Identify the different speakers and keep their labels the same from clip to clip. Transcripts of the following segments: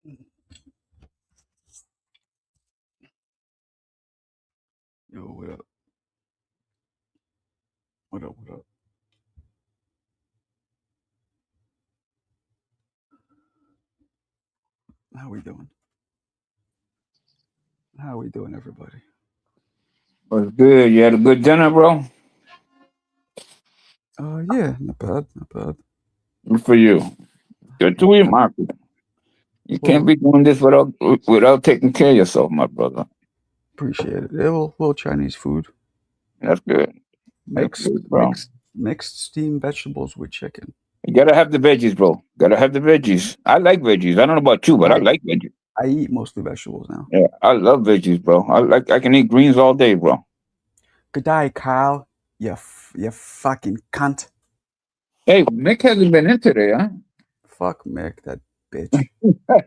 Speaker 1: Yo, what up? What up? What up? How we doing? How we doing, everybody?
Speaker 2: Was good. You had a good dinner, bro?
Speaker 1: Yeah, not bad, not bad.
Speaker 2: Good for you. Good to eat, Marco. You can't
Speaker 1: Well,
Speaker 2: be doing this without taking care of yourself, my brother.
Speaker 1: appreciate it. A little Chinese food,
Speaker 2: That's good. That's
Speaker 1: mixed,
Speaker 2: good, bro.
Speaker 1: mixed, mixed steamed vegetables with chicken.
Speaker 2: You gotta have the veggies, bro. Gotta have the veggies. I like veggies. I don't know about you, but I
Speaker 1: I
Speaker 2: like veggies.
Speaker 1: I eat mostly vegetables now.
Speaker 2: Yeah, I love veggies, bro. I can eat greens all day, bro.
Speaker 1: Good day, Kyle. You fucking cunt.
Speaker 2: Hey, Nick hasn't been in today, huh?
Speaker 1: Fuck Mick, that bitch.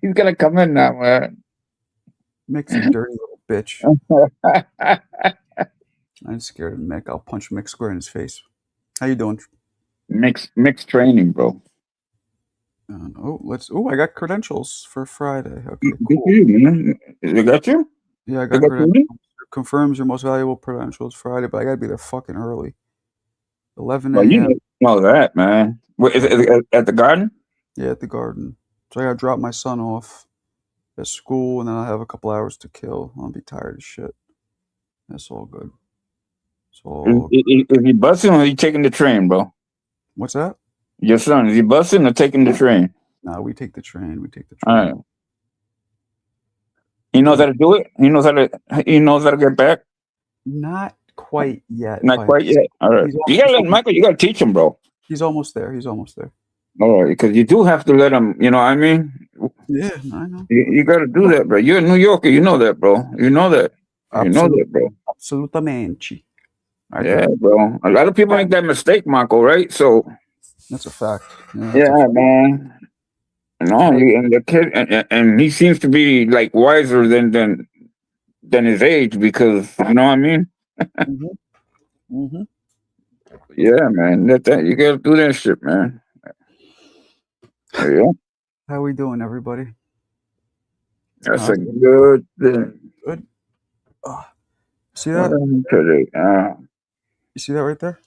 Speaker 2: He's gonna come in now, man.
Speaker 1: Mick's a dirty little bitch. I ain't scared of Mick. I'll punch Mick square in his face. How you doing?
Speaker 2: Mixed training, bro.
Speaker 1: I got credentials for Friday. Okay,
Speaker 2: Good for
Speaker 1: cool.
Speaker 2: you, man. They got you?
Speaker 1: Yeah, I
Speaker 2: They
Speaker 1: got
Speaker 2: got you
Speaker 1: credentials.
Speaker 2: in?
Speaker 1: Confirms your most valuable credentials Friday, but I gotta be there fucking early. 11
Speaker 2: Well,
Speaker 1: a.m.
Speaker 2: know that, man. Is
Speaker 1: Yeah,
Speaker 2: it at the garden?
Speaker 1: yeah, at the garden. So I gotta drop my son off at school, and then I have a couple hours to kill. I'll be tired as shit. That's all good. It's all good.
Speaker 2: Is he busing or is he taking the train, bro?
Speaker 1: What's that?
Speaker 2: Your son, is he busing or taking the train?
Speaker 1: Nah, we take the train. We take the
Speaker 2: All
Speaker 1: train.
Speaker 2: right. He knows
Speaker 1: Yeah,
Speaker 2: how to do it? He knows how to get back?
Speaker 1: not quite yet,
Speaker 2: Not
Speaker 1: but
Speaker 2: quite yet. All right.
Speaker 1: he's
Speaker 2: You gotta
Speaker 1: he's
Speaker 2: let
Speaker 1: almost
Speaker 2: Michael, you gotta teach him, bro.
Speaker 1: he's almost there. He's almost there.
Speaker 2: All right, because you do have to let him, you know what I mean?
Speaker 1: Yeah, I know.
Speaker 2: You gotta do that, bro. You're a New Yorker, you know that, bro. You know that. You know
Speaker 1: Absolute,
Speaker 2: that, bro.
Speaker 1: absolutamente. I
Speaker 2: Yeah,
Speaker 1: do.
Speaker 2: bro. A lot of people make that mistake, Marco, right? So
Speaker 1: That's a fact. Yeah, that's a
Speaker 2: yeah,
Speaker 1: fact.
Speaker 2: man. No,
Speaker 1: But
Speaker 2: and the kid, and he seems to be like wiser than his age because you know what I mean.
Speaker 1: hmm hmm
Speaker 2: Yeah, man, that you gotta do that shit, man. Yeah,
Speaker 1: How we doing, everybody?
Speaker 2: that's a
Speaker 1: Uh,
Speaker 2: good thing.
Speaker 1: good. Ah, see
Speaker 2: What
Speaker 1: that?
Speaker 2: am I today?
Speaker 1: You see that right there?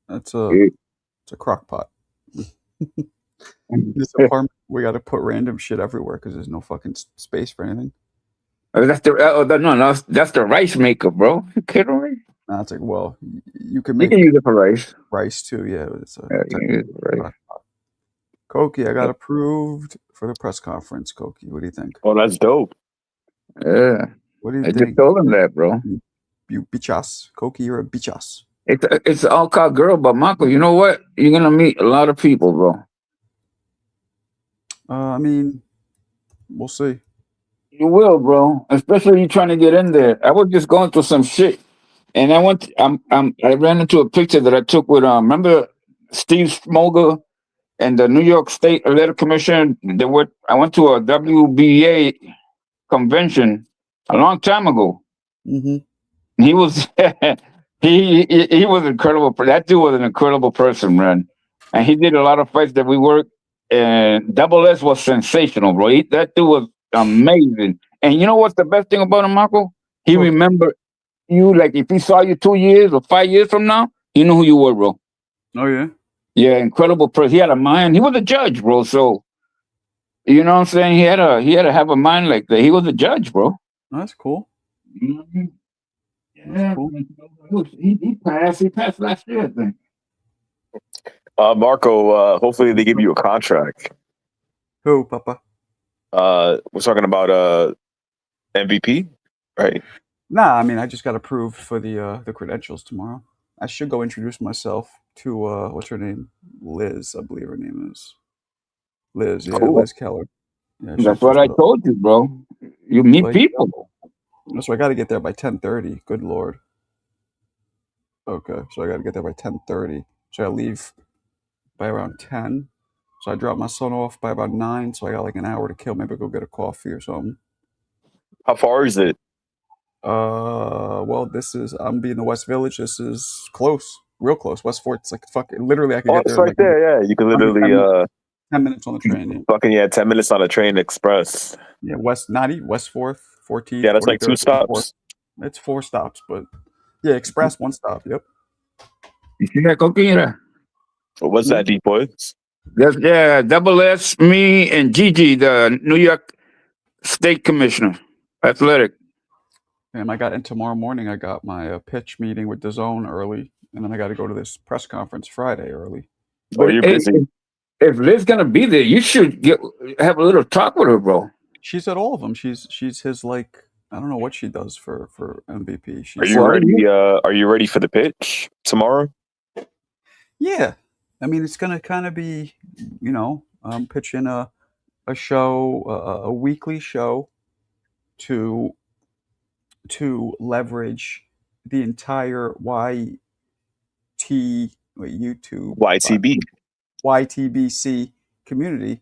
Speaker 1: That's a
Speaker 2: Yeah.
Speaker 1: it's a crock pot. This apartment, we got to put random shit everywhere because there's no fucking space for anything.
Speaker 2: No, that's the rice maker, bro. You kidding me?
Speaker 1: Nah, it's like, well, you can
Speaker 2: You can
Speaker 1: make
Speaker 2: use it for rice.
Speaker 1: rice too. Yeah, but it's a
Speaker 2: Yeah, you
Speaker 1: type
Speaker 2: can
Speaker 1: of
Speaker 2: use it for rice.
Speaker 1: crock pot. Koki, I got approved for the press conference. Koki, what do you think?
Speaker 3: Oh, that's dope.
Speaker 2: Yeah,
Speaker 1: What do you
Speaker 2: I just
Speaker 1: think?
Speaker 2: told him that, bro.
Speaker 1: You bitch Koki, you're a bitch.
Speaker 2: It's all called girl, but Marco, you know what? You're gonna meet a lot of people, bro.
Speaker 1: I mean, we'll see.
Speaker 2: You will, bro. Especially you trying to get in there. I was just going through some shit, and I ran into a picture that I took with remember Steve Smoger and the New York State Athletic Commission. I went to a WBA convention a long time ago.
Speaker 1: Mm-hmm.
Speaker 2: He was he was incredible. That dude was an incredible person, man. And he did a lot of fights that we worked. And Double S was sensational, bro. That dude was amazing. And you know what's the best thing about him, Marco? He
Speaker 1: Koki.
Speaker 2: remembered you like if he saw you 2 years or 5 years from now, he knew who you were, bro.
Speaker 1: Oh yeah.
Speaker 2: Yeah, incredible person. He had a mind. He was a judge, bro. So you know what I'm saying? He had to have a mind like that. He was a judge, bro.
Speaker 1: That's cool.
Speaker 2: You know what I mean?
Speaker 1: That's
Speaker 2: Yeah,
Speaker 1: cool.
Speaker 2: he passed. He passed last year, I think.
Speaker 3: Marco, hopefully they give you a contract.
Speaker 1: Who, Papa?
Speaker 3: We're talking about MVP, right?
Speaker 1: Nah, I mean, I just got approved for the credentials tomorrow. I should go introduce myself to what's her name? Liz, I believe her name is. Liz, yeah,
Speaker 3: Cool.
Speaker 1: Liz Keller. Yeah, she's
Speaker 2: That's what
Speaker 1: just
Speaker 2: I told you, bro. You meet
Speaker 1: like,
Speaker 2: people.
Speaker 1: so I got to get there by 10:30. Good lord. Okay, so I got to get there by 10:30. So I leave by around 10. So I drop my son off by about 9. So I got like an hour to kill. Maybe go get a coffee or something.
Speaker 3: How far is it?
Speaker 1: Well, I'm being the West Village. This is close, real close. West Fort. It's like fucking literally, I could
Speaker 3: Oh,
Speaker 1: get
Speaker 3: it's
Speaker 1: there in
Speaker 3: right
Speaker 1: like
Speaker 3: there. Yeah, you could
Speaker 1: under
Speaker 3: literally
Speaker 1: 10 minutes. 10 minutes on the train. Yeah,
Speaker 3: Fucking yeah, 10 minutes on a train express.
Speaker 1: yeah West 4th, 14th.
Speaker 3: Yeah, that's like 2
Speaker 1: 43rd, 54th.
Speaker 3: stops.
Speaker 1: It's 4 stops, but yeah, express 1 stop. Yep.
Speaker 2: You see that coquina?
Speaker 3: What's that, deep boys?
Speaker 2: That's, yeah, Double S, me, and Gigi, the New York State Commissioner, athletic.
Speaker 1: And tomorrow morning. I got my pitch meeting with DAZN early, and then I got to go to this press conference Friday early.
Speaker 3: Oh, you're busy.
Speaker 2: If Liv's gonna be there, you should have a little talk with her, bro.
Speaker 1: She's at all of them. She's his, like, I don't know what she does for MVP.
Speaker 3: Are you ready? Are you ready for the pitch tomorrow?
Speaker 1: Yeah, I mean, it's gonna kind of be, pitching a show, a weekly show, to leverage the entire YTBC community.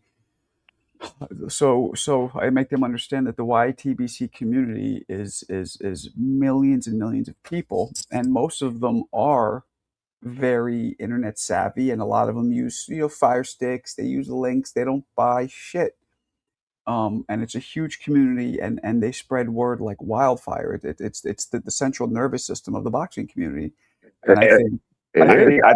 Speaker 1: So I make them understand that the YTBC community is millions and millions of people, and most of them are very internet savvy, and a lot of them use Fire Sticks. They use links. They don't buy shit. And it's a huge community, and they spread word like wildfire. It's the central nervous system of the boxing community. And I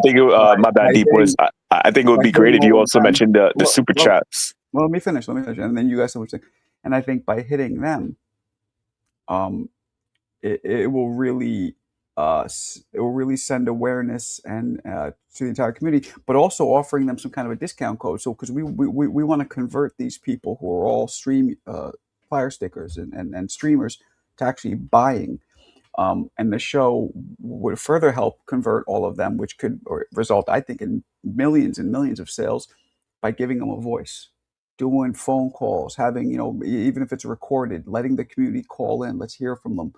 Speaker 1: think
Speaker 3: my bad, deep boys. I think it would be great if you also mentioned the super chats.
Speaker 1: Well, let me finish, and then you guys know what you're saying. And I think by hitting them, it will really send awareness and to the entire community, but also offering them some kind of a discount code. So because we want to convert these people who are all Fire Stickers and streamers to actually buying, and the show would further help convert all of them, which could result, I think, in millions and millions of sales by giving them a voice, doing phone calls, having, even if it's recorded, letting the community call in. Let's hear from them.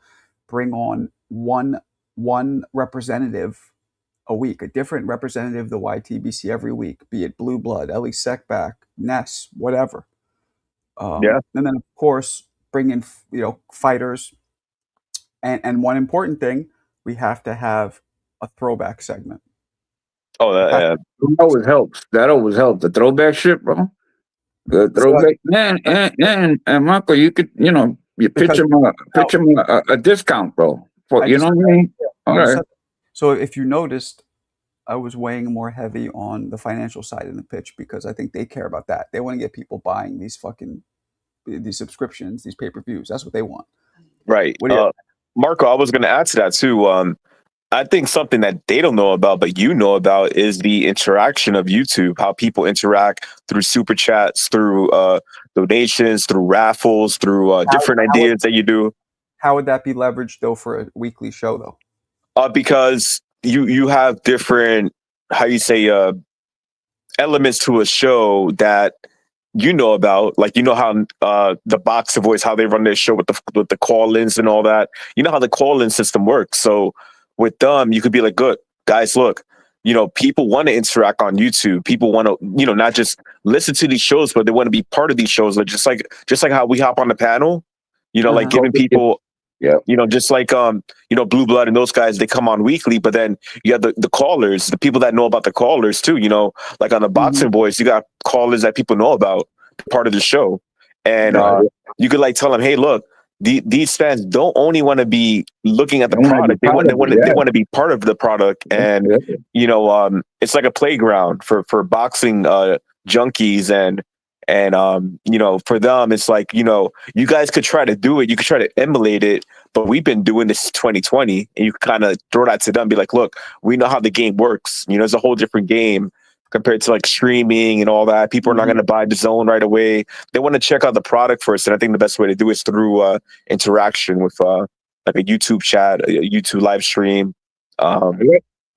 Speaker 1: Bring on one representative a week, a different representative of the YTBC every week, be it Blue Blood, Ellie Seckback, Ness, whatever. And then, of course, bring in, fighters. And one important thing, we have to have a throwback segment.
Speaker 3: Oh, that
Speaker 2: always helps. That always helps. The throwback shit, bro. The throwback, and Marco, you could, you pitch him a discount, bro. For, you know what I mean? All right.
Speaker 1: So if you noticed, I was weighing more heavy on the financial side in the pitch, because I think they care about that. They want to get people buying these subscriptions, these pay-per-views. That's what they want.
Speaker 3: Right. Marco, I was going to add to that too. I think something that they don't know about, but you know about, is the interaction of YouTube, how people interact through super chats, through donations, through raffles, through different ideas that you do.
Speaker 1: How would that be leveraged, though, for a weekly show, though?
Speaker 3: Because you have different, elements to a show that you know about, like, how the Boxer Voice, how they run their show with the call-ins and all that. You know how the call-in system works. So with them, you could be like, good guys, look, people want to interact on YouTube. People want to, not just listen to these shows, but they want to be part of these shows. Like just like how we hop on the panel, like giving people, just like Blue Blood and those guys, they come on weekly, but then you have the callers, the people that know about the callers too, like on the Boxing Voice, you got callers that people know about, part of the show. And you could tell them, hey, look, these fans don't only want to be looking at the product, they want to be part of the product. And it's like a playground for boxing junkies, and for them, it's like, you guys could try to do it, you could try to emulate it, but we've been doing this 2020, and you kind of throw that to them, be like, look, we know how the game works. It's a whole different game compared to streaming and all that. People are not going to buy DAZN right away. They want to check out the product first. And I think the best way to do it is through interaction with like a YouTube chat, a YouTube live stream.
Speaker 2: I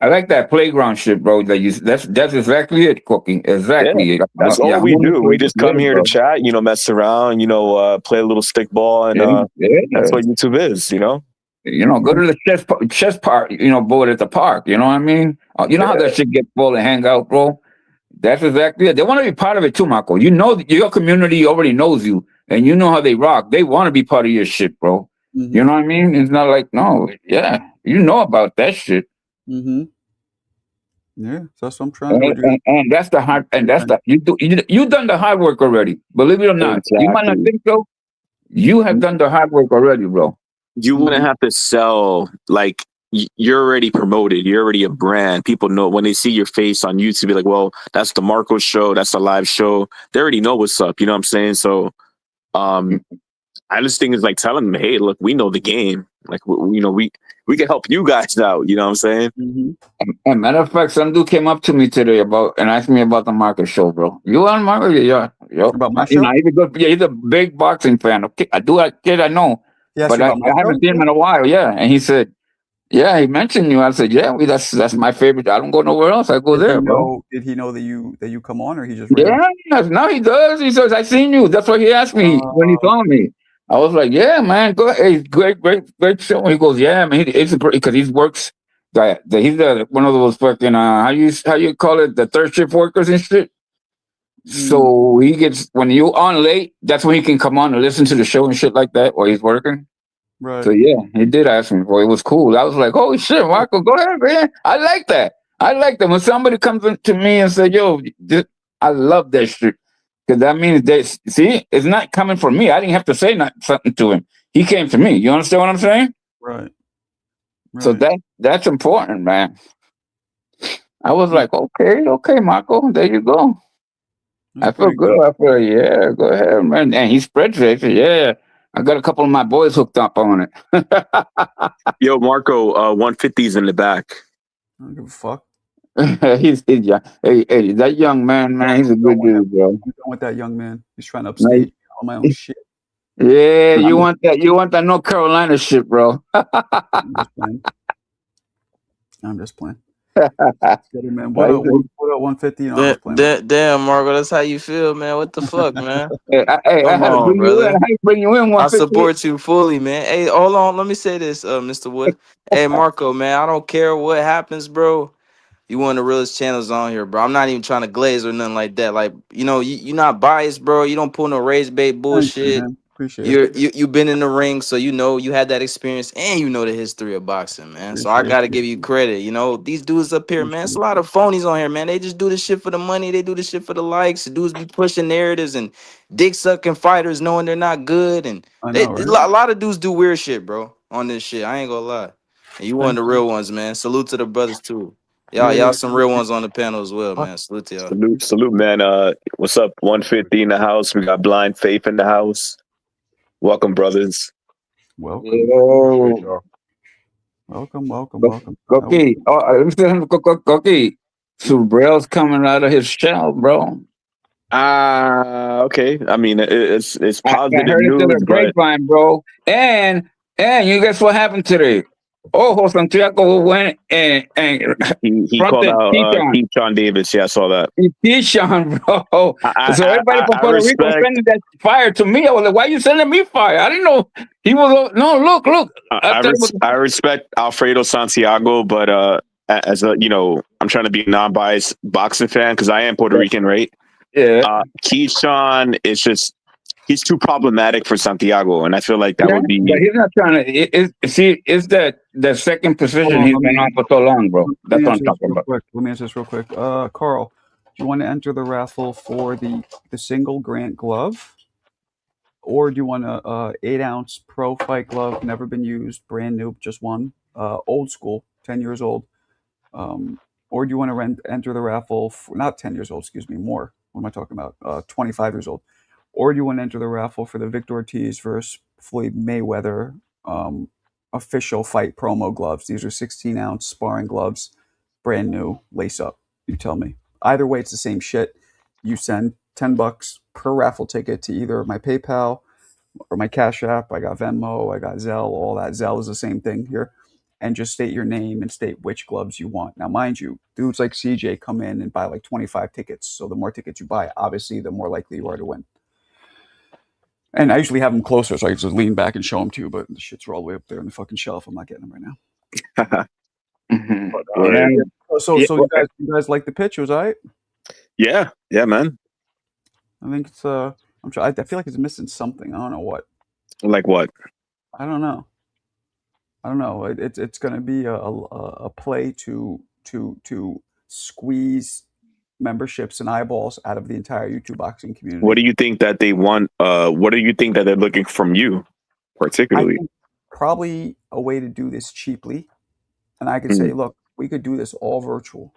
Speaker 2: like that playground shit, bro. That's exactly it, Cookie. Exactly.
Speaker 3: Yeah, that's all we do. We just come here to chat, mess around, play a little stickball, and that's what YouTube is,
Speaker 2: go to the chess park, board at the park. You know what I mean? How that shit gets full and hang out, bro. That's exactly it. They want to be part of it too, Marco. Your community already knows you, and you know how they rock. They want to be part of your shit, bro. Mm-hmm. You know what I mean? It's not like, no, you know about that shit.
Speaker 1: Mm-hmm. Yeah, so that's what I'm trying to do.
Speaker 2: And that's the hard, and that's the you done the hard work already. Believe it or not, you might not
Speaker 3: Exactly.
Speaker 2: think so. You have done the hard work already, bro.
Speaker 3: You wouldn't have to sell, like, you're already promoted. You're already a brand. People know when they see your face on YouTube, be like, well, that's the Marco show. That's the live show. They already know what's up. You know what I'm saying? So, I just think it's like telling them, hey, look, we know the game. Like, we can help you guys out. You know what I'm saying?
Speaker 1: Mm-hmm.
Speaker 2: And matter of fact, some dude came up to me today about and asked me about the Marcus show, bro. You on Marcus? Yeah, yo.
Speaker 1: About my
Speaker 2: You
Speaker 1: show?
Speaker 2: know, he's a good, yeah, he's a big boxing fan. Okay, kid, I know,
Speaker 1: He asked
Speaker 2: but
Speaker 1: you
Speaker 2: I
Speaker 1: about my
Speaker 2: haven't
Speaker 1: show?
Speaker 2: seen him in a while. Yeah, and he said, yeah, he mentioned you. I said, yeah, that's my favorite. I don't go nowhere else. I go there, bro.
Speaker 1: Did he know that you come on, or he just
Speaker 2: Yeah,
Speaker 1: ran?
Speaker 2: now he does. He says, I seen you. That's what he asked me when he saw me. I was like, yeah, man, go ahead. Hey, great show. He goes, yeah, man, it's great because he works. He's one of those fucking how you call it, the third shift workers and shit. So he gets when you on late, that's when he can come on and listen to the show and shit like that while he's working.
Speaker 1: Right.
Speaker 2: So yeah, he did ask me. Boy, it was cool. I was like, holy shit, Marco, go ahead, man. I like that. I like that when somebody comes to me and say, yo, I love that shit. Because that means see, it's not coming from me. I didn't have to say something to him. He came to me. You understand what I'm saying?
Speaker 1: Right.
Speaker 2: So that's important, man. I was like, okay, Marco, there you go. I feel good. I feel, yeah, go ahead, man. And he spreads it. Said, yeah, I got a couple of my boys hooked up on it.
Speaker 3: Yo, Marco, 150's in the back.
Speaker 1: I don't give a fuck.
Speaker 2: he's yeah. Hey, that young man, he's a good dude, bro.
Speaker 1: I'm done with that young man. He's trying to upstage on my own shit.
Speaker 2: Yeah, you want that North Carolina shit, bro.
Speaker 1: I'm just playing. Man. What up, 150? You know, I'm just playing.
Speaker 4: Damn, Marco, that's how you feel, man. What the fuck, man?
Speaker 2: I had to bring you in.
Speaker 4: I support you fully, man. Hey, hold on. Let me say this, Mr. Wood. Hey, Marco, man, I don't care what happens, bro. You one of the realest channels on here, bro. I'm not even trying to glaze or nothing like that. Like, you're not biased, bro. You don't pull no raised bait bullshit. You've been in the ring, so you had that experience, and you know the history of boxing, man. So I gotta give you credit. These dudes up here, man. It's a lot of phonies on here, man. They just do this shit for the money. They do this shit for the likes. The dudes be pushing narratives and dick sucking fighters, knowing they're not good, and a lot of dudes do weird shit, bro. On this shit, I ain't gonna lie. And you one of the real ones, man. Salute to the brothers too. Y'all some real ones on the panel as well, man. Salute to y'all.
Speaker 3: Salute, man. What's up? 150 in the house. We got Blind Faith in the house. Welcome, brothers.
Speaker 1: Welcome. Welcome.
Speaker 2: Cokie. Cokie. Subrell's coming out of his shell, bro.
Speaker 3: Okay. I mean, it's positive news,
Speaker 2: the grapevine, bro. And you guess what happened today? Santiago went and
Speaker 3: he called out Keyshawn Davis. Yeah, I saw that.
Speaker 2: Keyshawn, bro. So everybody from Puerto Rico sending that fire to me. I was like, why are you sending me fire? I didn't know he was. No, look.
Speaker 3: I respect Alfredo Santiago, but as a I'm trying to be a non-biased boxing fan because I am Puerto Rican, right?
Speaker 2: Yeah.
Speaker 3: Keyshawn is just. He's too problematic for Santiago, and I feel like that would be.
Speaker 2: But he's not trying to. It's that second position he's been on for so long, bro. That's what I'm talking about.
Speaker 1: Let me answer this real quick. Carl, do you want to enter the raffle for the single Grant glove, or do you want a 8-ounce pro fight glove, never been used, brand new, just one, old school, 10 years old, or do you want to enter the raffle for not 10 years old, excuse me, more. What am I talking about? 25 years old. Or do you want to enter the raffle for the Victor Ortiz versus Floyd Mayweather official fight promo gloves? These are 16-ounce sparring gloves, brand new, lace up. You tell me. Either way, it's the same shit. You send $10 per raffle ticket to either my PayPal or my Cash App. I got Venmo, I got Zelle, all that. Zelle is the same thing here. And just state your name and state which gloves you want. Now, mind you, dudes like CJ come in and buy like 25 tickets. So the more tickets you buy, obviously, the more likely you are to win. And I usually have them closer, so I just lean back and show them to you. But the shits are all the way up there on the fucking shelf. I'm not getting them right now. So you guys like the pitch? It was all right?
Speaker 3: Yeah, man.
Speaker 1: I think it's I'm sure. I feel like it's missing something. I don't know what.
Speaker 3: Like what?
Speaker 1: I don't know. It's going to be a play to squeeze memberships and eyeballs out of the entire YouTube boxing community.
Speaker 3: What do you think that they want? What do you think that they're looking from you,
Speaker 1: I
Speaker 3: particularly?
Speaker 1: think probably a way to do this cheaply, and I could say, look, we could do this all virtual.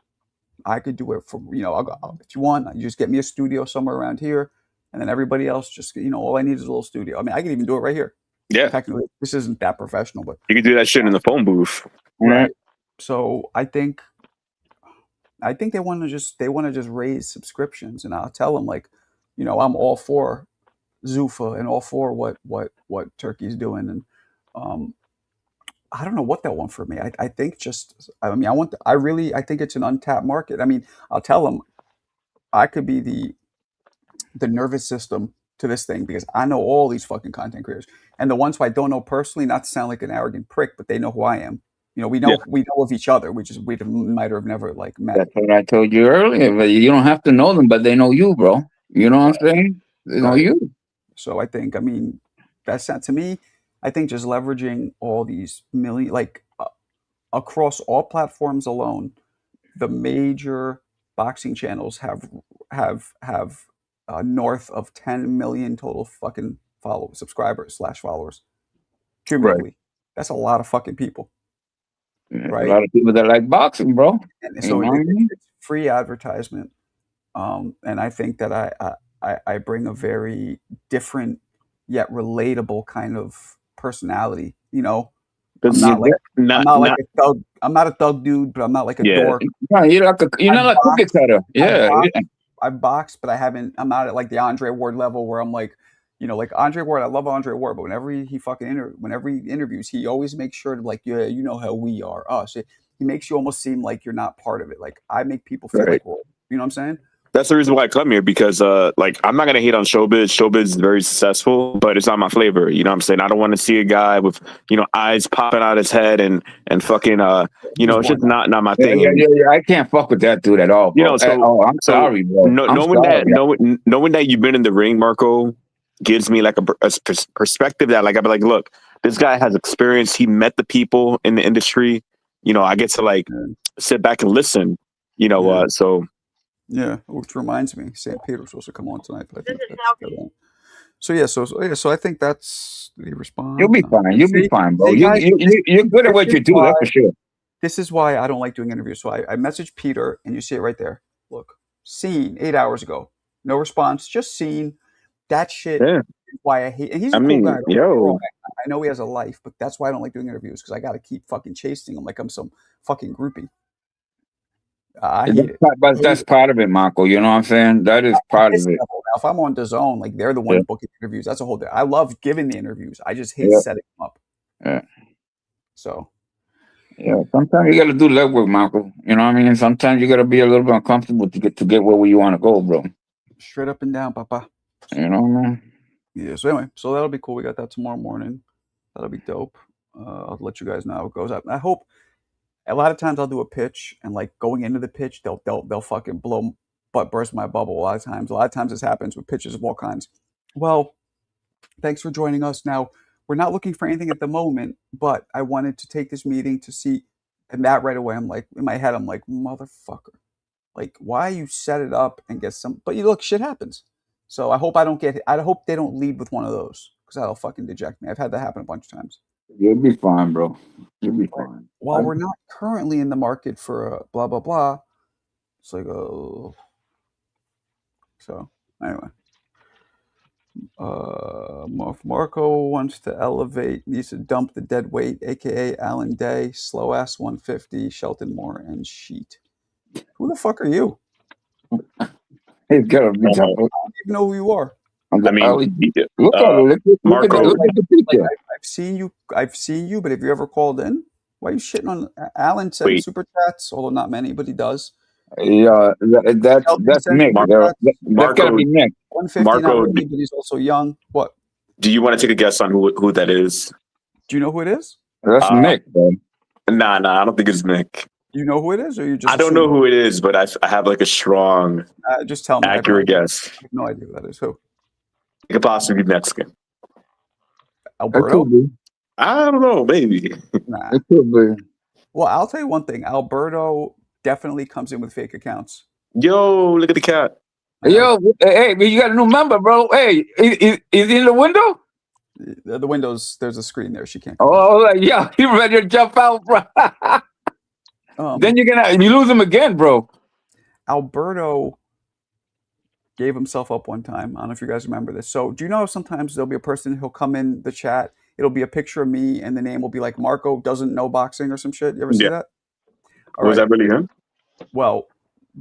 Speaker 1: I could do it from, if you want, you just get me a studio somewhere around here, and then everybody else just, all I need is a little studio. I mean, I could even do it right here.
Speaker 3: Yeah,
Speaker 1: Technically, this isn't that professional, but
Speaker 3: you can do that shit in the phone booth.
Speaker 1: right. So I think they want to just raise subscriptions, and I'll tell them, like, I'm all for Zuffa and all for what Turkey's doing, and I don't know what they'll want from me. I think I think it's an untapped market. I mean, I'll tell them I could be the nervous system to this thing because I know all these fucking content creators, and the ones who I don't know personally, not to sound like an arrogant prick, but they know who I am. We know of each other. We might have never like met.
Speaker 2: That's what I told you earlier. But you don't have to know them, but they know you, bro. You know what I'm saying? They know you.
Speaker 1: So I think, that's not to me. I think just leveraging all these across all platforms alone, the major boxing channels have north of 10 million total fucking subscribers/followers cumulatively. Right. That's a lot of fucking people. Right?
Speaker 2: A lot of people that like boxing, bro.
Speaker 1: And so it's free advertisement, and I think that I bring a very different yet relatable kind of personality. I'm not a thug dude, but I'm not like a dork.
Speaker 2: No, you're not like a cookie cutter. Yeah.
Speaker 1: I've boxed, but I'm not at like the Andre Ward level where I'm like, like Andre Ward. I love Andre Ward, but whenever he interviews, he always makes sure to like, you know how we are us. He makes you almost seem like you're not part of it. Like I make people feel like we're, you know what I'm saying?
Speaker 3: That's the reason why I come here, because like I'm not gonna hate on Showbiz. Showbiz is very successful, but it's not my flavor. You know what I'm saying? I don't want to see a guy with eyes popping out his head and fucking it's just not my thing.
Speaker 2: Yeah. I can't fuck with that dude at all. Bro. I'm sorry, bro.
Speaker 3: Knowing that you've been in the ring, Marco, gives me like a perspective that like I'd be like, look, this guy has experience. He met the people in the industry. I get to like sit back and listen. So.
Speaker 1: Yeah, which reminds me, St. Peter was supposed to come on tonight, but I think that's so I think that's the response.
Speaker 2: You'll be fine. You'll be fine, bro. You're good at what you do, that's for sure.
Speaker 1: This is why I don't like doing interviews. So I messaged Peter, and you see it right there. Look, seen 8 hours ago, no response, just seen. That shit is why I hate. And he's a cool guy. I know he has a life, but that's why I don't like doing interviews because I got to keep fucking chasing him like I'm some fucking groupie. I hate it.
Speaker 2: But that's part of it, Marco. You know what I'm saying? That is part of it.
Speaker 1: Now, if I'm on DAZN, like they're the one booking interviews. That's a whole day. I love giving the interviews. I just hate setting them up.
Speaker 2: Yeah.
Speaker 1: So.
Speaker 2: Yeah. Sometimes you got to do legwork, Marco. You know what I mean? Sometimes you got to be a little bit uncomfortable to get where you want to go, bro.
Speaker 1: Straight up and down, papa.
Speaker 2: You know, man.
Speaker 1: Yeah. So anyway, that'll be cool. We got that tomorrow morning. That'll be dope. I'll let you guys know how it goes. I hope. A lot of times I'll do a pitch, and like going into the pitch, they'll fucking burst my bubble. A lot of times this happens with pitches of all kinds. Well, thanks for joining us. Now we're not looking for anything at the moment, but I wanted to take this meeting to see, and that right away I'm like, in my head I'm like, motherfucker, like why you set it up and get some? But look, shit happens. So I hope I hope they don't lead with one of those because that'll fucking deject me. I've had that happen a bunch of times.
Speaker 2: You'll be fine, bro. You'll be fine.
Speaker 1: While we're not currently in the market for blah, blah, blah, it's like, oh. So, anyway. If Marco wants to elevate, needs to dump the dead weight, a.k.a. Alan Day, Slow Ass 150, Shelton Moore, and Sheet. Who the fuck are you?
Speaker 2: He's got to be
Speaker 1: I don't even know who you are.
Speaker 3: I mean,
Speaker 2: look at the picture.
Speaker 1: I've seen you, but have you ever called in? Why are you shitting on Alan? Sends super chats, although not many, but he does.
Speaker 2: Yeah, that's Nick. That's gotta be Nick.
Speaker 1: 150, Marco, but he's also young. What?
Speaker 3: Do you want to take a guess on who that is?
Speaker 1: Do you know who it is?
Speaker 2: That's Nick, bro.
Speaker 3: Nah, I don't think it's Nick.
Speaker 1: You know who it is, or you just?
Speaker 3: I don't know who it is, but I have like a strong,
Speaker 1: just tell me,
Speaker 3: accurate guess.
Speaker 1: I have no idea who that is. Who?
Speaker 3: It could possibly be Mexican.
Speaker 1: Alberto?
Speaker 3: I don't know, maybe.
Speaker 1: Nah.
Speaker 2: It could be.
Speaker 1: Well, I'll tell you one thing. Alberto definitely comes in with fake accounts.
Speaker 3: Yo, look at the cat.
Speaker 2: Yo, hey, you got a new member, bro. Hey, is he in the window?
Speaker 1: The windows, there's a screen there. She can't come
Speaker 2: Oh, like, yo, he ready to jump out, bro.
Speaker 1: in.
Speaker 2: Then you lose him again, bro.
Speaker 1: Alberto gave himself up one time. I don't know if you guys remember this. So do you know sometimes there'll be a person who'll come in the chat, it'll be a picture of me and the name will be like Marco doesn't know boxing or some shit. You ever see
Speaker 3: Yeah.
Speaker 1: that? All
Speaker 3: Was
Speaker 1: right.
Speaker 3: that really him?
Speaker 1: Well,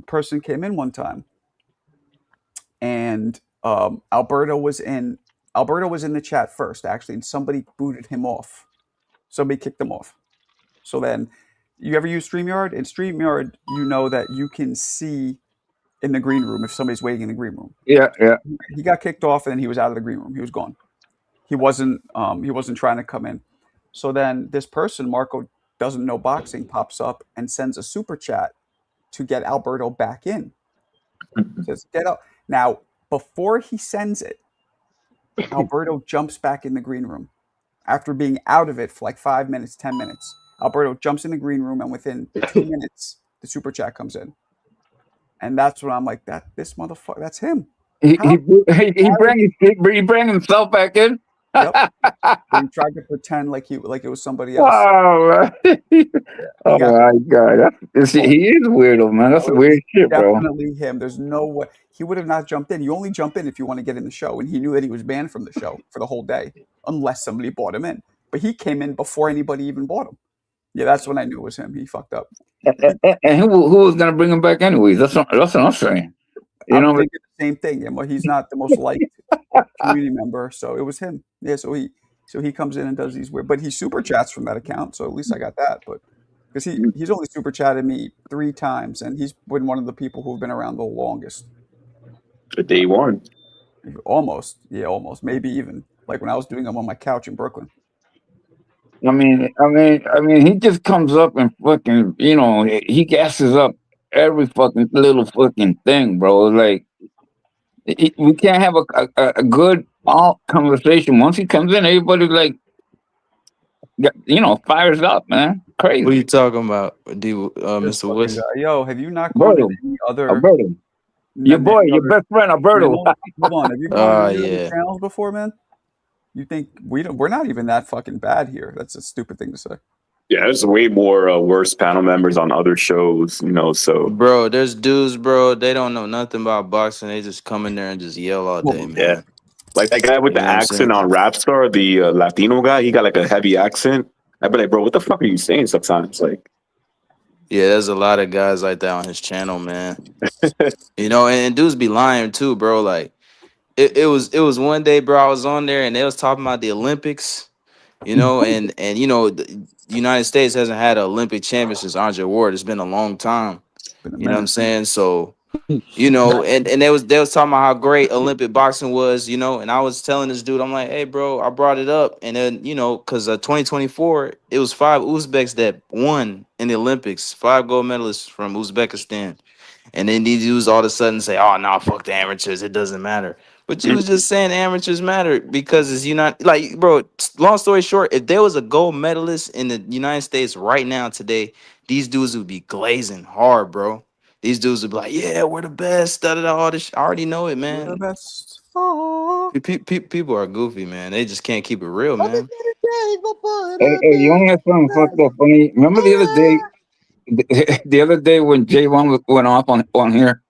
Speaker 1: person came in one time and Alberto was in the chat first, actually, and somebody booted him off. Somebody kicked him off. So then you ever use StreamYard? In StreamYard, you know that you can see in the green room if somebody's waiting in the green room.
Speaker 2: Yeah.
Speaker 1: He got kicked off and then he was out of the green room. He was gone. He wasn't trying to come in. So then this person, Marco doesn't know boxing, pops up and sends a super chat to get Alberto back in. Says, get up. Now, before he sends it, Alberto jumps back in the green room. After being out of it for like 5 minutes, 10 minutes, Alberto jumps in the green room and within 2 minutes, the super chat comes in. And that's when I'm like, this motherfucker, that's him.
Speaker 2: He bring himself back in.
Speaker 1: Yep. He tried to pretend like it was somebody else.
Speaker 2: Wow. Oh my God, he is weirdo, man. That's weird shit, bro.
Speaker 1: Definitely him. There's no way he would have not jumped in. You only jump in if you want to get in the show, and he knew that he was banned from the show for the whole day, unless somebody bought him in. But he came in before anybody even bought him. Yeah, that's when I knew it was him. He fucked up.
Speaker 2: And who was gonna bring him back anyways? That's what I'm saying.
Speaker 1: I'm thinking the same thing. And he's not the most liked community member, so it was him. Yeah, so he comes in and does these weird, but he super chats from that account, so at least I got that. But because he's only super chatted me 3 times, and he's been one of the people who've been around the longest.
Speaker 3: The day one.
Speaker 1: Almost, maybe even like when I was doing them on my couch in Brooklyn.
Speaker 2: I mean, he just comes up and fucking, he gasses up every fucking little fucking thing, bro. Like, we can't have a good conversation. Once he comes in, everybody like, fires up, man. Crazy.
Speaker 4: What are you talking about, Mr. Woods?
Speaker 1: Yo, have you not gone to any other?
Speaker 2: Alberto. Your boy, your best friend, Alberto.
Speaker 1: Hold on, have you gone to any
Speaker 4: yeah.
Speaker 1: other channels before, man? You think we're not even that fucking bad here? That's a stupid thing to say.
Speaker 3: Yeah, there's way more worse panel members on other shows, so.
Speaker 4: Bro, there's dudes, bro, they don't know nothing about boxing. They just come in there and just yell all day, man.
Speaker 3: Yeah. Like that guy with the accent on Rapstar, the Latino guy, he got like a heavy accent. I'd be like, bro, what the fuck are you saying sometimes? Like,
Speaker 4: yeah, there's a lot of guys like that on his channel, man. And dudes be lying too, bro. Like, it was one day, bro, I was on there and they was talking about the Olympics, and the United States hasn't had an Olympic champion since Andre Ward. It's been a long time. You know what I'm saying? So, and they was talking about how great Olympic boxing was, and I was telling this dude, I'm like, hey, bro, I brought it up. And then, because 2024, it was 5 Uzbeks that won in the Olympics, 5 gold medalists from Uzbekistan. And then these dudes all of a sudden say, oh, no, fuck the amateurs. It doesn't matter. But you was just saying amateurs matter because it's like, bro, long story short, if there was a gold medalist in the United States right now today, these dudes would be glazing hard, bro. These dudes would be like, yeah, we're the best. All this. I already know it, man.
Speaker 1: We're the best. Oh.
Speaker 4: People are goofy, man. They just can't keep it real, man.
Speaker 2: Hey, you only have something fucked up funny. Remember the other day? The other day when J1 went off on here,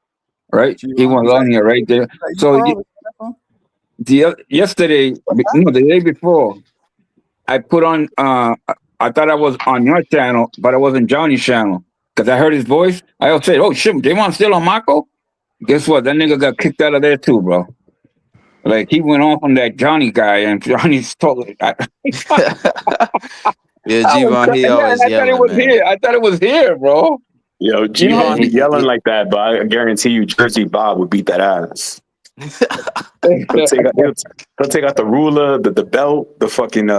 Speaker 2: right? He was on here right there. So yesterday, no, the day before, I put on. I thought I was on your channel, but I wasn't Johnny's channel because I heard his voice. I said, "Oh shit, J1 still on Marco?" Guess what? That nigga got kicked out of there too, bro. Like he went off on that Johnny guy, and Johnny's totally.
Speaker 4: Yeah, G-Von, he always yelling, man.
Speaker 2: I thought it was here, bro.
Speaker 3: Yo, G-Von be yelling like that, but I guarantee you Jersey Bob would beat that ass. He'll take out the ruler, the belt, the fucking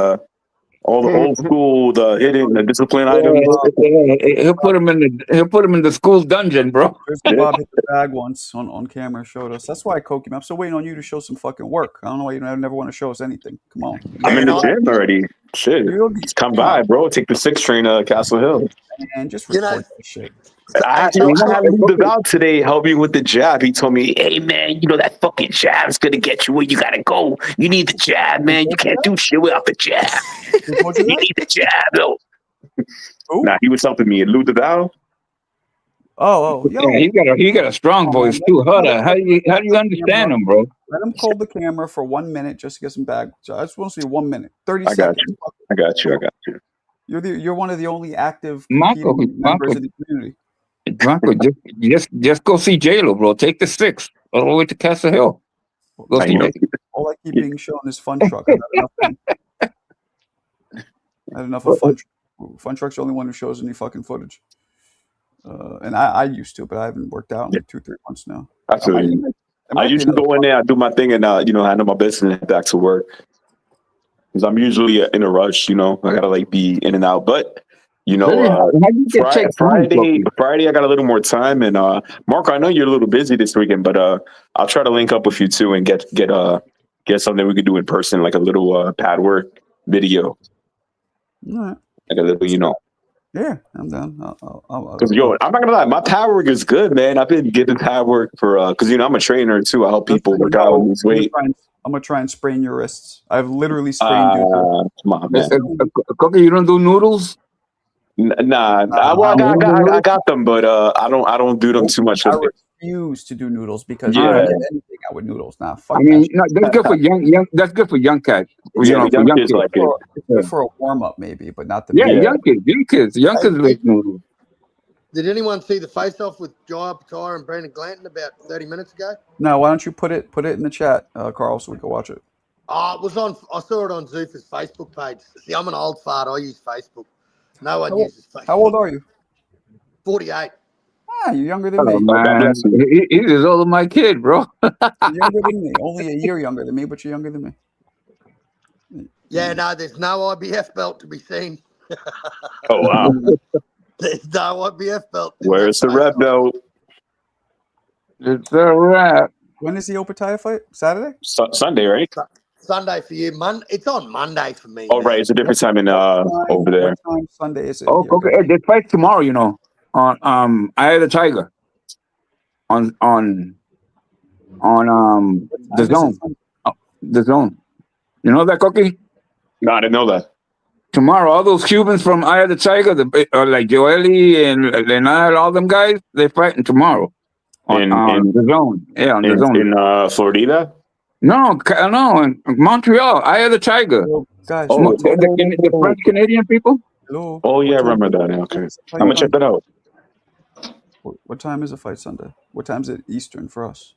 Speaker 3: all the old school, the hidden, the discipline items.
Speaker 2: He'll put him in the school dungeon, bro.
Speaker 1: Bob hit the bag once on camera, showed us. That's why I coke him. I'm still waiting on you to show some fucking work. I don't know why you never want to show us anything. Come on.
Speaker 3: I'm in the gym already. Shit. Just come by, bro. Take the 6 train to Castle Hill.
Speaker 1: And just record that shit.
Speaker 3: I
Speaker 2: I mean,
Speaker 3: had
Speaker 2: it's
Speaker 3: Lou
Speaker 2: okay.
Speaker 3: Deval today help me with the jab. He told me, "Hey man, you know that fucking jab's gonna get you where you gotta go. You need the jab, man. You can't do shit without the jab.
Speaker 1: Who told you
Speaker 3: You
Speaker 1: that?
Speaker 3: need the jab, though."
Speaker 1: Who?
Speaker 3: Nah, he was helping me. Lou Deval.
Speaker 1: Oh,
Speaker 2: Yeah,
Speaker 1: yo.
Speaker 2: he got a strong
Speaker 1: Oh,
Speaker 2: voice
Speaker 1: man.
Speaker 2: too. How
Speaker 1: Let
Speaker 2: do you
Speaker 1: hold the
Speaker 2: understand
Speaker 1: camera.
Speaker 2: him, bro?
Speaker 1: Let him hold the camera for 1 minute just to get some bag. So I just want to see 1 minute, 30
Speaker 3: I got
Speaker 1: seconds.
Speaker 3: you. I got you. I got you.
Speaker 1: You're one of the only active
Speaker 2: Marco,
Speaker 1: competing members of the community.
Speaker 2: just go see J-Lo, bro. Take the 6 all the way to Castle Hill. Go
Speaker 3: And,
Speaker 2: see
Speaker 3: you know,
Speaker 1: All I keep being shown is Fun Truck. I've had enough of Fun Truck. Fun Truck's the only one who shows any fucking footage. And I used to, but I haven't worked out in like 2-3 months now.
Speaker 3: I feel you.
Speaker 1: It
Speaker 3: I
Speaker 1: might be
Speaker 3: usually
Speaker 1: another
Speaker 3: go in there, I do my thing, and handle my business and head back to work. Because I'm usually in a rush. I gotta like be in and out. But
Speaker 2: Really? How do you get take time,
Speaker 3: Friday, I got a little more time. And Marco, I know you're a little busy this weekend, but I'll try to link up with you too and get something we could do in person, like a little pad work video,
Speaker 1: All right.
Speaker 3: like a little,
Speaker 1: Yeah, I'm down.
Speaker 3: Because I'm not gonna lie, my pad work is good, man. I've been getting pad work for because I'm a trainer too. I help people work out and lose weight.
Speaker 1: I'm gonna try and sprain your wrists. I've literally sprained dudes.
Speaker 3: Come on, man.
Speaker 2: Cookie, you don't do noodles?
Speaker 3: Nah. I got them, but I don't do them too much.
Speaker 1: I refuse to do noodles because
Speaker 3: Yeah.
Speaker 1: I don't get anything out with noodles. Nah, fuck
Speaker 2: I mean,
Speaker 1: that shit.
Speaker 2: no, that's good for young. That's good for young cats. For
Speaker 3: Yeah,
Speaker 2: young
Speaker 3: young
Speaker 2: kids.
Speaker 3: kids like it.
Speaker 1: It's good for a warm up, maybe, but not the
Speaker 2: Yeah,
Speaker 1: main.
Speaker 2: young kids like noodles.
Speaker 5: Did anyone see the face-off with Jai Patar and Brandon Glanton about 30 minutes ago?
Speaker 1: No, why don't you put it in the chat, Carl, so we can watch it.
Speaker 5: I saw it on Zuffa's Facebook page. See, I'm an old fart. I use Facebook. No one uses Facebook.
Speaker 1: How old are you?
Speaker 5: 48.
Speaker 1: You're younger than
Speaker 2: Oh
Speaker 1: me.
Speaker 2: man, he's as old as my kid, bro.
Speaker 1: You're younger than me. Only a year younger than me, but you're younger than me.
Speaker 5: Yeah, no, there's no IBF belt to be seen.
Speaker 3: Oh wow.
Speaker 5: There's no IBF belt.
Speaker 3: Where's the rep belt?
Speaker 2: It's a wrap.
Speaker 1: When is the Opataya fight? Saturday?
Speaker 3: Sunday, right?
Speaker 5: Sunday for you. It's on Monday for me.
Speaker 3: Oh,
Speaker 5: man.
Speaker 3: right. It's a different time in over there.
Speaker 1: What time Sunday is it?
Speaker 2: Oh,
Speaker 1: here,
Speaker 2: okay.
Speaker 1: guys?
Speaker 2: They fight tomorrow, on Eye of the Tiger. On the zone. The zone. You know that, Cookie?
Speaker 3: No, I didn't know that.
Speaker 2: Tomorrow, all those Cubans from Eye of the Tiger, like Joely and Leonard, all them guys, they're fighting tomorrow on the zone. Yeah, on the zone.
Speaker 3: In Florida?
Speaker 2: No, in Montreal, Eye of the Tiger.
Speaker 1: Hello, guys.
Speaker 2: The French Canadian people.
Speaker 1: Hello.
Speaker 3: Oh yeah, I remember that. Okay, I'm gonna check that out.
Speaker 1: What time is the fight Sunday? What time is it Eastern for us?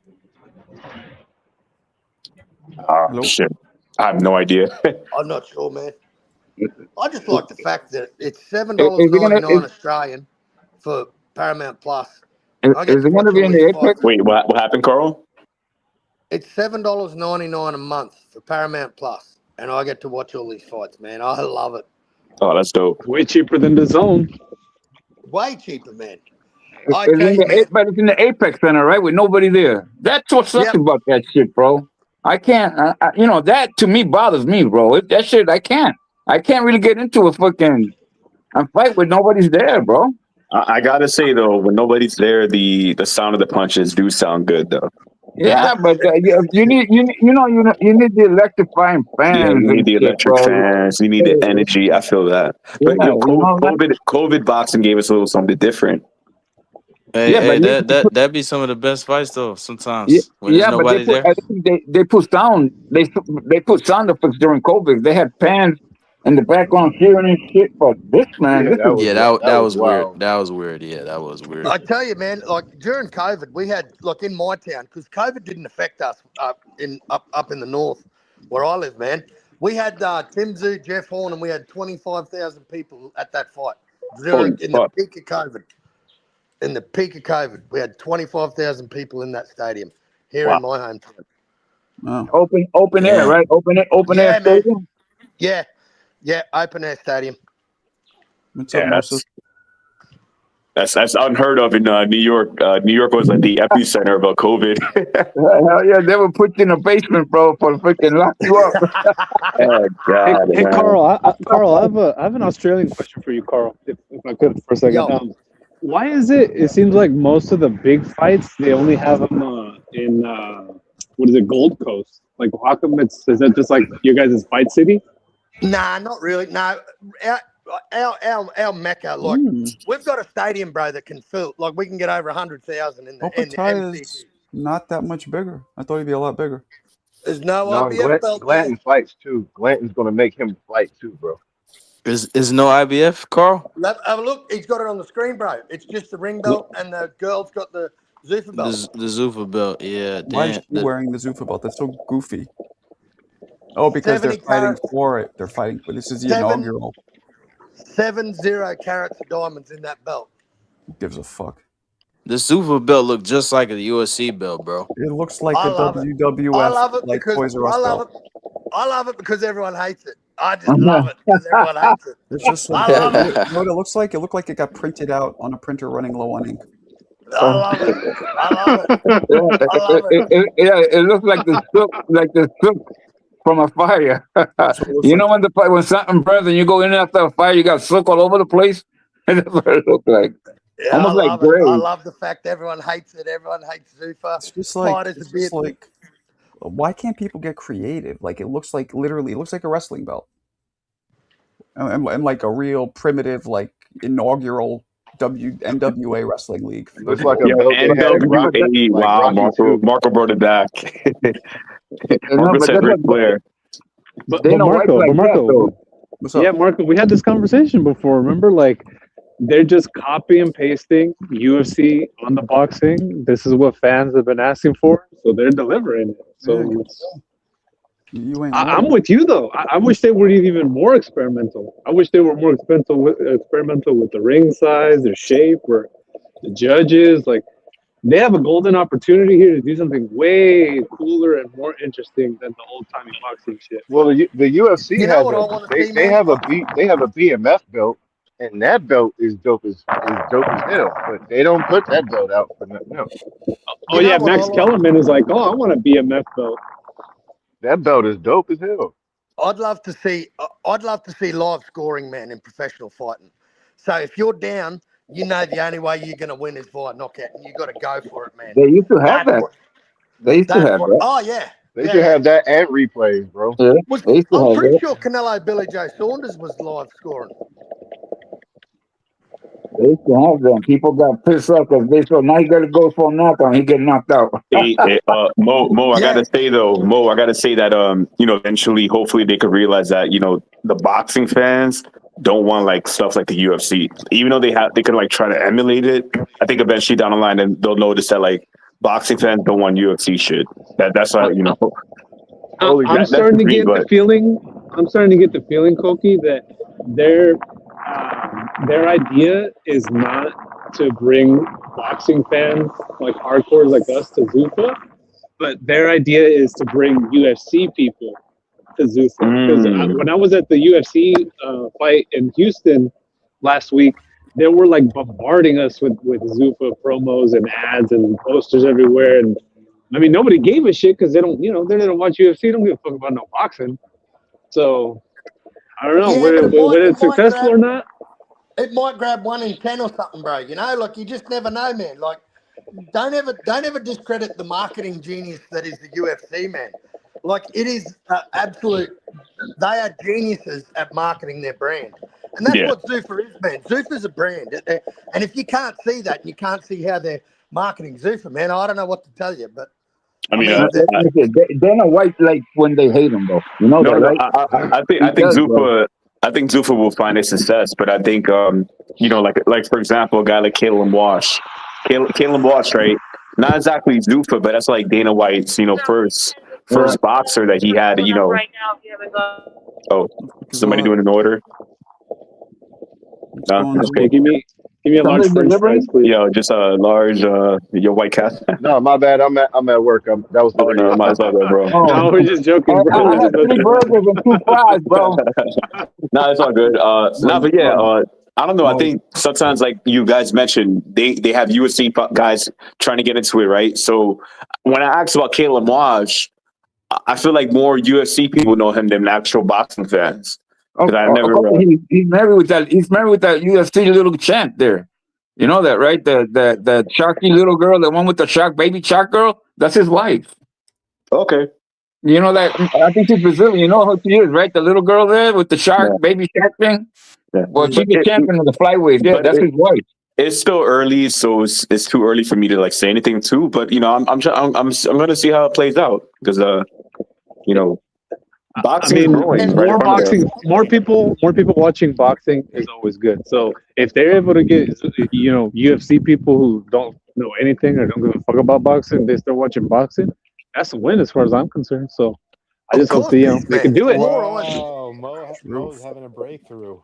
Speaker 1: Hello?
Speaker 3: Shit, I have no idea.
Speaker 5: I'm not sure, man. I just like the fact that it's $7.99 Australian for Paramount Plus.
Speaker 2: Is it going to be in the Apex?
Speaker 3: Wait, what happened, Carl?
Speaker 5: It's $7.99 a month for Paramount Plus, and I get to watch all these fights, man. I love it.
Speaker 3: Oh, that's dope.
Speaker 6: Way cheaper than the zone.
Speaker 5: Way cheaper, man.
Speaker 2: But it's in the Apex Center, right? With nobody there. That's what sucks about that shit, bro. I can't. That to me bothers me, bro. That shit, I can't really get into a fucking fight with nobody's there, bro.
Speaker 3: I gotta say though, when nobody's there, the sound of the punches do sound good though.
Speaker 2: Yeah, but you need the electrifying fans.
Speaker 3: Yeah, you need the electric fans. You need the energy. I feel that. But COVID boxing gave us a little something different.
Speaker 4: Hey, that be some of the best fights though. Sometimes when there's nobody there.
Speaker 2: I think they put sound. They put sound effects during COVID. They had fans in the background cheering and shit. But this man,
Speaker 4: that was weird. That was weird. Yeah, that was weird.
Speaker 5: I tell you, man. Like during COVID, we had in my town because COVID didn't affect us up in the north where I live, man. We had Tim Tszyu, Jeff Horn, and we had 25,000 people at that fight during the peak of COVID. In the peak of COVID, we had 25,000 people in that stadium here in my hometown.
Speaker 1: Wow.
Speaker 2: Open air, right? Open air stadium.
Speaker 5: Yeah, open air stadium.
Speaker 3: That's unheard of in New York. New York was like the epicenter of COVID.
Speaker 2: Hell yeah, they would put you in a basement, bro, for freaking lock you up.
Speaker 3: Oh God,
Speaker 6: hey Carl, Carl, I have an Australian question for you, Carl, if I could for a second. why is it? It seems like most of the big fights they only have them in what is it, Gold Coast? Like, how come is that just like your guys' fight city?
Speaker 5: Nah, not really. No, our Mecca, like we've got a stadium, bro, that can fill. Like we can get over 100,000 in the
Speaker 1: Hopatai
Speaker 5: MCG.
Speaker 1: is not that much bigger. I thought he'd be a lot bigger.
Speaker 5: There's no
Speaker 7: No,
Speaker 5: IBF belt there.
Speaker 7: Glanton fights too. Glanton's gonna make him fight too, bro.
Speaker 4: Is no IBF, Carl?
Speaker 5: Have a look. He's got it on the screen, bro. It's just the ring belt, and the girl's got the Zuffa
Speaker 4: The
Speaker 5: belt.
Speaker 4: the Zuffa belt, yeah.
Speaker 1: Why is
Speaker 4: Damn.
Speaker 1: she wearing the Zuffa belt? That's so goofy. Oh, because they're
Speaker 5: 70
Speaker 1: fighting
Speaker 5: carats.
Speaker 1: for it. They're fighting. But this is the
Speaker 5: Seven-
Speaker 1: inaugural.
Speaker 5: 70 carats of diamonds in that belt.
Speaker 1: Who gives a fuck?
Speaker 4: The Zuffa belt looked just like a USC belt, bro.
Speaker 1: It looks like
Speaker 5: I
Speaker 1: the
Speaker 5: love it.
Speaker 1: WWF,
Speaker 5: I love it
Speaker 1: like
Speaker 5: because
Speaker 1: Toys R Us
Speaker 5: I love
Speaker 1: belt.
Speaker 5: it. I love it because everyone hates it. I just love it because everyone hates it.
Speaker 1: It's just like,
Speaker 5: I love
Speaker 1: you know what it looks like? It looked like it got printed out on a printer running low on ink.
Speaker 5: I love it. I love it. I love it.
Speaker 2: Yeah, it looks like the silk from a fire.
Speaker 1: That's what it looks
Speaker 2: You
Speaker 1: like.
Speaker 2: know when something burns and you go in after a fire, you got silk all over the place. That's what it looks like.
Speaker 5: Yeah,
Speaker 2: Almost
Speaker 5: I
Speaker 2: like
Speaker 5: love it.
Speaker 2: gray.
Speaker 5: I love the fact everyone hates it. Everyone hates Zuffa.
Speaker 1: It's just like,
Speaker 5: Fighters
Speaker 1: it's
Speaker 5: a bit.
Speaker 1: just like, why can't people get creative? Like it looks like literally, it looks like a wrestling belt, and like a real primitive, like inaugural NWA wrestling league.
Speaker 7: Looks like a
Speaker 3: Yeah,
Speaker 7: belt they
Speaker 3: and
Speaker 7: had in
Speaker 3: Rocky.
Speaker 7: Rocky, like
Speaker 3: Wow,
Speaker 7: Rocky
Speaker 3: Marco,
Speaker 7: 2.
Speaker 3: Marco brought it back.
Speaker 2: No,
Speaker 3: Marco
Speaker 2: but
Speaker 3: said
Speaker 2: that's
Speaker 3: Ric
Speaker 2: what-
Speaker 3: Flair.
Speaker 6: But
Speaker 2: They know
Speaker 6: Marco,
Speaker 2: whites like that, though.
Speaker 1: What's up?
Speaker 6: yeah, Marco, we had this conversation before. Remember, like they're just copy and pasting UFC on the boxing. This is what fans have been asking for, so they're delivering it. So
Speaker 1: Yeah.
Speaker 6: it's,
Speaker 1: You ain't
Speaker 6: I'm
Speaker 1: wrong.
Speaker 6: with you though. I wish they were even more experimental. I wish they were more experimental with the ring size, their shape, or the judges. Like they have a golden opportunity here to do something way cooler and more interesting than the old timey boxing shit.
Speaker 7: Well, the UFC
Speaker 5: You know
Speaker 7: has
Speaker 5: what I wanna see,
Speaker 7: they
Speaker 5: man?
Speaker 7: have a BMF belt, and that belt is dope as hell. But they don't put that belt out for nothing else.
Speaker 6: Oh
Speaker 5: You
Speaker 6: yeah,
Speaker 5: know what
Speaker 6: Max
Speaker 5: I like?
Speaker 6: Kellerman is like, oh, I want a BMF belt.
Speaker 7: That belt is dope as hell.
Speaker 5: I'd love to see live scoring, man, in professional fighting. So if you're down, you know the only way you're going to win is via knockout, and you got to go for it, man.
Speaker 2: They used to have
Speaker 5: That's
Speaker 2: that.
Speaker 5: what-
Speaker 2: They used to
Speaker 5: that's
Speaker 2: have
Speaker 5: what-
Speaker 2: that.
Speaker 5: Oh yeah,
Speaker 7: They
Speaker 5: Yeah.
Speaker 7: should have that and replays, bro.
Speaker 2: Yeah,
Speaker 5: Was-
Speaker 2: they used to
Speaker 5: I'm
Speaker 2: have
Speaker 5: pretty
Speaker 2: that.
Speaker 5: sure Canelo Billy Joe Saunders was live scoring.
Speaker 2: They used to have them. People got pissed off because they said, now you got to go for a knockout. He get knocked out.
Speaker 3: Hey, Mo, I
Speaker 5: Yeah.
Speaker 3: gotta say though, Mo, I gotta say that eventually, hopefully, they could realize that the boxing fans don't want like stuff like the UFC, even though they could like try to emulate it. I think eventually down the line, and they'll notice that like boxing fans don't want UFC shit. That's how Holy
Speaker 6: I'm
Speaker 3: that's
Speaker 6: starting to
Speaker 3: me,
Speaker 6: get the
Speaker 3: but-
Speaker 6: feeling. I'm starting to get the feeling, Koki, that their idea is not to bring boxing fans like hardcore like us to Zuffa, but their idea is to bring UFC people to Zuffa. Because when I was at the UFC fight in Houston last week, they were like bombarding us with Zuffa promos and ads and posters everywhere. And I mean, nobody gave a shit because they don't watch UFC. They don't give a fuck about no boxing. So I don't know
Speaker 5: Yeah,
Speaker 6: whether
Speaker 5: but it might-
Speaker 6: it's
Speaker 5: it might
Speaker 6: successful or
Speaker 5: grab-
Speaker 6: not.
Speaker 5: It might grab 1 in 10 or something, bro. You know, like you just never know, man. Like, don't ever discredit the marketing genius that is the UFC, man. Like, it is absolute. They are geniuses at marketing their brand, and that's
Speaker 3: Yeah.
Speaker 5: what Zuffa is, man. Zuffa's a brand, and if you can't see that, and you can't see how they're marketing Zuffa, man, I don't know what to tell you. But
Speaker 3: I mean,
Speaker 2: Dana White like when they hate him, though. You know that, right?
Speaker 3: I think
Speaker 2: He does,
Speaker 3: Zuffa.
Speaker 2: bro.
Speaker 3: I think Zuffa will find a success, but I think like for example, a guy like Caleb Walsh, right? Not exactly Zuffa, but that's like Dana White's first boxer that he had.
Speaker 8: Right now, if you haven't gone.
Speaker 3: Oh, somebody doing an order.
Speaker 1: What's going on?
Speaker 3: Okay.
Speaker 6: Give me a large
Speaker 2: Somebody
Speaker 6: French
Speaker 2: delivering?
Speaker 6: fries, please.
Speaker 3: Yo, just a large your White Castle.
Speaker 7: No, my bad. I'm at work. That was the
Speaker 3: Oh no, might as well go, bro.
Speaker 6: No, we're just joking, bro.
Speaker 2: I had 3 burgers and 2 fries, bro.
Speaker 3: No, it's all good. But yeah, I don't know. I think sometimes, like you guys mentioned, they have UFC guys trying to get into it, right? So when I asked about Caleb Walsh, I feel like more UFC people know him than actual boxing fans. 'Cause I never,
Speaker 2: He's married with that. He's married with that UFC little champ there. You know that, right? The Sharky little girl, the one with the shark, baby shark girl. That's his wife.
Speaker 3: Okay.
Speaker 2: You know that? I think she's Brazilian. You know who she is, right? The little girl there with the shark,
Speaker 3: Yeah.
Speaker 2: baby shark thing.
Speaker 3: Yeah.
Speaker 2: Well, she's
Speaker 3: But
Speaker 2: the champion of the flyweight. Yeah,
Speaker 3: but
Speaker 2: that's his wife.
Speaker 3: it's still early, so it's too early for me to like say anything too. But you know, I'm gonna see how it plays out because you know,
Speaker 6: I
Speaker 3: boxing is
Speaker 6: mean,
Speaker 3: growing
Speaker 5: And
Speaker 3: right in
Speaker 6: more
Speaker 3: front of
Speaker 6: boxing, more people watching boxing is always good. So if they're able to get, UFC people who don't know anything or don't give a fuck about boxing, they start watching boxing. That's a win as far as I'm concerned. So I
Speaker 5: of
Speaker 6: just hope
Speaker 5: course,
Speaker 6: they,
Speaker 5: it is,
Speaker 6: they can
Speaker 5: man.
Speaker 6: do it.
Speaker 5: More eyes.
Speaker 8: Wow, Mo's having a breakthrough.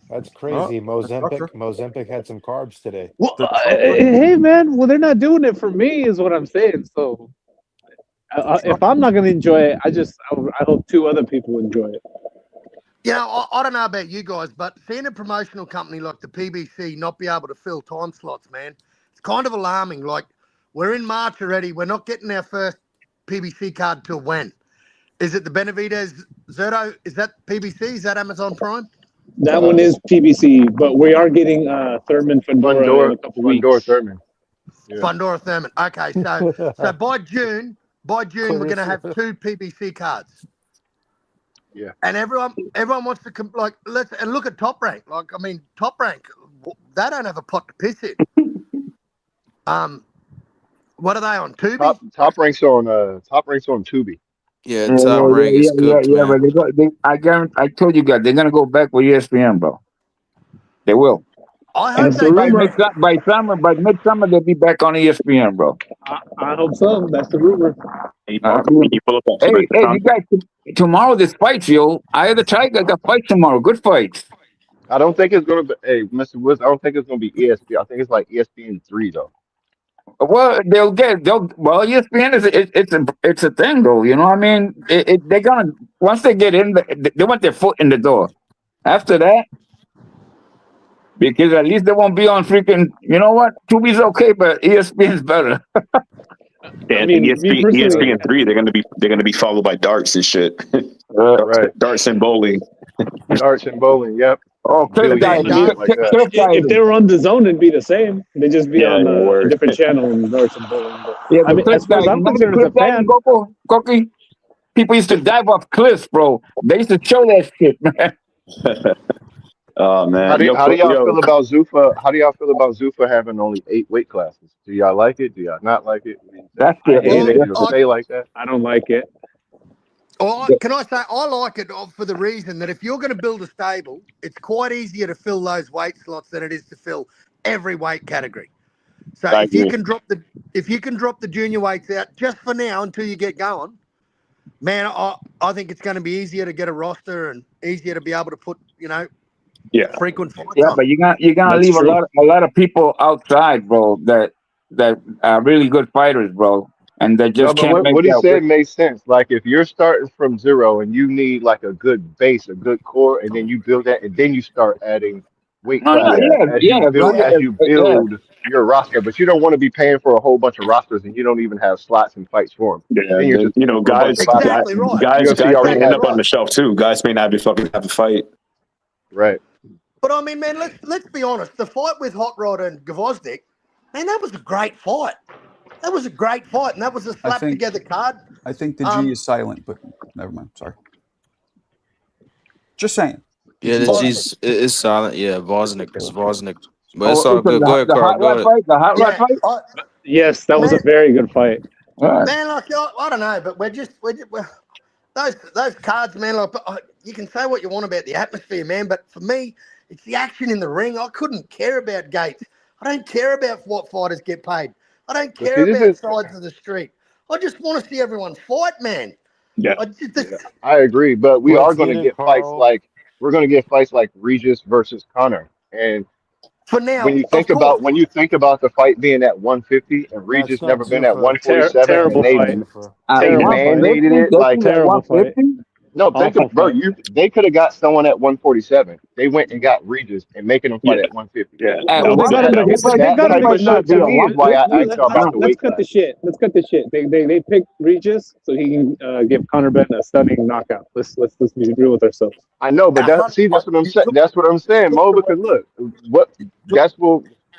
Speaker 8: That's crazy. Mozempic had some carbs today.
Speaker 6: Well, hey man, well they're not doing it for me, is what I'm saying. So if I'm not gonna enjoy it, I hope two other people enjoy it.
Speaker 5: You know, I don't know about you guys, but seeing a promotional company like the PBC not be able to fill time slots, man, it's kind of alarming. Like, we're in March already. We're not getting our first PBC card till when? Is it the Benavidez Zerto? Is that PBC? Is that Amazon Prime?
Speaker 6: That one is PBC, but we are getting Thurman Fundora in a couple
Speaker 7: Fundora
Speaker 6: weeks.
Speaker 7: Thurman. Yeah.
Speaker 5: Fundora Thurman. Okay, so by June, we're going to have 2 PBC cards.
Speaker 7: Yeah.
Speaker 5: And everyone wants to look at Top Rank. Like, I mean, Top Rank, they don't have a pot to piss in. What are they on? Tubi?
Speaker 7: Top ranks on Tubi.
Speaker 4: Yeah, Top Rank is cooked,
Speaker 2: yeah.
Speaker 4: man.
Speaker 2: But I told you guys, they're gonna go back with ESPN, bro. They will.
Speaker 5: I hope
Speaker 6: That's
Speaker 5: they
Speaker 6: the
Speaker 5: do.
Speaker 6: rumor.
Speaker 2: By midsummer, they'll be back on ESPN, bro.
Speaker 6: I hope so. That's the rumor.
Speaker 3: Hey, you pull up on
Speaker 2: Hey,
Speaker 3: SmackDown.
Speaker 2: you guys, tomorrow there's fights, yo. Eye of the Tiger got fights tomorrow. Good fights.
Speaker 7: I don't think it's gonna be. Hey, Mr. Woods, I don't think it's gonna be ESPN. I think it's like ESPN3 though.
Speaker 2: Well, ESPN it's a thing though. You know what I mean? They're gonna, once they get in, they want their foot in the door. After that, because at least they won't be on freaking. You know what? Tubi's okay, but ESPN's better.
Speaker 3: Yeah,
Speaker 6: I mean, me personally-
Speaker 3: ESPN3, they're gonna be followed by darts and shit.
Speaker 7: Right.
Speaker 3: Darts and bowling.
Speaker 7: Darts and bowling. Yep.
Speaker 2: Oh, Cliff guy,
Speaker 7: Billions, like that.
Speaker 2: Cliff guy.
Speaker 6: If they were on the zone, it'd be the same. They'd just be
Speaker 3: Yeah,
Speaker 6: on a
Speaker 3: word.
Speaker 6: different channel and Darts and Bowling. But,
Speaker 2: Yeah,
Speaker 6: I mean,
Speaker 2: Cliff
Speaker 6: as far as
Speaker 2: guy,
Speaker 6: I'm
Speaker 2: remember
Speaker 6: concerned, as a
Speaker 2: Cliff guy
Speaker 6: fan,
Speaker 2: in Cookie? People used to dive off cliffs, bro. They used to show that shit, man.
Speaker 3: Oh man.
Speaker 7: How do y'all
Speaker 3: Yo,
Speaker 7: feel about Zuffa? How do y'all feel about Zuffa having only 8 weight classes? Do y'all like it? Do y'all not like it?
Speaker 2: That's
Speaker 6: I
Speaker 2: it.
Speaker 6: hate
Speaker 7: Anything
Speaker 6: it.
Speaker 7: to say like that?
Speaker 6: I don't like it.
Speaker 5: Can I say I like it for the reason that if you're going to build a stable, it's quite easier to fill those weight slots than it is to fill every weight category. So
Speaker 3: I
Speaker 5: if you
Speaker 3: agree.
Speaker 5: can drop the junior weights out just for now until you get going, man, I think it's going to be easier to get a roster and easier to be able to put
Speaker 3: Yeah.
Speaker 5: frequent fights
Speaker 2: Yeah,
Speaker 5: on.
Speaker 2: but you're gonna
Speaker 3: That's
Speaker 2: leave
Speaker 3: true.
Speaker 2: a lot of people outside, bro. That are really good fighters, bro, and they
Speaker 7: No,
Speaker 2: just
Speaker 7: but
Speaker 2: can't make
Speaker 7: what he
Speaker 2: that
Speaker 7: said
Speaker 2: weight.
Speaker 7: makes sense. Like if you're starting from zero and you need like a good base, a good core, and then you build that, and then you start adding weight
Speaker 2: No,
Speaker 7: classes as you
Speaker 2: as long
Speaker 7: build your roster. But you don't want to be paying for a whole bunch of rosters and you don't even have slots and fights for them.
Speaker 3: Yeah,
Speaker 7: Then you're
Speaker 3: then,
Speaker 7: just paying for a bunch
Speaker 3: guys,
Speaker 7: of boxers.
Speaker 5: Exactly right.
Speaker 3: guys
Speaker 7: UFC
Speaker 3: may
Speaker 7: already
Speaker 3: end
Speaker 7: has
Speaker 3: up on
Speaker 5: right.
Speaker 3: the shelf too. Guys may not be fucking have a fight.
Speaker 7: Right.
Speaker 5: But I mean, man, let's be honest. The fight with Hot Rod and Gvozdyk, man, that was a great fight. That was a great fight, and that was a slap
Speaker 1: think-
Speaker 5: together card.
Speaker 1: I think the G is silent, but never mind. Sorry. Just saying.
Speaker 4: Yeah, the
Speaker 5: Well,
Speaker 4: G's is silent. Yeah, Voznik. But it's
Speaker 2: Oh,
Speaker 4: all good. Go ahead,
Speaker 2: the
Speaker 4: Carl.
Speaker 2: hot
Speaker 4: Go
Speaker 2: rod
Speaker 4: ahead.
Speaker 2: fight, the hot rod fight.
Speaker 6: Yes, that was a
Speaker 5: Man.
Speaker 6: very good fight.
Speaker 2: All right.
Speaker 5: Man, like I don't know, but we're those cards, man. Like you can say what you want about the atmosphere, man, but for me, it's the action in the ring. I couldn't care about gates. I don't care about what fighters get paid. I don't
Speaker 7: But
Speaker 5: care
Speaker 7: see, this
Speaker 5: about
Speaker 7: is-
Speaker 5: sides of the street. I just want to see everyone fight, man.
Speaker 3: Yeah.
Speaker 7: I agree, but we
Speaker 8: Let's
Speaker 7: are going
Speaker 8: get
Speaker 7: to
Speaker 8: it,
Speaker 7: get fights
Speaker 8: Carl.
Speaker 7: like Regis versus Connor. And
Speaker 5: For now,
Speaker 7: when you think
Speaker 5: of course.
Speaker 7: about the fight being at 150 and Regis
Speaker 8: not
Speaker 7: never been at
Speaker 8: Zuffa.
Speaker 7: 147,
Speaker 6: Terrible
Speaker 7: and
Speaker 6: fight.
Speaker 7: they
Speaker 6: Terrible fight.
Speaker 7: mandated it like
Speaker 6: Terrible fight.
Speaker 7: no. Think
Speaker 6: Awful
Speaker 7: of, bro,
Speaker 6: fight.
Speaker 7: they could have got someone at 147. They went and got Regis and making them fight
Speaker 3: Yeah.
Speaker 7: at 150.
Speaker 3: Yeah.
Speaker 2: Hey,
Speaker 6: Well, they
Speaker 2: what-
Speaker 6: got him to
Speaker 7: that-
Speaker 6: get. They
Speaker 7: that
Speaker 6: got him
Speaker 7: type
Speaker 6: to
Speaker 7: of
Speaker 6: get.
Speaker 7: shit to me is why I asked you about the
Speaker 6: Let's
Speaker 7: weight
Speaker 6: cut the
Speaker 7: class.
Speaker 6: shit. Let's cut the shit. They picked Regis so he can give Conor Benton a stunning knockout. Let's be real with ourselves.
Speaker 7: I know, but that's what I'm saying. That's what I'm saying, Mo. Because look,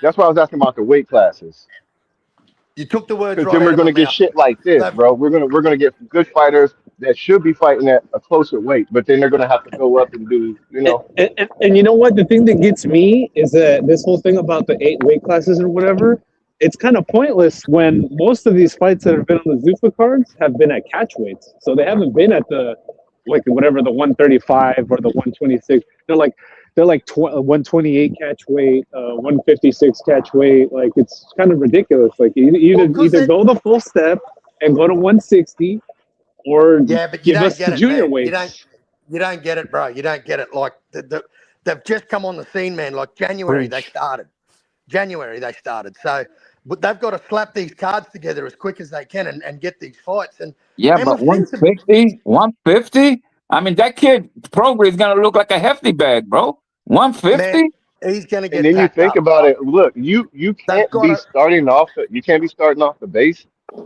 Speaker 7: That's why I was asking about the weight classes.
Speaker 5: You took the words
Speaker 7: Because
Speaker 5: right
Speaker 7: then we're
Speaker 5: out of my
Speaker 7: gonna get
Speaker 5: mouth.
Speaker 7: shit like this,
Speaker 5: They've,
Speaker 7: bro. We're gonna get good fighters that should be fighting at a closer weight, but then they're gonna have to go up and do, you know.
Speaker 6: And you know what? The thing that gets me is that this whole thing about the 8 weight classes or whatever, it's kind of pointless when most of these fights that have been on the Zuffa cards have been at catch weights. So they haven't been at the, like, whatever, the 135 or the 126. They're like 128 catch weight, 156 catch weight. Like, it's kind of ridiculous. Like, either go the full step and go to 160, or
Speaker 5: yeah, but you
Speaker 6: give
Speaker 5: don't
Speaker 6: us
Speaker 5: get
Speaker 6: the
Speaker 5: it,
Speaker 6: junior
Speaker 5: man.
Speaker 6: weights.
Speaker 5: You don't get it, bro. You don't get it. Like they've just come on the scene, man. Like January they started. So but they've got to slap these cards together as quick as they can and get these fights. And
Speaker 2: Yeah,
Speaker 5: man,
Speaker 2: but
Speaker 5: we've seen some.
Speaker 2: 150, 150. I mean, that kid Progress is gonna look like a hefty bag, bro.
Speaker 5: Man,
Speaker 2: 150.
Speaker 5: he's going to
Speaker 7: And
Speaker 5: get
Speaker 7: then you
Speaker 5: packed
Speaker 7: think
Speaker 5: up.
Speaker 7: about
Speaker 5: Like,
Speaker 7: it. Look, you
Speaker 5: they've
Speaker 7: can't
Speaker 5: got
Speaker 7: be
Speaker 5: to.
Speaker 7: starting off. You can't be starting off the base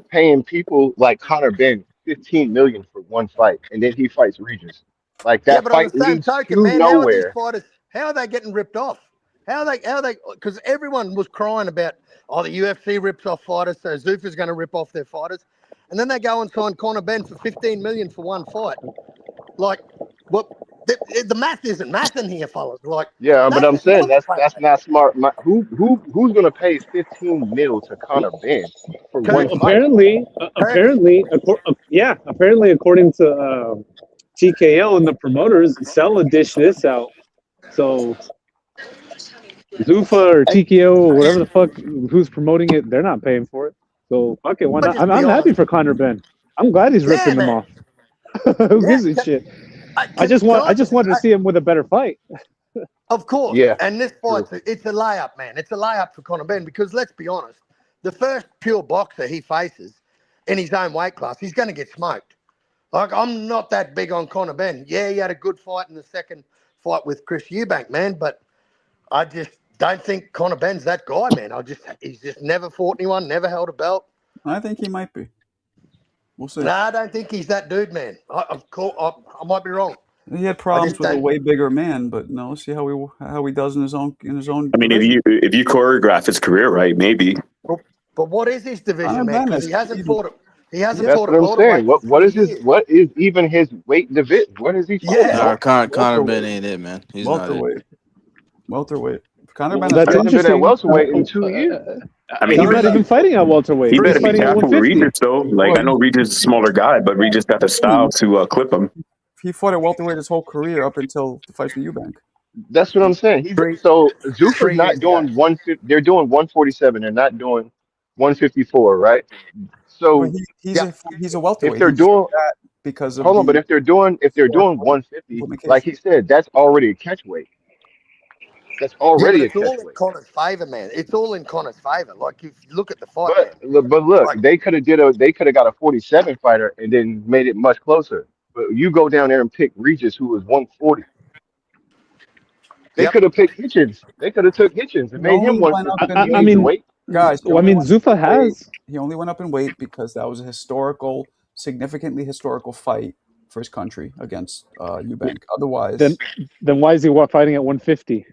Speaker 7: paying people like Conor Ben 15 million for one fight, and then he fights Regis. Like
Speaker 5: Yeah,
Speaker 7: that
Speaker 5: but on the
Speaker 7: fight
Speaker 5: same
Speaker 7: leads
Speaker 5: token,
Speaker 7: to
Speaker 5: man, how are these
Speaker 7: nowhere.
Speaker 5: fighters? How are they getting ripped off? How are they? Because everyone was crying about, oh, the UFC rips off fighters, so Zuffa's going to rip off their fighters, and then they go and sign Conor Ben for 15 million for one fight. Like, what? The math isn't mathing here, fellas. Like,
Speaker 7: Yeah, but
Speaker 5: that's
Speaker 7: I'm
Speaker 5: just not
Speaker 7: saying that's
Speaker 5: paying
Speaker 7: that's not smart. Who's gonna pay 15 mil to Conor Ben for one
Speaker 6: Well,
Speaker 5: Turkey.
Speaker 7: fight?
Speaker 5: Turkey.
Speaker 6: apparently, according to TKO and the promoters, Cella dished this out. So Zuffa or
Speaker 5: Hey,
Speaker 6: TKO or whatever the fuck who's promoting it, they're not paying for it. So fuck it, why
Speaker 5: but
Speaker 6: not?
Speaker 5: just be
Speaker 6: I'm happy
Speaker 5: honest.
Speaker 6: for Conor Ben. I'm glad he's
Speaker 5: Yeah,
Speaker 6: ripping them
Speaker 5: man.
Speaker 6: off. Who
Speaker 5: Yeah.
Speaker 6: gives a shit? I
Speaker 5: Can
Speaker 6: just
Speaker 5: I just
Speaker 6: wanted to see him with a better fight.
Speaker 5: Of course.
Speaker 7: Yeah,
Speaker 5: And this
Speaker 7: true.
Speaker 5: fight's it's a layup, man. It's a layup for Conor Ben because let's be honest, the first pure boxer he faces in his own weight class, he's going to get smoked. Like, I'm not that big on Conor Ben. Yeah, he had a good fight in the second fight with Chris Eubank, man, but I just don't think Conor Ben's that guy, man. He's just never fought anyone, never held a belt.
Speaker 1: I think he might be. We'll see.
Speaker 5: No, I don't think he's that dude, man. I might be wrong.
Speaker 1: He had
Speaker 5: I
Speaker 1: problems
Speaker 5: just
Speaker 1: with a
Speaker 5: don't.
Speaker 1: way bigger man, but no, let's see how he does in his own
Speaker 3: I mean,
Speaker 1: division.
Speaker 3: if you choreograph his career right, maybe.
Speaker 5: But what is his division,
Speaker 1: Conor
Speaker 5: man?
Speaker 1: Ben
Speaker 5: Because
Speaker 1: is
Speaker 5: he hasn't
Speaker 1: even.
Speaker 5: fought it. He hasn't
Speaker 7: That's
Speaker 5: fought
Speaker 7: what
Speaker 5: at
Speaker 7: I'm saying.
Speaker 5: welterweight for
Speaker 7: What
Speaker 5: 3
Speaker 7: is his
Speaker 5: years.
Speaker 7: what is even his weight division? What is he fighting?
Speaker 5: Yeah.
Speaker 4: Conor Ben
Speaker 1: Welterweight.
Speaker 4: ain't it, man. He's not it.
Speaker 1: Welterweight. Conor
Speaker 6: Well,
Speaker 1: Ben is
Speaker 6: that's
Speaker 7: He hasn't been at
Speaker 6: interesting.
Speaker 7: welterweight in 2 years.
Speaker 3: I mean,
Speaker 6: He's not even fighting at welterweight.
Speaker 3: he
Speaker 6: He's
Speaker 3: better be
Speaker 6: fighting at
Speaker 3: careful with
Speaker 6: 150.
Speaker 3: Regis though. Like,
Speaker 1: Well,
Speaker 3: I know Regis is a smaller guy, but Regis got the style to clip him.
Speaker 1: he fought at welterweight his whole career up until the fight with Eubank.
Speaker 7: That's what I'm saying.
Speaker 5: Three
Speaker 7: So Zuffa's
Speaker 5: 3
Speaker 7: not
Speaker 5: years ago.
Speaker 7: doing 150. They're doing 147. They're not doing 154, right?
Speaker 1: But
Speaker 7: So
Speaker 1: he's
Speaker 5: Yep.
Speaker 1: a
Speaker 7: if
Speaker 1: welterweight.
Speaker 7: they're
Speaker 1: He's doing
Speaker 7: doing,
Speaker 1: that because of
Speaker 7: hold on, but
Speaker 1: the
Speaker 7: if they're doing
Speaker 1: historic weight
Speaker 7: 150, like
Speaker 1: limitation.
Speaker 7: he said, that's already a catch weight. That's
Speaker 5: Yeah, but
Speaker 7: already a
Speaker 5: it's all
Speaker 7: catch
Speaker 5: in
Speaker 7: weight.
Speaker 5: Connor's favor, man. It's all in Connor's favor. Like, if you look at the fight, man.
Speaker 7: But look,
Speaker 5: Like,
Speaker 7: they could have got a 47 fighter and then made it much closer. But you go down there and pick Regis, who was 140. They
Speaker 5: yep.
Speaker 7: could have picked Hitchens. They could have took Hitchens and
Speaker 1: He
Speaker 7: made him
Speaker 1: only went up
Speaker 7: 150. He
Speaker 1: in
Speaker 6: I
Speaker 7: needs to
Speaker 6: mean,
Speaker 7: wait.
Speaker 1: guys. He
Speaker 6: well, I
Speaker 1: only
Speaker 6: mean,
Speaker 1: went up
Speaker 6: Zuffa
Speaker 1: in weight.
Speaker 6: has.
Speaker 1: He only went up in weight because that was a significantly historical fight for his country against Eubank. Otherwise,
Speaker 6: Then why is he fighting at 150?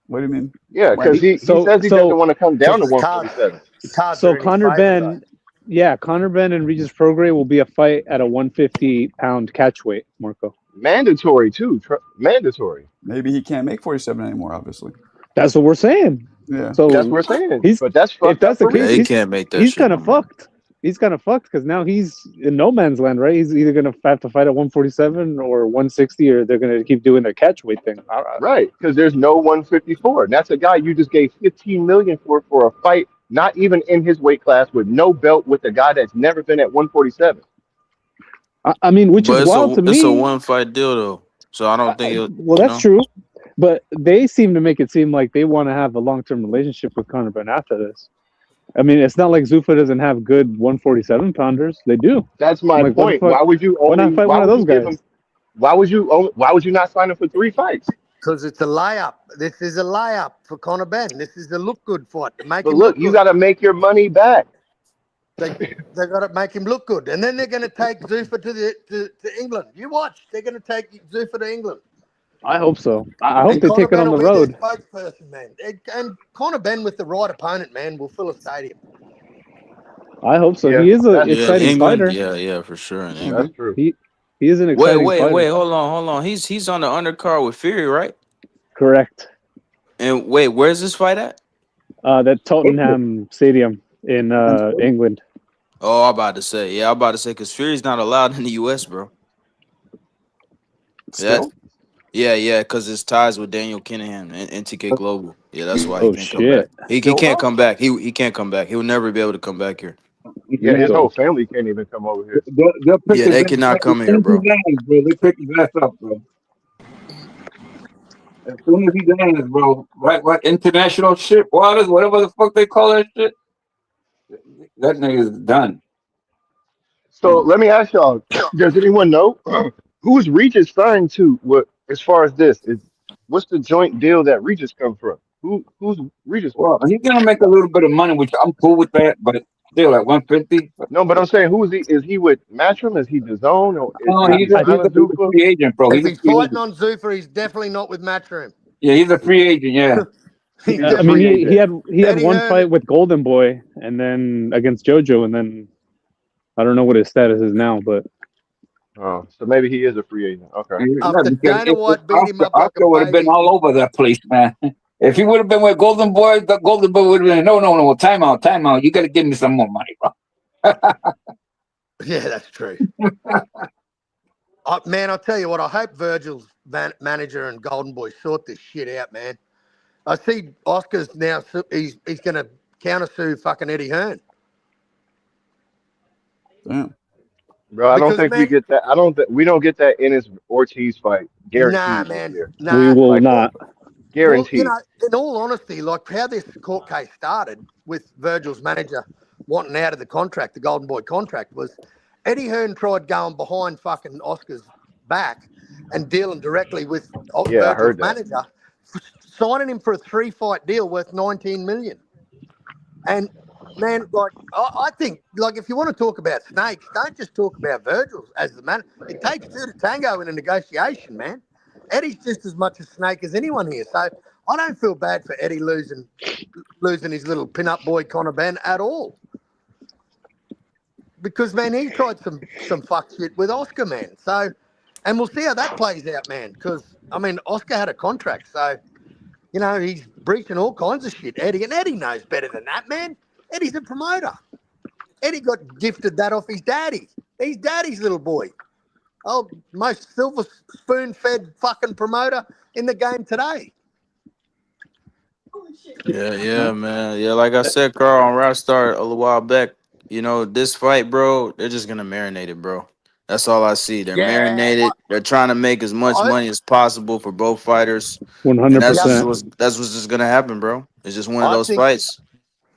Speaker 1: what do you mean?
Speaker 7: Yeah,
Speaker 1: Why?
Speaker 7: because he
Speaker 6: So
Speaker 7: says he doesn't want to come down to
Speaker 5: Because the
Speaker 7: 147.
Speaker 5: cards are in his
Speaker 6: Conor
Speaker 5: favor,
Speaker 6: Ben, Conor Ben and Regis Prograis will be a fight at a 150-pound catch weight, Marco.
Speaker 7: Mandatory too. Mandatory.
Speaker 1: Maybe he can't make 47 anymore. Obviously,
Speaker 6: That's what we're saying.
Speaker 1: yeah.
Speaker 6: So
Speaker 7: That's what we're saying.
Speaker 6: he's
Speaker 7: But that's
Speaker 6: if
Speaker 7: fucked
Speaker 6: that's
Speaker 7: up
Speaker 6: the
Speaker 7: for
Speaker 6: case,
Speaker 4: Yeah, he
Speaker 7: Regis.
Speaker 4: can't make that
Speaker 6: he's
Speaker 4: shit.
Speaker 6: kind of fucked. He's kind of fucked because now he's in no man's land, right? He's either gonna have to fight at 147 or 160, or they're gonna keep doing their catch weight thing.
Speaker 7: Right, because there's no 154. And that's a guy you just gave 15 million for a fight, not even in his weight class, with no belt, with a guy that's never been at 147.
Speaker 6: I mean, which
Speaker 4: But
Speaker 6: is wild to
Speaker 4: it's a
Speaker 6: me.
Speaker 4: one fight deal though. So I don't think
Speaker 6: Well, that's true, but they seem to make it seem like they want to have a long-term relationship with Conor Ben after this. I mean, it's not like Zuffa doesn't have good 147 pounders. They do.
Speaker 7: That's my
Speaker 6: Like, what the
Speaker 7: point.
Speaker 6: fuck?
Speaker 7: Why would you
Speaker 6: Why
Speaker 7: only?
Speaker 6: not fight
Speaker 7: Why
Speaker 6: one of
Speaker 7: would
Speaker 6: those
Speaker 7: you give
Speaker 6: guys?
Speaker 7: him? Why would you not sign him for 3 fights?
Speaker 5: Because it's a layup. This is a layup for Conor Ben. This is a look good fight to make
Speaker 7: But
Speaker 5: him
Speaker 7: look,
Speaker 5: look
Speaker 7: you
Speaker 5: good.
Speaker 7: got to make your money back.
Speaker 5: They got to make him look good, and then they're going to take Zuffa to England. You watch. They're going to take Zuffa to England.
Speaker 6: I hope so. I hope
Speaker 5: And
Speaker 6: they
Speaker 5: Conor
Speaker 6: take it
Speaker 5: Ben
Speaker 6: on
Speaker 5: will
Speaker 6: the
Speaker 5: be their
Speaker 6: road.
Speaker 5: spokesperson, man. And Conor Ben with the right opponent, man, will fill a stadium.
Speaker 6: I hope so.
Speaker 7: Yeah,
Speaker 6: He is an
Speaker 7: that's
Speaker 4: Yeah, in
Speaker 7: true.
Speaker 6: exciting
Speaker 4: England.
Speaker 6: fighter.
Speaker 4: Yeah, for sure in
Speaker 1: Mm-hmm.
Speaker 7: That's
Speaker 4: England.
Speaker 7: true.
Speaker 6: He is an
Speaker 4: Wait,
Speaker 6: exciting
Speaker 4: wait,
Speaker 6: fighter.
Speaker 4: wait. Hold on. He's on the undercard with Fury, right?
Speaker 6: Correct.
Speaker 4: And wait, where's this fight at?
Speaker 6: That Tottenham Stadium in England.
Speaker 4: Oh, I'm about to say. Yeah, I'm about to say because Fury's not allowed in the U.S., bro. That.
Speaker 1: Still,
Speaker 4: Yeah, because his ties with Daniel Kinahan and TK Global. Yeah, that's why he
Speaker 6: Oh
Speaker 4: can't come back.
Speaker 6: shit.
Speaker 4: He
Speaker 1: still
Speaker 4: can't
Speaker 1: though.
Speaker 4: come back. He can't come back. He'll never be able to come back here.
Speaker 7: Yeah, his
Speaker 2: No.
Speaker 7: whole family can't even come over here.
Speaker 2: They'll pick
Speaker 4: Yeah,
Speaker 2: his
Speaker 4: they
Speaker 2: ass
Speaker 4: cannot
Speaker 2: up. As
Speaker 4: come
Speaker 2: soon
Speaker 4: here,
Speaker 2: as he
Speaker 4: bro.
Speaker 2: lands, bro, they pick his ass up, bro. As soon as he lands, bro. Right, what international ship waters, whatever the fuck they call that shit. That nigga's done.
Speaker 7: So let me ask y'all: does anyone know who's Regis signed to? What as far as this is? What's the joint deal that Regis come from? Who's Regis with?
Speaker 2: Well, he's gonna make a little bit of money, which I'm cool with that, but still at 150.
Speaker 7: No, but I'm saying who is he? Is he with Matchroom? Is he the Zone? Or
Speaker 2: No,
Speaker 7: is
Speaker 6: I,
Speaker 7: he
Speaker 2: he's a,
Speaker 6: I
Speaker 2: he's
Speaker 6: think
Speaker 2: a,
Speaker 7: signed
Speaker 2: he's a
Speaker 7: Zufa?
Speaker 2: free agent, bro.
Speaker 5: If
Speaker 2: He's a
Speaker 5: he's
Speaker 2: free
Speaker 5: fighting
Speaker 2: agent.
Speaker 5: on Zuffa, he's definitely not with Matchroom.
Speaker 2: Yeah, he's a free agent. Yeah,
Speaker 5: He's
Speaker 7: He's a
Speaker 6: I mean
Speaker 7: free
Speaker 5: definitely
Speaker 6: he
Speaker 7: agent.
Speaker 6: had
Speaker 5: Eddie
Speaker 6: one
Speaker 5: Hearn.
Speaker 6: fight with Golden Boy and then against JoJo, and then I don't know what his status is now, but
Speaker 7: Oh, so maybe he is a free agent. Okay.
Speaker 2: yeah,
Speaker 5: After
Speaker 2: because
Speaker 5: Dana
Speaker 2: if
Speaker 5: White beat him up like a
Speaker 2: Oscar would have been
Speaker 5: baby.
Speaker 2: all over that place, man. If he would have been with Golden Boy, the Golden Boy would have been no, time out. You got to give me some more money, bro.
Speaker 5: Yeah, that's true. Man, I'll tell you what, I hope Virgil's manager and Golden Boy sort this shit out, man. I see Oscar's now, he's going to countersue fucking Eddie Hearn.
Speaker 1: Damn.
Speaker 7: Bro, I don't
Speaker 5: Because,
Speaker 7: think we
Speaker 5: man,
Speaker 7: get that. I don't. We don't get that Ennis Ortiz fight
Speaker 5: nah,
Speaker 7: guaranteed this
Speaker 5: man,
Speaker 7: year.
Speaker 6: we
Speaker 5: nah.
Speaker 6: will
Speaker 7: Like
Speaker 6: not.
Speaker 5: Well, you
Speaker 7: guaranteed.
Speaker 5: know, in all honesty, like how this court case started with Virgil's manager wanting out of the contract, the Golden Boy contract, was Eddie Hearn tried going behind fucking Oscar's back and dealing directly with
Speaker 7: Yeah, I
Speaker 5: Virgil's
Speaker 7: heard that.
Speaker 5: manager, signing him for a 3-fight deal worth 19 million. And man, like I think, like if you want to talk about snakes, don't just talk about Virgil as the man. It takes two to tango in a negotiation, man. Eddie's just as much a snake as anyone here, so I don't feel bad for Eddie losing his little pin-up boy Conor Ben at all. Because man, he tried some fuck shit with Oscar, man. So, and we'll see how that plays out, man. Because I mean, Oscar had a contract, so you know he's breaching all kinds of shit. Eddie knows better than that, man. Eddie's a promoter. Eddie got gifted that off his daddy. He's daddy's little boy. Oh, most silver spoon-fed fucking promoter in the game today.
Speaker 4: Yeah, man. Yeah, like I said, Carl, on Rap Start a little while back, this fight, bro, they're just gonna marinate it, bro. That's all I see. They're
Speaker 5: Yeah,
Speaker 4: marinated. They're trying to make as much
Speaker 5: I,
Speaker 4: money as possible for both fighters. And that's
Speaker 5: yep.
Speaker 4: just
Speaker 6: 100%.
Speaker 4: what's just gonna happen, bro. It's just one of
Speaker 5: I
Speaker 4: those
Speaker 5: think
Speaker 4: fights.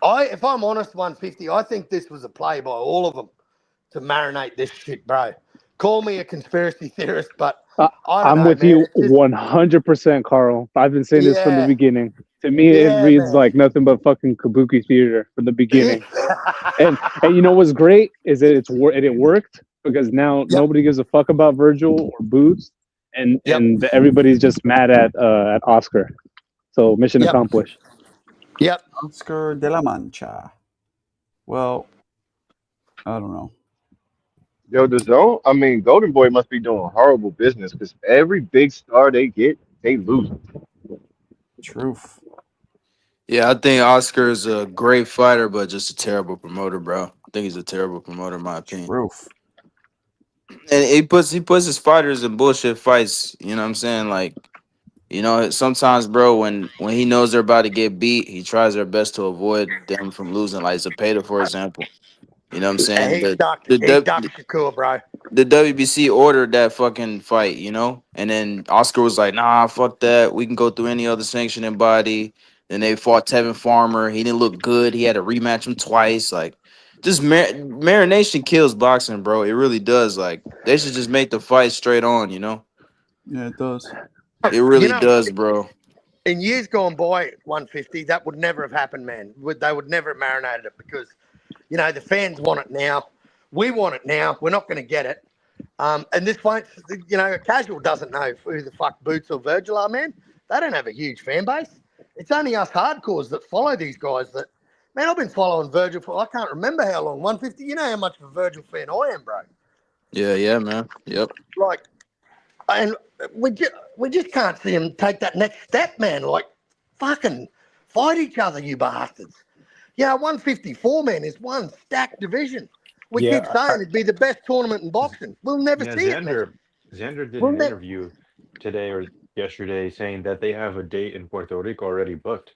Speaker 5: if I'm honest, 150, I think this was a play by all of them to marinate this shit, bro. Call me a conspiracy theorist, but I don't
Speaker 6: I'm
Speaker 5: know,
Speaker 6: with
Speaker 5: man.
Speaker 6: you
Speaker 5: It's just
Speaker 6: 100%, Carl. I've been saying this from the
Speaker 5: yeah,
Speaker 6: beginning. To me, it
Speaker 5: yeah,
Speaker 6: reads
Speaker 5: man.
Speaker 6: like nothing but fucking kabuki theater from the
Speaker 5: Yeah.
Speaker 6: beginning. And you know what's great is that it worked because now
Speaker 5: Yep,
Speaker 6: nobody gives a fuck about Virgil or Boots, and
Speaker 5: yep,
Speaker 6: everybody's just mad at Oscar. So mission
Speaker 5: yep,
Speaker 6: accomplished.
Speaker 5: yep.
Speaker 1: Oscar de la Mancha. Well, I don't know.
Speaker 7: Yo, the Zone. I mean, Golden Boy must be doing horrible business because every big star they get, they lose.
Speaker 1: Truth.
Speaker 4: Yeah, I think Oscar is a great fighter, but just a terrible promoter, bro. I think he's a terrible promoter, in my opinion.
Speaker 1: Truth.
Speaker 4: And he puts his fighters in bullshit fights. You know what I'm saying? Like, sometimes, bro, when he knows they're about to get beat, he tries their best to avoid them from losing. Like Zepeda, for example. You know what I'm
Speaker 5: And
Speaker 4: saying?
Speaker 5: he
Speaker 4: The
Speaker 5: ducked.
Speaker 4: the
Speaker 5: He
Speaker 4: the,
Speaker 5: ducked Shakur, bro.
Speaker 4: the WBC ordered that fucking fight, and then Oscar was like, "Nah, fuck that. We can go through any other sanctioning body." Then they fought Tevin Farmer. He didn't look good. He had to rematch him twice. Like, just marination kills boxing, bro. It really does. Like, they should just make the fight straight on.
Speaker 1: Yeah, it does.
Speaker 4: It
Speaker 5: You
Speaker 4: really
Speaker 5: know,
Speaker 4: does, bro.
Speaker 5: in years gone by, 150, that would never have happened, man. They would never have marinated it because, the fans want it now. We want it now. We're not going to get it. And this won't, a casual doesn't know who the fuck Boots or Virgil are, man. They don't have a huge fan base. It's only us hardcores that follow these guys that, man, I've been following Virgil for, I can't remember how long, 150. You know how much of a Virgil fan I am, bro.
Speaker 4: Yeah, man. Yep.
Speaker 5: Like, and we just can't see him take that next step, man. Like, fucking fight each other, you bastards. 154, man, is one stacked division. We keep saying it'd be the best tournament in boxing. We'll never see it, man.
Speaker 8: Xander did
Speaker 5: We'll
Speaker 8: an
Speaker 5: ne-
Speaker 8: interview today or yesterday saying that they have a date in Puerto Rico already booked.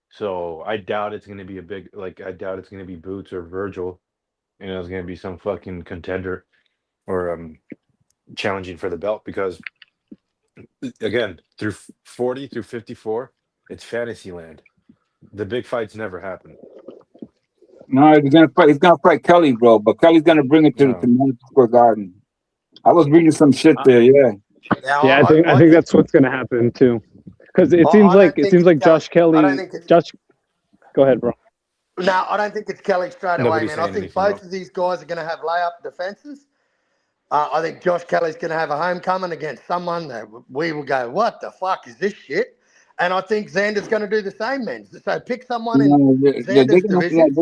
Speaker 8: So I doubt it's going to be I doubt it's going to be Boots or Virgil. It's going to be some fucking contender or challenging for the belt because, again, through 40 through 54, it's fantasy land. The big fights never happen.
Speaker 2: No, he's gonna fight. He's gonna fight Kelly, bro. But Kelly's gonna bring it to
Speaker 8: No.
Speaker 2: Madison Square Garden. I was reading some shit there. Yeah.
Speaker 6: Yeah, I think that's what's going to happen too, because it seems like Josh Kelly. Go ahead, bro.
Speaker 5: No, I don't think it's Kelly straight away,
Speaker 8: Nobody's
Speaker 5: man. I
Speaker 8: saying
Speaker 5: think
Speaker 8: anything,
Speaker 5: both
Speaker 8: bro.
Speaker 5: of these guys are going to have layup defenses. I think Josh Kelly's going to have a homecoming against someone that we will go, what the fuck is this shit? And I think Xander's going to do the same, man. So pick someone in Xander's division.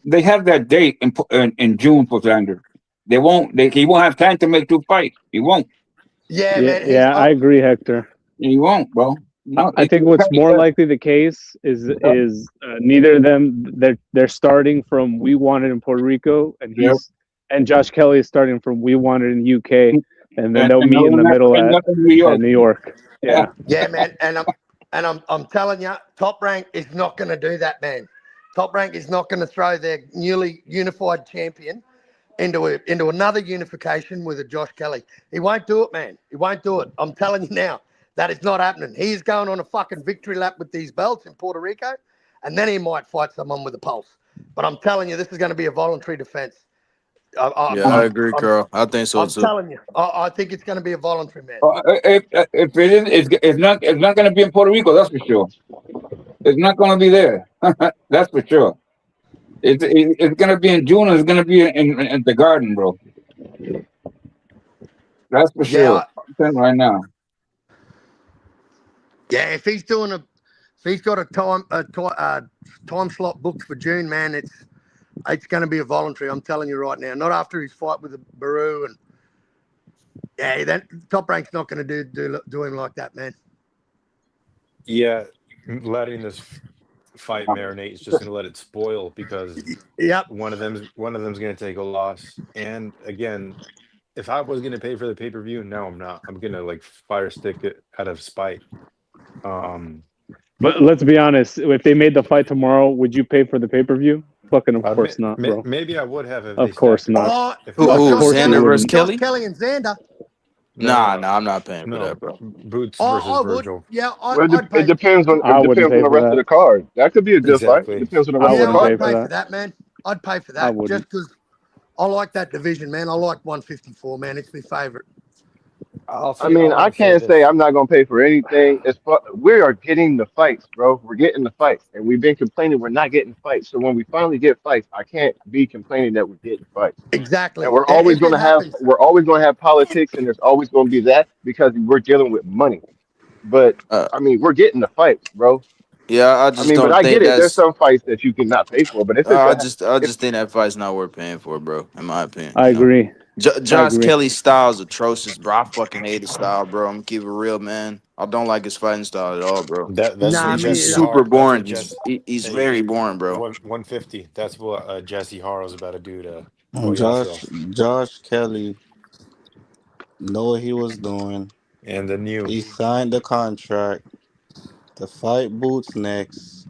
Speaker 2: They have that date in June for Xander. He won't have time to make two fights. He won't.
Speaker 5: Yeah, man.
Speaker 6: Yeah, I agree, Hector.
Speaker 2: He won't, bro. No,
Speaker 6: I think what's more likely the case is neither of them. They're starting from we wanted in Puerto Rico, and Josh Kelly is starting from we wanted in UK, and then they'll meet in the middle at New York. Yeah.
Speaker 5: Yeah, man. And I'm telling you, Top Rank is not going to do that, man. Top Rank is not going to throw their newly unified champion into another unification with a Josh Kelly. He won't do it, man. He won't do it. I'm telling you now, that is not happening. He's going on a fucking victory lap with these belts in Puerto Rico, and then he might fight someone with a pulse. But I'm telling you, this is going to be a voluntary defense.
Speaker 4: I agree, Carl. I think so too.
Speaker 5: I'm telling you, I think it's going to be a voluntary, man.
Speaker 2: If it is, it's not going to be in Puerto Rico. That's for sure. It's not going to be there. That's for sure. It's going to be in June. It's going to be in the Garden, bro. That's for sure. I'm telling you right now.
Speaker 5: Yeah, if he's got a time slot booked for June, man, it's going to be a voluntary. I'm telling you right now. Not after his fight with the Baru, and then Top Rank's not going to do him like that, man.
Speaker 8: Yeah, letting this fight marinate is just going to let it spoil because one of them's going to take a loss. And again, if I was going to pay for the pay-per-view, no, I'm not. I'm going to fire stick it out of spite.
Speaker 6: But let's be honest. If they made the fight tomorrow, would you pay for the pay-per-view? Fucking of course not, bro.
Speaker 8: Maybe I would have.
Speaker 6: Of course not.
Speaker 4: Who? Xander versus Kelly?
Speaker 5: Kelly and Xander.
Speaker 4: Nah, I'm not paying for that, bro.
Speaker 8: Boots versus Virgil.
Speaker 5: Yeah,
Speaker 7: it depends on the rest of the card. That could be a good fight. It depends on the rest of the card.
Speaker 5: I'd pay for that, man. I'd pay for that just because I like that division, man. I like 154, man. It's my favorite.
Speaker 7: I can't say I'm not gonna pay for anything. We are getting the fights, bro. We're getting the fights, and we've been complaining we're not getting fights. So when we finally get fights, I can't be complaining that we're getting fights.
Speaker 5: Exactly.
Speaker 7: And we're always gonna have politics, and there's always gonna be that because we're dealing with money. But we're getting the fights, bro.
Speaker 4: Yeah, I just don't
Speaker 7: but I
Speaker 4: think
Speaker 7: get it. There's some fights that you cannot pay for, but
Speaker 4: I just think that fight's not worth paying for, bro. In my opinion,
Speaker 6: I agree.
Speaker 4: Josh Kelly's style is atrocious, bro. I fucking hate his style, bro. I'm gonna keep it real, man. I don't like his fighting style at all, bro.
Speaker 8: He's
Speaker 4: super boring. He's very boring, bro.
Speaker 8: 150. That's what Jesse Harrell's about to do to
Speaker 9: Josh Kelly know what he was doing.
Speaker 8: And
Speaker 9: he signed the contract. The fight Boots next.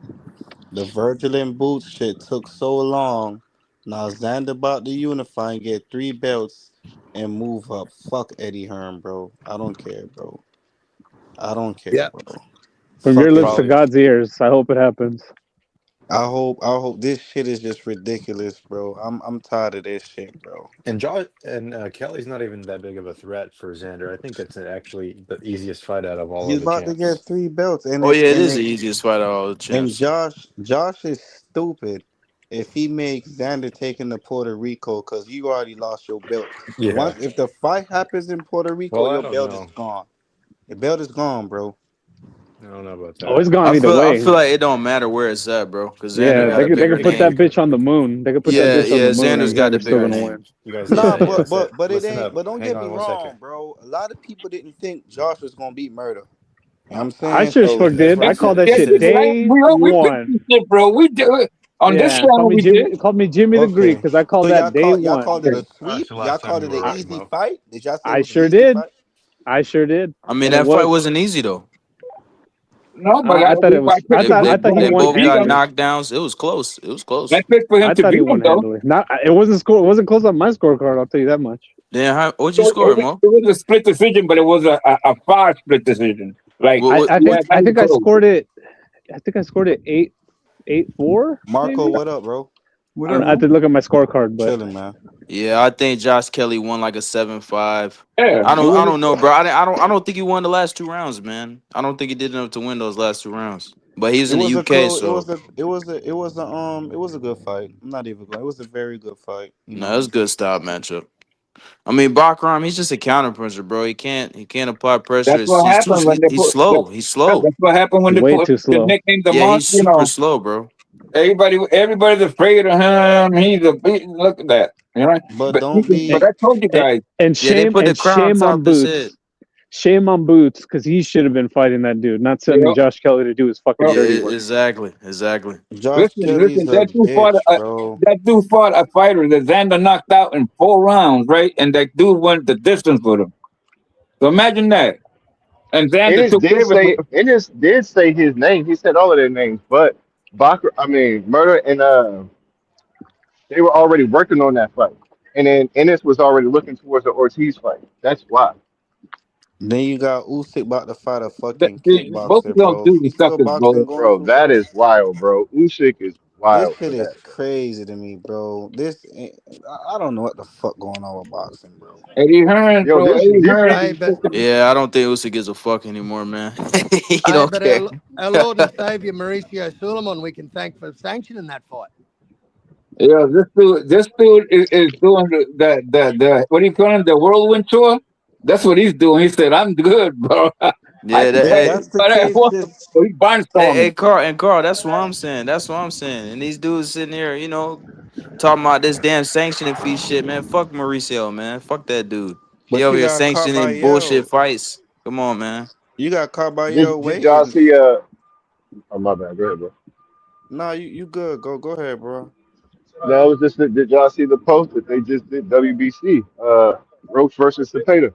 Speaker 9: The Virgil and Boots shit took so long. Now Xander about to unify and get 3 belts and move up. Fuck Eddie Hearn, bro. I don't care, bro. I don't care, bro.
Speaker 6: From your lips to God's ears. I hope it happens.
Speaker 9: I hope this shit is just ridiculous, bro. I'm tired of this shit, bro.
Speaker 8: And Kelly's not even that big of a threat for Xander. I think it's actually the easiest fight out of all.
Speaker 9: He's about to get 3 belts. And
Speaker 4: it is the easiest fight out of all the champs.
Speaker 9: And Josh is stupid. if he makes Xander take him to Puerto Rico, because you already lost your belt.
Speaker 8: Yeah.
Speaker 9: Once if the fight happens in Puerto Rico,
Speaker 8: Well, I
Speaker 9: your
Speaker 8: don't
Speaker 9: belt is
Speaker 8: know.
Speaker 9: gone. Your belt is gone, bro.
Speaker 8: I don't know about
Speaker 6: Oh, it's
Speaker 8: that.
Speaker 6: gone
Speaker 4: I
Speaker 6: either
Speaker 4: feel I
Speaker 6: way.
Speaker 4: feel like it don't matter where it's at, bro. Because Xander
Speaker 6: Yeah,
Speaker 4: got a
Speaker 8: Well,
Speaker 6: they
Speaker 4: bigger
Speaker 6: could put that
Speaker 4: name.
Speaker 6: bitch on the moon. They could put that
Speaker 4: Yeah,
Speaker 6: bitch on
Speaker 4: yeah.
Speaker 6: the moon,
Speaker 4: Xander's
Speaker 6: and
Speaker 4: got a
Speaker 6: Xander's still
Speaker 4: bigger
Speaker 6: gonna
Speaker 4: name.
Speaker 6: win.
Speaker 8: you guys
Speaker 9: Nah,
Speaker 8: listen.
Speaker 9: but
Speaker 8: Listen.
Speaker 9: but but it
Speaker 8: Listen
Speaker 9: ain't.
Speaker 8: up.
Speaker 9: But don't
Speaker 8: Hang
Speaker 9: get me
Speaker 8: on one second.
Speaker 9: wrong, bro. A lot of people didn't think Josh was gonna beat Murder. You know what I'm
Speaker 6: I
Speaker 9: saying?
Speaker 6: sure as
Speaker 9: So
Speaker 6: fuck
Speaker 8: That's
Speaker 6: did.
Speaker 8: what he
Speaker 6: I
Speaker 2: That's
Speaker 6: called
Speaker 8: said.
Speaker 6: that
Speaker 8: He
Speaker 2: yeah,
Speaker 6: shit
Speaker 8: said
Speaker 2: just
Speaker 8: it.
Speaker 2: like
Speaker 6: day
Speaker 2: we pick
Speaker 6: one.
Speaker 2: this shit, bro. We do it on this
Speaker 6: Yeah,
Speaker 2: channel. We did.
Speaker 6: call me Jimmy the Greek
Speaker 9: okay.
Speaker 6: because I
Speaker 9: So
Speaker 6: called that day
Speaker 9: y'all
Speaker 6: one.
Speaker 9: called it a
Speaker 8: That's
Speaker 9: sweep.
Speaker 8: the
Speaker 9: Y'all
Speaker 8: last time
Speaker 9: called
Speaker 8: you
Speaker 9: it
Speaker 8: were
Speaker 9: an
Speaker 8: right,
Speaker 9: easy
Speaker 8: Mo.
Speaker 9: fight. Did y'all say it
Speaker 6: I
Speaker 9: was an
Speaker 6: sure
Speaker 9: easy
Speaker 6: did.
Speaker 9: fight?
Speaker 6: I sure did,
Speaker 4: I mean,
Speaker 6: and it
Speaker 4: that fight
Speaker 6: was.
Speaker 4: wasn't easy though.
Speaker 2: No, but
Speaker 6: I thought it
Speaker 2: I
Speaker 6: was.
Speaker 2: picked
Speaker 4: They
Speaker 2: for
Speaker 6: I
Speaker 4: both
Speaker 2: him
Speaker 6: thought he
Speaker 4: they
Speaker 2: to
Speaker 6: won
Speaker 4: both
Speaker 2: beat
Speaker 4: got
Speaker 2: him.
Speaker 6: handily.
Speaker 4: knockdowns. It was close. It was
Speaker 2: I
Speaker 4: close.
Speaker 2: picked for him
Speaker 6: I
Speaker 2: to
Speaker 6: thought he
Speaker 2: beat him
Speaker 6: won
Speaker 2: though.
Speaker 6: handily. Not. It wasn't score. It wasn't close on my scorecard. I'll tell you that much.
Speaker 4: Then what'd you
Speaker 2: So
Speaker 4: score, Mo?
Speaker 2: it was a split decision, but it was a far split decision. Like
Speaker 4: What, what,
Speaker 2: yeah, not
Speaker 6: I
Speaker 2: even
Speaker 6: think I
Speaker 2: close.
Speaker 6: scored it. I think I scored it 8-4
Speaker 9: Marco,
Speaker 6: maybe.
Speaker 9: what up, bro?
Speaker 1: What
Speaker 6: I don't
Speaker 1: up,
Speaker 6: know. I have
Speaker 1: Mo?
Speaker 6: to look at my scorecard, but
Speaker 9: Chilling, man.
Speaker 4: yeah, I think Josh Kelly won like a 7-5.
Speaker 2: Yeah,
Speaker 4: I
Speaker 2: it
Speaker 4: don't I
Speaker 2: was
Speaker 4: don't know, bro. I don't think he won the last 2 rounds, man. I don't think he did enough to win those last 2 rounds. But he's
Speaker 9: It
Speaker 4: in the
Speaker 9: was a
Speaker 4: UK,
Speaker 9: close. It
Speaker 4: so
Speaker 9: was a. It was a. It was a. It was a good fight. I'm not even going. It was a very good fight. You
Speaker 4: no,
Speaker 9: know.
Speaker 4: it's a good style matchup. I mean, Bakram, he's just a counter puncher, bro. He can't apply pressure.
Speaker 2: that's
Speaker 4: It's,
Speaker 2: what
Speaker 4: he's too
Speaker 2: happened when they
Speaker 4: he's
Speaker 2: put.
Speaker 4: slow. He's slow.
Speaker 2: That's what happened when they
Speaker 6: way
Speaker 2: put
Speaker 6: too
Speaker 2: the
Speaker 6: slow.
Speaker 2: nickname the
Speaker 4: Yeah, he's
Speaker 2: monster. You
Speaker 4: super
Speaker 2: know,
Speaker 4: slow, bro.
Speaker 2: everybody's afraid of him. He's a look at that. You know,
Speaker 9: But don't
Speaker 6: And,
Speaker 2: but
Speaker 9: be.
Speaker 2: I told you guys.
Speaker 4: Yeah, they put the crown on
Speaker 6: shame on
Speaker 4: top of his head.
Speaker 6: Boots. Shame on Boots because he should have been fighting that dude, not
Speaker 2: You
Speaker 6: sending
Speaker 2: know,
Speaker 6: Josh Kelly to do his fucking
Speaker 2: well,
Speaker 4: Yeah,
Speaker 6: dirty work.
Speaker 4: exactly.
Speaker 9: Josh Kelly's
Speaker 2: listen.
Speaker 9: a bitch, bro.
Speaker 2: That dude fought a fighter that Xander knocked out in 4 rounds, right? And that dude went the distance with him. So imagine that. And Xander
Speaker 7: Ennis
Speaker 2: took
Speaker 7: did
Speaker 2: care of him.
Speaker 7: say Ennis did say his name. He said all of their names, but Murder and they were already working on that fight, and then Ennis was already looking towards the Ortiz fight. That's why.
Speaker 9: Then you got Usyk about to fight a fucking
Speaker 2: Both of
Speaker 9: kickboxer,
Speaker 2: those
Speaker 9: bro.
Speaker 2: dudes are
Speaker 9: You see what
Speaker 2: suckers, bro.
Speaker 9: boxing going
Speaker 7: Bro,
Speaker 9: through,
Speaker 7: that
Speaker 9: bro?
Speaker 7: is wild, bro. Usyk is
Speaker 9: This
Speaker 7: wild for
Speaker 9: shit is
Speaker 7: that.
Speaker 9: crazy to me, bro. I don't know what the fuck going on with boxing, bro.
Speaker 2: Eddie Hearn,
Speaker 7: Yo,
Speaker 2: bro. Eddie
Speaker 7: this
Speaker 2: Hearn.
Speaker 5: Hey, but
Speaker 4: Yeah, I don't think Usyk gives a fuck anymore, man. He
Speaker 5: hey,
Speaker 4: don't
Speaker 5: but
Speaker 4: care.
Speaker 5: our Lord and Savior Mauricio Suleiman, we can thank for sanctioning that fight.
Speaker 2: Yeah, this dude is doing the what do you call him? The whirlwind tour. That's what he's doing. He said, "I'm good, bro. I
Speaker 4: Yeah,
Speaker 2: can
Speaker 4: that,
Speaker 9: If
Speaker 2: fight
Speaker 4: hey,
Speaker 9: that's the
Speaker 2: anybody I
Speaker 9: case,
Speaker 2: want."
Speaker 9: just
Speaker 2: So he
Speaker 4: hey,
Speaker 2: barnstorming.
Speaker 4: Carl, that's what I'm saying. That's what I'm saying. And these dudes sitting here, talking about this damn sanctioning fee shit, man. Fuck Mauricio, man. Fuck that dude. He
Speaker 9: but
Speaker 4: over
Speaker 9: you
Speaker 4: here
Speaker 9: got
Speaker 4: sanctioning bullshit
Speaker 9: Caballero.
Speaker 4: fights. Come on, man.
Speaker 9: You got Caballero
Speaker 7: did y'all
Speaker 9: waiting.
Speaker 7: see oh my bad, go ahead, bro.
Speaker 9: Nah, you good. Go ahead, bro.
Speaker 7: No, it was just did y'all see the post that they just did WBC? Roach versus Cepeda.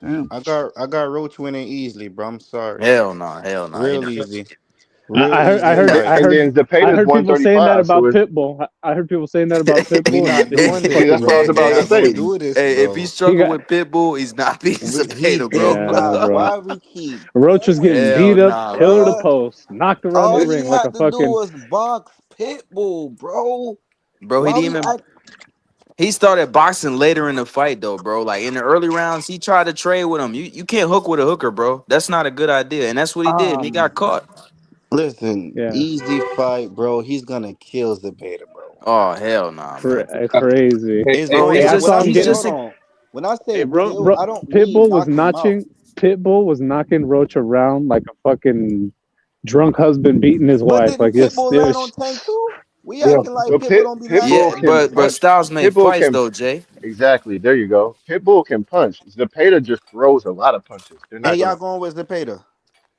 Speaker 1: Damn.
Speaker 9: I got Roach winning easily, bro. I'm sorry.
Speaker 4: Hell no. He
Speaker 9: Real
Speaker 4: not.
Speaker 9: easy. Real
Speaker 6: I
Speaker 9: easy
Speaker 6: heard,
Speaker 9: fight.
Speaker 7: And then
Speaker 6: I
Speaker 7: Zepeda's
Speaker 6: heard people saying that
Speaker 7: 135. So
Speaker 6: about
Speaker 7: it's
Speaker 6: Pitbull. I heard people saying that about
Speaker 9: We
Speaker 6: Pitbull,
Speaker 9: not
Speaker 6: and he's
Speaker 9: doing
Speaker 7: see
Speaker 9: this,
Speaker 7: that's
Speaker 6: fucking.
Speaker 7: what I was
Speaker 9: bro. We
Speaker 7: about to
Speaker 9: not
Speaker 7: say.
Speaker 9: gonna do this,
Speaker 4: Hey, if he's
Speaker 9: bro.
Speaker 6: He
Speaker 4: struggling
Speaker 6: got.
Speaker 4: with Pitbull, he's not beating
Speaker 9: He
Speaker 4: Zepeda, bro.
Speaker 9: been
Speaker 6: Yeah, no,
Speaker 9: not.
Speaker 6: bro.
Speaker 9: Why we keep
Speaker 6: Roach was
Speaker 9: doing
Speaker 6: getting
Speaker 9: this,
Speaker 4: Hell
Speaker 6: beat up,
Speaker 4: nah,
Speaker 6: pillar to
Speaker 4: bro.
Speaker 9: bruh?
Speaker 6: post, knocked around
Speaker 9: All
Speaker 6: the
Speaker 9: he
Speaker 6: ring like
Speaker 9: had
Speaker 6: a
Speaker 9: to do
Speaker 6: fucking.
Speaker 9: was box Pitbull, bro.
Speaker 4: Bro, he
Speaker 9: Why
Speaker 4: didn't
Speaker 9: we
Speaker 4: even.
Speaker 9: act?
Speaker 4: He started boxing later in the fight, though, bro. Like in the early rounds, he tried to trade with him. You can't hook with a hooker, bro. That's not a good idea, and that's what he did. And he got caught.
Speaker 9: Listen,
Speaker 6: Yeah,
Speaker 9: easy fight, bro. He's gonna kill Zepeda, bro.
Speaker 4: Oh hell nah, man.
Speaker 6: crazy.
Speaker 2: Hey,
Speaker 9: It's
Speaker 2: hey,
Speaker 4: Bro,
Speaker 9: going
Speaker 6: Hey,
Speaker 2: hey,
Speaker 4: he's
Speaker 6: I
Speaker 9: to
Speaker 4: just
Speaker 9: when
Speaker 6: saw
Speaker 9: I
Speaker 6: him
Speaker 4: he's
Speaker 9: say
Speaker 6: getting.
Speaker 4: just
Speaker 9: hold
Speaker 4: a
Speaker 9: on. When I say
Speaker 6: Hey,
Speaker 9: kill, I don't mean knock him out.
Speaker 6: Pitbull was knocking Roach around like a fucking drunk husband beating his
Speaker 9: But
Speaker 6: wife.
Speaker 9: didn't
Speaker 6: Like
Speaker 9: Pitbull land on
Speaker 6: it's
Speaker 9: tank too? We
Speaker 2: yeah.
Speaker 9: acting like
Speaker 7: But
Speaker 9: Pitbull don't be landing
Speaker 4: yeah,
Speaker 7: Pitbull
Speaker 9: on
Speaker 7: can
Speaker 9: niggas,
Speaker 4: but
Speaker 9: bro.
Speaker 7: punch.
Speaker 4: Styles made
Speaker 7: Pitbull
Speaker 4: fights
Speaker 7: can
Speaker 4: though, Jay.
Speaker 7: exactly. There you go. Pitbull can punch. Zepeda just throws a lot of punches. They're
Speaker 9: And
Speaker 7: not
Speaker 9: y'all
Speaker 7: gonna.
Speaker 9: going with Zepeda.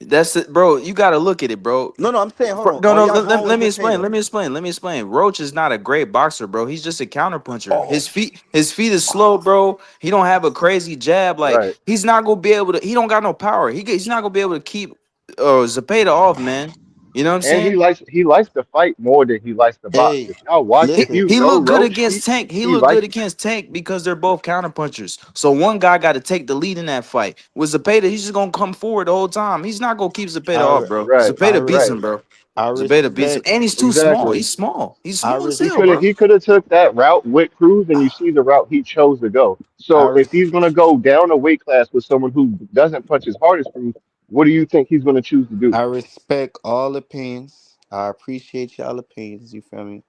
Speaker 4: That's it, bro. You got to look at it, bro.
Speaker 9: No, I'm saying hold on.
Speaker 4: No,
Speaker 9: Are
Speaker 4: no.
Speaker 9: y'all
Speaker 4: Let,
Speaker 9: going
Speaker 4: let,
Speaker 9: with
Speaker 4: let me explain.
Speaker 9: Zepeda?
Speaker 4: Let me explain. Roach is not a great boxer, bro. He's just a counter puncher.
Speaker 9: Oh,
Speaker 4: His feet is slow, bro. He don't have a crazy jab. Like
Speaker 7: Right.
Speaker 4: he's not gonna be able to. He don't got no power. He's not gonna be able to keep Zepeda off, man. You know what I'm
Speaker 7: And
Speaker 4: saying?
Speaker 7: he likes to fight more than he likes to box.
Speaker 9: hey,
Speaker 7: If y'all watch, if
Speaker 4: He
Speaker 7: you
Speaker 9: listen.
Speaker 4: he
Speaker 7: know
Speaker 4: looked good
Speaker 7: Roach,
Speaker 4: against Tank. He
Speaker 7: he
Speaker 4: looked good
Speaker 7: likes
Speaker 4: against Tank because they're both counter punchers. So one guy got to take the lead in that fight. With Zepeda, he's just gonna come forward the whole time. He's not gonna keep Zepeda
Speaker 9: I
Speaker 4: off, bro.
Speaker 7: right,
Speaker 9: I
Speaker 4: Zepeda beats
Speaker 9: res-
Speaker 4: him,
Speaker 7: right,
Speaker 4: bro.
Speaker 9: I
Speaker 4: Zepeda beats him,
Speaker 9: respect
Speaker 4: and he's too small.
Speaker 7: exactly.
Speaker 4: He's small. He's
Speaker 9: I
Speaker 4: small as
Speaker 9: res
Speaker 4: hell, bro.
Speaker 7: He could have took that route with Cruz, and you see the route he chose to go.
Speaker 9: I
Speaker 7: So if
Speaker 9: res-
Speaker 7: he's gonna go down a weight class with someone who doesn't punch as hard as Cruz, what do you think he's gonna choose to do?
Speaker 9: I respect all opinions. I appreciate y'all opinions. You feel me?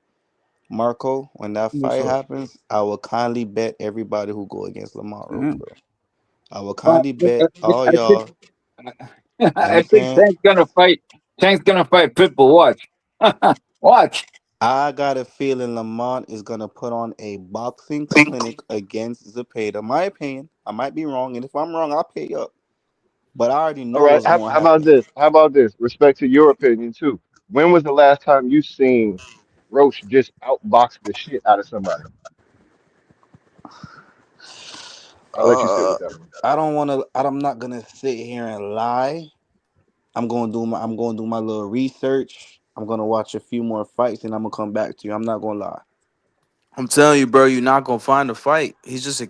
Speaker 9: Marco, when that
Speaker 1: What's
Speaker 9: fight
Speaker 1: up?
Speaker 9: happens, I will kindly bet everybody who go against Lamont Roach,
Speaker 1: Yeah.
Speaker 9: bro. I will
Speaker 2: Uh,
Speaker 9: kindly bet all
Speaker 2: I think
Speaker 9: y'all. You know what
Speaker 2: I
Speaker 9: I'm
Speaker 2: think
Speaker 9: saying?
Speaker 2: Tank's gonna fight Pitbull. Watch. Watch.
Speaker 9: I got a feeling Lamont is gonna put on a boxing clinic against Zepeda. My opinion. I might be wrong, and if I'm wrong, I'll pay up. But I already
Speaker 7: All
Speaker 9: know
Speaker 7: right.
Speaker 9: what's gonna
Speaker 7: How about
Speaker 9: happen.
Speaker 7: this? How about this? Respect to your opinion too. When was the last time you seen Roach just outbox the shit out of somebody? I'll let you sit
Speaker 9: Uh,
Speaker 7: with that one.
Speaker 9: I don't want to. I'm not gonna sit here and lie. I'm gonna do my little research. I'm gonna watch a few more fights, and I'm gonna come back to you. I'm not gonna lie.
Speaker 4: I'm telling you, bro, you're not gonna find a fight. He's just a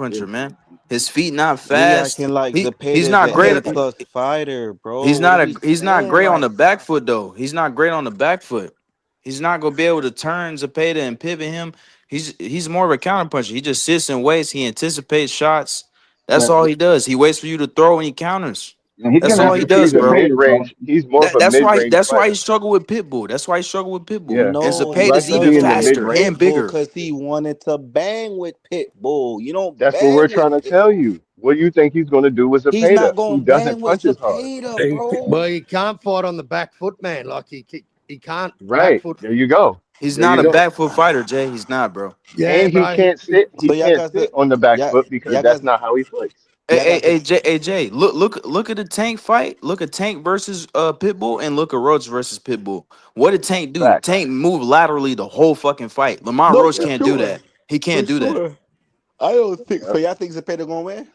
Speaker 7: Yeah.
Speaker 4: counterpuncher, man. His feet not
Speaker 9: We
Speaker 4: fast.
Speaker 9: acting like Zepeda
Speaker 4: He's
Speaker 9: is
Speaker 4: not
Speaker 9: an
Speaker 4: great.
Speaker 9: A plus fighter, bro.
Speaker 4: He's
Speaker 9: What are
Speaker 4: not
Speaker 9: we
Speaker 4: he's not
Speaker 9: saying?
Speaker 4: great on the
Speaker 9: Like,
Speaker 4: back foot though. He's not great on the back foot. He's not gonna be able to turn Zepeda and pivot him. He's more of a counterpuncher. He just sits and waits. He anticipates shots. That's
Speaker 2: Yeah,
Speaker 4: all he does. He waits for you to throw and he counters.
Speaker 2: and he's
Speaker 4: That's
Speaker 2: gonna
Speaker 4: all
Speaker 2: have
Speaker 4: he
Speaker 2: to
Speaker 4: does,
Speaker 2: change
Speaker 7: He's a
Speaker 2: his
Speaker 4: bro.
Speaker 7: mid
Speaker 2: ways, bro.
Speaker 7: range. He's more of a
Speaker 4: That's
Speaker 7: mid
Speaker 4: why
Speaker 7: range
Speaker 4: he
Speaker 7: fighter.
Speaker 4: struggled with Pitbull. That's why he struggled with Pitbull.
Speaker 7: Yeah.
Speaker 4: And
Speaker 9: no,
Speaker 7: He
Speaker 9: he
Speaker 4: Zepeda's
Speaker 7: likes to
Speaker 4: even
Speaker 7: be in the
Speaker 9: struggled
Speaker 7: mid
Speaker 9: with
Speaker 4: faster and
Speaker 7: range.
Speaker 9: Pitbull
Speaker 4: bigger.
Speaker 9: because he wanted to bang with Pitbull. You don't
Speaker 7: That's what we're
Speaker 9: bang with
Speaker 7: trying to tell
Speaker 9: Pitbull.
Speaker 7: you. What do you think he's going to do with
Speaker 9: He's
Speaker 7: Zepeda,
Speaker 9: not
Speaker 7: who
Speaker 9: gonna
Speaker 7: doesn't
Speaker 9: bang with
Speaker 7: punch as hard?
Speaker 9: Zepeda, bro.
Speaker 5: But he can't fight on the back foot, man. Like he can't back
Speaker 7: Right.
Speaker 5: foot.
Speaker 7: There you go.
Speaker 4: He's
Speaker 7: There
Speaker 4: not
Speaker 7: you
Speaker 4: a
Speaker 7: go.
Speaker 4: back foot fighter, Jay. He's not, bro.
Speaker 5: Yeah,
Speaker 7: And he
Speaker 5: bro.
Speaker 7: can't sit. He
Speaker 9: So y'all
Speaker 7: can't
Speaker 9: guys,
Speaker 7: sit on the back
Speaker 9: yeah,
Speaker 7: foot because
Speaker 9: y'all
Speaker 7: that's
Speaker 9: guys,
Speaker 7: not how he fights.
Speaker 4: Hey,
Speaker 9: y'all
Speaker 4: hey,
Speaker 9: guys.
Speaker 4: hey, Jay, look at the Tank fight. Look at Tank versus Pitbull, and look at Roach versus Pitbull. What did Tank do?
Speaker 7: Facts.
Speaker 4: Tank moved laterally the whole fucking fight. Lamont
Speaker 9: No,
Speaker 4: Roach
Speaker 9: for
Speaker 7: Yep.
Speaker 4: can't do
Speaker 9: sure,
Speaker 4: that. He
Speaker 9: for
Speaker 4: can't do that.
Speaker 9: sure. I don't think so.
Speaker 7: Yep.
Speaker 9: Y'all think Zepeda gonna win?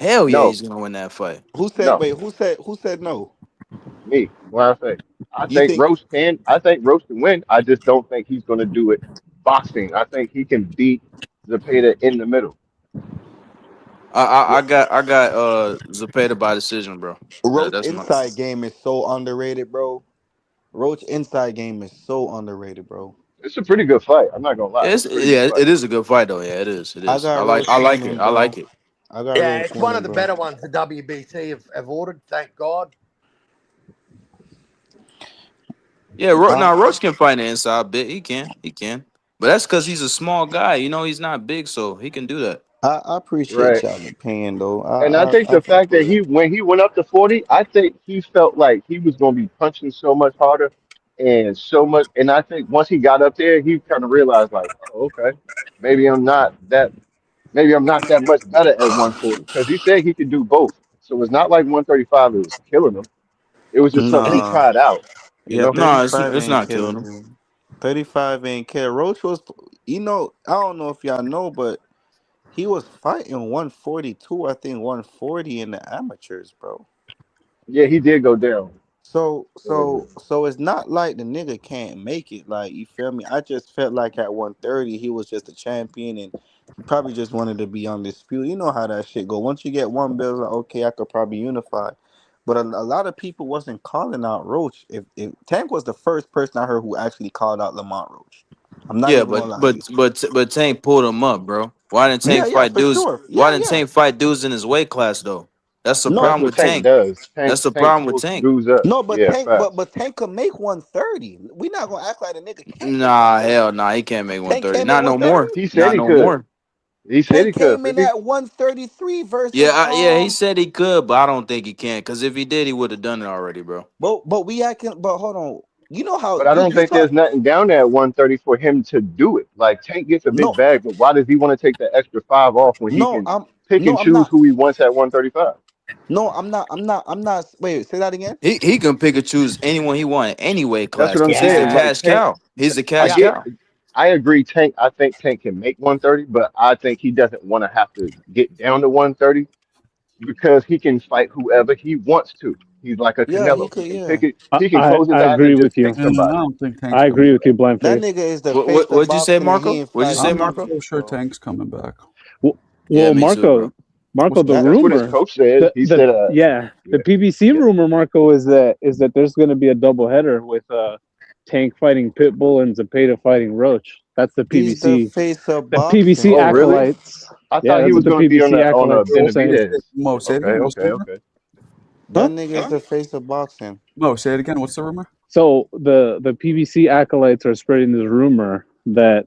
Speaker 4: Hell yeah,
Speaker 7: No.
Speaker 4: he's gonna win that fight.
Speaker 9: Who said?
Speaker 7: No.
Speaker 9: Wait, who said no?
Speaker 7: Me. What I say. I
Speaker 9: You
Speaker 7: think
Speaker 9: think?
Speaker 7: Roach can. I think Roach can win. I just don't think he's going to do it boxing. I think he can beat Zepeda in the middle.
Speaker 4: I got Zepeda by decision, bro.
Speaker 9: Roach
Speaker 4: That's my.
Speaker 9: inside game is so underrated, bro. Roach inside game is so underrated, bro.
Speaker 7: It's a pretty good fight. I'm not gonna lie. It's a pretty good
Speaker 4: Yeah,
Speaker 7: fight.
Speaker 4: it is a good fight though. Yeah, it is. It
Speaker 9: I
Speaker 4: is.
Speaker 9: got
Speaker 4: I
Speaker 9: Roach
Speaker 4: like it.
Speaker 9: winning,
Speaker 4: I
Speaker 9: bro.
Speaker 4: like it.
Speaker 9: I got
Speaker 5: Yeah,
Speaker 9: Roach
Speaker 5: it's one
Speaker 9: winning,
Speaker 5: of the
Speaker 9: bro.
Speaker 5: better ones the WBC have ordered. Thank God.
Speaker 4: Yeah,
Speaker 9: Huh?
Speaker 4: now Roach can fight the inside bit. He can. But that's because he's a small guy. You know, he's not big, so he can do that.
Speaker 9: I appreciate
Speaker 7: Right.
Speaker 9: y'all opinion though.
Speaker 7: And I think
Speaker 9: I
Speaker 7: the
Speaker 9: fuck
Speaker 7: fact
Speaker 9: with
Speaker 7: that
Speaker 9: it.
Speaker 7: when he went up to 40, I think he felt like he was going to be punching so much harder and so much. And I think once he got up there, he kind of realized like, oh, okay, maybe I'm not that, maybe I'm not that much better at 140 because he said he could do both. So it's not like 135 is killing him. It was just something
Speaker 5: And
Speaker 7: he
Speaker 5: he,
Speaker 9: Nah.
Speaker 7: tried out, you
Speaker 9: Yeah,
Speaker 7: know?
Speaker 4: No,
Speaker 9: 35
Speaker 4: it's
Speaker 9: ain't
Speaker 4: not killing
Speaker 9: killing
Speaker 4: him.
Speaker 9: him. 35 ain't killing. Roach was, I don't know if y'all know, but he was fighting 142, I think 140 in the amateurs, bro.
Speaker 7: Yeah, he did go down
Speaker 9: So
Speaker 7: a little bit.
Speaker 9: so so it's not like the nigga can't make it. Like, you feel me? I just felt like at 130 he was just a champion and he probably just wanted to be undisputed. You know how that shit go. Once you get one belt, it's like, okay, I could probably unify. But a lot of people wasn't calling out Roach. If Tank was the first person I heard who actually called out Lamont Roach. I'm not
Speaker 4: Yeah,
Speaker 9: even gonna lie to you.
Speaker 4: but Tank pulled him up, bro. Why didn't
Speaker 9: Yeah,
Speaker 4: Tank
Speaker 9: yeah,
Speaker 4: fight
Speaker 9: for
Speaker 4: dudes?
Speaker 9: sure.
Speaker 4: Why
Speaker 9: Yeah,
Speaker 4: didn't
Speaker 9: yeah.
Speaker 4: Tank fight dudes in his weight class though? That's the
Speaker 9: No,
Speaker 7: That's
Speaker 4: problem
Speaker 7: what
Speaker 4: with
Speaker 7: Tank
Speaker 4: Tank.
Speaker 7: does.
Speaker 4: That's the
Speaker 7: Tank
Speaker 4: problem with
Speaker 7: pulls
Speaker 4: Tank.
Speaker 7: dudes up.
Speaker 9: no, but
Speaker 7: Yeah,
Speaker 9: Tank,
Speaker 7: facts.
Speaker 9: but Tank could make 130. We not gonna act like the nigga can't make
Speaker 4: Nah,
Speaker 9: 130.
Speaker 4: hell nah, he can't make
Speaker 9: Tank
Speaker 4: 130.
Speaker 9: can't make
Speaker 4: Not no
Speaker 9: 130.
Speaker 4: more.
Speaker 7: He said
Speaker 4: Not
Speaker 7: he
Speaker 4: no
Speaker 7: could.
Speaker 4: more.
Speaker 7: He said
Speaker 9: Tank
Speaker 7: he could,
Speaker 9: came in
Speaker 7: 50.
Speaker 9: at 133
Speaker 4: Yeah,
Speaker 9: versus
Speaker 4: yeah, he said he could, but I don't think he can. Cause if he did, he would have done it already, bro.
Speaker 9: but we acting, but hold on. You know how
Speaker 7: But I don't
Speaker 9: you
Speaker 7: think
Speaker 9: talk.
Speaker 7: there's nothing down there at 130 for him to do it. Like Tank gets a big
Speaker 9: No,
Speaker 7: bag, but why does he want to take the extra 5 off when he
Speaker 9: no,
Speaker 7: can pick and
Speaker 9: I'm
Speaker 7: choose
Speaker 9: not.
Speaker 7: who he wants at 135?
Speaker 9: No, I'm not. Wait, say that again.
Speaker 4: He can pick and choose anyone he want any weight
Speaker 7: That's
Speaker 4: class
Speaker 7: what I'm
Speaker 4: because he's the
Speaker 7: saying.
Speaker 5: yeah,
Speaker 7: Like
Speaker 4: cash
Speaker 7: Tank,
Speaker 4: cow. He's the
Speaker 7: I
Speaker 4: cash
Speaker 5: yeah.
Speaker 7: get,
Speaker 4: cow.
Speaker 7: I agree. Tank, I think Tank can make 130, but I think he doesn't want to have to get down to 130 because he can fight whoever he wants to. He's like a
Speaker 9: Yeah, he
Speaker 7: Canelo. He
Speaker 9: could.
Speaker 7: can
Speaker 9: Yeah,
Speaker 7: pick it. He can close his
Speaker 6: I
Speaker 7: eyes and
Speaker 6: agree
Speaker 7: just
Speaker 6: with
Speaker 7: pick
Speaker 6: you.
Speaker 1: And I
Speaker 7: somebody.
Speaker 1: don't think Tank's
Speaker 6: I agree
Speaker 1: coming
Speaker 6: with you,
Speaker 1: back.
Speaker 6: blind
Speaker 9: that
Speaker 6: faith.
Speaker 9: nigga is the face of
Speaker 4: What'd you say,
Speaker 9: boxing, and he
Speaker 4: Marco?
Speaker 9: ain't
Speaker 4: What'd you say,
Speaker 9: fighting.
Speaker 1: I'm not
Speaker 4: Marco?
Speaker 1: so sure
Speaker 9: So
Speaker 1: Tank's coming back.
Speaker 6: Well,
Speaker 4: Yeah,
Speaker 6: well,
Speaker 4: me too, bro.
Speaker 6: Marco,
Speaker 1: What's
Speaker 6: the
Speaker 1: that?
Speaker 7: That's what his
Speaker 6: rumor,
Speaker 7: coach said. He said,
Speaker 6: the
Speaker 7: yeah,
Speaker 6: PBC
Speaker 7: yeah.
Speaker 6: rumor, Marco, is that there's going to be a doubleheader with Tank fighting Pitbull and Zepeda fighting Roach. That's the
Speaker 9: he's the
Speaker 6: PBC.
Speaker 9: face of
Speaker 6: The PBC
Speaker 7: Oh,
Speaker 9: boxing.
Speaker 7: really?
Speaker 6: acolytes.
Speaker 7: I
Speaker 6: Yeah,
Speaker 7: thought he
Speaker 6: that's
Speaker 7: was
Speaker 6: what the
Speaker 7: going to be
Speaker 6: PBC
Speaker 7: on a
Speaker 6: acolytes are all saying.
Speaker 7: Benavidez.
Speaker 1: Mo, say it
Speaker 7: Okay,
Speaker 1: again. What's
Speaker 7: okay,
Speaker 1: the rumor?
Speaker 7: okay.
Speaker 9: That nigga is the face of boxing.
Speaker 1: Mo, say it again. What's the rumor?
Speaker 6: So the PBC acolytes are spreading this rumor that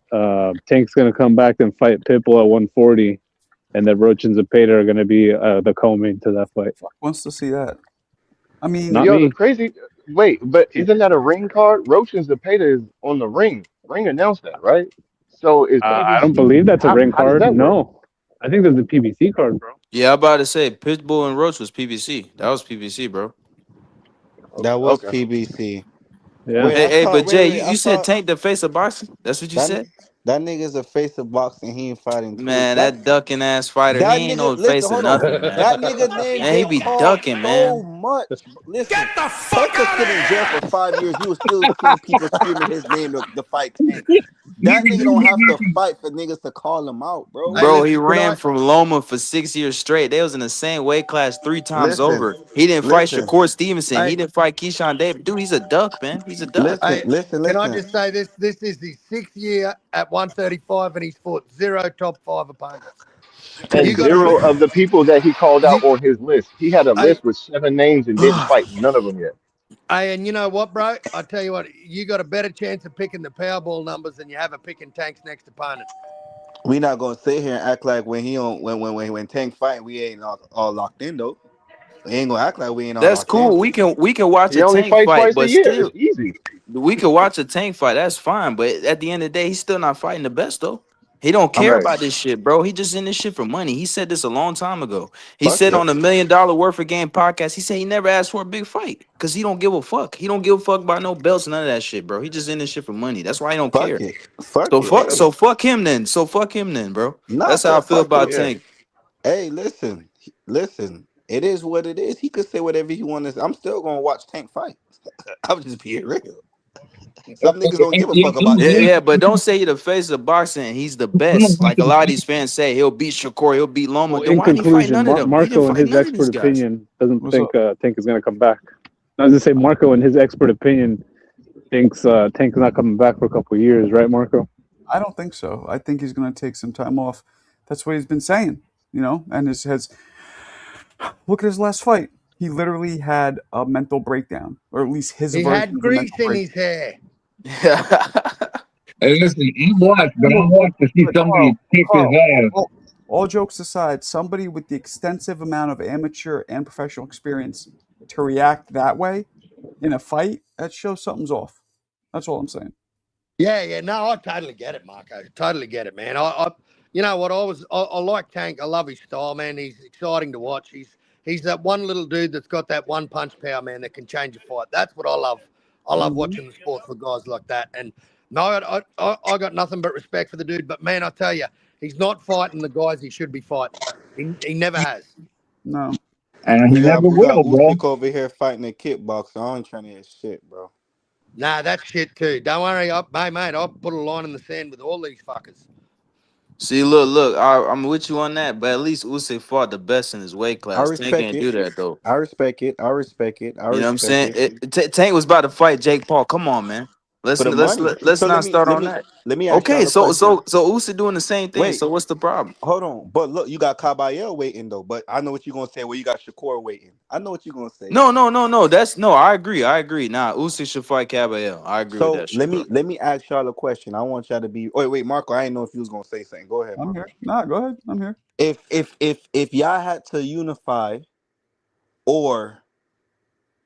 Speaker 6: Tank's gonna come back and fight Pitbull at 140, and that Roach and Zepeda are gonna be the co-main to that fight.
Speaker 1: Fuck wants to see that. I mean,
Speaker 6: Not
Speaker 7: Yo,
Speaker 6: me.
Speaker 7: the crazy. Wait, but isn't that a ring card? Roach and Zepeda is on the ring. Ring announced that, right? So is
Speaker 6: I don't
Speaker 7: PBC.
Speaker 6: believe that's a ring
Speaker 7: How does
Speaker 6: card.
Speaker 7: that work?
Speaker 6: No, I think that's a PBC card, bro.
Speaker 4: Yeah, I'm about to say Pitbull and Roach was PBC. That was PBC, bro.
Speaker 9: That was
Speaker 7: Okay.
Speaker 9: PBC.
Speaker 6: Yeah.
Speaker 9: Wait,
Speaker 4: Hey,
Speaker 9: wait,
Speaker 4: but Jay,
Speaker 9: wait. I
Speaker 4: you said
Speaker 9: thought
Speaker 4: Tank the face of boxing? That's what you
Speaker 9: that
Speaker 4: said?
Speaker 9: that nigga's a face of boxing. He ain't fighting too.
Speaker 4: Man, that ducking ass fighter, he
Speaker 9: That
Speaker 4: ain't
Speaker 9: nigga,
Speaker 4: no
Speaker 9: listen,
Speaker 4: face of
Speaker 9: hold on.
Speaker 4: nothing, man.
Speaker 9: That nigga name
Speaker 4: Man, he
Speaker 9: get
Speaker 4: be
Speaker 9: called
Speaker 4: ducking,
Speaker 9: so
Speaker 4: man.
Speaker 9: much. Listen, Tank was still in jail for 5 years. You will still see people screaming his name to fight Tank. That nigga don't have to fight for niggas to call him out, bro.
Speaker 5: Hey,
Speaker 4: Bro, he
Speaker 5: listen, can
Speaker 4: ran
Speaker 5: I?
Speaker 4: from Loma for 6 years straight. They was in the same weight class 3 times
Speaker 9: Listen,
Speaker 4: over. He didn't fight
Speaker 9: listen,
Speaker 4: Shakur Stevenson. He
Speaker 5: Hey,
Speaker 4: didn't fight Keyshawn Davis. Dude, he's a duck, man. He's a duck.
Speaker 5: hey, can I
Speaker 9: listen.
Speaker 5: just say this? This is his 6th year at 135, and he's fought 0 top 5 opponents.
Speaker 7: And
Speaker 5: You got to
Speaker 7: zero of the people that he called out
Speaker 5: you.
Speaker 7: on his list. He had a
Speaker 5: Hey,
Speaker 7: list with 7 names and didn't fight none of them yet.
Speaker 5: hey, and you know what, bro? I tell you what, you got a better chance of picking the Powerball numbers than you have of picking Tank's next opponent.
Speaker 9: We not gonna sit here and act like when he on when Tank fighting, we ain't all locked in though. We ain't gonna act like we ain't all
Speaker 4: That's
Speaker 9: locked in.
Speaker 4: cool. We can watch
Speaker 7: He
Speaker 4: a
Speaker 7: only
Speaker 4: Tank
Speaker 7: fight
Speaker 4: fight,
Speaker 7: twice a
Speaker 4: but
Speaker 7: year. It's
Speaker 4: still,
Speaker 7: easy.
Speaker 4: we can watch a Tank fight. That's fine. But at the end of the day, he's still not fighting the best though. He don't care
Speaker 7: Right.
Speaker 4: about this shit, bro. He just in this shit for money. He said this a long time ago. He
Speaker 9: Fuck
Speaker 4: said
Speaker 9: it.
Speaker 4: on the $1 Million Worth of Game podcast, he said he never asked for a big fight because he don't give a fuck. He don't give a fuck about no belts, none of that shit, bro. He just in this shit for money. That's why he don't care.
Speaker 9: Fuck it. Fuck
Speaker 4: So
Speaker 9: it.
Speaker 4: fuck,
Speaker 9: Hey,
Speaker 4: so fuck him then. So fuck him then, bro.
Speaker 9: not
Speaker 4: That's how I
Speaker 9: so
Speaker 4: feel
Speaker 9: fuck
Speaker 4: about
Speaker 9: it.
Speaker 7: Yeah.
Speaker 4: Tank.
Speaker 9: Hey, listen. It is what it is. He could say whatever he wants. I'm still gonna watch Tank fight. I'm just being real. Some niggas don't give a fuck about
Speaker 4: Yeah,
Speaker 9: Tank.
Speaker 4: yeah, but don't say you're the face of boxing and he's the best. Like a lot of these fans say, he'll beat Shakur, he'll beat Loma.
Speaker 6: Well,
Speaker 4: Then
Speaker 6: in
Speaker 4: why didn't he fight
Speaker 6: conclusion,
Speaker 4: none of them? He didn't
Speaker 6: Marco, in
Speaker 4: fight
Speaker 6: his
Speaker 4: none of these
Speaker 6: expert
Speaker 4: guys.
Speaker 6: opinion, doesn't
Speaker 1: what's
Speaker 6: think
Speaker 1: up?
Speaker 6: Tank is gonna come back. I was gonna say Marco, in his expert opinion, thinks Tank is not coming back for a couple of years, right, Marco?
Speaker 1: I don't think so. I think he's going to take some time off. That's what he's been saying, and has look at his last fight. He literally had a mental breakdown, or at least his
Speaker 5: He
Speaker 1: version
Speaker 5: had
Speaker 1: of a
Speaker 5: grease
Speaker 1: mental
Speaker 5: in
Speaker 1: breakdown.
Speaker 5: his hair.
Speaker 2: Hey, listen, I watched, but I
Speaker 1: Look,
Speaker 2: want to see
Speaker 1: look,
Speaker 2: somebody kick his ass.
Speaker 1: all jokes aside, somebody with the extensive amount of amateur and professional experience to react that way in a fight, that shows something's off. That's all I'm saying.
Speaker 5: Yeah. No, I totally get it, Marco. Totally get it, man. You know what? I like Tank. I love his style, man. He's exciting to watch. He's that one little dude that's got that one punch power, man, that can change a fight. That's what I love. I love watching the sport for guys like that. And no, I got nothing but respect for the dude. But man, I tell you, he's not fighting the guys he should be fighting. He never has.
Speaker 1: No.
Speaker 2: And he never
Speaker 9: We got
Speaker 2: will, bro.
Speaker 9: Usyk over here fighting a kickboxer. I ain't trying to hear shit, bro.
Speaker 5: Nah, that's shit too. Don't worry, mate. I'll put a line in the sand with all these fuckers.
Speaker 4: See, look, I'm with you on that, but at least Usyk fought the best in his weight
Speaker 9: I
Speaker 4: class. Tank
Speaker 9: respect
Speaker 4: can't do
Speaker 9: it.
Speaker 4: that though.
Speaker 9: I respect it. I respect it. I
Speaker 4: You know what I'm
Speaker 9: respect
Speaker 4: saying?
Speaker 9: it.
Speaker 4: Tank was about to fight Jake Paul. Come on, man.
Speaker 9: For the
Speaker 4: Let's
Speaker 9: money.
Speaker 4: let's
Speaker 9: So let
Speaker 4: not
Speaker 9: me
Speaker 4: start
Speaker 9: let
Speaker 4: on
Speaker 9: me
Speaker 4: that.
Speaker 9: let me ask
Speaker 4: Okay,
Speaker 9: y'all a question.
Speaker 4: so Usyk doing the same thing.
Speaker 9: Wait,
Speaker 4: So what's the problem?
Speaker 9: hold on. But look, you got Caballero waiting though. But I know what you're gonna say. Well, you got Shakur waiting. I know what you're gonna say.
Speaker 4: No. That's no. I agree. Nah, Usyk should fight Caballero. I agree with
Speaker 9: So
Speaker 4: that shit, bro.
Speaker 9: let me ask y'all a question. I want y'all to be. Wait, Marco. I didn't know if you was gonna say something. Go ahead,
Speaker 1: I'm
Speaker 9: Marco.
Speaker 1: here. Nah, go ahead. I'm here.
Speaker 9: If y'all had to unify or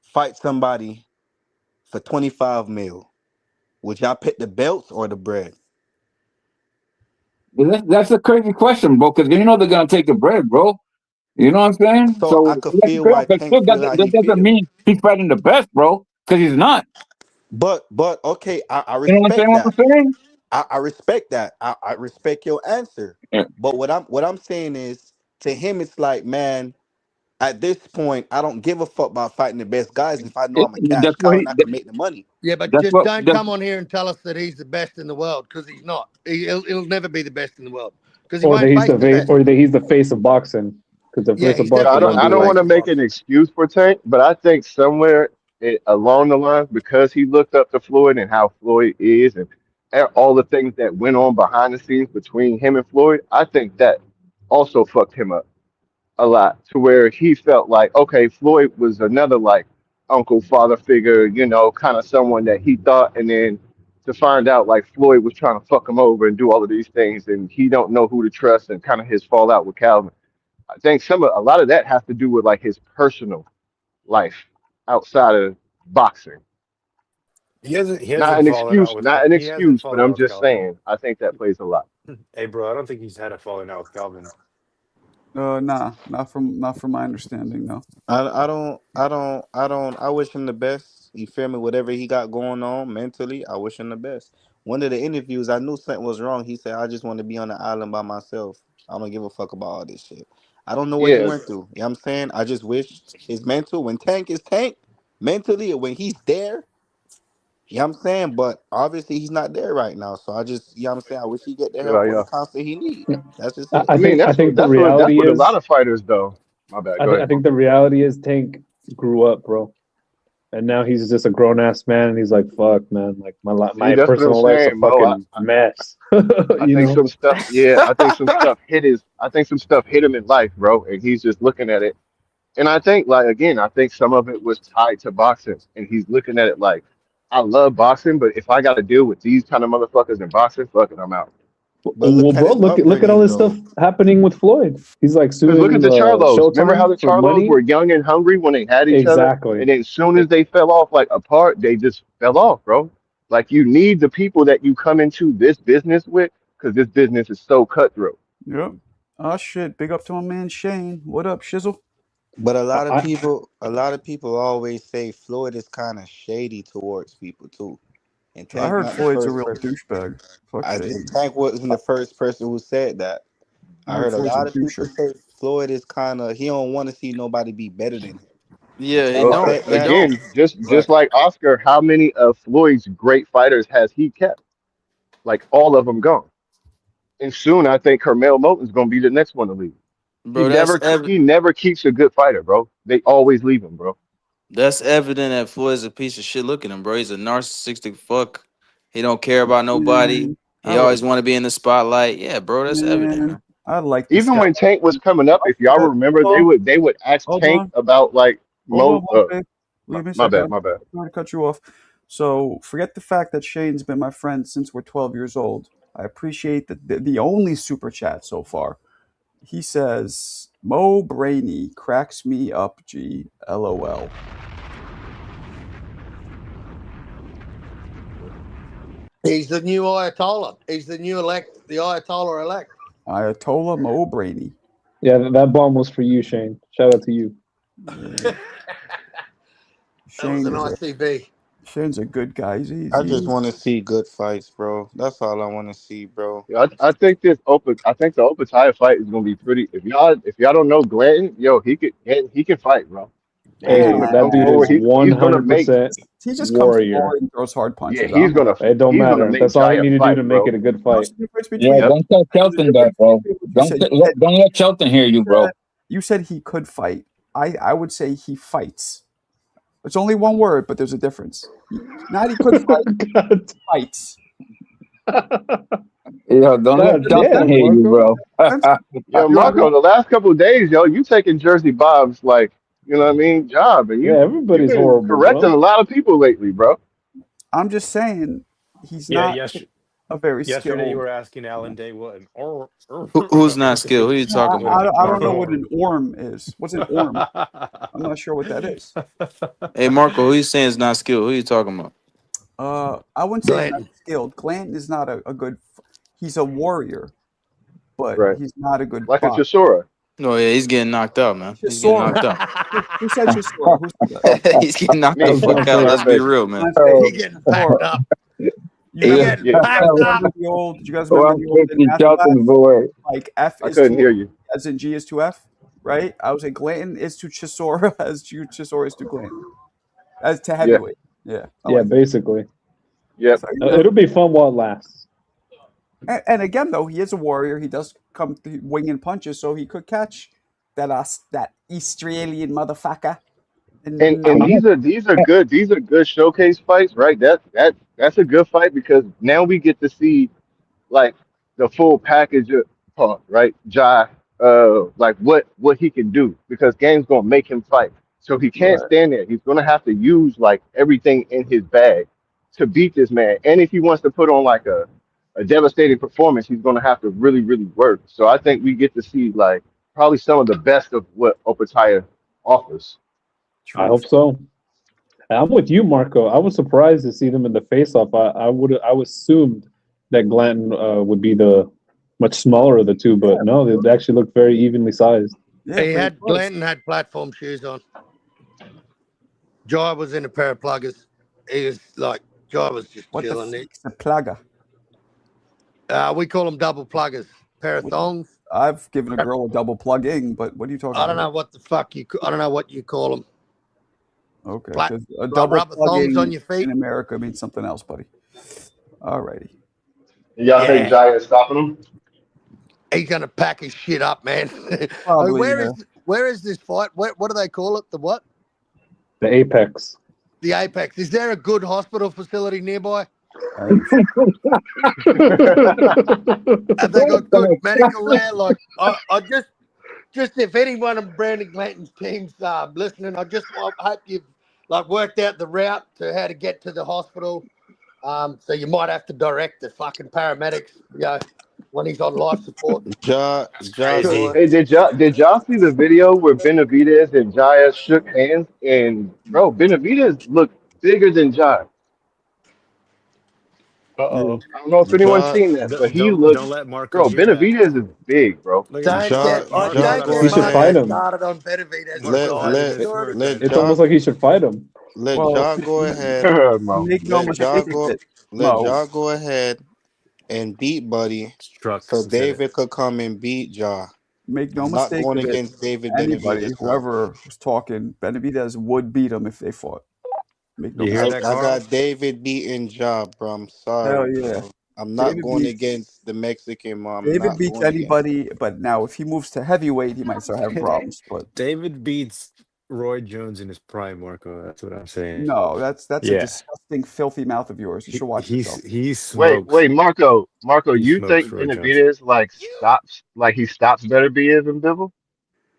Speaker 9: fight somebody for 25 mil, would y'all pick the belts or the bread?
Speaker 2: That's a crazy question, bro, because you know they're going to take the bread, bro. You know what I'm saying?
Speaker 9: So
Speaker 2: So
Speaker 9: I could feel why
Speaker 2: but
Speaker 9: Tank
Speaker 2: still,
Speaker 9: feel how
Speaker 2: that
Speaker 9: he
Speaker 2: doesn't
Speaker 9: feel.
Speaker 2: mean he's fighting the best, bro, because he's not.
Speaker 9: But okay, I
Speaker 2: You know what I'm saying?
Speaker 9: respect
Speaker 2: What
Speaker 9: that.
Speaker 2: I'm saying?
Speaker 9: I respect that. I respect your answer.
Speaker 2: Yeah.
Speaker 9: But what I'm saying is, to him, it's like, man, at this point, I don't give a fuck about fighting the best guys if I know I'm a cash
Speaker 2: That's what
Speaker 9: cow and I can make the money.
Speaker 5: Yeah, but
Speaker 2: that's
Speaker 5: just
Speaker 2: what
Speaker 5: don't come on here and tell us that he's the best in the world, because he's not. He'll never be the best in the world because he
Speaker 6: Or that
Speaker 5: won't
Speaker 6: he's
Speaker 5: face
Speaker 6: the
Speaker 5: the best.
Speaker 6: he's the face of boxing, because the
Speaker 5: Yeah,
Speaker 6: face of
Speaker 5: he's
Speaker 6: boxing
Speaker 7: I
Speaker 5: definitely
Speaker 6: don't
Speaker 7: don't.
Speaker 5: not
Speaker 7: I
Speaker 6: do
Speaker 5: the
Speaker 7: don't
Speaker 6: that.
Speaker 7: want
Speaker 5: face
Speaker 7: to
Speaker 5: of
Speaker 7: make an
Speaker 5: boxing.
Speaker 7: excuse for Tank, but I think somewhere along the line, because he looked up to Floyd and how Floyd is, and all the things that went on behind the scenes between him and Floyd, I think that also fucked him up a lot, to where he felt like, okay, Floyd was another like uncle, father figure, kind of someone that he thought, and then to find out like Floyd was trying to fuck him over and do all of these things, and he don't know who to trust, and kind of his fallout with Calvin. I think a lot of that has to do with like his personal life outside of boxing.
Speaker 8: He hasn't
Speaker 7: Not an
Speaker 8: fallen out
Speaker 7: excuse,
Speaker 8: with
Speaker 7: not an
Speaker 8: he hasn't
Speaker 7: excuse, but
Speaker 8: fallen out
Speaker 7: I'm
Speaker 8: with
Speaker 7: just
Speaker 8: Calvin.
Speaker 7: saying. I think that plays a lot.
Speaker 8: Hey, bro, I don't think he's had a falling out with Calvin.
Speaker 1: Nah, not from my understanding. No.
Speaker 9: I wish him the best. You feel me? Whatever he got going on mentally, I wish him the best. One of the interviews, I knew something was wrong. He said, I just want to be on the island by myself. I don't give a fuck about all this shit. I don't know what he
Speaker 7: Yeah,
Speaker 9: went through. You know what I'm saying? I just wish his mental, when Tank is Tank, mentally, or when he's there, you know what I'm saying? But obviously he's not there right now. So I just, you know what I'm saying? I wish he get the
Speaker 7: yeah,
Speaker 9: help or the
Speaker 7: yeah.
Speaker 9: counsel he need. That's just
Speaker 6: I
Speaker 9: it.
Speaker 7: I mean,
Speaker 6: think I think the
Speaker 7: that's
Speaker 6: reality
Speaker 7: what a lot
Speaker 6: is
Speaker 7: of fighters though. My bad. Go
Speaker 6: I
Speaker 7: ahead.
Speaker 6: think the reality is Tank grew up, bro, and now he's just a grown ass man, and he's like, "Fuck, man, like
Speaker 7: See,
Speaker 6: my
Speaker 7: that's what I'm
Speaker 6: personal life's a
Speaker 7: saying, Mo.
Speaker 6: fucking mess,"
Speaker 7: I
Speaker 6: you
Speaker 7: think
Speaker 6: know.
Speaker 7: some stuff. Yeah, I think some stuff hit him in life, bro, and he's just looking at it. And I think, like again, I think some of it was tied to boxing, and he's looking at it like, I love boxing, but if I got to deal with these kind of motherfuckers in boxing, fuck it, I'm out.
Speaker 9: But
Speaker 6: Well,
Speaker 9: look at
Speaker 6: bro,
Speaker 9: his
Speaker 6: look at all
Speaker 9: upbringing
Speaker 6: this stuff
Speaker 9: though.
Speaker 6: happening with Floyd. He's like
Speaker 7: Because look at
Speaker 6: suing
Speaker 7: the Charlos. Remember how
Speaker 6: Showtime
Speaker 7: the
Speaker 6: for
Speaker 7: Charlos
Speaker 6: money.
Speaker 7: were young and hungry when they had each other,
Speaker 6: Exactly.
Speaker 7: and then as soon as they fell off like apart, they just fell off, bro. Like you need the people that you come into this business with, because this business is so cutthroat.
Speaker 1: Yep. Oh shit! Big up to my man Shane. What up, Shizzle?
Speaker 9: But
Speaker 6: I
Speaker 9: a lot of people always say Floyd is kind of shady towards people too. And
Speaker 1: I
Speaker 9: Tank
Speaker 1: heard
Speaker 9: not the
Speaker 1: Floyd's a
Speaker 9: first
Speaker 1: real
Speaker 9: person.
Speaker 1: douchebag. Fuck shady.
Speaker 9: Tank wasn't the first person who said that.
Speaker 1: I
Speaker 9: I
Speaker 1: heard
Speaker 9: heard a
Speaker 1: Floyd's a
Speaker 9: lot of people
Speaker 1: doucher.
Speaker 9: say Floyd is kind of he don't want to see nobody be better than him. And
Speaker 4: Yeah, he
Speaker 9: Tank
Speaker 7: Well,
Speaker 4: don't.
Speaker 9: said
Speaker 4: He
Speaker 9: that,
Speaker 4: don't.
Speaker 7: again, just
Speaker 9: but
Speaker 7: like Oscar, how many of Floyd's great fighters has he kept? Like all of them gone. And soon, I think Carmel Moten's going to be the next one to leave.
Speaker 4: Bro, that's
Speaker 7: He never keeps a good fighter, bro. They always leave him, bro.
Speaker 4: that's evident that Floyd's a piece of shit. Look at him, bro. He's a narcissistic fuck. He don't care about nobody.
Speaker 1: Man,
Speaker 4: He always want to be in the spotlight. Yeah, bro, that's evident,
Speaker 1: man,
Speaker 4: man.
Speaker 1: I like this
Speaker 7: Even
Speaker 1: guy.
Speaker 7: when Tank was coming up, if y'all remember,
Speaker 1: Hold on,
Speaker 7: they would ask
Speaker 1: hold
Speaker 7: Tank
Speaker 1: on,
Speaker 7: about like
Speaker 1: hold
Speaker 7: Mo.
Speaker 1: on, babe.
Speaker 7: My,
Speaker 1: Leave me a
Speaker 7: my
Speaker 1: second.
Speaker 7: bad, my bad.
Speaker 1: I'm trying to cut you off. So forget the fact that Shane's been my friend since we're 12 years old. I appreciate the only super chat so far. He says, Mo Brainy cracks me up, G. LOL.
Speaker 5: He's the new Ayatollah. He's the Ayatollah elect.
Speaker 1: Ayatollah Mo Brainy.
Speaker 6: yeah, that bomb was for you, Shane. Shout out to you.
Speaker 5: That
Speaker 1: Shane
Speaker 5: was an ICB.
Speaker 1: Shane's a good guy.
Speaker 9: I just want to see good fights, bro. That's all I want to see, bro.
Speaker 7: Yeah, I think the Opetaya fight is gonna be pretty. If y'all don't know Glanton, yo, he can fight, bro. And
Speaker 6: Hey,
Speaker 7: when it
Speaker 6: that
Speaker 7: comes
Speaker 6: dude
Speaker 7: forward,
Speaker 6: is
Speaker 7: he's gonna make.
Speaker 6: 100%
Speaker 1: He just comes
Speaker 6: warrior.
Speaker 1: forward and throws hard
Speaker 7: Yeah,
Speaker 1: punches. I don't know.
Speaker 6: It don't
Speaker 7: he's gonna
Speaker 6: matter.
Speaker 7: make
Speaker 6: That's all you
Speaker 7: Jaya
Speaker 6: need to do
Speaker 7: fight,
Speaker 6: to make
Speaker 7: bro.
Speaker 6: it a good
Speaker 1: You know
Speaker 6: fight.
Speaker 1: the difference
Speaker 2: Yeah,
Speaker 1: between
Speaker 2: don't tell
Speaker 1: there's a
Speaker 2: Shelton
Speaker 1: difference
Speaker 2: that, bro.
Speaker 1: between what you said.
Speaker 2: Don't let Shelton hear you, bro.
Speaker 1: You said he could fight. I would say he fights. It's only one word, but there's a difference. Not he could fight,
Speaker 6: God,
Speaker 1: he fights.
Speaker 2: Yeah, don't let
Speaker 6: God
Speaker 2: Shelton
Speaker 6: damn,
Speaker 2: hear you,
Speaker 6: Marco.
Speaker 2: bro.
Speaker 7: Yo, Marco, the last couple of days, yo, you taking Jersey Bob's like, you know what I mean, job, and
Speaker 6: Yeah,
Speaker 7: you've
Speaker 6: everybody's
Speaker 7: been
Speaker 6: horrible,
Speaker 7: correcting a
Speaker 6: bro.
Speaker 7: lot of people lately, bro.
Speaker 1: I'm just saying he's
Speaker 8: Yeah,
Speaker 1: not a very
Speaker 8: yesterday you
Speaker 1: skilled.
Speaker 8: were asking Alan Day what an
Speaker 4: Who's not skilled? Who you talking
Speaker 8: what is
Speaker 4: about?
Speaker 8: it?
Speaker 1: I don't know
Speaker 8: Marco
Speaker 1: what an
Speaker 8: Orm.
Speaker 1: orm is. What's an orm? I'm not sure what that is.
Speaker 4: Hey, Marco, who you saying is not skilled? Who you talking about?
Speaker 1: I wouldn't say he's not
Speaker 5: Glanton.
Speaker 1: skilled. Glanton is not a good. He's a warrior, but
Speaker 7: Right,
Speaker 1: he's not a good
Speaker 7: like a
Speaker 1: boxer.
Speaker 7: Chisora.
Speaker 4: Oh yeah, he's getting knocked out, man. He's getting
Speaker 1: Chisora.
Speaker 4: knocked out.
Speaker 1: Who said Chisora? Who said that?
Speaker 4: He's getting knocked
Speaker 7: Me,
Speaker 4: the fuck out. Let's be
Speaker 7: Boniface.
Speaker 4: real, man.
Speaker 5: He getting packed up.
Speaker 1: You
Speaker 5: He
Speaker 1: remember,
Speaker 5: getting
Speaker 7: Yeah,
Speaker 5: packed up.
Speaker 1: the old? Did you guys
Speaker 2: Oh,
Speaker 1: remember
Speaker 2: I'm
Speaker 1: the old in
Speaker 2: kicking
Speaker 1: math
Speaker 2: Shelton's
Speaker 1: class?
Speaker 2: boy.
Speaker 1: Like F
Speaker 7: I
Speaker 1: is
Speaker 7: couldn't
Speaker 1: to
Speaker 7: hear you.
Speaker 1: as in G is to F, right? I would say Glanton is to Chisora as Chisora is to Glanton as to
Speaker 7: Yeah,
Speaker 1: heavyweight. Yeah, I
Speaker 6: Yeah,
Speaker 1: like that.
Speaker 6: basically.
Speaker 7: yep.
Speaker 1: So, you know.
Speaker 6: It'll be fun while it lasts.
Speaker 1: And again, though, he is a warrior. He does come winging punches, so he could catch that Australian motherfucker.
Speaker 7: And these are good showcase fights, right? That's a good fight because now we get to see like the full package of Punk, right? Jai, like what he can do because Game's gonna make him fight. So he can't
Speaker 1: Right.
Speaker 7: stand there. He's gonna have to use like everything in his bag to beat this man. And if he wants to put on like a devastating performance, he's going to have to really, really work. So I think we get to see like probably some of the best of what Opetaya offers.
Speaker 6: I hope so. I'm with you, Marco. I was surprised to see them in the face-off. I assumed that Glanton would be the much smaller of the two, but no, they actually look very evenly sized.
Speaker 5: Yeah, Glanton had platform shoes on. Jai was in a pair of pluggers. He was like, Jai was just
Speaker 1: What
Speaker 5: chilling.
Speaker 1: the fuck's a plugger?
Speaker 5: We call them double pluggers. Pair of thongs.
Speaker 1: I've given a girl a double plug-in, but what are you talking about?
Speaker 5: I don't know what the fuck I don't know what you call them.
Speaker 1: Okay,
Speaker 5: Plat-
Speaker 1: 'cause a
Speaker 5: like
Speaker 1: double
Speaker 5: rubber thongs
Speaker 1: plug-in
Speaker 5: on your feet.
Speaker 1: in America means something else, buddy. Alrighty.
Speaker 7: Y'all think Jai is stopping him?
Speaker 5: He's gonna pack his shit up, man.
Speaker 1: Probably,
Speaker 5: where is this fight? What do they call it? The what?
Speaker 6: The Apex.
Speaker 5: The Apex. Is there a good hospital facility nearby? Have they got good medical there? Like, I just if anyone of Brandon Glanton's team's listening, I hope you've like worked out the route to how to get to the hospital. So you might have to direct the fucking paramedics, when he's on life support.
Speaker 7: Hey, did y'all see the video where Benavidez and Jai shook hands? And bro, Benavidez looked bigger than Jai.
Speaker 10: Uh-oh.
Speaker 7: I don't know if anyone's seen that, but he looked.
Speaker 10: Don't let Marco
Speaker 7: Bro,
Speaker 10: hear that.
Speaker 7: Benavidez is big, bro.
Speaker 10: Look
Speaker 5: Don't
Speaker 10: at
Speaker 5: get
Speaker 6: He should fight him.
Speaker 5: started on Benavidez.
Speaker 6: It's almost like he should fight him.
Speaker 9: Let
Speaker 1: Well,
Speaker 9: Ja go ahead.
Speaker 1: Make no
Speaker 9: Let Ja
Speaker 1: mistake
Speaker 9: go.
Speaker 1: of it,
Speaker 9: Let
Speaker 1: Mo.
Speaker 9: Ja go ahead and beat Buddy, so David could come and beat Ja.
Speaker 1: Make no
Speaker 9: I'm not
Speaker 1: mistake
Speaker 9: going
Speaker 1: of it.
Speaker 9: against David
Speaker 1: Anybody,
Speaker 9: Benavidez.
Speaker 1: whoever was talking, Benavidez would beat him if they fought. Make no
Speaker 10: You hear
Speaker 1: mistake.
Speaker 10: that,
Speaker 9: I
Speaker 10: Carl?
Speaker 9: got David beating Ja, bro. I'm
Speaker 1: Hell
Speaker 9: sorry,
Speaker 1: yeah.
Speaker 9: bro. I'm not
Speaker 1: David
Speaker 9: going
Speaker 1: beats-
Speaker 9: against the Mexican mom.
Speaker 1: David beats anybody, but now if he moves to heavyweight, he might start having problems. But
Speaker 10: David beats Roy Jones in his prime, Marco. That's what I'm saying.
Speaker 1: no, that's a
Speaker 10: Yeah.
Speaker 1: disgusting, filthy mouth of yours. You should watch yourself.
Speaker 10: He smokes.
Speaker 7: Wait, Marco,
Speaker 10: He
Speaker 7: you
Speaker 10: smokes
Speaker 7: think
Speaker 10: Roy Jones.
Speaker 7: Benavidez he stops Benavidez and Bivol?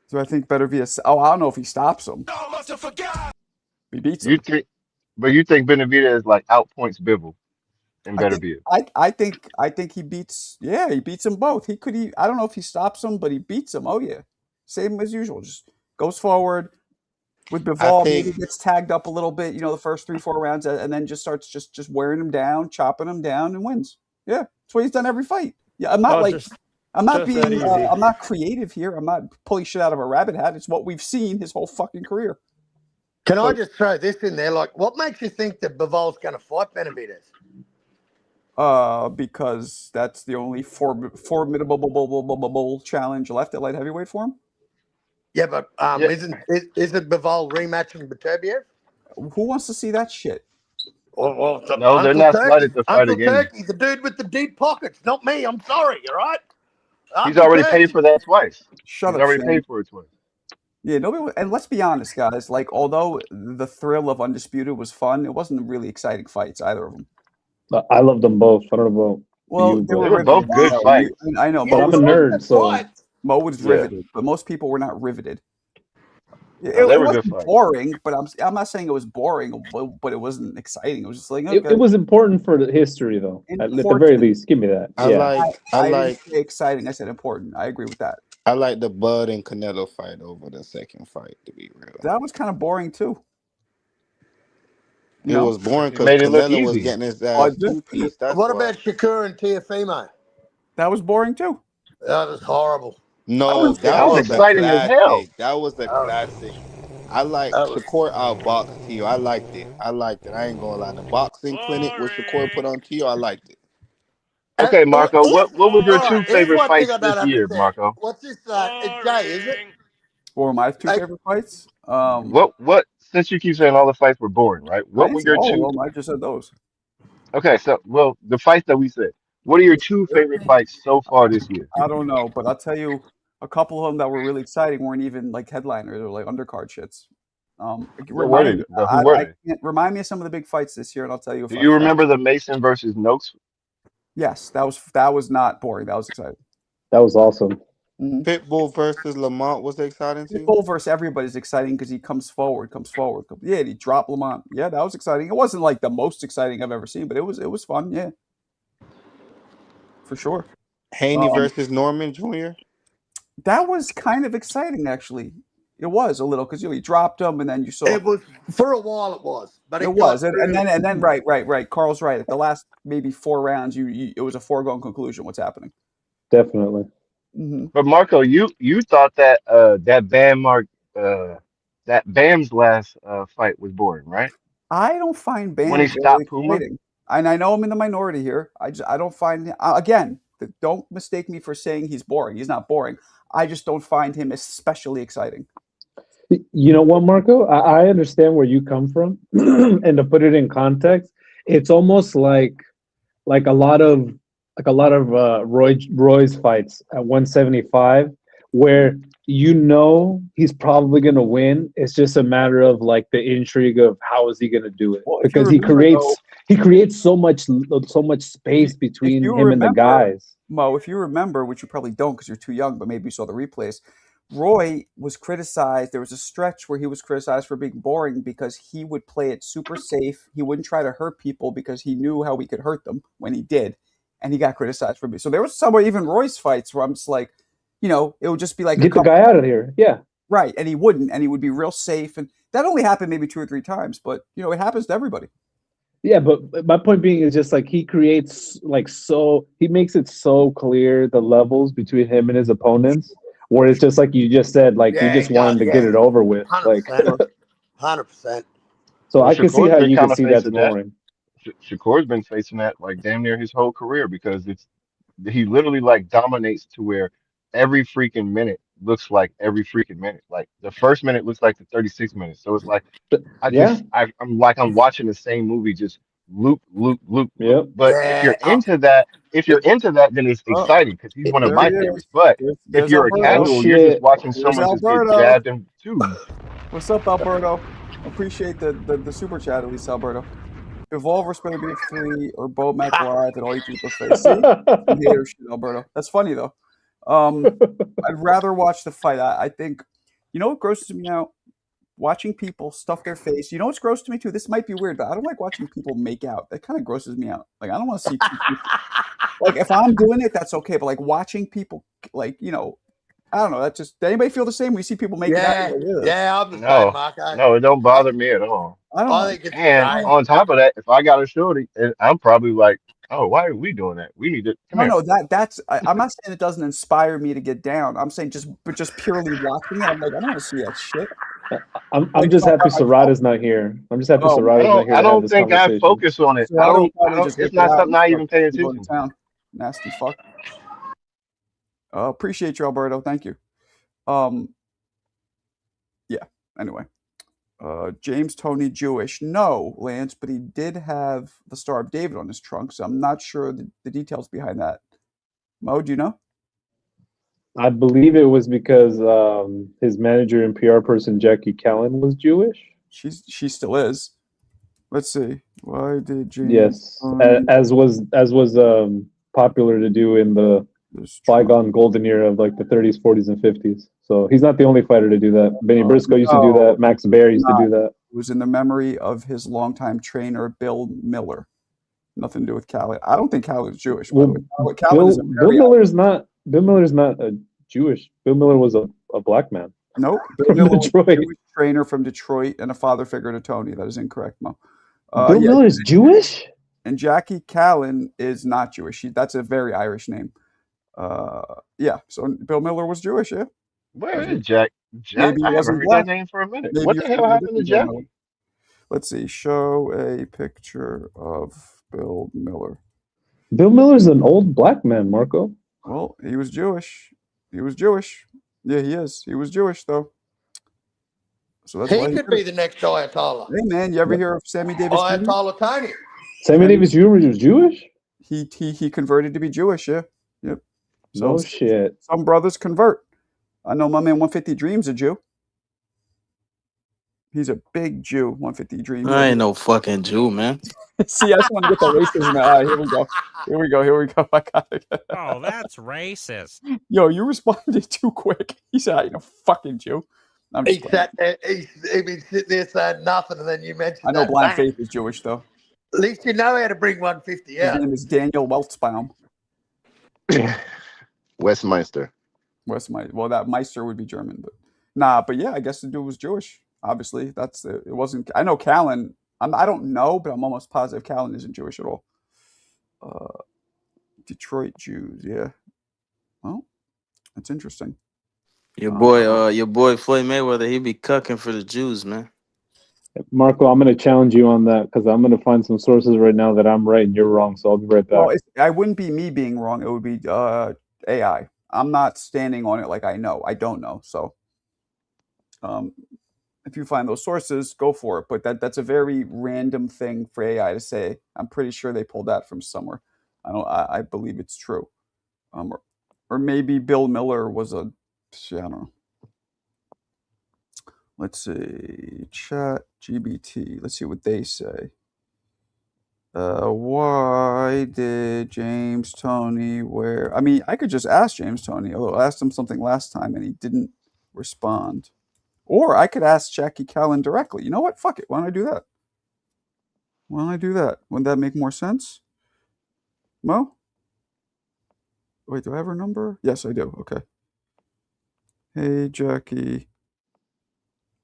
Speaker 1: So I think Benavidez. Oh, I don't know if he stops him. He beats him.
Speaker 7: You think Benavidez outpoints Bivol and Benavidez?
Speaker 1: I think he beats. Yeah, he beats them both. I don't know if he stops him, but he beats them. Oh yeah, same as usual. Just goes forward. With Bivol, maybe gets tagged up a little bit, the first 3-4 rounds, and then just starts just wearing him down, chopping him down, and wins. Yeah, that's what he's done every fight. Yeah, I'm not I'm not creative here. I'm not pulling shit out of a rabbit hat. It's what we've seen his whole fucking career.
Speaker 5: Can I just throw this in there? Like, what makes you think that Bivol's going to fight Benavidez?
Speaker 1: Because that's the only formidable challenge left at light heavyweight for him.
Speaker 5: Yeah, but isn't Bivol rematching Beterbiev?
Speaker 1: Who wants to see that shit?
Speaker 5: Well,
Speaker 7: no, they're not slated to fight
Speaker 5: Uncle
Speaker 7: again.
Speaker 5: Turkey, the dude with the deep pockets, not me. I'm sorry, all right?
Speaker 7: He's already paid for that twice. He's
Speaker 1: up,
Speaker 7: already
Speaker 1: Shane.
Speaker 7: paid for it twice.
Speaker 1: Yeah, nobody. And let's be honest, guys. Like, although the thrill of Undisputed was fun, it wasn't really exciting fights, either of them.
Speaker 6: I love them both. I don't know about you,
Speaker 7: they were both good fights.
Speaker 1: I know,
Speaker 6: but I'm a nerd, so
Speaker 1: Mo was riveted, but most people were not riveted.
Speaker 7: They were
Speaker 1: wasn't
Speaker 7: good fights.
Speaker 1: boring, but I'm not saying it was boring, but it wasn't exciting. It was just like
Speaker 6: it was important for the history, though. At the very least, give me that.
Speaker 9: I
Speaker 1: didn't say exciting. I said important. I agree with that.
Speaker 9: I like the Bud and Canelo fight over the second fight, to be real.
Speaker 1: That was kind of boring too.
Speaker 9: It was boring because
Speaker 7: made it look
Speaker 9: Canelo was
Speaker 7: easy.
Speaker 9: getting his ass two-piece.
Speaker 5: What about Shakur and Teofimo?
Speaker 1: That was boring too.
Speaker 5: That was horrible.
Speaker 9: No,
Speaker 7: that was exciting as hell.
Speaker 9: That was a classic. I like Shakur outboxed Tio. I liked it. I ain't gonna lie. The boxing clinic with Shakur put on Tio, I liked it.
Speaker 7: Okay, Marco, what were your two favorite
Speaker 5: one
Speaker 7: fights
Speaker 5: thing I don't
Speaker 7: this year,
Speaker 5: understand.
Speaker 7: Marco?
Speaker 5: What's this? It's Jay, is it?
Speaker 1: What were my two favorite fights?
Speaker 7: What? Since you keep saying all the fights were boring, right? What were your two?
Speaker 1: I just said those.
Speaker 7: Okay, so the fights that we said. What are your two favorite fights so far this year?
Speaker 1: I don't know, but I'll tell you, a couple of them that were really exciting weren't even like headliners or like undercard shits.
Speaker 7: Who were they?
Speaker 1: Remind me of some of the big fights this year, and I'll tell you.
Speaker 7: Do you remember the Mason versus Noakes?
Speaker 1: Yes, that was not boring. That was exciting.
Speaker 6: That was awesome.
Speaker 1: Mm-hmm.
Speaker 9: Pitbull versus Lamont was exciting to you?
Speaker 1: Pitbull versus everybody's exciting because he comes forward. Yeah, and he dropped Lamont. Yeah, that was exciting. It wasn't like the most exciting I've ever seen, but it was fun. Yeah, for sure.
Speaker 9: Haney versus Norman Jr.
Speaker 1: That was kind of exciting, actually. It was a little because he dropped him, and then you saw
Speaker 5: It was for a while. It was, but
Speaker 1: it
Speaker 5: it
Speaker 1: was,
Speaker 5: got
Speaker 1: and
Speaker 5: really-
Speaker 1: then right. Carl's right. At the last maybe 4 rounds, it was a foregone conclusion what's happening.
Speaker 6: Definitely.
Speaker 1: Mm-hmm.
Speaker 7: But Marco, you thought that that Bam's last fight was boring, right?
Speaker 1: I don't find Bam
Speaker 7: When he
Speaker 1: very
Speaker 7: stopped Puma?
Speaker 1: exciting. And I know I'm in the minority here. I don't find again. Don't mistake me for saying he's boring. He's not boring. I just don't find him especially exciting.
Speaker 6: You know what, Marco? I understand where you come from, and to put it in context, it's almost like a lot of Roy's fights at 175, where he's probably gonna win. It's just a matter of like the intrigue of how is he gonna do it,
Speaker 1: Well,
Speaker 6: because he creates so much space between him and the guys.
Speaker 1: Mo, if you remember, which you probably don't because you're too young, but maybe you saw the replays. Roy was criticized. There was a stretch where he was criticized for being boring because he would play it super safe. He wouldn't try to hurt people because he knew how he could hurt them when he did. And he got criticized for it. So there was somewhere, even Roy's fights, where I'm just like, it would just be like,
Speaker 6: get the guy out of here. Yeah.
Speaker 1: Right. And he wouldn't. And he would be real safe. And that only happened maybe 2 or 3 times. But, it happens to everybody.
Speaker 6: Yeah, but my point being is just like he creates he makes it so clear the levels between him and his opponents, where it's just like you just said, like you just want him to get it over with.
Speaker 5: 100%. 100%.
Speaker 6: So
Speaker 7: Well,
Speaker 6: I can see
Speaker 7: Shakur's
Speaker 6: how
Speaker 7: been
Speaker 6: you can
Speaker 7: kinda
Speaker 6: see that's
Speaker 7: facing that.
Speaker 6: boring.
Speaker 7: Shakur's been facing that like damn near his whole career because he literally like dominates to where every freaking minute looks like every freaking minute. Like the first minute looks like the 36 minutes. So it's like I'm like I'm watching the same movie just loop.
Speaker 6: Yep.
Speaker 7: But if you're into that, then it's exciting because he's one of
Speaker 1: There
Speaker 7: my
Speaker 1: he is.
Speaker 7: favorites. But
Speaker 1: There's
Speaker 7: if you're a
Speaker 1: Alberto.
Speaker 7: casual, you're just watching
Speaker 1: There's
Speaker 7: someone just get
Speaker 1: Alberto.
Speaker 7: jabbed in two.
Speaker 1: What's up, Alberto? Appreciate the super chat, at least, Alberto. Evolver's going to be free or Bo Mac Live and all you people face. See? Some hater shit, Alberto. That's funny, though. I'd rather watch the fight. I think, what grosses me out? Watching people stuff their face. You know what's gross to me, too? This might be weird, but I don't like watching people make out. That kind of grosses me out. Like, I don't want to see people. Like, if I'm doing it, that's okay. But, like, watching people, like, I don't know. That just, does anybody feel the same when you see people making out?
Speaker 5: Yeah, I'm the
Speaker 7: No,
Speaker 5: same, Mark.
Speaker 7: no, it don't bother me at all.
Speaker 1: I don't know.
Speaker 5: think it's
Speaker 7: And
Speaker 5: great.
Speaker 7: on top of that, if I got a shorty, I'm probably like, oh, why are we doing that? We need to come here.
Speaker 1: No, I'm not saying it doesn't inspire me to get down. I'm saying just purely watching it. I'm like, I don't want to see that shit.
Speaker 6: I'm just happy Sarada's not here. I'm just happy Sarada's not here.
Speaker 7: I don't think I focus on it. I don't it's not something I even pay attention to.
Speaker 1: Nasty fuck. Appreciate you, Alberto. Thank you. Yeah. Anyway, James Tony Jewish? No, Lance, but he did have the Star of David on his trunk, so I'm not sure the details behind that. Mo, do you know?
Speaker 6: I believe it was because his manager and PR person Jackie Callan was Jewish.
Speaker 1: She still is. Let's see. Why did James?
Speaker 6: Yes, as was popular to do in the bygone golden era of like the 30s, 40s, and 50s. So he's not the only fighter to do that. Benny Briscoe used to do that. Max Baer used to do that.
Speaker 1: It was in the memory of his longtime trainer, Bill Miller. Nothing to do with Callan. I don't think Callan's Jewish.
Speaker 6: Well, Bill Miller's not a Jewish. Bill Miller was a black man.
Speaker 1: Nope. Bill Miller was a Jewish trainer from Detroit and a father figure to Tony. That is incorrect, Mo.
Speaker 6: Bill Miller is Jewish?
Speaker 1: And Jackie Callan is not Jewish. That's a very Irish name. Yeah. So Bill Miller was Jewish, yeah.
Speaker 7: Where is Jack? Maybe I haven't heard that name for a minute. What the hell happened to Jack?
Speaker 1: Let's see. Show a picture of Bill Miller.
Speaker 6: Bill Miller's an old black man, Marco.
Speaker 1: Well, he was Jewish. He was Jewish. Yeah, he is. He was Jewish, though. So that's
Speaker 5: he could be the next Ayatollah.
Speaker 1: Hey, man, you ever hear of Sammy Davis?
Speaker 5: Ayatollah Tony.
Speaker 6: Sammy Davis Jr. was Jewish?
Speaker 1: He converted to be Jewish, yeah. Yep. So
Speaker 6: no shit.
Speaker 1: Some brothers convert. I know my man 150 Dreams a Jew. He's a big Jew. 150 Dream.
Speaker 4: I ain't no fucking Jew, man.
Speaker 1: See, I just want to get the racism out. Here we go. Here we go. Here we go. I got it.
Speaker 11: Oh, that's racist.
Speaker 1: Yo, you responded too quick. He said, I ain't a fucking Jew. I'm just
Speaker 5: He
Speaker 1: playing.
Speaker 5: sat there, he's been sitting there saying nothing, and then you mentioned
Speaker 1: I know
Speaker 5: that.
Speaker 1: Blind
Speaker 5: Bang.
Speaker 1: Faith is Jewish, though.
Speaker 5: At least you know how to bring 150
Speaker 1: His
Speaker 5: out.
Speaker 1: name is Daniel Weltzbaum.
Speaker 7: Westminster.
Speaker 1: Well, that Meister would be German, but nah. But yeah, I guess the dude was Jewish. Obviously, it wasn't. I know Callan. I don't know, but I'm almost positive Callan isn't Jewish at all. Detroit Jews, yeah. Well, that's interesting.
Speaker 4: Your boy Floyd Mayweather, he be cucking for the Jews, man.
Speaker 6: Marco, I'm going to challenge you on that because I'm going to find some sources right now that I'm right and you're wrong. So I'll be right back.
Speaker 1: Well, I wouldn't be me being wrong. It would be AI. I'm not standing on it like I know. I don't know. So, if you find those sources, go for it. But that's a very random thing for AI to say. I'm pretty sure they pulled that from somewhere. I believe it's true. Or maybe Bill Miller was I don't know. Let's see. Chat GBT. Let's see what they say. Why did James Toney wear? I mean, I could just ask James Toney. Although I asked him something last time and he didn't respond. Or I could ask Jackie Callan directly. You know what? Fuck it. Why don't I do that? Wouldn't that make more sense? Mo? Wait, do I have her number? Yes, I do. Okay. Hey, Jackie.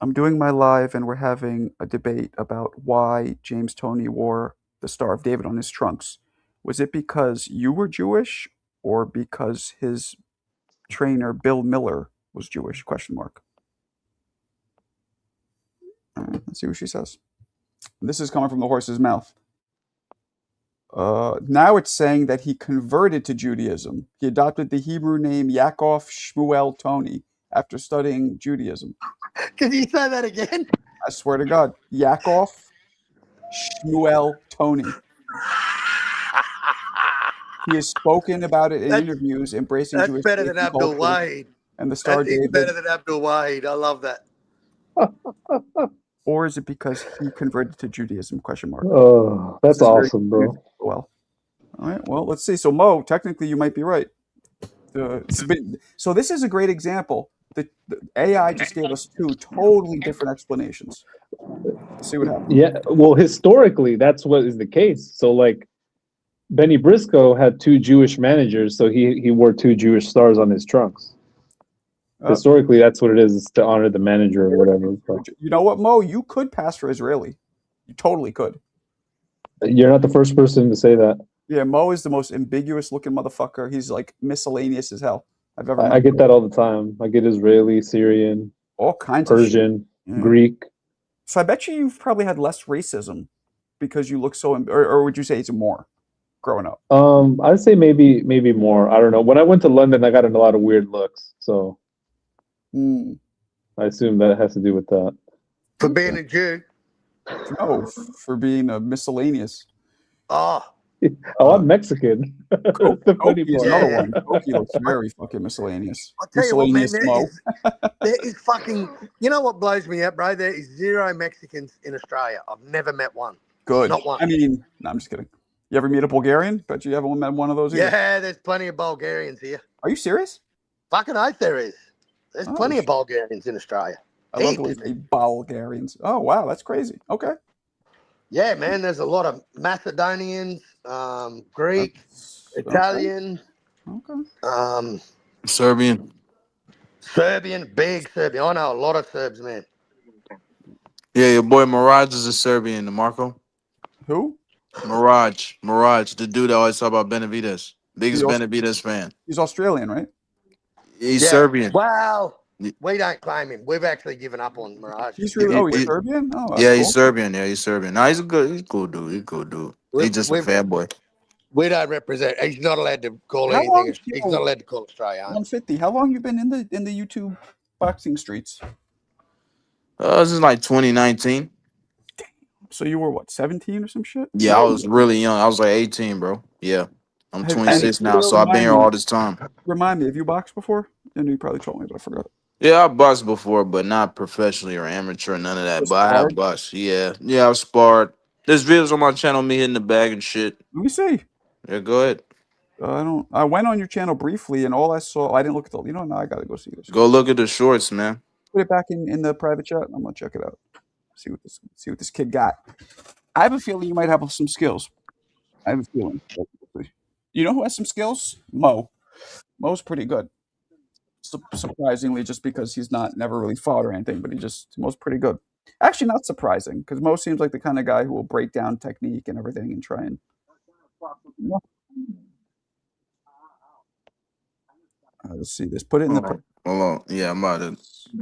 Speaker 1: I'm doing my live and we're having a debate about why James Toney wore the Star of David on his trunks. Was it because you were Jewish or because his trainer Bill Miller was Jewish? Question mark. All right, let's see what she says. This is coming from the horse's mouth. Now it's saying that he converted to Judaism. He adopted the Hebrew name Yaakov Shmuel Toney after studying Judaism.
Speaker 5: Can you say that again?
Speaker 1: I swear to God. Yaakov Shmuel Toney. He has spoken about it in interviews, embracing
Speaker 5: That's
Speaker 1: Jewish
Speaker 5: better
Speaker 1: faith
Speaker 5: than
Speaker 1: and
Speaker 5: Abdul
Speaker 1: culture,
Speaker 5: Wahid.
Speaker 1: and the Star of
Speaker 5: That's even
Speaker 1: David.
Speaker 5: better than Abdul Wahid. I love that.
Speaker 1: Or is it because he converted to Judaism? Question mark.
Speaker 6: Oh, that's awesome, bro.
Speaker 1: Well, all right. Well, let's see. So Mo, technically, you might be right. So this is a great example. The AI just gave us two totally different explanations. Let's see what happens.
Speaker 6: Yeah, well, historically, that's what is the case. So, like, Benny Briscoe had two Jewish managers, so he wore two Jewish stars on his trunks. Historically, that's what it is to honor the manager or whatever. So.
Speaker 1: You know what, Mo? You could pass for Israeli. You totally could.
Speaker 6: You're not the first person to say that.
Speaker 1: Yeah, Mo is the most ambiguous looking motherfucker. He's like miscellaneous as hell I've ever met.
Speaker 6: I get that all the time. I get Israeli, Syrian,
Speaker 1: all kinds
Speaker 6: Persian,
Speaker 1: of shit.
Speaker 6: Greek.
Speaker 1: So I bet you've probably had less racism because you look so, or would you say it's more growing up?
Speaker 6: I'd say maybe more. I don't know. When I went to London, I got in a lot of weird looks. So I assume that has to do with that.
Speaker 5: For being a Jew?
Speaker 1: No, for being a miscellaneous.
Speaker 5: Oh,
Speaker 6: I'm Mexican. The funny
Speaker 1: Koki is
Speaker 6: part.
Speaker 1: another one. Koki looks very fucking miscellaneous.
Speaker 5: I'll tell you what, man,
Speaker 1: Miscellaneous Mo.
Speaker 5: there is fucking, you know what blows me up, bro? There is 0 Mexicans in Australia. I've never met one.
Speaker 1: Good.
Speaker 5: Not one.
Speaker 1: I mean, no, I'm just kidding. You ever meet a Bulgarian? Bet you haven't met one of those either.
Speaker 5: Yeah, there's plenty of Bulgarians here.
Speaker 1: Are you serious?
Speaker 5: Fucking oath there is. There's plenty of Bulgarians in Australia.
Speaker 1: I love the way you say Bulgarians. Oh, wow, that's crazy. Okay.
Speaker 5: Yeah, man, there's a lot of Macedonians, Greek, Italian,
Speaker 4: Serbian,
Speaker 5: big Serbian. I know a lot of Serbs, man.
Speaker 4: Yeah, your boy Mirage is a Serbian, Marco.
Speaker 1: Who?
Speaker 4: Mirage, the dude that always talk about Benavides. Biggest Benavides fan.
Speaker 1: He's Australian, right?
Speaker 4: He's Serbian.
Speaker 5: Well, we don't claim him. We've actually given up on Mirage.
Speaker 1: He's really, he's Serbian? Oh,
Speaker 4: yeah,
Speaker 1: cool.
Speaker 4: he's Serbian. Yeah, he's Serbian. Nah, he's a cool dude. He's just a fanboy.
Speaker 5: We don't represent. He's not allowed to call anything. He's not allowed to call Australia.
Speaker 1: 150. How long you been in the YouTube boxing streets?
Speaker 4: This is like 2019.
Speaker 1: So you were what, 17 or some shit?
Speaker 4: Yeah, I was really young. I was like 18, bro. Yeah. I'm 26 now, so I've been here all this time.
Speaker 1: Remind me, have you boxed before? I know you probably told me, but I forgot.
Speaker 4: Yeah, I boxed before, but not professionally or amateur, none of that.
Speaker 1: Just
Speaker 4: But I have
Speaker 1: sparred?
Speaker 4: boxed. Yeah, I've sparred. There's videos on my channel me hitting the bag and shit.
Speaker 1: Let me see.
Speaker 4: Yeah, go ahead.
Speaker 1: I went on your channel briefly, and all I saw, I didn't look at the. Now I gotta go see this.
Speaker 4: Go look at the shorts, man.
Speaker 1: Put it back in the private chat. I'm gonna check it out. See what this kid got. I have a feeling you might have some skills. I have a feeling. You know who has some skills? Mo. Mo's pretty good. Surprisingly, just because he's never really fought or anything, but Mo's pretty good. Actually, not surprising because Mo seems like the kind of guy who will break down technique and everything and try and. Yeah. Let's see this. Put it in the.
Speaker 4: Hold on. Yeah, I'm about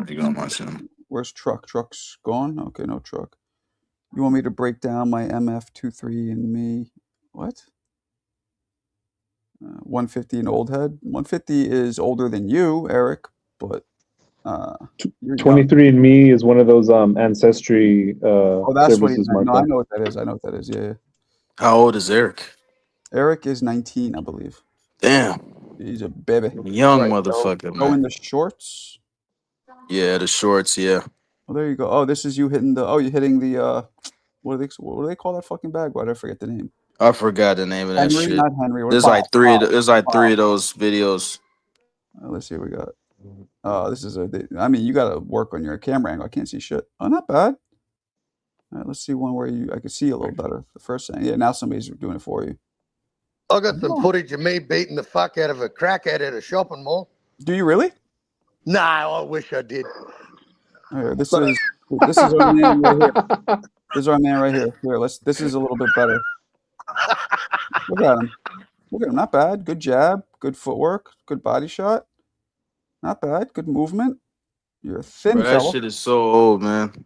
Speaker 4: to go on my channel.
Speaker 1: Where's truck? Truck's gone. Okay, no truck. You want me to break down my MF23 and me? What? 150 and old head. 150 is older than you, Eric, but
Speaker 6: 23andMe is one of those ancestry
Speaker 1: that's what
Speaker 6: services.
Speaker 1: No, I know what that is. I know what that is. Yeah.
Speaker 4: How old is Eric?
Speaker 1: Eric is 19, I believe.
Speaker 4: Damn.
Speaker 1: He's a baby.
Speaker 4: Young motherfucker,
Speaker 1: Go
Speaker 4: man.
Speaker 1: in the shorts.
Speaker 4: Yeah, the shorts. Yeah.
Speaker 1: Oh, there you go. Oh, this is you hitting the. Oh, you're hitting the. What do they call that fucking bag? Why did I forget the name?
Speaker 4: I forgot the name of that
Speaker 1: Henry,
Speaker 4: shit.
Speaker 1: not Henry.
Speaker 4: There's like three. There's like three of those videos.
Speaker 1: Let's see what we got. This is I mean, you got to work on your camera angle. I can't see shit. Oh, not bad. All right, let's see one where I can see a little better. The first thing. Yeah, now somebody's doing it for you.
Speaker 5: I got some footage of me beating the fuck out of a crackhead at a shopping mall.
Speaker 1: Do you really?
Speaker 5: No, I wish I did.
Speaker 1: Here, this is our man right here. This is our man right here. Here, this is a little bit better. Look at him. Look at him. Not bad. Good jab. Good footwork. Good body shot. Not bad. Good movement. You're a thin
Speaker 4: That
Speaker 1: fella.
Speaker 4: shit is so old, man.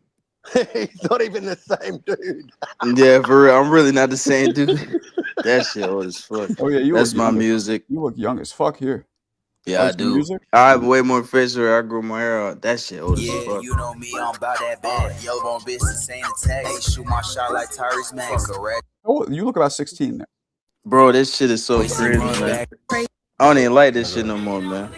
Speaker 5: He's not even the same dude.
Speaker 4: Yeah, for real. I'm really not the same dude. That shit old as fuck.
Speaker 1: Oh yeah,
Speaker 4: that's my music.
Speaker 1: You look young as fuck here.
Speaker 4: Yeah, I do. Music? I have way more facial hair. I grew my hair out. That shit old as fuck.
Speaker 12: You know me, I'm about that bad. Yo, on business, ain't attack. Hey, shoot my shot like Tyrese Max.
Speaker 1: Oh, you look about 16 there.
Speaker 4: Bro, this shit is so crazy, man. I don't even like this shit no more, man.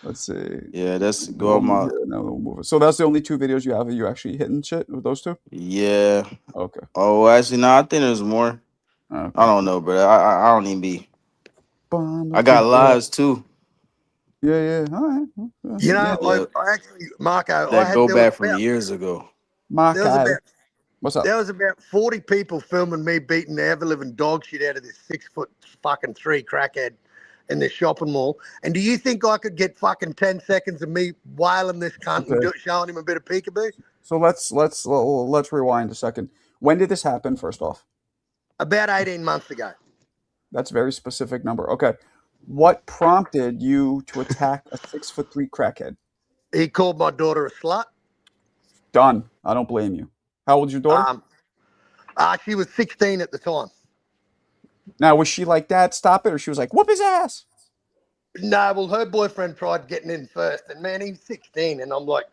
Speaker 1: Let's see.
Speaker 4: Yeah, that's go on my.
Speaker 1: No, so that's the only two videos you have of you actually hitting shit with those two?
Speaker 4: Yeah.
Speaker 1: Okay.
Speaker 4: Oh, actually, no, I think there's more. Okay. I don't know, but I don't even be. I got lives too.
Speaker 1: Yeah. All right.
Speaker 5: You know, I actually, Marco,
Speaker 4: that go back from years ago.
Speaker 1: Marco, what's up?
Speaker 5: There was about 40 people filming me beating the ever-living dog shit out of this 6'3" crackhead in this shopping mall. And do you think I could get fucking 10 seconds of me wailing this cunt and showing him a bit of peekaboo?
Speaker 1: So let's rewind a second. When did this happen? First off,
Speaker 5: about 18 months ago.
Speaker 1: That's a very specific number. Okay, what prompted you to attack a 6'3" crackhead?
Speaker 5: He called my daughter a slut.
Speaker 1: Done. I don't blame you. How old is your daughter?
Speaker 5: She was 16 at the time.
Speaker 1: Now, was she like, Dad, stop it? Or she was like, whoop his ass?
Speaker 5: No, well, her boyfriend tried getting in first. And, man, he's 16. And I'm like,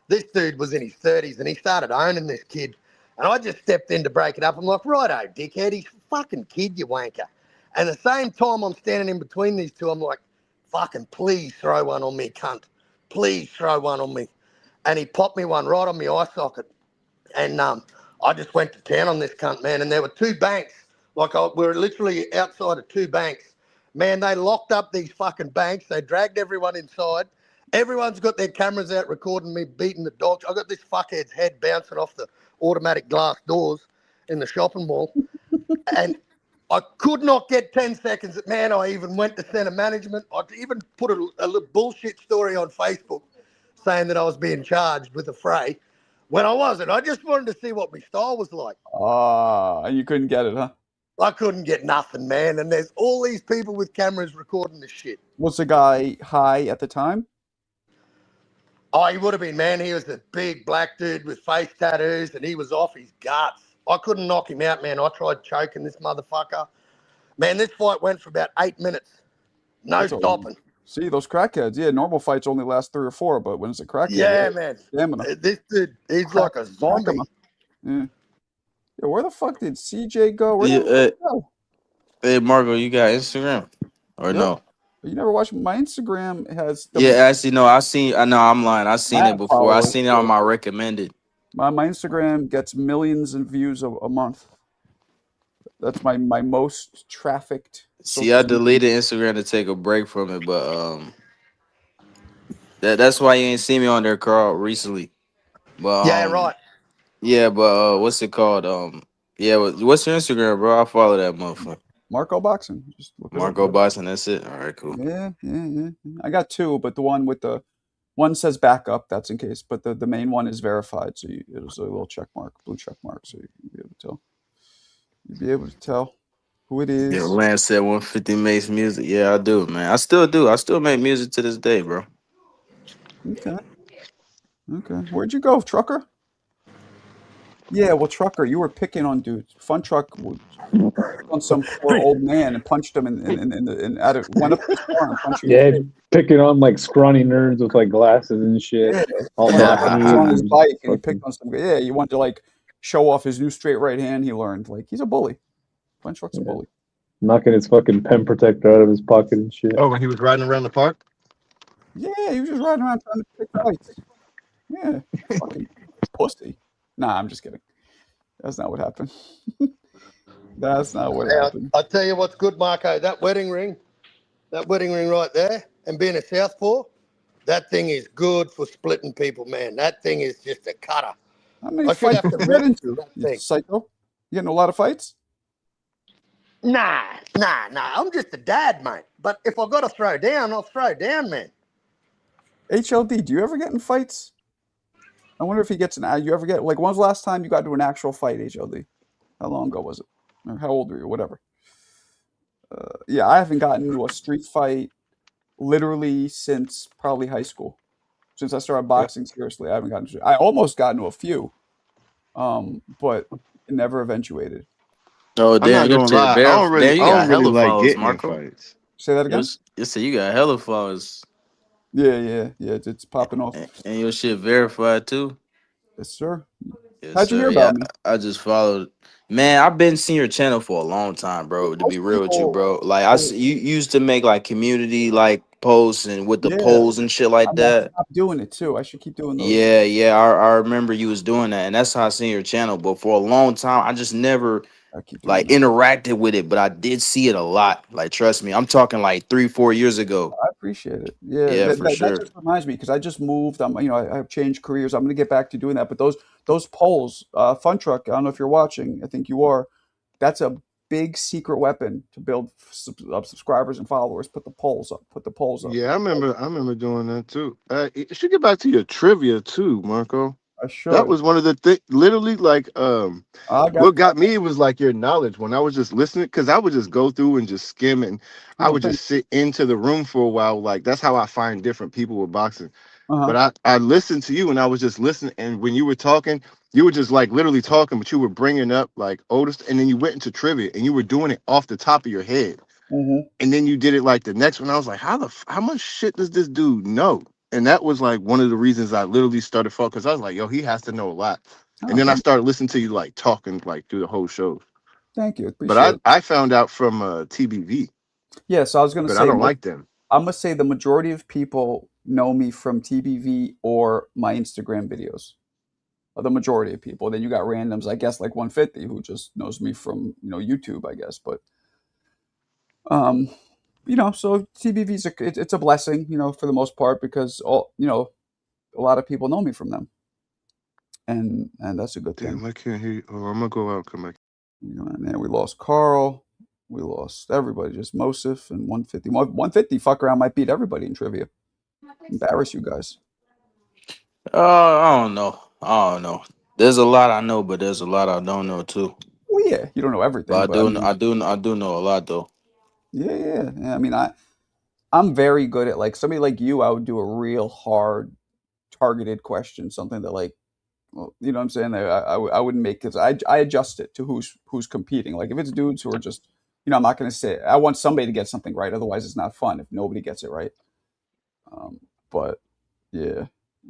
Speaker 5: this dude was in his 30s. And he started owning this kid. And I just stepped in to break it up. I'm like, righto, dickhead. He's a fucking kid, you wanker. And at the same time I'm standing in between these two, I'm like, fucking please throw one on me, cunt. Please throw one on me. And he popped me one right on my eye socket. And I just went to town on this cunt, man. And there were two banks. Like, we were literally outside of two banks. Man, they locked up these fucking banks. They dragged everyone inside. Everyone's got their cameras out recording me beating the dogs. I got this fuckhead's head bouncing off the automatic glass doors in the shopping mall. And I could not get 10 seconds. Man, I even went to center management. I even put a little bullshit story on Facebook saying that I was being charged with a fray when I wasn't. I just wanted to see what my style was like.
Speaker 1: And you couldn't get it, huh?
Speaker 5: I couldn't get nothing, man. And there's all these people with cameras recording this shit.
Speaker 1: Was the guy high at the time?
Speaker 5: Oh, he would have been, man. He was a big black dude with face tattoos, and he was off his guts. I couldn't knock him out, man. I tried choking this motherfucker. Man, this fight went for about 8 minutes. No stopping.
Speaker 1: See, those crackheads. Yeah, normal fights only last 3 or 4, but when it's a crackhead.
Speaker 5: Yeah, man.
Speaker 1: Stamina.
Speaker 5: This dude, he's like a zombie.
Speaker 1: Yeah. Yo, where the fuck did CJ go? Where did he go?
Speaker 4: Hey, Margo, you got Instagram? Or no?
Speaker 1: You never watched my Instagram has the
Speaker 4: Yeah, actually, no. I know I'm lying. I seen it
Speaker 1: mad
Speaker 4: before. I
Speaker 1: followers.
Speaker 4: seen it on my recommended.
Speaker 1: My Instagram gets millions of views a month. That's my most trafficked
Speaker 4: See, I
Speaker 1: social media.
Speaker 4: deleted Instagram to take a break from it, but that's why you ain't seen me on there, Carl, recently. But
Speaker 5: Yeah, right.
Speaker 4: yeah, but what's it called? Yeah, what's your Instagram, bro? I follow that motherfucker.
Speaker 1: Marco Boxing. Just look it up.
Speaker 4: Marco Boston, that's it. All right, cool.
Speaker 1: Yeah. I got two, but the one with the one says backup. That's in case, but the main one is verified. So it was a little check mark, blue check mark, so you'd be able to tell. You'd be able to tell who it is.
Speaker 4: Yeah, Lance said 150 makes music. Yeah, I do, man. I still do. I still make music to this day, bro.
Speaker 1: Okay. Where'd you go, Trucker? Yeah, well, Trucker, you were picking on dudes. Fun Truck would pick on some poor old man and punched him and out of went up to his car and punched him.
Speaker 6: Yeah, picking on like scrawny nerds with like glasses and shit.
Speaker 1: Yeah,
Speaker 6: all
Speaker 1: he was on his
Speaker 6: and
Speaker 1: bike and he
Speaker 6: fucking-
Speaker 1: picked on some guy. Yeah, he wanted to like show off his new straight right hand. He learned like he's a bully. Fun Truck's a bully.
Speaker 6: knocking his fucking pen protector out of his pocket and shit.
Speaker 7: Oh, when he was riding around the park?
Speaker 1: Yeah, he was just riding around trying to pick fights. Yeah, fucking pussy. Nah, I'm just kidding. That's not what happened. That's not what happened.
Speaker 5: I tell you what's good, Marco. That wedding ring right there, and being a southpaw, that thing is good for splitting people, man. That thing is just a cutter.
Speaker 1: How many
Speaker 5: I should
Speaker 1: fights
Speaker 5: have
Speaker 1: did
Speaker 5: to
Speaker 1: you get
Speaker 5: register
Speaker 1: into?
Speaker 5: that
Speaker 1: You
Speaker 5: thing.
Speaker 1: psycho? You getting a lot of fights?
Speaker 5: Nah. I'm just a dad, mate. But if I got to throw down, I'll throw down, man.
Speaker 1: HLD, do you ever get in fights? I wonder if he gets you ever get, like, when was the last time you got into an actual fight, HLD? How long ago was it? Or how old were you? Whatever. Yeah, I haven't gotten into a street fight literally since probably high school. Since I started boxing seriously, I haven't gotten into. I almost got into a few, but it never eventuated.
Speaker 4: Oh,
Speaker 7: I'm
Speaker 4: damn,
Speaker 7: not gonna lie. I don't really,
Speaker 4: damn, you
Speaker 7: I
Speaker 4: got
Speaker 7: don't really
Speaker 4: hella
Speaker 7: like
Speaker 4: followers,
Speaker 7: getting in
Speaker 4: Marco.
Speaker 7: fights.
Speaker 1: Say that again?
Speaker 4: You said you got hella followers.
Speaker 1: Yeah. It's popping off.
Speaker 4: And your shit verified too.
Speaker 1: Yes, sir.
Speaker 4: Yes,
Speaker 1: How'd you hear
Speaker 4: sir.
Speaker 1: about me?
Speaker 4: I just followed. Man, I've been seeing your channel for a long time, bro. To be real with you, bro. Like you used to make like community like posts and with the polls and shit like
Speaker 1: I'm
Speaker 4: that.
Speaker 1: doing it too. I should keep doing those.
Speaker 4: Yeah. I remember you was doing that, and that's how I seen your channel. But for a long time, I just never like interacted with it. But I did see it a lot. Like, trust me, I'm talking like 3-4 years ago.
Speaker 1: I appreciate it. Yeah,
Speaker 4: for sure.
Speaker 1: That just reminds me because I just moved. I've changed careers. I'm going to get back to doing that. But those polls, Fun Truck. I don't know if you're watching. I think you are. That's a big secret weapon to build subscribers and followers. Put the polls up.
Speaker 7: Yeah, I remember doing that too. You should get back to your trivia too, Marco.
Speaker 1: I should.
Speaker 7: That was one of the things. Literally, like, what got me was like your knowledge when I was just listening, because I would just go through and just skim, and I would just sit into the room for a while. Like, that's how I find different people with boxing. But I listened to you, and I was just listening, and when you were talking, you were just like literally talking, but you were bringing up like oldest, and then you went into trivia, and you were doing it off the top of your head, and then you did it like the next one. I was like, how much shit does this dude know? And that was like one of the reasons I literally started following, because I was like, yo, he has to know a lot. And then I started listening to you like talking like through the whole show.
Speaker 1: Thank you.
Speaker 7: But I found out from TBV.
Speaker 1: Yeah, so I was going to say,
Speaker 7: I don't like them.
Speaker 1: I'm going to say the majority of people know me from TBV or my Instagram videos. The majority of people. Then you got randoms, I guess, like 150, who just knows me from YouTube, I guess. But so TBV's it's a blessing, for the most part, because a lot of people know me from them, and that's a good thing.
Speaker 7: Damn, I can't hear you. Oh, I'm gonna go out and come back.
Speaker 1: And then we lost Carl, we lost everybody, just Mosif and 150. 150 fuck around might beat everybody in trivia, embarrass you guys.
Speaker 4: I don't know. There's a lot I know, but there's a lot I don't know too.
Speaker 1: Well, yeah, you don't know everything.
Speaker 4: But I do know a lot though.
Speaker 1: Yeah. I mean, I'm very good at, like, somebody like you. I would do a real hard, targeted question, something that, like, well, you know what I'm saying? I wouldn't make, because I adjust it to who's competing. Like, if it's dudes who are just, I'm not going to say, I want somebody to get something right. Otherwise, it's not fun if nobody gets it right. But yeah,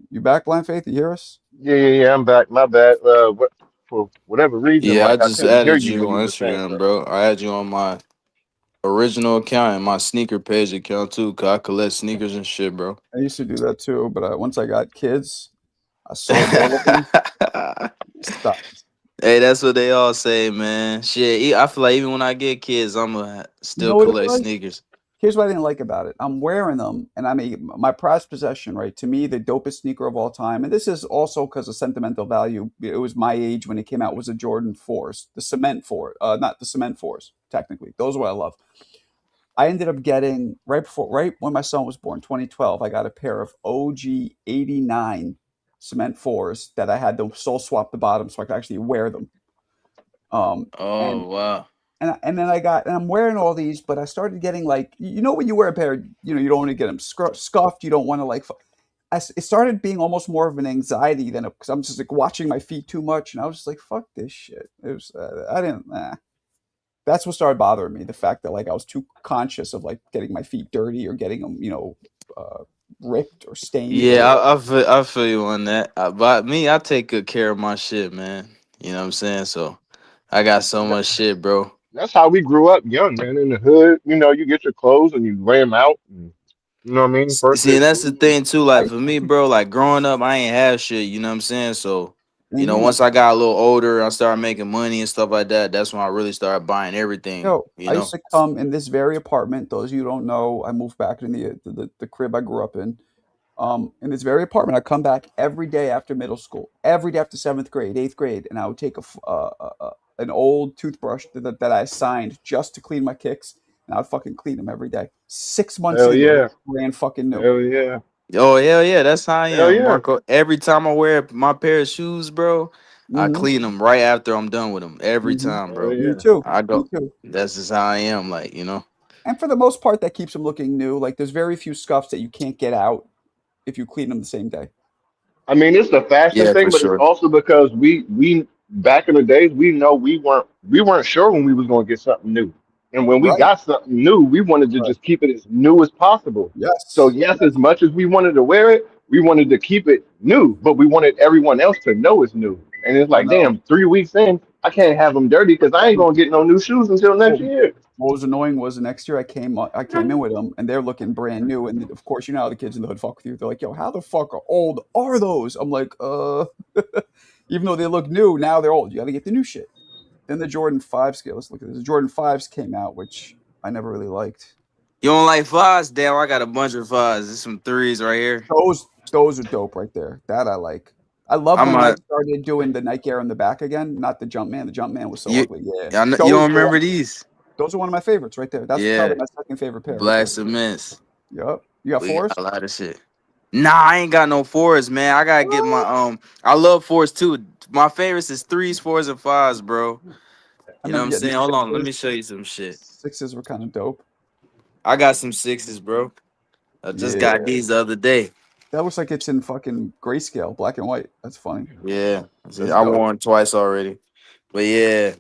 Speaker 1: you back, Blind Faith? You hear us?
Speaker 7: Yeah, I'm back. My bad. For whatever reason,
Speaker 4: Yeah,
Speaker 7: like,
Speaker 4: I just
Speaker 7: couldn't hear
Speaker 4: added you
Speaker 7: when
Speaker 4: on
Speaker 7: were saying
Speaker 4: Instagram,
Speaker 7: something.
Speaker 4: bro. I added you on my original account and my sneaker page account too, cause I collect sneakers and shit, bro.
Speaker 1: I used to do that too, but once I got kids, I sold all of them. Stopped.
Speaker 4: Hey, that's what they all say, man. Shit, I feel like even when I get kids, I'ma
Speaker 1: You
Speaker 4: still
Speaker 1: know what it
Speaker 4: collect
Speaker 1: was?
Speaker 4: sneakers.
Speaker 1: Here's what I didn't like about it. I'm wearing them, and I mean, my prized possession, right? To me, the dopest sneaker of all time, and this is also because of sentimental value. It was my age when it came out. Was a Jordan 4s, the Cement 4, not the Cement 4s. Technically, those are what I love. I ended up getting right when my son was born, 2012. I got a pair of OG '89 Cement 4s that I had to sole swap the bottom so I could actually wear them. And
Speaker 4: Oh wow.
Speaker 1: and then and I'm wearing all these, but I started getting like, when you wear a pair, you don't want to get them scuffed. You don't want to like. It started being almost more of an anxiety than because I'm just like watching my feet too much, and I was just like, fuck this shit. It was I didn't. That's what started bothering me. The fact that like I was too conscious of like getting my feet dirty or getting them, ripped or stained or
Speaker 4: Yeah,
Speaker 1: whatever.
Speaker 4: I feel you on that. But me, I take good care of my shit, man. You know what I'm saying? So I got so much shit, bro.
Speaker 7: That's how we grew up young, man. In the hood, you get your clothes and you lay them out. And, you know what I mean? First
Speaker 4: See,
Speaker 7: day
Speaker 4: and
Speaker 7: of
Speaker 4: that's the
Speaker 7: school.
Speaker 4: thing too.
Speaker 1: I
Speaker 4: Like for me, bro, like growing up, I ain't have shit. You know what I'm saying? So,
Speaker 1: mhm.
Speaker 4: once I got a little older, I started making money and stuff like that. That's when I really started buying everything.
Speaker 1: I used to come in this very apartment. Those of you who don't know, I moved back in the crib I grew up in. In this very apartment, I come back every day after middle school, every day after seventh grade, eighth grade, and I would take an old toothbrush that I assigned just to clean my kicks, and I would fucking clean them every day. 6 months
Speaker 7: Hell
Speaker 1: in, they look
Speaker 7: yeah.
Speaker 1: brand fucking new.
Speaker 7: Hell yeah.
Speaker 4: Oh hell yeah, that's how I
Speaker 7: Hell
Speaker 4: am,
Speaker 7: yeah.
Speaker 4: Marco. Every time I wear my pair of shoes, bro, I
Speaker 1: Hmm.
Speaker 4: clean them right after I'm done with them. Every
Speaker 1: Hmm.
Speaker 4: time,
Speaker 7: Hell
Speaker 4: bro.
Speaker 1: Me
Speaker 7: yeah.
Speaker 1: too.
Speaker 4: I
Speaker 1: Me
Speaker 4: go.
Speaker 1: too.
Speaker 4: That's just how I am. Like.
Speaker 1: And for the most part, that keeps them looking new. Like there's very few scuffs that you can't get out if you clean them the same day.
Speaker 7: I mean, it's the fashion
Speaker 4: Yeah, for
Speaker 7: thing, but it's
Speaker 4: sure.
Speaker 7: also because we back in the days we know we weren't sure when we was gonna get something new, and when we
Speaker 1: Right.
Speaker 7: got something new, we wanted to
Speaker 1: Right.
Speaker 7: just keep it as new as possible. So
Speaker 1: Yes.
Speaker 7: yes, as much as we wanted to wear it, we wanted to keep it new, but we wanted everyone else to know it's new. And it's
Speaker 1: I
Speaker 7: like,
Speaker 1: know.
Speaker 7: damn, 3 weeks in, I can't have them dirty because I ain't gonna get no new shoes until next
Speaker 1: Well,
Speaker 7: year.
Speaker 1: what was annoying was the next year I came in with them and they're looking brand new. And of course, you know how the kids in the hood fuck with you. They're like, "Yo, how the fuck old are those?" I'm like, even though they look new, now they're old. You got to get the new shit. Then the Jordan 5 scale. Let's look at this. The Jordan 5s came out, which I never really liked.
Speaker 4: You don't like fives? Damn, I got a bunch of fives. There's some threes right here.
Speaker 1: Those are dope right there. That I like. I love
Speaker 4: I
Speaker 1: when Nike
Speaker 4: might.
Speaker 1: started doing the Nike Air on the back again, not the Jumpman. The Jumpman was so
Speaker 4: You,
Speaker 1: ugly. Yeah,
Speaker 4: you
Speaker 1: those
Speaker 4: don't
Speaker 1: were
Speaker 4: remember these?
Speaker 1: those are one of my favorites right there. That's probably
Speaker 4: Yeah,
Speaker 1: my second favorite pair right
Speaker 4: black
Speaker 1: there.
Speaker 4: cements.
Speaker 1: Yep. You got
Speaker 4: We got
Speaker 1: fours?
Speaker 4: a lot of shit. Nah, I ain't got no fours, man. I gotta get my
Speaker 1: What?
Speaker 4: I love fours too. My favorites is threes, fours, and fives, bro.
Speaker 1: I
Speaker 4: You know what
Speaker 1: remember
Speaker 4: I'm
Speaker 1: getting
Speaker 4: saying? Hold on, let
Speaker 1: sixes.
Speaker 4: me show you some shit.
Speaker 1: Sixes were kind of dope.
Speaker 4: I got some sixes, bro. I just
Speaker 1: Yeah,
Speaker 4: got these the other day.
Speaker 1: that looks like it's in fucking grayscale, black and white. That's funny.
Speaker 4: Yeah, see,
Speaker 1: That's
Speaker 4: I
Speaker 1: dope.
Speaker 4: wore them twice already. But yeah,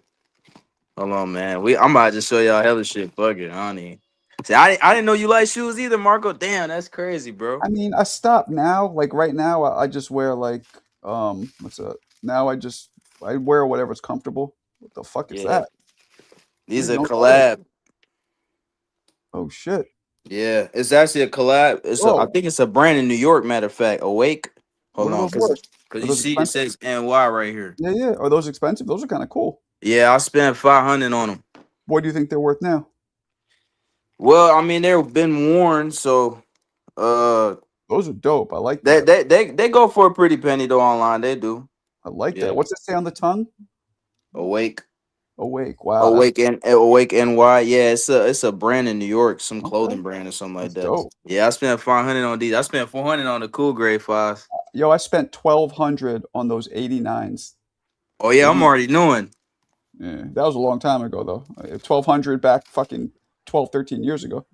Speaker 4: hold on, man. I'm about to show y'all hella shit. Fuck it, I don't even. See, I didn't know you like shoes either, Marco. Damn, that's crazy, bro.
Speaker 1: I mean, I stopped now. Like right now, I just wear like what's that? Now I wear whatever's comfortable. What the fuck is
Speaker 4: Yeah,
Speaker 1: that? I
Speaker 4: these
Speaker 1: didn't
Speaker 4: are
Speaker 1: know what that is.
Speaker 4: collab.
Speaker 1: Oh shit!
Speaker 4: Yeah, it's actually a collab. I
Speaker 1: Whoa,
Speaker 4: think it's a brand in New York. Matter of fact, Awake.
Speaker 1: what
Speaker 4: Hold
Speaker 1: are
Speaker 4: on,
Speaker 1: those worth?
Speaker 4: cause
Speaker 1: Are
Speaker 4: you
Speaker 1: those
Speaker 4: see it
Speaker 1: expensive?
Speaker 4: says NY right here.
Speaker 1: Yeah, yeah. Are those expensive? Those are kind of cool.
Speaker 4: Yeah, I spent 500 on them.
Speaker 1: What do you think they're worth now?
Speaker 4: Well, I mean they've been worn, so uh,
Speaker 1: Those are dope. I like
Speaker 4: they
Speaker 1: that.
Speaker 4: they they they go for a pretty penny though online. They do.
Speaker 1: I like that.
Speaker 4: Yeah,
Speaker 1: What's it say on the tongue?
Speaker 4: Awake.
Speaker 1: Awake. Wow,
Speaker 4: Awake NY. Yeah, it's a brand in New York, some
Speaker 1: okay.
Speaker 4: clothing brand or something like
Speaker 1: That's
Speaker 4: that.
Speaker 1: dope.
Speaker 4: Yeah, I spent 500 on these. I spent 400 on the Cool Grade fives.
Speaker 1: Yo, I spent 1,200 on those 89s.
Speaker 4: Oh yeah, I'm
Speaker 1: 80,
Speaker 4: already knowing.
Speaker 1: yeah, that was a long time ago though. 1,200 back fucking 12, 13 years ago.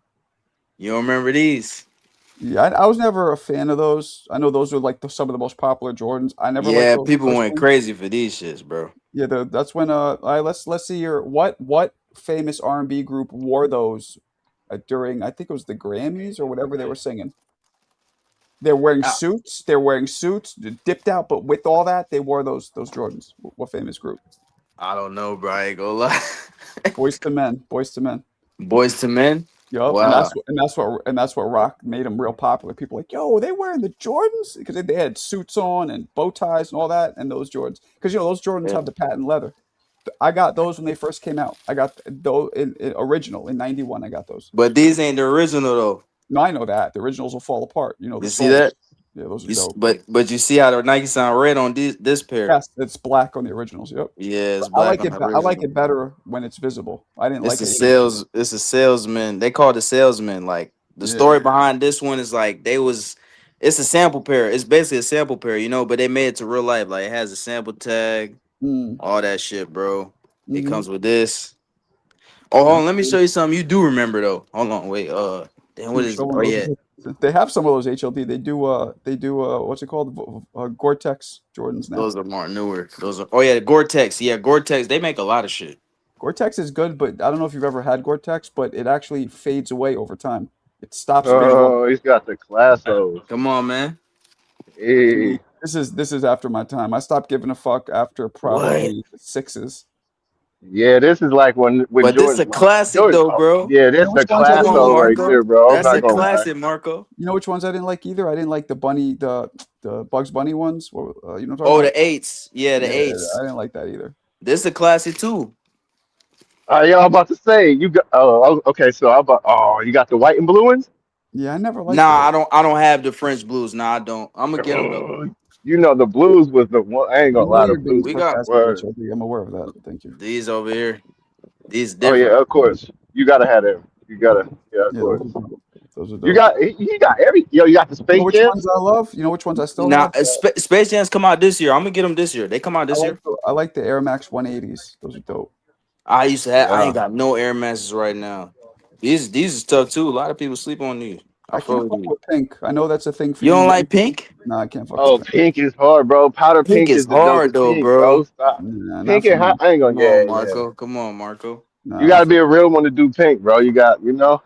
Speaker 4: You don't remember these?
Speaker 1: Yeah, I was never a fan of those. I know those are like some of the most popular Jordans. I never liked
Speaker 4: Yeah,
Speaker 1: those
Speaker 4: people went
Speaker 1: personally.
Speaker 4: crazy for these shits, bro.
Speaker 1: Yeah, that's when all right, let's see here. What famous R&B group wore those during I think it was the Grammys or whatever they were singing. They're wearing
Speaker 4: I,
Speaker 1: suits. They're wearing suits, dipped out, but with all that, they wore those Jordans. What famous group?
Speaker 4: I don't know, bro. I ain't gonna lie.
Speaker 1: Boys to Men. Boys to Men.
Speaker 4: Boys to Men.
Speaker 1: Yup,
Speaker 4: Wow.
Speaker 1: and that's what rock made them real popular. People like, yo, are they wearing the Jordans because they had suits on and bow ties and all that, and those Jordans because those Jordans
Speaker 4: Yeah.
Speaker 1: have the patent leather. I got those when they first came out. I got those in original in '91. I got those.
Speaker 4: But these ain't the original though.
Speaker 1: No, I know that the originals will fall apart. The
Speaker 4: You see
Speaker 1: soles.
Speaker 4: that?
Speaker 1: Yeah, those are dope.
Speaker 4: But you see how the Nike sound red on this pair?
Speaker 1: Yes, it's black on the originals. Yep.
Speaker 4: Yeah, it's
Speaker 1: I
Speaker 4: black
Speaker 1: like
Speaker 4: on
Speaker 1: it.
Speaker 4: the
Speaker 1: I like
Speaker 4: original.
Speaker 1: it better when it's visible. I didn't
Speaker 4: It's
Speaker 1: like
Speaker 4: a
Speaker 1: it.
Speaker 4: It's a salesman. They call it a salesman. Like the
Speaker 1: Yeah.
Speaker 4: story behind this one is like it's a sample pair. It's basically a sample pair, but they made it to real life. Like it has a sample tag, all that shit, bro. It comes with this. Oh, hold on, let me show you something you do remember though. Hold on, wait. Damn, what is it? Oh yeah.
Speaker 1: They have some of those HLD. They do what's it called? Gore-Tex Jordans now.
Speaker 4: Those are more newer. The Gore-Tex. Yeah, Gore-Tex. They make a lot of shit.
Speaker 1: Gore-Tex is good, but I don't know if you've ever had Gore-Tex, but it actually fades away over time. It stops.
Speaker 7: Oh, he's got the classos.
Speaker 4: Come on, man.
Speaker 7: Hey.
Speaker 1: This is after my time. I stopped giving a fuck after probably the 6s.
Speaker 7: Yeah, this is like when
Speaker 4: But
Speaker 7: Jordan.
Speaker 4: this is a classic though, bro.
Speaker 7: Yeah, this is a classo right there, bro.
Speaker 4: That's
Speaker 7: I'm not
Speaker 4: a
Speaker 7: gonna
Speaker 4: classic,
Speaker 7: lie.
Speaker 4: Marco.
Speaker 1: You know which ones I didn't like either? I didn't like the Bugs Bunny ones. You know what I'm talking
Speaker 4: Oh,
Speaker 1: about?
Speaker 4: the 8s. Yeah, the 8s.
Speaker 1: I didn't like that either.
Speaker 4: This is a classic too.
Speaker 7: Y'all about to say you got? Oh, okay. So I'm about. Oh, you got the white and blue ones?
Speaker 1: Yeah, I never liked.
Speaker 4: Nah, I don't have the French blues. Nah, I don't. I'm gonna get them though.
Speaker 7: The blues was the one. I ain't gonna lie, the blues.
Speaker 4: We got.
Speaker 1: I'm aware of that. Thank you.
Speaker 4: These over here. These
Speaker 7: Oh
Speaker 4: different.
Speaker 7: yeah, of course. You gotta have them. You gotta. Yeah, of course.
Speaker 1: Those are dope.
Speaker 7: You got every. You got the Space
Speaker 1: which
Speaker 7: Jam.
Speaker 1: ones I love? You know which ones I still
Speaker 4: Nah,
Speaker 1: have?
Speaker 4: Space Jams come out this year. I'm gonna get them this year. They come out this year.
Speaker 1: I like the Air Max 180s. Those are dope.
Speaker 4: I used to have. I ain't got no Air Maxes right now. These is tough too. A lot of people sleep on these.
Speaker 1: I can't fuck with pink. I know that's a thing for
Speaker 4: you. Don't like pink?
Speaker 1: No, I can't fuck.
Speaker 7: Oh,
Speaker 1: with
Speaker 7: pink is hard, bro. Powder pink
Speaker 4: is
Speaker 7: the
Speaker 4: hard
Speaker 7: dopest
Speaker 4: though,
Speaker 7: pink,
Speaker 4: bro.
Speaker 7: Stop.
Speaker 1: Nah,
Speaker 7: Pink and hot. I ain't gonna.
Speaker 4: Come on, Marco. Come on, Marco.
Speaker 7: You gotta be a real one to do pink, bro. You got.
Speaker 4: Now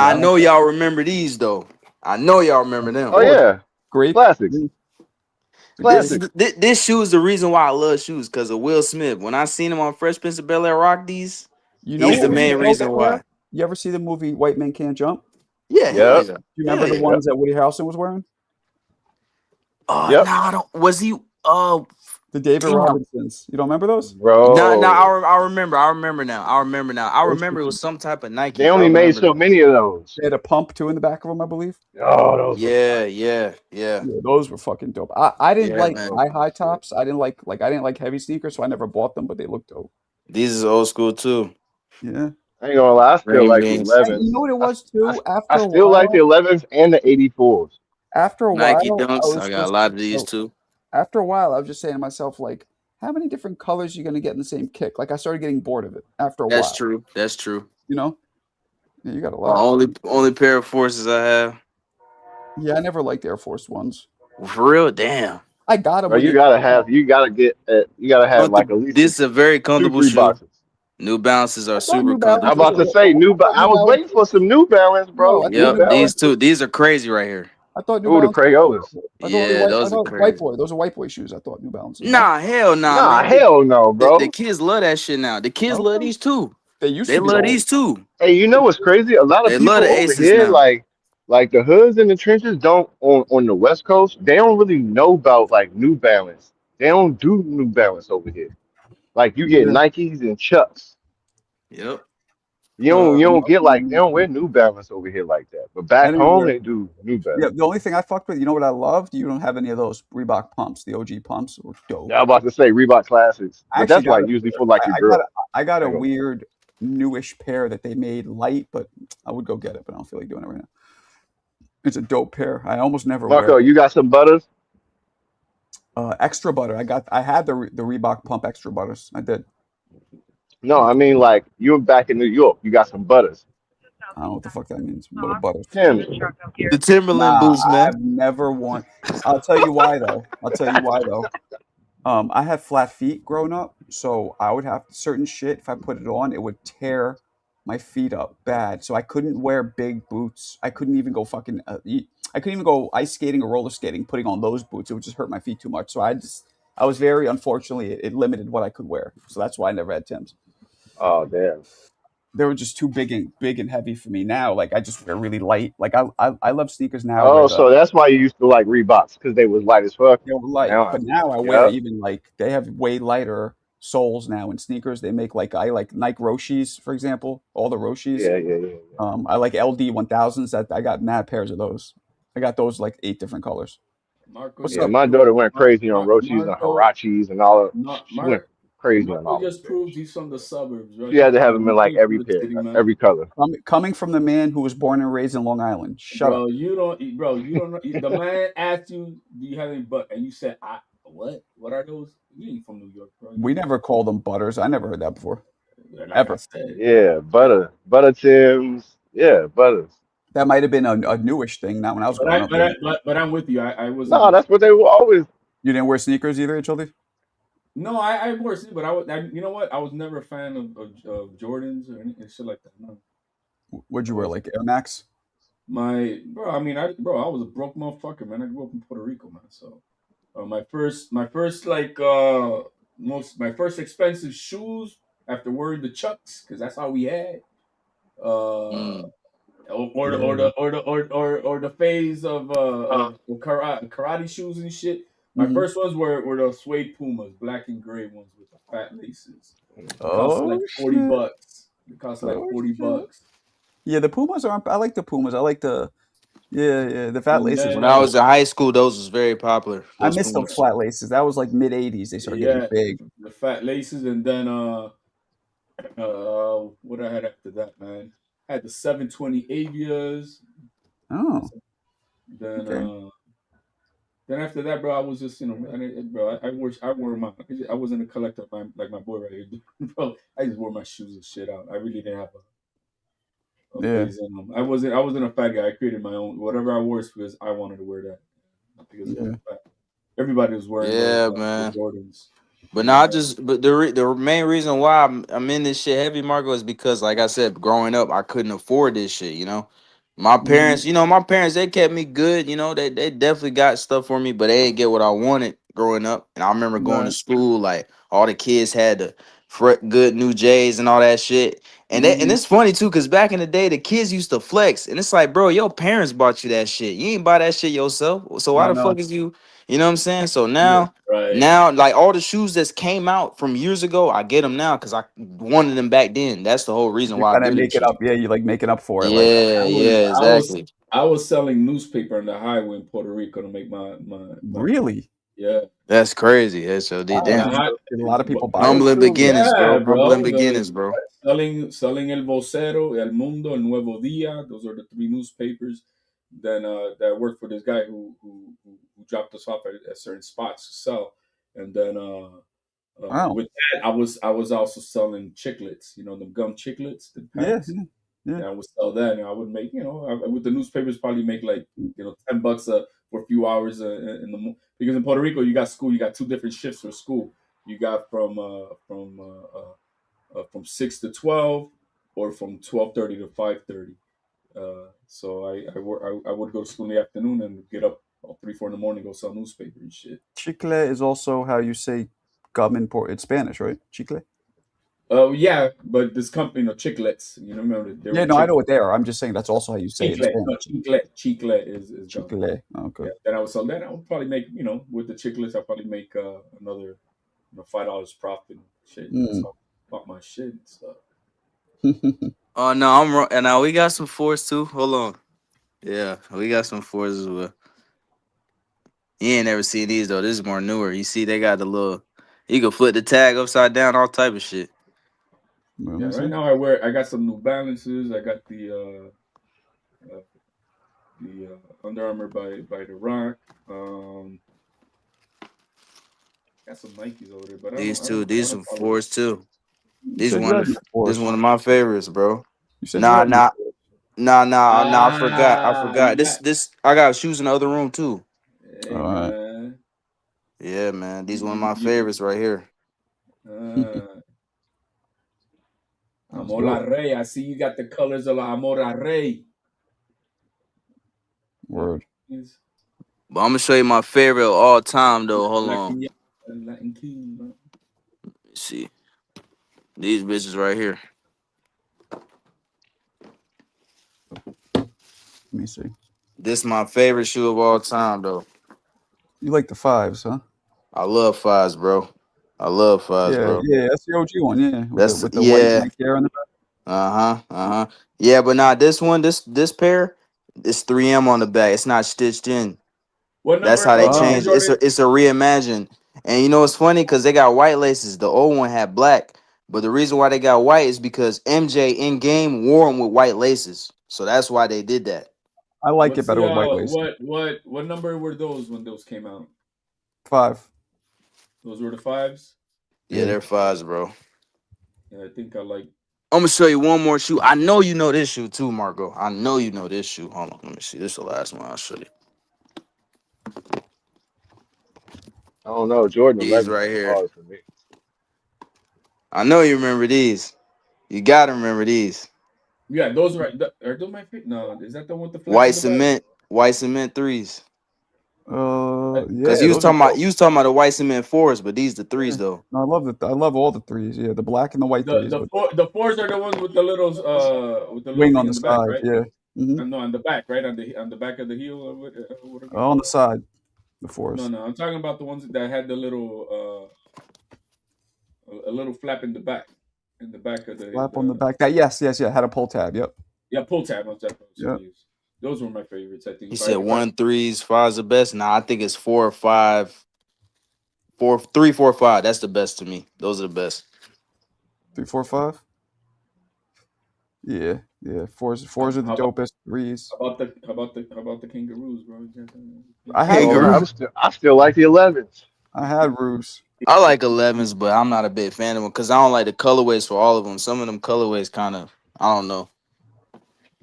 Speaker 4: I know y'all remember these though. I know y'all remember them.
Speaker 7: Oh yeah,
Speaker 1: great
Speaker 7: classics.
Speaker 4: This shoe is the reason why I love shoes because of Will Smith. When I seen him on Fresh Prince of Bel-Air rock these, he's the main reason why.
Speaker 1: You ever see the movie White Men Can't Jump?
Speaker 4: Yeah.
Speaker 7: Yeah.
Speaker 1: You remember the ones that Woody Harrelson was wearing?
Speaker 4: No, I don't. Was he?
Speaker 1: The David Robinsons. You don't remember those?
Speaker 7: Bro.
Speaker 4: No, I remember. I remember now. I remember it was some type of Nike.
Speaker 7: They only made so many of those.
Speaker 1: They had a pump too in the back of them, I believe.
Speaker 7: Oh, those.
Speaker 4: Yeah.
Speaker 1: Those were fucking dope. I didn't like
Speaker 4: man.
Speaker 1: high tops. I didn't like heavy sneakers, so I never bought them, but they looked dope.
Speaker 4: These is old school too.
Speaker 1: Yeah.
Speaker 7: I ain't gonna lie, I still like the 11s.
Speaker 1: You know what it was too?
Speaker 7: I still like the 11s and the 84s.
Speaker 1: After a
Speaker 4: Nike
Speaker 1: while,
Speaker 4: Dunks. I got a lot of these too.
Speaker 1: After a while, I was just saying to myself, like, how many different colors are you gonna get in the same kick? Like, I started getting bored of it after a while.
Speaker 4: That's true.
Speaker 1: Yeah, you got a lot.
Speaker 4: Only pair of forces I have.
Speaker 1: Yeah, I never liked Air Force Ones.
Speaker 4: For real, damn.
Speaker 1: I got them.
Speaker 7: Bro, you gotta have like at least.
Speaker 4: This is a very comfortable
Speaker 7: 2-3
Speaker 4: shoe.
Speaker 7: boxes.
Speaker 4: New Balances are super comfortable.
Speaker 7: I'm about to say I was waiting for some New Balance, bro.
Speaker 4: Yep, these two. These are crazy right here.
Speaker 1: I thought New
Speaker 7: Balance.
Speaker 1: The
Speaker 7: Crayolas.
Speaker 4: Yeah, those are crazy.
Speaker 1: White boy. Those are white boy shoes. I thought New Balances.
Speaker 4: Nah, hell nah.
Speaker 7: Nah,
Speaker 4: man.
Speaker 7: hell no, bro.
Speaker 4: The kids love that shit now. The kids love these too. They love these too.
Speaker 7: Hey, you know what's crazy? A lot of people
Speaker 4: love the
Speaker 7: over
Speaker 4: Aces
Speaker 7: here,
Speaker 4: now.
Speaker 7: like the hoods in the trenches, don't on the West Coast. They don't really know about like New Balance. They don't do New Balance over here. Like you get Nikes and Chucks.
Speaker 4: Yep.
Speaker 7: You don't get like they don't wear New Balance over here like that. But back home they do New Balance.
Speaker 1: Yeah, the only thing I fucked with, you know what I loved? You don't have any of those Reebok pumps. The OG pumps were dope.
Speaker 7: Yeah, I'm about to say Reebok Classics. But that's like usually for like your girl.
Speaker 1: I got a weird newish pair that they made light, but I would go get it, but I don't feel like doing it right now. It's a dope pair. I almost never
Speaker 7: Marco,
Speaker 1: wear it.
Speaker 7: you got some butters?
Speaker 1: Extra butter. I had the Reebok pump extra butters. I did.
Speaker 7: No, I mean like you're back in New York. You got some butters.
Speaker 1: I don't know what the fuck that means. What a butters.
Speaker 4: The Timberland boots, man.
Speaker 1: I've never worn. I'll tell you why though. I had flat feet growing up, so I would have certain shit. If I put it on, it would tear my feet up bad. So I couldn't wear big boots. I couldn't even go fucking. I couldn't even go ice skating or roller skating. Putting on those boots, it would just hurt my feet too much. So I was very unfortunately it limited what I could wear. So that's why I never had Timbs.
Speaker 7: Oh damn.
Speaker 1: they were just too big and heavy for me. Now, like I just wear really light. Like I love sneakers now where
Speaker 7: Oh, so that's why you used to like Reeboks because they was light as fuck.
Speaker 1: they were light.
Speaker 7: Now,
Speaker 1: But now I wear
Speaker 7: yeah,
Speaker 1: even like they have way lighter soles now in sneakers. They make like I like Nike Roshis, for example, all the Roshis.
Speaker 7: yeah.
Speaker 1: I like LD 1000s. That I got mad pairs of those. I got those like 8 different colors.
Speaker 13: Marco
Speaker 1: What's
Speaker 7: Yeah,
Speaker 1: up?
Speaker 13: just
Speaker 7: my daughter went crazy on
Speaker 13: Mar-
Speaker 7: Roshis and
Speaker 13: Marco
Speaker 7: Harachis and all of. She went
Speaker 13: Mark
Speaker 7: crazy on
Speaker 13: Marco
Speaker 7: all of
Speaker 13: just
Speaker 7: them.
Speaker 13: proved he's from the suburbs,
Speaker 7: She
Speaker 13: right?
Speaker 7: had to have them in like
Speaker 13: He's from
Speaker 7: every
Speaker 13: the
Speaker 7: pair,
Speaker 13: city, man.
Speaker 7: every color.
Speaker 1: Coming from the man who was born and raised in Long Island. Shut up.
Speaker 13: Bro, you don't know. The man asked you, do you have any butt? And you said, what? What are those? You ain't from New York, bro.
Speaker 1: We never call them butters. I never heard that before.
Speaker 13: Like I
Speaker 1: Ever.
Speaker 13: said.
Speaker 7: Yeah, butter Tims. Yeah, butters.
Speaker 1: That might have been a newish thing, not when I was growing up. Maybe.
Speaker 13: But I'm with you. I wasn't
Speaker 7: No, that's what they were always.
Speaker 1: You didn't wear sneakers either, HLD?
Speaker 13: No, I wore it, but you know what? I was never a fan of Jordans or anything shit like that. No.
Speaker 1: What'd you wear, like Air Max?
Speaker 13: I was a broke motherfucker, man. I grew up in Puerto Rico, man. So, my first my first expensive shoes after wearing the Chucks, because that's all we had. Or the phase of karate shoes and shit. My first ones were the suede Pumas, black and gray ones with the fat laces. It cost like $40. It cost like $40.
Speaker 1: Yeah, the Pumas are. I like the Pumas. I like the the fat
Speaker 13: And
Speaker 1: laces.
Speaker 13: then,
Speaker 4: When I was in high school, those was very popular.
Speaker 1: I
Speaker 4: Those
Speaker 1: miss those
Speaker 4: Pumas.
Speaker 1: flat laces. That was like mid '80s. They started getting big.
Speaker 13: the fat laces, and then what I had after that, man. I had the 720 Avias.
Speaker 1: Oh.
Speaker 13: Then
Speaker 1: Okay.
Speaker 13: then after that, bro, I was just I wore my I wasn't a collector like my boy right here, bro. I just wore my shoes and shit out. I really didn't have a phase in them. I wasn't a fat guy. I created my own. Whatever I wore is because I wanted to wear that. Not because I was fat. Everybody was wearing
Speaker 4: Yeah,
Speaker 13: those
Speaker 4: man.
Speaker 13: Jordans.
Speaker 4: But not just, but the main reason why I'm in this shit heavy, Marco, is because, like I said, growing up, I couldn't afford this shit. You know, my parents, they kept me good. You know, they definitely got stuff for me, but they didn't get what I wanted growing up. And I remember going to school, like all the kids had the good new J's and all that shit. And and it's funny too, cause back in the day, the kids used to flex, and it's like, bro, your parents bought you that shit. You ain't buy that shit yourself. So why
Speaker 1: I
Speaker 4: the
Speaker 1: know.
Speaker 4: fuck is you? You know what I'm saying? So
Speaker 13: Yeah,
Speaker 4: now,
Speaker 13: right.
Speaker 4: like all the shoes that came out from years ago, I get them now because I wanted them back then. That's the whole reason
Speaker 1: You
Speaker 4: why I
Speaker 1: kind of
Speaker 4: do
Speaker 1: make
Speaker 4: this
Speaker 1: it
Speaker 4: shit.
Speaker 1: up. Yeah, you like making up for it. Like,
Speaker 4: Yeah, yeah, exactly.
Speaker 13: I was selling newspaper on the highway in Puerto Rico to make my
Speaker 1: really?
Speaker 13: yeah.
Speaker 4: That's crazy. That's so
Speaker 1: Wow.
Speaker 4: damn.
Speaker 1: Did a lot of people buy those
Speaker 4: Humbling
Speaker 1: shoes?
Speaker 4: beginnings,
Speaker 13: Yeah,
Speaker 4: bro. Humbling
Speaker 13: bro.
Speaker 4: beginnings, bro.
Speaker 13: Selling El Vocero, El Mundo, El Nuevo Dia. Those are the 3 newspapers. Then that worked for this guy who dropped us off at certain spots to sell. And then
Speaker 1: Wow.
Speaker 13: with that, I was also selling chiclets. You know, the gum chiclets, the
Speaker 1: Yeah.
Speaker 13: packs.
Speaker 1: Yeah.
Speaker 13: And I would sell that, and I would make, with the newspapers, probably make like, $10 for a few hours in the because in Puerto Rico you got school, you got 2 different shifts for school. You got from 6 to 12, or from 12:30 to 5:30. So I would go to school in the afternoon and get up 3, 4 in the morning, go sell newspaper and shit.
Speaker 1: Chicle is also how you say gum in It's Spanish, right? Chicle.
Speaker 13: Yeah, but this company, chiclets, remember they were
Speaker 1: Yeah, no, I know what they are. I'm just saying that's also how you say it in
Speaker 13: chicle.
Speaker 1: Spanish.
Speaker 13: Chicle is gum.
Speaker 1: Chicle. Okay.
Speaker 13: Yeah, then I would sell that. I would probably make, with the chiclets, I'll probably make another, $5 profit and shit. That's how I bought my shit and stuff.
Speaker 4: Oh no, I'm wrong. And now we got some 4s too. Hold on. Yeah, we got some 4s as well. You ain't never seen these though. This is more newer. You see, they got the little. You can flip the tag upside down, all type of shit.
Speaker 13: Yeah, right now I got some New Balances. I got the Under Armour by The Rock. Got some Nikes over there, but
Speaker 4: These some 4s too.
Speaker 1: This
Speaker 4: This one of my favorites, bro.
Speaker 1: You said
Speaker 4: Nah.
Speaker 1: you had
Speaker 4: I forgot. This I got shoes in the other room too.
Speaker 13: Hey, man.
Speaker 4: Yeah, man. These one of my favorites right here.
Speaker 13: Amor Rey. I see you got the colors of Amor Rey.
Speaker 1: Word.
Speaker 4: But I'm gonna show you my favorite of all time though. Hold on.
Speaker 13: Latin King, bro.
Speaker 4: Let's see. These bitches right here.
Speaker 1: me see.
Speaker 4: This is my favorite shoe of all time, though.
Speaker 1: You like the 5s, huh?
Speaker 4: I love 5s, bro. I love 5s,
Speaker 1: Yeah,
Speaker 4: bro.
Speaker 1: yeah, that's the OG one. Yeah,
Speaker 4: That's
Speaker 1: with the white
Speaker 4: yeah.
Speaker 1: Nike Air on the back.
Speaker 4: Yeah, but nah, this one, this pair, it's 3M on the back. It's not stitched in.
Speaker 13: What
Speaker 4: That's
Speaker 13: number?
Speaker 4: how they
Speaker 13: What number
Speaker 1: Oh,
Speaker 4: changed. It's
Speaker 13: Jordan?
Speaker 4: a reimagine. And you know it's funny because they got white laces. The old one had black, but the reason why they got white is because MJ in game wore them with white laces. So that's why they did that.
Speaker 1: I like it
Speaker 13: What's
Speaker 1: better
Speaker 13: the
Speaker 1: with white laces.
Speaker 13: what number were those when those came out?
Speaker 1: 5.
Speaker 13: Those were the 5s.
Speaker 4: Yeah,
Speaker 1: Yeah.
Speaker 4: they're 5s, bro.
Speaker 13: Yeah, I think I like.
Speaker 4: I'm gonna show you one more shoe. I know you know this shoe too, Marco. I know you know this shoe. Hold on, let me see. This is the last one I'll show you.
Speaker 7: I don't know. Jordan
Speaker 4: These
Speaker 7: 11
Speaker 4: right
Speaker 7: is
Speaker 4: here.
Speaker 7: hard for me.
Speaker 4: I know you remember these. You gotta remember these.
Speaker 13: Yeah, those right. Are those my favorite? No, is that the one with the flap in the back?
Speaker 4: White cement 3s. Cause
Speaker 1: Yeah,
Speaker 4: you was
Speaker 1: those are
Speaker 4: talking about
Speaker 1: dope.
Speaker 4: the white cement 4s, but these the 3s though.
Speaker 1: No, I love all the 3s. Yeah, the black and the white 3s.
Speaker 13: The
Speaker 1: But
Speaker 13: 4s are the ones with the little
Speaker 1: wing
Speaker 13: thing
Speaker 1: on the
Speaker 13: in the back,
Speaker 1: side.
Speaker 13: right?
Speaker 1: Yeah. Mm-hmm.
Speaker 13: No, on the back, right on the back of the heel. Or whatever you
Speaker 1: On
Speaker 13: call
Speaker 1: the
Speaker 13: it.
Speaker 1: side, the 4s.
Speaker 13: No, I'm talking about the ones that had the little a little flap in the back of the
Speaker 1: Flap on the back. That yes, yeah. Had a pull tab. Yep.
Speaker 13: yeah, pull tab. That's what I was
Speaker 1: Yep.
Speaker 13: gonna use. Those were my favorites. I think.
Speaker 4: He said 1 3s, 5's the best. Nah, I think it's 4 or 5. 3, 4, 5. That's the best to me. Those are the best.
Speaker 1: 3, 4, 5. Yeah. 4s are the dopest. 3s.
Speaker 13: How about the kangaroos, bro?
Speaker 1: I had
Speaker 7: Oh, I still like the 11s.
Speaker 1: I had roofs.
Speaker 4: I like 11s, but I'm not a big fan of them because I don't like the colorways for all of them. Some of them colorways kind of, I don't know.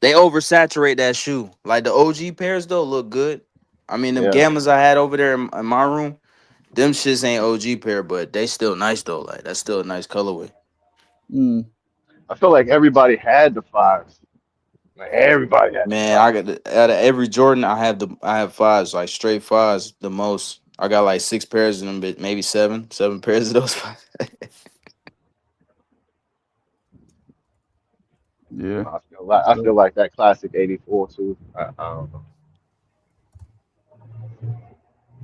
Speaker 4: They oversaturate that shoe. Like the OG pairs though look good. I mean, them Gammas I had over there in my room, them shits ain't OG pair, but they still nice though. Like that's still a nice colorway.
Speaker 7: I feel like everybody had the 5s. Like everybody had.
Speaker 4: Man, I got out of every Jordan, I have 5s, like straight 5s, the most. I got like 6 pairs of them, but maybe 7 pairs of those 5s.
Speaker 1: Yeah.
Speaker 7: I feel like that classic 84 too. I don't know.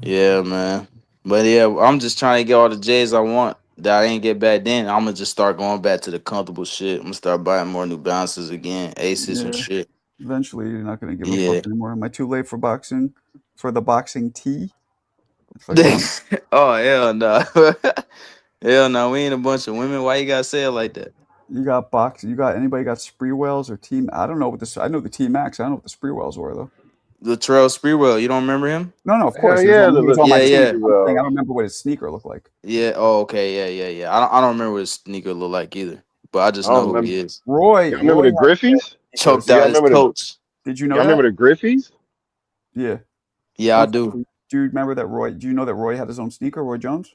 Speaker 4: Yeah, man. But yeah, I'm just trying to get all the J's I want that I didn't get back then. I'm gonna just start going back to the comfortable shit. I'm gonna start buying more New Balances again, Aces and shit.
Speaker 1: Eventually, you're not gonna give a fuck anymore. Am I too late for boxing? For the boxing tee?
Speaker 4: Oh hell no. Hell no, we ain't a bunch of women. Why you gotta say it like that?
Speaker 1: You got anybody got Spreewells or Team? I don't know what this. I know the T Max. I don't know what the Spreewells were though.
Speaker 4: Latrell Sprewell, you don't remember him?
Speaker 1: No, of course. He was on my team. I don't remember what his sneaker looked like.
Speaker 4: Yeah. Oh, okay. Yeah. I don't remember what his sneaker looked like either. But I just know who he is.
Speaker 1: Roy.
Speaker 7: You remember the Griffies?
Speaker 4: Choked out his coach.
Speaker 1: Did you know?
Speaker 7: You remember the Griffies?
Speaker 1: Yeah.
Speaker 4: Yeah, I do.
Speaker 1: Do you remember that Roy? Do you know that Roy had his own sneaker, Roy Jones?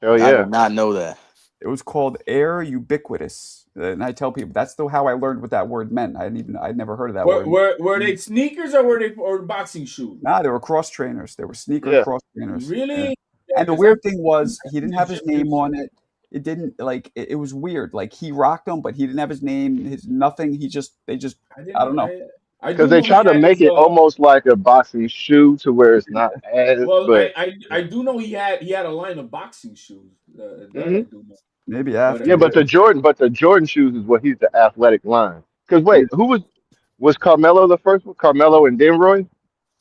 Speaker 7: Oh yeah.
Speaker 4: I did not know that.
Speaker 1: It was called Air Ubiquitous, and I tell people that's how I learned what that word meant. I'd never heard of that word.
Speaker 13: Were they sneakers or boxing shoes?
Speaker 1: Nah, they were cross trainers. They were sneaker cross trainers.
Speaker 13: Really?
Speaker 1: Yeah. And the weird thing was he didn't have his name on it. It didn't it was weird. Like he rocked them, but he didn't have his name. His nothing. I don't know.
Speaker 7: Because they try to make it almost like a boxing shoe to where it's not as.
Speaker 13: Well,
Speaker 7: but
Speaker 13: I do know he had a line of boxing shoes. I do know.
Speaker 1: Maybe after.
Speaker 7: Yeah, but the Jordan shoes is what he's the athletic line. Because wait, who was Carmelo the first one? Carmelo and then Roy?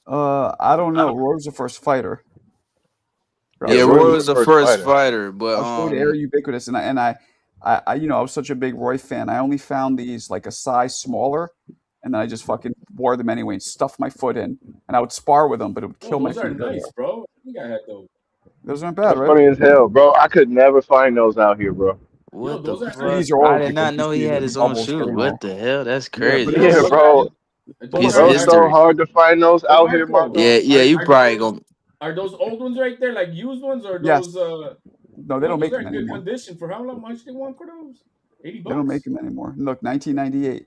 Speaker 1: I don't know. Roy was the first fighter.
Speaker 4: Yeah, Roy was the first fighter, but
Speaker 1: I was going to Air Ubiquitous, and I I was such a big Roy fan. I only found these like a size smaller, and then I just fucking wore them anyway and stuffed my foot in, and I would spar with them, but it would kill my feet.
Speaker 13: Those are nice, bro. I think I had those.
Speaker 1: Those aren't bad,
Speaker 7: That's
Speaker 1: right?
Speaker 7: funny as hell, bro. I could never find those out here, bro.
Speaker 4: What
Speaker 13: those
Speaker 4: the
Speaker 13: are
Speaker 4: fuck?
Speaker 1: These are
Speaker 4: I did not know he had his own shoe. What the hell? That's crazy.
Speaker 7: Yeah, bro. It's so hard to find those out here, Marco.
Speaker 4: Yeah, you probably gonna.
Speaker 13: Are those old ones right there, like used ones, or
Speaker 1: Yes.
Speaker 13: those?
Speaker 1: No, they don't make them
Speaker 13: in good
Speaker 1: anymore.
Speaker 13: condition. For how long? Much they want for those? $80.
Speaker 1: They don't make them anymore. Look, 1998.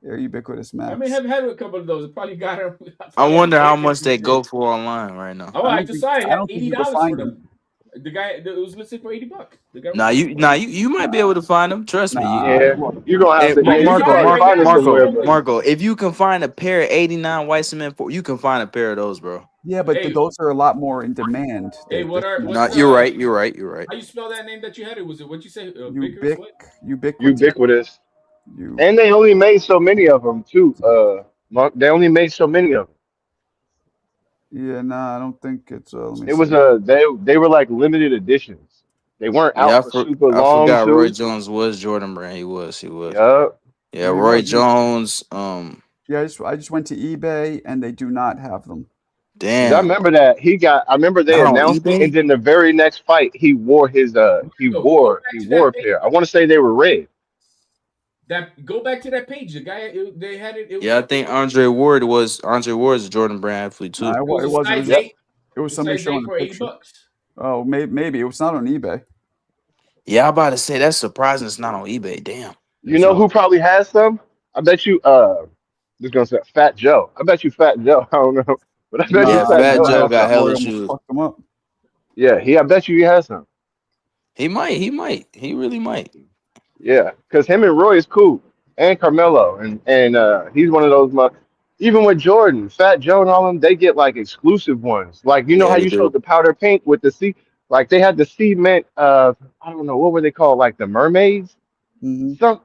Speaker 1: Air Ubiquitous Max.
Speaker 13: I may have had a couple of those. Probably got them.
Speaker 4: I wonder how much they go for online right now.
Speaker 13: Oh, I just saw it. $80 for them. The guy it was listed for $80. The guy.
Speaker 4: You might be able to find them. Trust me.
Speaker 7: Yeah, you're gonna have
Speaker 4: Hey,
Speaker 7: to. Yeah, you can
Speaker 13: got it
Speaker 7: probably
Speaker 13: right
Speaker 7: find
Speaker 13: now.
Speaker 7: it somewhere, but
Speaker 4: Marco, if you can find a pair of 89 white cement, you can find a pair of those, bro.
Speaker 1: Yeah, but
Speaker 13: Hey.
Speaker 1: those are a lot more in demand.
Speaker 13: Hey,
Speaker 1: That-
Speaker 13: what's
Speaker 4: You're right.
Speaker 13: How you spell that name that you had? Was it what you say?
Speaker 1: ubiquitous.
Speaker 7: ubiquitous. And they only made so many of them too. Mark, they only made so many of them.
Speaker 1: Yeah, nah, I don't think it's. Let me
Speaker 7: It
Speaker 1: see.
Speaker 7: was they were like limited editions. They weren't out for super
Speaker 4: I
Speaker 7: long
Speaker 4: forgot
Speaker 7: too.
Speaker 4: Roy Jones was Jordan Brand. He was.
Speaker 7: Yup.
Speaker 4: Yeah, Roy Jones.
Speaker 1: Yeah, I just went to eBay and they do not have them.
Speaker 7: 'Cause
Speaker 4: Damn.
Speaker 7: I remember that I remember they
Speaker 4: Not on
Speaker 7: announced it,
Speaker 4: eBay?
Speaker 7: and then the very next fight he wore his he wore a pair. I want to say they were red.
Speaker 13: Go back to that page. The guy they had it.
Speaker 4: Yeah, I think Andre Ward was a Jordan Brand athlete too.
Speaker 1: It was
Speaker 13: size 8.
Speaker 1: It was somebody
Speaker 13: size 8
Speaker 1: showing
Speaker 13: for
Speaker 1: a picture.
Speaker 13: $80.
Speaker 1: Oh, maybe it was not on eBay.
Speaker 4: Yeah, I'm about to say that's surprising. It's not on eBay. Damn.
Speaker 7: You know who probably has some? I bet you. Just gonna say Fat Joe. I bet you Fat Joe. I don't know, but I bet you Fat Joe
Speaker 4: got hella
Speaker 1: almost
Speaker 4: shoes.
Speaker 1: fucked them up.
Speaker 7: Yeah, I bet you he has some.
Speaker 4: He might. He really might.
Speaker 7: Yeah, because him and Roy is cool, and Carmelo, and he's one of those. Even with Jordan, Fat Joe, and all them, they get like exclusive ones. Like you know how you showed the powder pink with the sea, like they had the cement. I don't know what were they called, like the mermaids.
Speaker 1: Mm-hmm.
Speaker 7: Some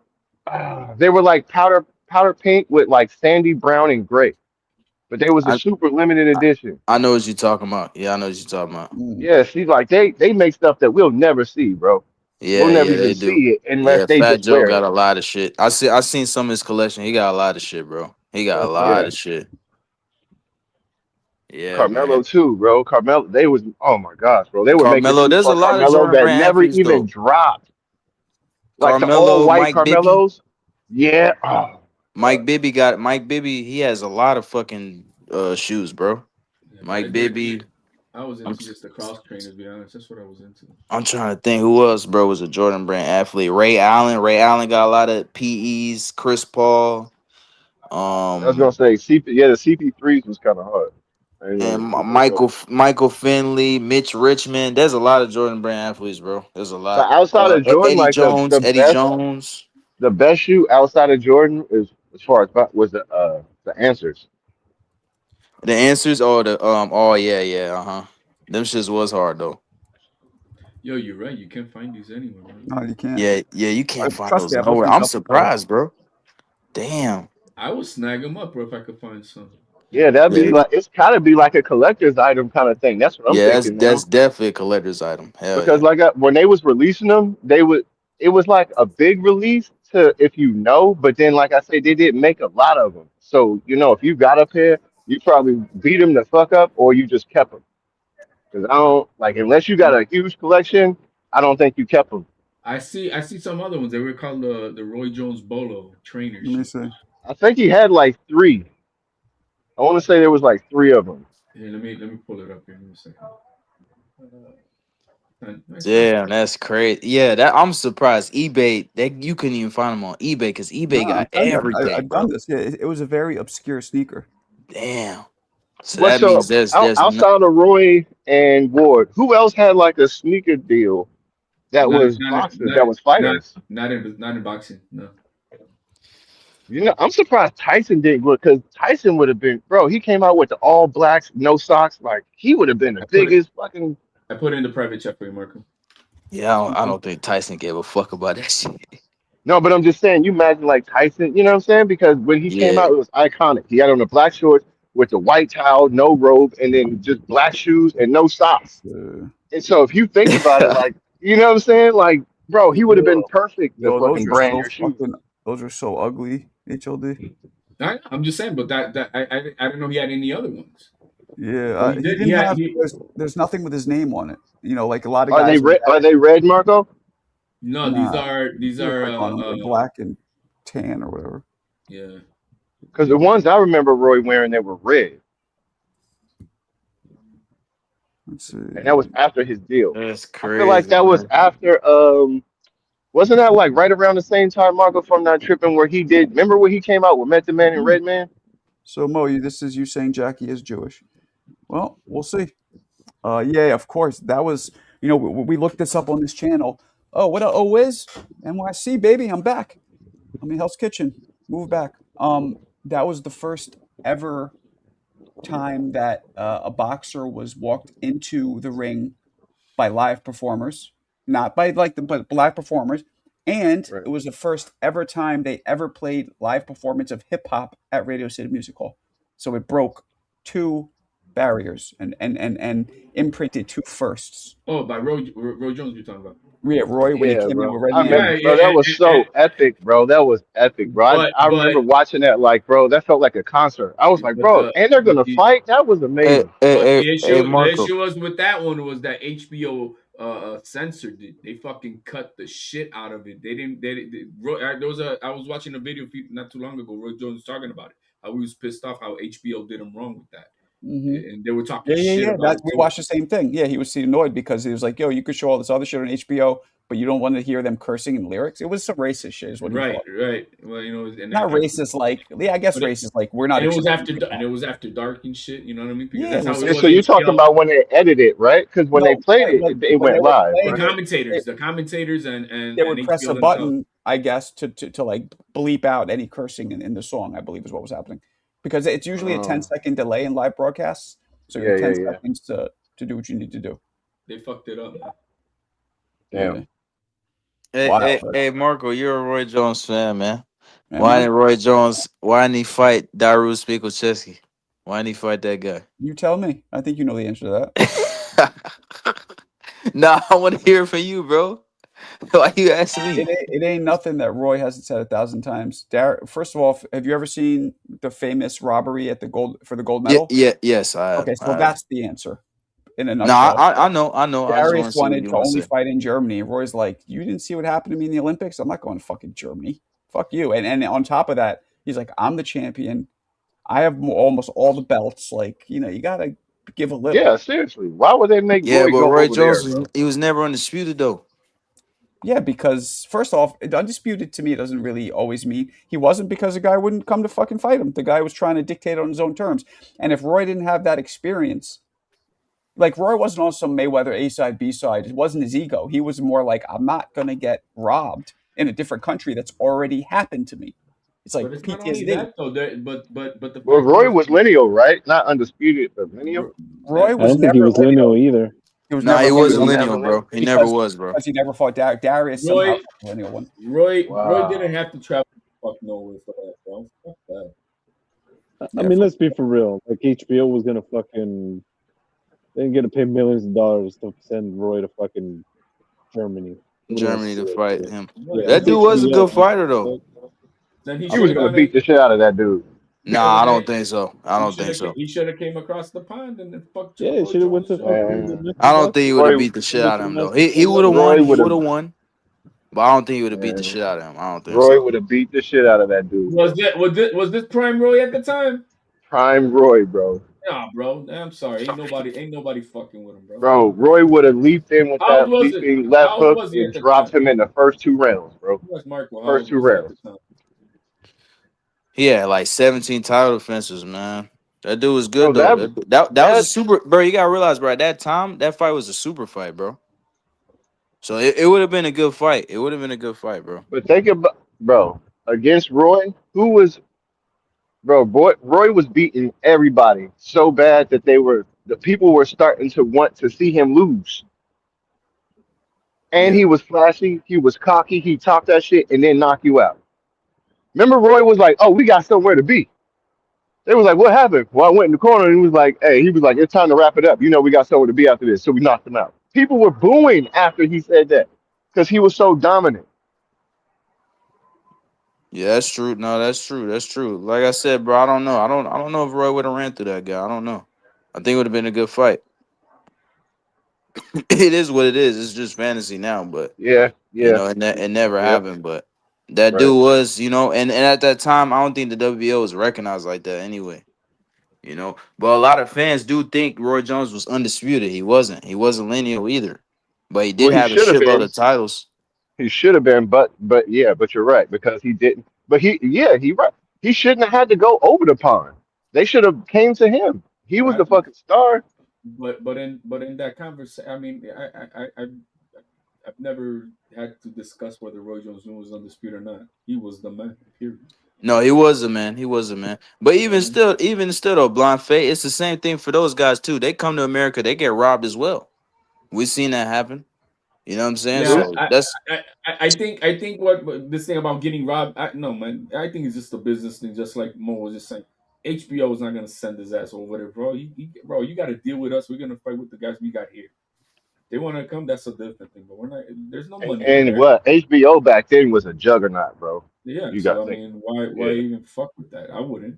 Speaker 7: they were like powder pink with like sandy brown and gray, but they was a super limited edition.
Speaker 4: I know what you're talking about. Yeah, I know what you're talking about.
Speaker 7: Yeah, see, like they make stuff that we'll never see, bro.
Speaker 4: Yeah,
Speaker 7: we'll never
Speaker 4: they
Speaker 7: even
Speaker 4: do.
Speaker 7: see it unless they
Speaker 4: Fat
Speaker 7: just
Speaker 4: Joe
Speaker 7: wear
Speaker 4: got
Speaker 7: it.
Speaker 4: a lot of shit. I seen some of his collection. He got a lot of shit, bro. He got a lot of shit. Yeah,
Speaker 7: Carmelo
Speaker 4: man.
Speaker 7: too, bro. Carmelo, they was oh my gosh, bro. They were
Speaker 4: Carmelo,
Speaker 7: making
Speaker 4: there's a lot of
Speaker 7: Carmelo
Speaker 4: Jordan
Speaker 7: that
Speaker 4: Brand
Speaker 7: never
Speaker 4: athletes,
Speaker 7: even
Speaker 4: though.
Speaker 7: dropped. Like
Speaker 4: Carmelo,
Speaker 7: the all white
Speaker 4: Mike Bibby.
Speaker 7: Carmelos. Yeah. Oh,
Speaker 4: Mike Bibby. He has a lot of fucking shoes, bro. Mike Bibby.
Speaker 13: I was into just the cross trainers, to be honest. That's what I was into.
Speaker 4: I'm trying to think who else, bro, was a Jordan Brand athlete. Ray Allen got a lot of PEs. Chris Paul.
Speaker 7: I was gonna say the CP3s was kind of hard.
Speaker 4: And Michael Finley, Mitch Richmond. There's a lot of Jordan Brand athletes, bro. There's a lot.
Speaker 7: But outside of Jordan,
Speaker 4: Eddie
Speaker 7: like
Speaker 4: Jones,
Speaker 7: the best shoe outside of Jordan is as far as was the Answers.
Speaker 4: The Answers, yeah. Them shits was hard though.
Speaker 13: Yo, you're right. You can't find these anywhere, man.
Speaker 1: No, you can't.
Speaker 4: Yeah, you can't find
Speaker 1: trust
Speaker 4: those
Speaker 1: me,
Speaker 4: nowhere. I'm surprised, bro. Damn.
Speaker 13: I would snag them up, bro, if I could find some.
Speaker 7: Yeah, that'd be like it's gotta be like a collector's item kind of thing. That's what I'm thinking.
Speaker 4: That's definitely a collector's item. Hell
Speaker 7: because
Speaker 4: yeah.
Speaker 7: when they was releasing them, it was like a big release to if you know, but then like I say, they didn't make a lot of them. So if you got a pair, you probably beat them the fuck up, or you just kept them. Because I don't like unless you got a huge collection, I don't think you kept them.
Speaker 13: I see some other ones. They were called the Roy Jones Bolo trainers.
Speaker 1: Let me see.
Speaker 7: I think he had like 3. I want to say there was like 3 of them.
Speaker 13: Yeah, let me pull it up here in a second.
Speaker 4: Damn, that's crazy. Yeah, I'm surprised. eBay, you couldn't even find them on eBay because eBay got everything.
Speaker 1: I've done this. Yeah, it was a very obscure sneaker.
Speaker 4: Damn. So that means there's
Speaker 7: outside of Roy and Ward, who else had like a sneaker deal that was boxers, that was fighters?
Speaker 13: Not in boxing, no.
Speaker 7: I'm surprised Tyson didn't look, because Tyson would have been, bro. He came out with the all blacks, no socks. Like he would have been the biggest fucking.
Speaker 13: I put it in the private chat for you, Marco.
Speaker 4: Yeah, I don't think Tyson gave a fuck about that shit.
Speaker 7: No, but I'm just saying, you imagine like Tyson, you know what I'm saying? Because when he came out, it was iconic. He had on the black shorts with the white towel, no robe, and then just black shoes and no socks. And so if you think about it, like, you know what I'm saying? Like, bro, he would have been perfect to fucking brand your shoes.
Speaker 1: Those are so ugly, HOD.
Speaker 13: I'm just saying, but that I don't know he had any other ones.
Speaker 1: Yeah, there's nothing with his name on it. Like a lot of
Speaker 7: guys. Are they red, Marco?
Speaker 13: No, these are
Speaker 1: like black and tan or whatever.
Speaker 13: Yeah.
Speaker 7: Because the ones I remember Roy wearing, they were red.
Speaker 1: Let's see.
Speaker 7: And that was after his deal.
Speaker 4: That's crazy.
Speaker 7: I feel like that was after wasn't that like right around the same time, Marco, from that tripping where he did? Remember when he came out with Method Man and Redman?
Speaker 1: So Mo, this is you saying Jackie is Jewish. Well, we'll see. Yeah, of course. That was You know, we looked this up on this channel. Oh, what a O is? NYC, baby, I'm back. I mean, Hell's Kitchen, move back. That was the first ever time that a boxer was walked into the ring by live performers, not by like the but live performers, and
Speaker 7: Right.
Speaker 1: it was the first ever time they ever played live performance of hip hop at Radio City Music Hall. So it broke two barriers and imprinted two firsts.
Speaker 13: Oh, by Roy Jones you're talking about.
Speaker 1: Yeah, Roy when he
Speaker 7: Yeah,
Speaker 1: came in
Speaker 7: bro.
Speaker 1: with Red
Speaker 7: I
Speaker 1: Man.
Speaker 7: remember,
Speaker 13: Yeah,
Speaker 7: bro.
Speaker 13: yeah,
Speaker 7: That was so epic, bro. That was epic, bro.
Speaker 13: but
Speaker 7: I remember watching that, like, bro. That felt like a concert. I was like,
Speaker 13: but
Speaker 7: bro, and they're gonna
Speaker 13: the
Speaker 7: fight. That was
Speaker 4: Hey,
Speaker 7: amazing.
Speaker 4: hey,
Speaker 13: but
Speaker 4: hey,
Speaker 13: the
Speaker 4: hey,
Speaker 13: issue
Speaker 4: Marco.
Speaker 13: was with that one was that HBO censored it. They fucking cut the shit out of it. They didn't. I was watching a video not too long ago. Roy Jones talking about it. How he was pissed off how HBO did him wrong with that, and they were talking shit about
Speaker 1: That
Speaker 13: it
Speaker 1: we
Speaker 13: too.
Speaker 1: watched the same thing. Yeah, he was annoyed because he was like, "Yo, you could show all this other shit on HBO, but you don't want to hear them cursing in lyrics." It was some racist shit, is what he
Speaker 13: Right,
Speaker 1: thought.
Speaker 13: right. Well, you know, and
Speaker 1: Not racist, like I guess
Speaker 13: but it-
Speaker 1: racist, like we're not.
Speaker 13: and it was
Speaker 1: accepting
Speaker 13: after
Speaker 1: hip-hop.
Speaker 13: dark and shit. You know what I mean? Because
Speaker 1: Yeah,
Speaker 13: that's
Speaker 1: it
Speaker 13: how
Speaker 1: was-
Speaker 13: it
Speaker 7: And
Speaker 13: was.
Speaker 7: so you're talking
Speaker 13: HBO.
Speaker 7: about when they edited it, right? Because when they
Speaker 1: No,
Speaker 7: played
Speaker 1: yeah,
Speaker 7: it, it
Speaker 1: when they
Speaker 7: went
Speaker 1: were
Speaker 7: live,
Speaker 1: playing
Speaker 7: right?
Speaker 13: The commentators, and
Speaker 1: they would press
Speaker 13: HBO
Speaker 1: a
Speaker 13: themselves.
Speaker 1: button, I guess, to like bleep out any cursing in the song. I believe is what was happening, because it's usually a 10-second delay in live broadcasts, so you have 10
Speaker 7: Yeah.
Speaker 1: seconds to do what you need to do.
Speaker 13: They fucked it up. Man.
Speaker 7: Damn.
Speaker 1: Yeah.
Speaker 4: Hey, Marco, you're a Roy Jones fan, man.
Speaker 1: Man,
Speaker 4: Why
Speaker 1: man,
Speaker 4: didn't Roy Jones? Why didn't he fight Darius Mikucheski? Why didn't he fight that guy?
Speaker 1: you tell me. I think you know the answer to that.
Speaker 4: Nah, I want to hear it from you, bro. Why you asking me?
Speaker 1: It ain't nothing that Roy hasn't said 1,000 times. First of all, have you ever seen the famous robbery at the gold medal?
Speaker 4: Yes, I have.
Speaker 1: Okay, so that's the answer in a
Speaker 4: No,
Speaker 1: nutshell.
Speaker 4: I know. I just want
Speaker 1: Darius
Speaker 4: to see what
Speaker 1: wanted
Speaker 4: you
Speaker 1: to
Speaker 4: want
Speaker 1: only
Speaker 4: to say.
Speaker 1: fight in Germany. Roy's like, you didn't see what happened to me in the Olympics? I'm not going to fucking Germany. Fuck you. And on top of that, he's like, I'm the champion. I have almost all the belts. Like, you got to give a little.
Speaker 7: Yeah, seriously. Why would they make
Speaker 4: Yeah,
Speaker 7: Roy
Speaker 4: but
Speaker 7: go
Speaker 4: Roy
Speaker 7: over there,
Speaker 4: Jones,
Speaker 7: bro?
Speaker 4: he was never undisputed though.
Speaker 1: Yeah, because first off, undisputed to me doesn't really always mean he wasn't, because the guy wouldn't come to fucking fight him. The guy was trying to dictate on his own terms. And if Roy didn't have that experience, like Roy wasn't on some Mayweather A side, B side. It wasn't his ego. He was more like, I'm not going to get robbed in a different country that's already happened to me. It's like
Speaker 13: But it's not only
Speaker 1: PTSD.
Speaker 13: that though. But the
Speaker 7: Well,
Speaker 13: fact
Speaker 7: Roy
Speaker 13: is,
Speaker 7: was lineal, right? Not undisputed, but lineal.
Speaker 1: Roy
Speaker 6: I
Speaker 1: was
Speaker 6: don't think he
Speaker 1: never
Speaker 6: was lineal either.
Speaker 1: He was
Speaker 4: Nah,
Speaker 1: never
Speaker 4: he wasn't
Speaker 1: lineal
Speaker 4: lineal, bro. He
Speaker 1: because-
Speaker 4: never was, bro.
Speaker 1: because he never fought Darius. Somehow
Speaker 13: Roy-
Speaker 1: was the lineal one.
Speaker 13: Roy
Speaker 7: Wow.
Speaker 13: didn't have to travel fuck nowhere for that, bro. Fuck that.
Speaker 6: I mean, let's be for real. Like HBO was gonna fucking, they didn't get to pay millions of dollars to send Roy to fucking Germany.
Speaker 4: Germany to fight him.
Speaker 6: Yeah,
Speaker 4: That dude was a
Speaker 6: HBO.
Speaker 4: good fighter though.
Speaker 13: Then
Speaker 7: He was gonna beat the shit out of that dude.
Speaker 4: Nah, I don't think so. I don't think so.
Speaker 13: He should have came across the pond and then fucked.
Speaker 6: Yeah, he should have went to
Speaker 7: Man.
Speaker 6: fucking.
Speaker 4: I don't think he would
Speaker 7: Roy-
Speaker 4: have beat the shit out of him though. He would have
Speaker 7: Roy
Speaker 4: won. He
Speaker 7: would've-
Speaker 4: would have won. But I don't think he would have beat the
Speaker 7: Man.
Speaker 4: shit out of him. I don't think
Speaker 7: Roy
Speaker 4: so.
Speaker 7: would have beat the shit out of that dude.
Speaker 13: Was this prime Roy at the time?
Speaker 7: Prime Roy, bro.
Speaker 13: Nah, bro. I'm sorry. Ain't nobody fucking with him, bro.
Speaker 7: Bro, Roy would have leaped in with
Speaker 13: How
Speaker 7: that
Speaker 13: old was it?
Speaker 7: leaping left
Speaker 13: How old
Speaker 7: hook
Speaker 13: was he
Speaker 7: and
Speaker 13: at the
Speaker 7: dropped
Speaker 13: time?
Speaker 7: him in the first two rounds, bro.
Speaker 13: Where's Marco? How
Speaker 7: First
Speaker 13: old
Speaker 7: two
Speaker 13: was he at
Speaker 7: rounds.
Speaker 13: the time?
Speaker 4: He had like 17 title defenses, man. That dude was good
Speaker 7: Bro,
Speaker 4: though. That was a super, bro. You gotta realize, bro. At that time, that fight was a super fight, bro. So it would have been a good fight. It would have been a good fight, bro.
Speaker 7: But think about, bro, against Roy, Roy was beating everybody so bad that the people were starting to want to see him lose. And he was flashy, he was cocky, he talked that shit and then knock you out. Remember, Roy was like, "Oh, we got somewhere to be." They was like, "What happened?" Well, I went in the corner and he was like, "It's time to wrap it up. You know, we got somewhere to be after this." So we knocked him out. People were booing after he said that because he was so dominant.
Speaker 4: Yeah, that's true. No, that's true. That's true. Like I said, bro, I don't know. I don't know if Roy would have ran through that guy. I don't know. I think it would have been a good fight. It is what it is. It's just fantasy now, but
Speaker 7: Yeah.
Speaker 4: you know, it never
Speaker 7: Yep.
Speaker 4: happened. But that
Speaker 7: Right.
Speaker 4: dude was, you know, and at that time, I don't think the WBO was recognized like that anyway. You know, but a lot of fans do think Roy Jones was undisputed. He wasn't. He wasn't lineal either, but he did
Speaker 7: Well, he
Speaker 4: have a
Speaker 7: should have
Speaker 4: shitload
Speaker 7: been.
Speaker 4: of titles.
Speaker 7: He should have been, but you're right because he didn't. But he right. He shouldn't have had to go over the pond. They should have came to him. He was the fucking star.
Speaker 13: but in that conversation, I mean, I've never had to discuss whether Roy Jones Jr. was undisputed or not. He was the man. Period.
Speaker 4: No, he was a man. He was a man. But
Speaker 13: You know what I mean?
Speaker 4: even still, though, Blind Fate, it's the same thing for those guys too. They come to America, they get robbed as well. We've seen that happen. You know what I'm saying?
Speaker 13: Yeah,
Speaker 4: So
Speaker 13: I,
Speaker 4: that's
Speaker 13: I think what this thing about getting robbed. No, man. I think it's just a business thing. Just like Mo was just saying, HBO is not gonna send his ass over there, bro. Bro, you got to deal with us. We're gonna fight with the guys we got here. They want to come. That's a different thing. But we're not. There's no money over
Speaker 7: And
Speaker 13: there.
Speaker 7: what HBO back then was a juggernaut, bro.
Speaker 13: Yeah.
Speaker 7: You got
Speaker 13: So
Speaker 7: to
Speaker 13: I
Speaker 7: think,
Speaker 13: mean, why
Speaker 7: yeah,
Speaker 13: even fuck with that? I wouldn't.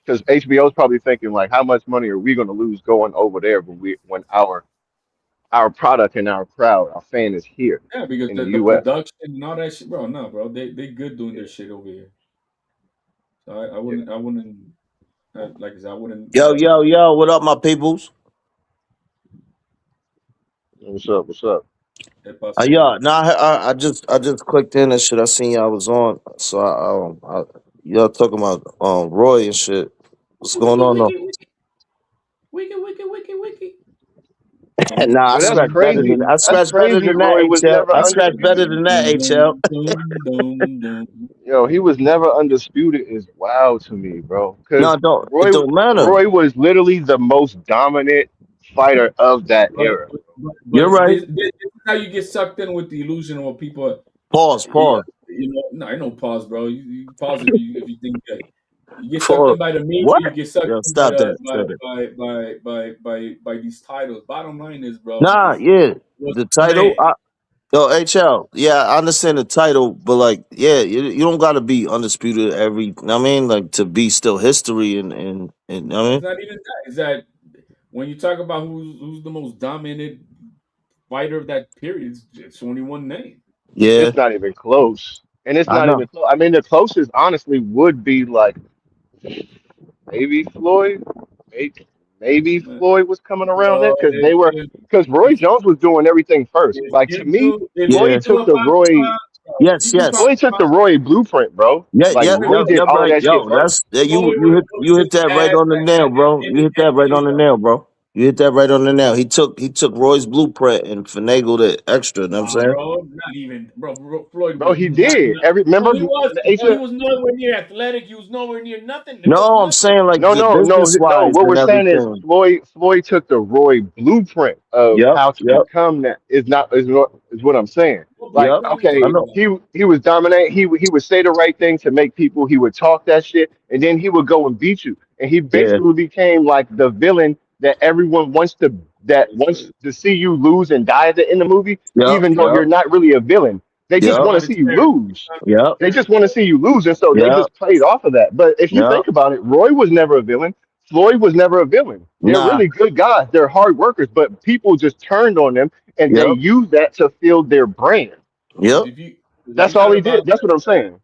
Speaker 7: because HBO's probably thinking like, how much money are we going to lose going over there when our product and our crowd, our fan is here
Speaker 13: Yeah, because
Speaker 7: in the
Speaker 13: the
Speaker 7: U.S.
Speaker 13: production and all that shit, bro. No, bro. They good doing their shit over here. So
Speaker 7: Yeah.
Speaker 13: I wouldn't. Like I said, I wouldn't.
Speaker 14: Yo, yo, yo, what up, my peoples?
Speaker 7: What's up? What's up?
Speaker 14: Yeah, nah, I just clicked in and shit. I seen y'all was on, so y'all talking about Roy and shit. What's going on though?
Speaker 13: Wiki.
Speaker 14: Nah, I
Speaker 7: Well, that's
Speaker 14: scratch better
Speaker 7: crazy.
Speaker 14: than I
Speaker 7: That's
Speaker 14: scratch better
Speaker 7: crazy.
Speaker 14: than that,
Speaker 7: Roy was
Speaker 14: HL.
Speaker 7: never
Speaker 14: I scratch better
Speaker 7: undisputed.
Speaker 14: than that, HL.
Speaker 7: Yo, he was never undisputed is wild to me, bro.
Speaker 14: No,
Speaker 7: Because
Speaker 14: it don't matter.
Speaker 7: Roy was literally the most dominant fighter of that era.
Speaker 14: You're right.
Speaker 13: This is how you get sucked in with the illusion of what people.
Speaker 14: Pause.
Speaker 13: You know, no, I know pause, bro. You pause if you think that you get sucked
Speaker 14: Pause.
Speaker 13: in by the media,
Speaker 14: What?
Speaker 13: you get sucked
Speaker 14: Yo,
Speaker 13: in by
Speaker 14: stop that.
Speaker 13: the
Speaker 14: Stop it.
Speaker 13: by these titles. Bottom line is, bro,
Speaker 14: Nah, yeah.
Speaker 13: was
Speaker 14: The
Speaker 13: the
Speaker 14: title.
Speaker 13: man.
Speaker 14: Yo, HL. Yeah, I understand the title, but like, yeah, you don't got to be undisputed every. You know what I mean, like to be still history and you know what I
Speaker 13: It's
Speaker 14: mean.
Speaker 13: not even that. It's that when you talk about who's the most dominant fighter of that period, it's only one name.
Speaker 14: Yeah,
Speaker 7: It's not even close. And it's
Speaker 14: I
Speaker 7: not
Speaker 14: know.
Speaker 7: even close. I mean, the closest, honestly, would be like maybe Floyd. Maybe
Speaker 13: Man,
Speaker 7: Floyd was coming around
Speaker 13: bro,
Speaker 7: that because Roy Jones was doing everything first. Like to me,
Speaker 14: Yeah.
Speaker 7: Floyd
Speaker 13: you do
Speaker 7: took
Speaker 13: a
Speaker 7: the Roy.
Speaker 14: Yes.
Speaker 13: you do
Speaker 14: Yes.
Speaker 7: Floyd took the Roy blueprint, bro.
Speaker 14: Yeah.
Speaker 7: Like
Speaker 14: Yeah.
Speaker 7: Roy
Speaker 14: Yep.
Speaker 7: did
Speaker 14: Yep.
Speaker 7: all of
Speaker 14: Right.
Speaker 7: that shit
Speaker 14: Yo,
Speaker 7: first.
Speaker 14: that's you hit that right on the nail, bro. You hit that right on the nail, bro. You hit that right on the nail. He took Roy's blueprint and finagled it extra. You know what I'm
Speaker 13: Nah,
Speaker 14: saying?
Speaker 13: bro, not even, bro. Floyd
Speaker 7: Bro,
Speaker 13: was
Speaker 7: he
Speaker 13: not.
Speaker 7: did.
Speaker 13: No,
Speaker 7: Remember
Speaker 13: he was.
Speaker 7: the
Speaker 13: Bro, he
Speaker 7: HL?
Speaker 13: was nowhere near athletic. He was nowhere near nothing. There was
Speaker 14: No, I'm
Speaker 13: nothing.
Speaker 14: saying like
Speaker 7: No,
Speaker 14: the
Speaker 7: no, no,
Speaker 14: business
Speaker 7: no.
Speaker 14: wise
Speaker 7: What we're
Speaker 14: and
Speaker 7: saying is
Speaker 14: everything.
Speaker 7: Floyd took the Roy blueprint of
Speaker 14: Yep.
Speaker 7: how to
Speaker 14: Yep.
Speaker 7: become that. Is what I'm saying.
Speaker 13: What
Speaker 7: Like,
Speaker 14: Yep.
Speaker 13: blueprint are you
Speaker 7: okay,
Speaker 14: I
Speaker 13: talking
Speaker 14: know.
Speaker 13: about?
Speaker 7: he was dominant. He would say the right thing to make people. He would talk that shit, and then he would go and beat you. And he
Speaker 14: Yeah.
Speaker 7: basically became like the villain that everyone wants to see you lose and die at the end of the movie,
Speaker 14: Yep.
Speaker 7: even though
Speaker 14: Yep.
Speaker 7: you're not really a villain. They just
Speaker 14: Yep.
Speaker 7: want to
Speaker 13: Somebody's
Speaker 7: see you
Speaker 13: fair.
Speaker 7: lose.
Speaker 14: Yep.
Speaker 7: They just want to see you lose, and so they
Speaker 14: Yep.
Speaker 7: just played off of that. But if you
Speaker 14: Yep.
Speaker 7: think about it, Roy was never a villain. Floyd was never a villain. They're
Speaker 14: Nah.
Speaker 7: really good guys. They're hard workers, but people just turned on them and they
Speaker 14: Yep.
Speaker 7: used that to fill their brand.
Speaker 14: Yep.
Speaker 13: If
Speaker 7: That's
Speaker 13: you
Speaker 7: all
Speaker 13: thought
Speaker 7: he
Speaker 13: about
Speaker 7: did. That's what I'm saying.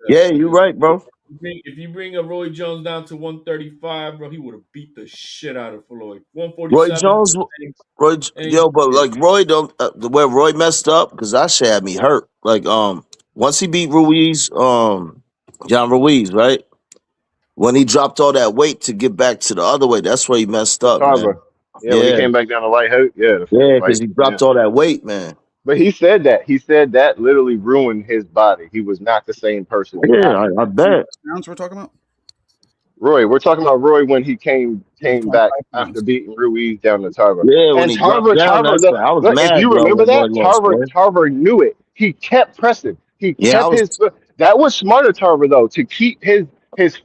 Speaker 14: Yeah, you're right, bro.
Speaker 13: if you bring a Roy Jones down to 135, bro, he would have beat the shit out of Floyd.
Speaker 14: Roy
Speaker 13: 147.
Speaker 14: Jones, yo, but like Roy don't the way Roy messed up because that shit had me hurt. Like once he beat Ruiz, John Ruiz, right? When he dropped all that weight to get back to the other way, that's where he messed
Speaker 7: The
Speaker 14: up,
Speaker 7: Tarver.
Speaker 14: man.
Speaker 7: Yeah, when he
Speaker 14: Yeah,
Speaker 7: came back down to light hope. Yeah, the first
Speaker 14: yeah, because
Speaker 7: fight.
Speaker 14: he
Speaker 7: Yeah.
Speaker 14: dropped all that weight, man.
Speaker 7: But he said that. He said that literally ruined his body. He was not the same person
Speaker 14: Yeah,
Speaker 7: after
Speaker 14: I
Speaker 7: that.
Speaker 14: bet.
Speaker 1: Pounds we're talking about?
Speaker 7: Roy, we're talking about Roy when he
Speaker 1: Yeah,
Speaker 7: came
Speaker 1: 25
Speaker 7: back after
Speaker 1: pounds.
Speaker 7: beating Ruiz down to Tarver.
Speaker 14: Yeah, when
Speaker 7: And
Speaker 14: he dropped down,
Speaker 7: Tarver,
Speaker 14: that's I was
Speaker 7: look, if
Speaker 14: mad,
Speaker 7: you
Speaker 14: bro,
Speaker 7: remember
Speaker 14: when Roy
Speaker 7: that,
Speaker 14: lost, boy.
Speaker 7: Tarver knew it. He kept pressing. He
Speaker 14: Yeah, I
Speaker 7: kept
Speaker 14: was.
Speaker 7: his foot. That was smarter, Tarver, though, to keep his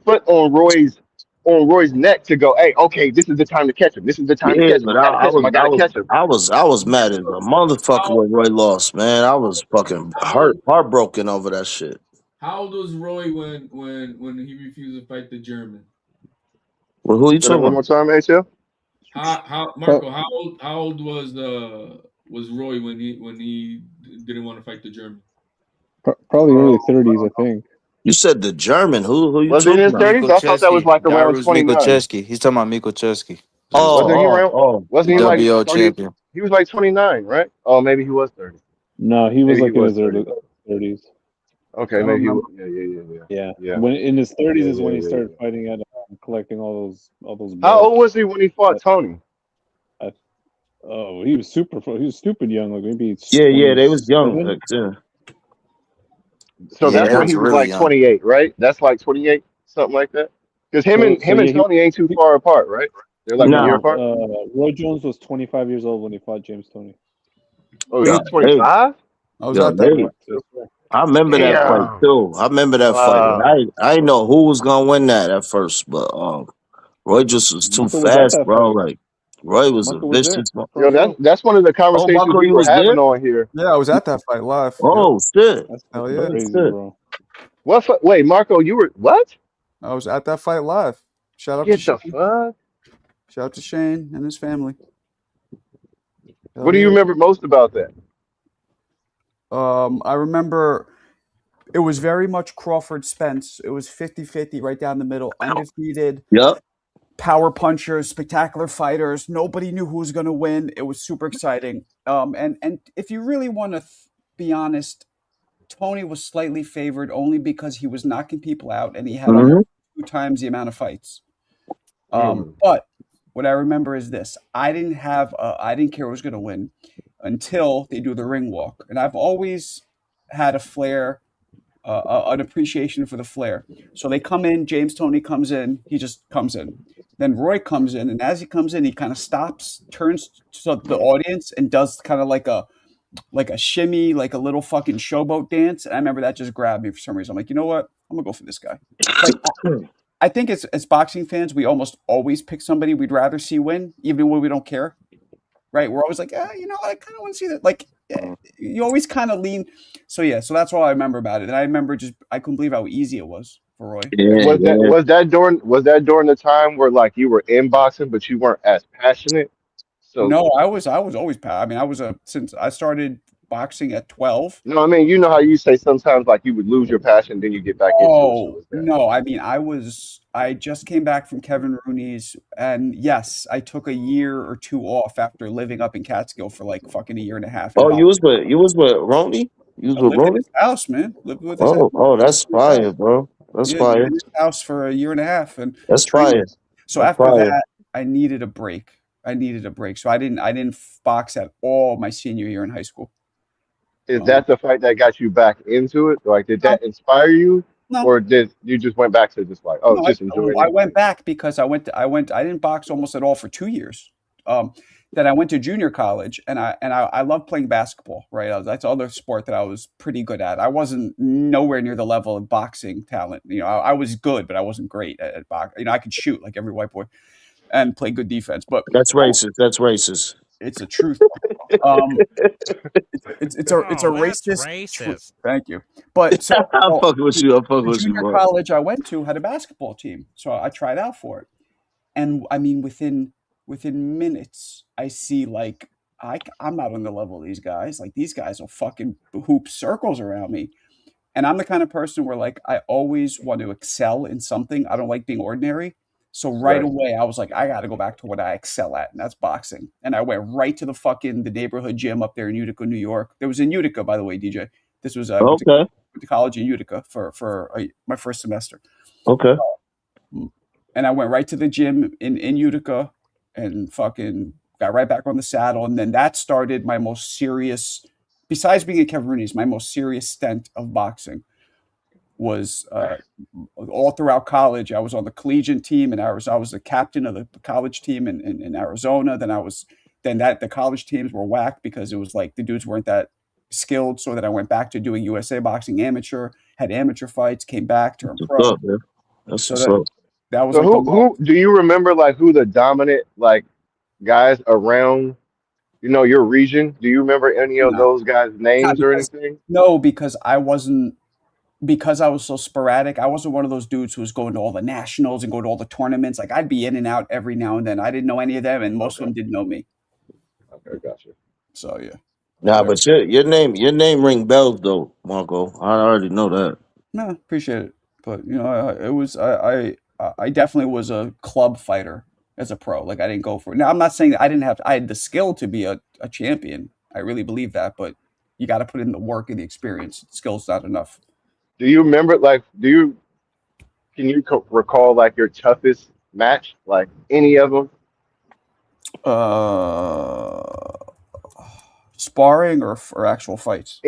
Speaker 7: foot on Roy's neck to go, hey, okay, this is the time to catch him. This is the time to
Speaker 14: Yeah,
Speaker 7: catch him.
Speaker 14: but
Speaker 7: I gotta catch him. I gotta catch him.
Speaker 14: I was mad as a motherfucker when Roy lost, man. I was fucking heartbroken over that shit.
Speaker 13: How old was Roy when he refused to fight the German?
Speaker 14: Well, who you
Speaker 7: Say that
Speaker 14: talking
Speaker 7: one
Speaker 14: about?
Speaker 7: more time, HL.
Speaker 13: How Marco? How old was Roy when he didn't want to fight the German?
Speaker 6: Probably early 30s, I think.
Speaker 14: You said the German. Who you
Speaker 7: Was he in
Speaker 14: talking
Speaker 7: his
Speaker 14: about?
Speaker 7: 30s? I thought that was
Speaker 4: Chesky,
Speaker 7: like around
Speaker 4: Darius
Speaker 7: 29.
Speaker 4: Mikocheski. He's talking about Mikocheski.
Speaker 7: Wasn't he around?
Speaker 4: The
Speaker 7: Wasn't he like
Speaker 4: WO
Speaker 7: 30?
Speaker 4: champion.
Speaker 7: He was like 29, right? Oh, maybe he was 30.
Speaker 6: No, he was
Speaker 7: Maybe he
Speaker 6: like in
Speaker 7: was
Speaker 6: his
Speaker 7: 30.
Speaker 6: early 30s.
Speaker 7: Okay,
Speaker 1: I don't
Speaker 7: maybe he was.
Speaker 1: remember.
Speaker 7: Yeah.
Speaker 6: Yeah,
Speaker 7: Yeah.
Speaker 6: when in his 30s is when he
Speaker 7: Yeah.
Speaker 6: started fighting at collecting all those
Speaker 7: How
Speaker 6: belts.
Speaker 7: old was he when he fought Tony?
Speaker 6: Oh, he was stupid young, like maybe
Speaker 14: Yeah, they was young
Speaker 6: 27.
Speaker 14: back then.
Speaker 7: So
Speaker 4: Yeah,
Speaker 7: that's
Speaker 4: they
Speaker 7: when
Speaker 4: was
Speaker 7: he was
Speaker 4: really
Speaker 7: like
Speaker 4: young.
Speaker 7: 28, right? That's like 28, something like that. Because him
Speaker 6: So
Speaker 7: and him and
Speaker 6: yeah,
Speaker 7: Tony ain't too
Speaker 6: he
Speaker 7: far apart, right? They're like a year
Speaker 14: Nah,
Speaker 7: apart.
Speaker 6: Roy Jones was 25 years old when he fought James Tony.
Speaker 7: Oh,
Speaker 14: yeah,
Speaker 7: he's
Speaker 14: they,
Speaker 7: 25.
Speaker 1: I was
Speaker 14: yeah,
Speaker 1: at that
Speaker 14: they.
Speaker 1: fight
Speaker 6: Yes,
Speaker 1: too.
Speaker 6: sir.
Speaker 14: I remember that fight
Speaker 7: Damn.
Speaker 14: too. I remember that fight. And
Speaker 7: Wow.
Speaker 14: I didn't know who was gonna win that at first, but Roy just was too
Speaker 6: Marco was at
Speaker 14: fast,
Speaker 6: that
Speaker 14: bro.
Speaker 6: fight.
Speaker 14: Like Roy was a
Speaker 6: Marco was there,
Speaker 14: vicious.
Speaker 7: Yo,
Speaker 6: front row.
Speaker 7: that's one of the
Speaker 14: Oh,
Speaker 7: conversations
Speaker 14: Marco,
Speaker 7: we
Speaker 14: you
Speaker 7: were
Speaker 14: was there?
Speaker 7: having on here.
Speaker 1: Yeah, I was at that fight live. Yep.
Speaker 14: Oh shit!
Speaker 6: That's
Speaker 1: Hell
Speaker 6: fucking
Speaker 1: yeah.
Speaker 14: Oh,
Speaker 6: crazy,
Speaker 14: shit.
Speaker 6: bro.
Speaker 7: Wait, Marco, you were what?
Speaker 1: I was at that fight live. Shout out to
Speaker 7: Get the
Speaker 1: Shane.
Speaker 7: fuck.
Speaker 1: Shout out to Shane and his family. Hell
Speaker 7: What do you
Speaker 1: yeah.
Speaker 7: remember most about that?
Speaker 1: I remember it was very much Crawford Spence. It was 50-50 right down the middle, undefeated,
Speaker 14: Yep.
Speaker 1: power punchers, spectacular fighters. Nobody knew who was going to win. It was super exciting. And if you really want to be honest, Tony was slightly favored only because he was knocking people out and he had
Speaker 14: hmm
Speaker 1: almost 2 times the amount of fights. But what I remember is this: I didn't care who was going to win until they do the ring walk, and I've always had a flair, an appreciation for the flair. So they come in, James Tony comes in, he just comes in. Then Roy comes in, and as he comes in, he kind of stops, turns to the audience, and does kind of like a shimmy, like a little fucking showboat dance. And I remember that just grabbed me for some reason. I'm like, you know what? I'm gonna go for this guy. Like I think as boxing fans, we almost always pick somebody we'd rather see win, even when we don't care. Right? We're always like, you know, I kind of want to see that. Like, you always kind of lean. So yeah, so that's all I remember about it. And I remember I couldn't believe how easy it was for Roy.
Speaker 14: Yeah,
Speaker 7: Was that
Speaker 14: yeah.
Speaker 7: during the time where like you were in boxing but you weren't as passionate? So
Speaker 1: No, I was always. I mean, since I started boxing at 12.
Speaker 7: no, I mean you know how you say sometimes like you would lose your passion, then you get back into it. So
Speaker 1: Oh
Speaker 7: was that?
Speaker 1: no, I mean, I just came back from Kevin Rooney's, and yes, I took a year or 2 off after living up in Catskill for like fucking a year and a half in
Speaker 14: Oh,
Speaker 1: boxing.
Speaker 14: you was with Roney? You was
Speaker 1: I
Speaker 14: with
Speaker 1: lived in
Speaker 14: Roney?
Speaker 1: his house, man. Lived with his house.
Speaker 14: Oh, that's fire, bro. That's
Speaker 1: Yeah, lived
Speaker 14: fire.
Speaker 1: in his house for a year and a half and
Speaker 14: That's
Speaker 1: trained.
Speaker 14: fire.
Speaker 1: So
Speaker 14: That's
Speaker 1: after
Speaker 14: fire.
Speaker 1: that, I needed a break. So I didn't box at all my senior year in high school.
Speaker 7: Is that the fight that got you back into it? Like, did that inspire you,
Speaker 1: No,
Speaker 7: or did you just went back to just like, oh,
Speaker 1: no,
Speaker 7: just enjoying
Speaker 1: I
Speaker 7: it?
Speaker 1: went back because I didn't box almost at all for 2 years. Then I went to junior college and I love playing basketball, right? That's other sport that I was pretty good at. I wasn't nowhere near the level of boxing talent. You know, I was good, but I wasn't great at box. You know, I could shoot like every white boy and play good defense, but
Speaker 14: That's racist. That's racist.
Speaker 1: it's a truth. It's a
Speaker 11: Oh,
Speaker 1: racist
Speaker 11: that's
Speaker 1: truth.
Speaker 11: racist.
Speaker 1: Thank you. But so
Speaker 14: I'm fucking with you. I'm fucking
Speaker 1: the
Speaker 14: with you,
Speaker 1: junior
Speaker 14: bro.
Speaker 1: college I went to had a basketball team, so I tried out for it. And I mean, within minutes, I see like I'm not on the level of these guys. Like these guys will fucking hoop circles around me. And I'm the kind of person where like I always want to excel in something. I don't like being ordinary. So right
Speaker 7: Right.
Speaker 1: away, I was like, I got to go back to what I excel at, and that's boxing. And I went right to the neighborhood gym up there in Utica, New York. There was in Utica, by the way, DJ. This was I went
Speaker 14: Okay.
Speaker 1: to college in Utica for my first semester.
Speaker 14: Okay.
Speaker 1: And I went right to the gym in Utica and fucking got right back on the saddle. And then that started my most serious, besides being at Kevin Rooney's, my most serious stint of boxing was all throughout college. I was on the collegiate team, and I was the captain of the college team in Arizona. Then the college teams were whacked because it was like the dudes weren't that skilled. So then I went back to doing USA boxing amateur, had amateur fights, came back, turned
Speaker 14: What's
Speaker 1: pro.
Speaker 14: up, man? That's
Speaker 1: So
Speaker 14: what's up.
Speaker 1: that was
Speaker 7: So
Speaker 1: like the
Speaker 7: who do you remember like who the dominant like guys around your region? Do you remember any of
Speaker 1: no,
Speaker 7: those guys'
Speaker 1: not
Speaker 7: names or
Speaker 1: because
Speaker 7: anything?
Speaker 1: no, because I wasn't because I was so sporadic. I wasn't one of those dudes who was going to all the nationals and go to all the tournaments. Like I'd be in and out every now and then. I didn't know any of them, and most of them didn't know me.
Speaker 7: Okay, gotcha.
Speaker 1: So yeah.
Speaker 14: Nah,
Speaker 1: Whatever.
Speaker 14: but your name ring bells though, Marco. I already know that.
Speaker 1: No, appreciate it. But I definitely was a club fighter as a pro. Like I didn't go for it. Now I'm not saying that I had the skill to be a champion. I really believe that, but you got to put in the work and the experience. Skill's not enough.
Speaker 7: Do you remember like can you recall like your toughest match? Like any of them?
Speaker 1: Sparring or actual fights?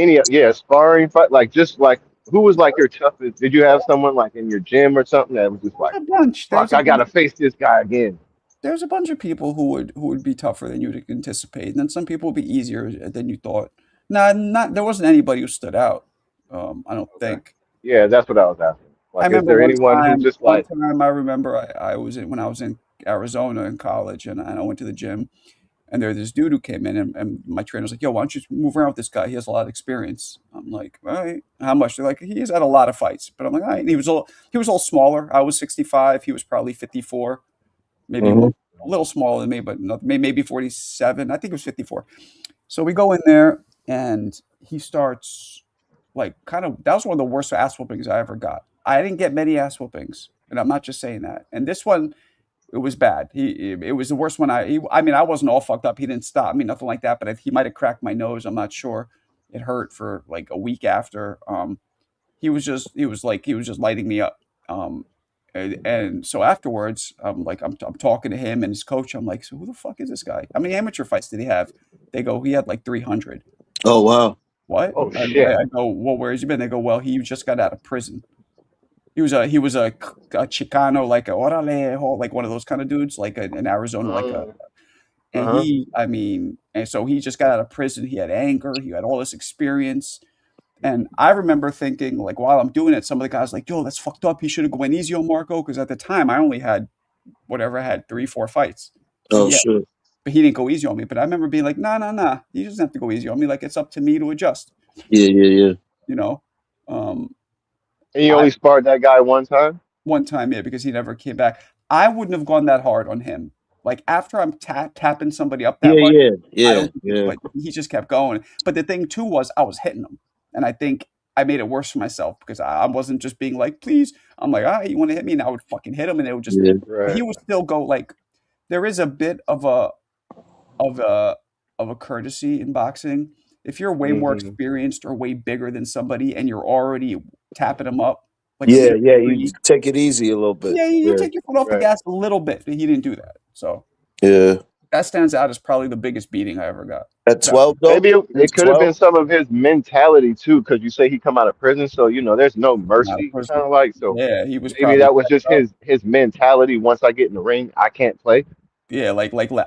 Speaker 7: Sparring fight, like just like who was like your toughest? Did you have someone like in your gym or something that was just like,
Speaker 1: A bunch.
Speaker 7: fuck, I gotta face this guy again?
Speaker 1: There's a bunch of people who would be tougher than you'd anticipate, and then some people would be easier than you thought. Not there wasn't anybody who stood out. I don't
Speaker 7: Okay.
Speaker 1: think.
Speaker 7: Yeah, that's what I was asking.
Speaker 1: I
Speaker 7: Like, is
Speaker 1: remember
Speaker 7: there anyone who just
Speaker 1: one
Speaker 7: like,
Speaker 1: time I remember I was when I was in Arizona in college, and I went to the gym, and there was this dude who came in, and my trainer was like, "Yo, why don't you move around with this guy? He has a lot of experience." I'm like, "All right, how much?" They're like, "He's had a lot of fights," but I'm like, "All right." And he was all smaller. I was 65. He was probably 54, maybe
Speaker 14: Hmm.
Speaker 1: a little smaller than me, but maybe 47. I think it was 54. So we go in there, and he starts like kind of. That was one of the worst ass whoopings I ever got. I didn't get many ass whoopings, and I'm not just saying that. And this one, it was bad. It was the worst one. I mean, I wasn't all fucked up. He didn't stop me, nothing like that. But he might have cracked my nose. I'm not sure. It hurt for like a week after. He was just lighting me up. And so afterwards, I'm talking to him and his coach. I'm like, so who the fuck is this guy? How many amateur fights did he have? They go, he had like 300.
Speaker 14: Oh wow.
Speaker 1: What?
Speaker 7: oh
Speaker 1: I,
Speaker 7: shit?
Speaker 1: I go, well, where has he been? They go, well, he just got out of prison. He was a Chicano, like a orale, like one of those kind of dudes, like in Arizona, and
Speaker 7: Uh-huh.
Speaker 1: and so he just got out of prison. He had anger. He had all this experience. And I remember thinking, like, while I'm doing it, some of the guys like, yo, that's fucked up. He should have gone easy on Marco. Because at the time, I only had whatever, I had 3, 4 fights. But
Speaker 14: Oh
Speaker 1: yeah,
Speaker 14: shit.
Speaker 1: but he didn't go easy on me. But I remember being like, nah, nah, nah. He doesn't have to go easy on me. Like, it's up to me to adjust,
Speaker 14: Yeah, yeah, yeah.
Speaker 1: you know? Um,
Speaker 7: And you
Speaker 1: I
Speaker 7: only sparred that guy one time?
Speaker 1: One time, yeah, because he never came back. I wouldn't have gone that hard on him. Like after I'm tapping somebody up that
Speaker 14: Yeah,
Speaker 1: much,
Speaker 14: yeah,
Speaker 1: I
Speaker 14: yeah,
Speaker 1: don't think
Speaker 14: yeah.
Speaker 1: but he just kept going. But the thing too was I was hitting him. And I think I made it worse for myself because I wasn't just being like, please. I'm like, all right, you want to hit me? And I would fucking hit him and it would just
Speaker 14: Yeah.
Speaker 1: he
Speaker 7: Right.
Speaker 1: would still go like there is a bit of a courtesy in boxing. If you're way more
Speaker 7: Hmm.
Speaker 1: experienced or way bigger than somebody and you're already tapping them up like a
Speaker 14: Yeah,
Speaker 1: major
Speaker 14: yeah. You
Speaker 1: league,
Speaker 14: take it easy a little bit.
Speaker 1: yeah, you
Speaker 14: Yeah.
Speaker 1: take your foot off the
Speaker 7: Right.
Speaker 1: gas a little bit, but he didn't do that. So
Speaker 14: Yeah.
Speaker 1: that stands out as probably the biggest beating I ever got.
Speaker 14: At
Speaker 1: That
Speaker 14: 12 though?
Speaker 7: Maybe it,
Speaker 14: It's
Speaker 7: it could have
Speaker 14: 12?
Speaker 7: been some of his mentality too, because you say he come out of prison, so there's no
Speaker 1: came out of
Speaker 7: mercy, kind
Speaker 1: prison.
Speaker 7: of like. So
Speaker 1: Yeah, he was
Speaker 7: maybe
Speaker 1: probably
Speaker 7: that was
Speaker 1: fed
Speaker 7: just
Speaker 1: up.
Speaker 7: his mentality. Once I get in the ring, I can't play.
Speaker 1: Yeah,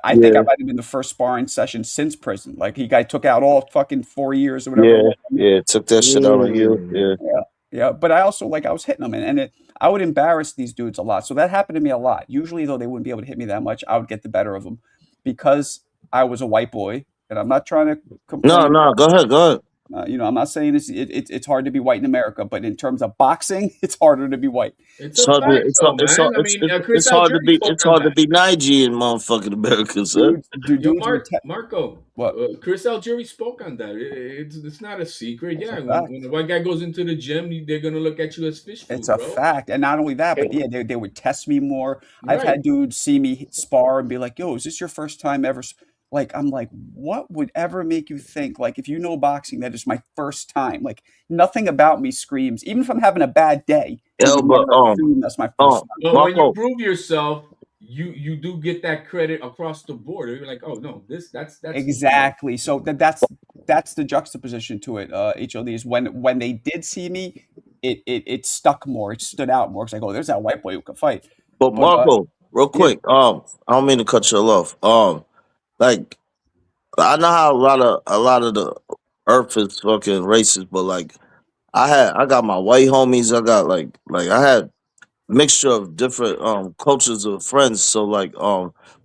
Speaker 1: I think I
Speaker 14: Yeah,
Speaker 1: might have been the first sparring session since prison. Like he guy took out all fucking 4 years or whatever it
Speaker 14: yeah,
Speaker 1: was.
Speaker 14: yeah. Took that shit out on you.
Speaker 7: Mm.
Speaker 14: Yeah.
Speaker 1: Yeah, yeah. But I also I was hitting them, I would embarrass these dudes a lot. So that happened to me a lot. Usually, though, they wouldn't be able to hit me that much. I would get the better of them because I was a white boy, and I'm not trying to
Speaker 14: No,
Speaker 1: complain.
Speaker 14: no, go ahead, go ahead.
Speaker 1: I'm not saying it's hard to be white in America, but in terms of boxing, it's harder to be white.
Speaker 13: It's
Speaker 14: It's
Speaker 13: a
Speaker 14: hard to
Speaker 13: fact, though, man. I mean, Chris Algieri spoke
Speaker 14: it's
Speaker 13: on
Speaker 14: hard to
Speaker 13: that.
Speaker 14: be Nigerian motherfucking America, sir.
Speaker 13: Yo,
Speaker 1: Dudes would
Speaker 13: Marco,
Speaker 1: what?
Speaker 13: Chris Algieri spoke on that. It's not a secret.
Speaker 1: It's
Speaker 13: Yeah,
Speaker 1: a
Speaker 13: when,
Speaker 1: fact.
Speaker 13: when the white guy goes into the gym, they're gonna look at you as fish
Speaker 1: It's
Speaker 13: food,
Speaker 1: a
Speaker 13: bro.
Speaker 1: fact, and not only that, but
Speaker 7: Hey,
Speaker 1: yeah, they would test me more. I've
Speaker 13: Right.
Speaker 1: had dudes see me spar and be like, "Yo, is this your first time ever?" Like, I'm like, what would ever make you think, like, if you know boxing, that is my first time? Like, nothing about me screams, even if I'm having a bad day, it
Speaker 14: Yo,
Speaker 1: would
Speaker 14: but
Speaker 1: never scream that's my first time.
Speaker 13: But when you
Speaker 14: Marco,
Speaker 13: prove yourself, you do get that credit across the board. You're like, oh no, that's
Speaker 1: Exactly. So that's the juxtaposition to it. HOD is when they did see me, it stuck more. It stood out more. It's like, oh, there's that white boy who can fight.
Speaker 14: but
Speaker 1: But
Speaker 14: Marco, real
Speaker 1: yeah,
Speaker 14: quick, I don't mean to cut you off. Like I know how a lot of the earth is fucking racist, but like I got my white homies, I got like I had mixture of different cultures of friends. So like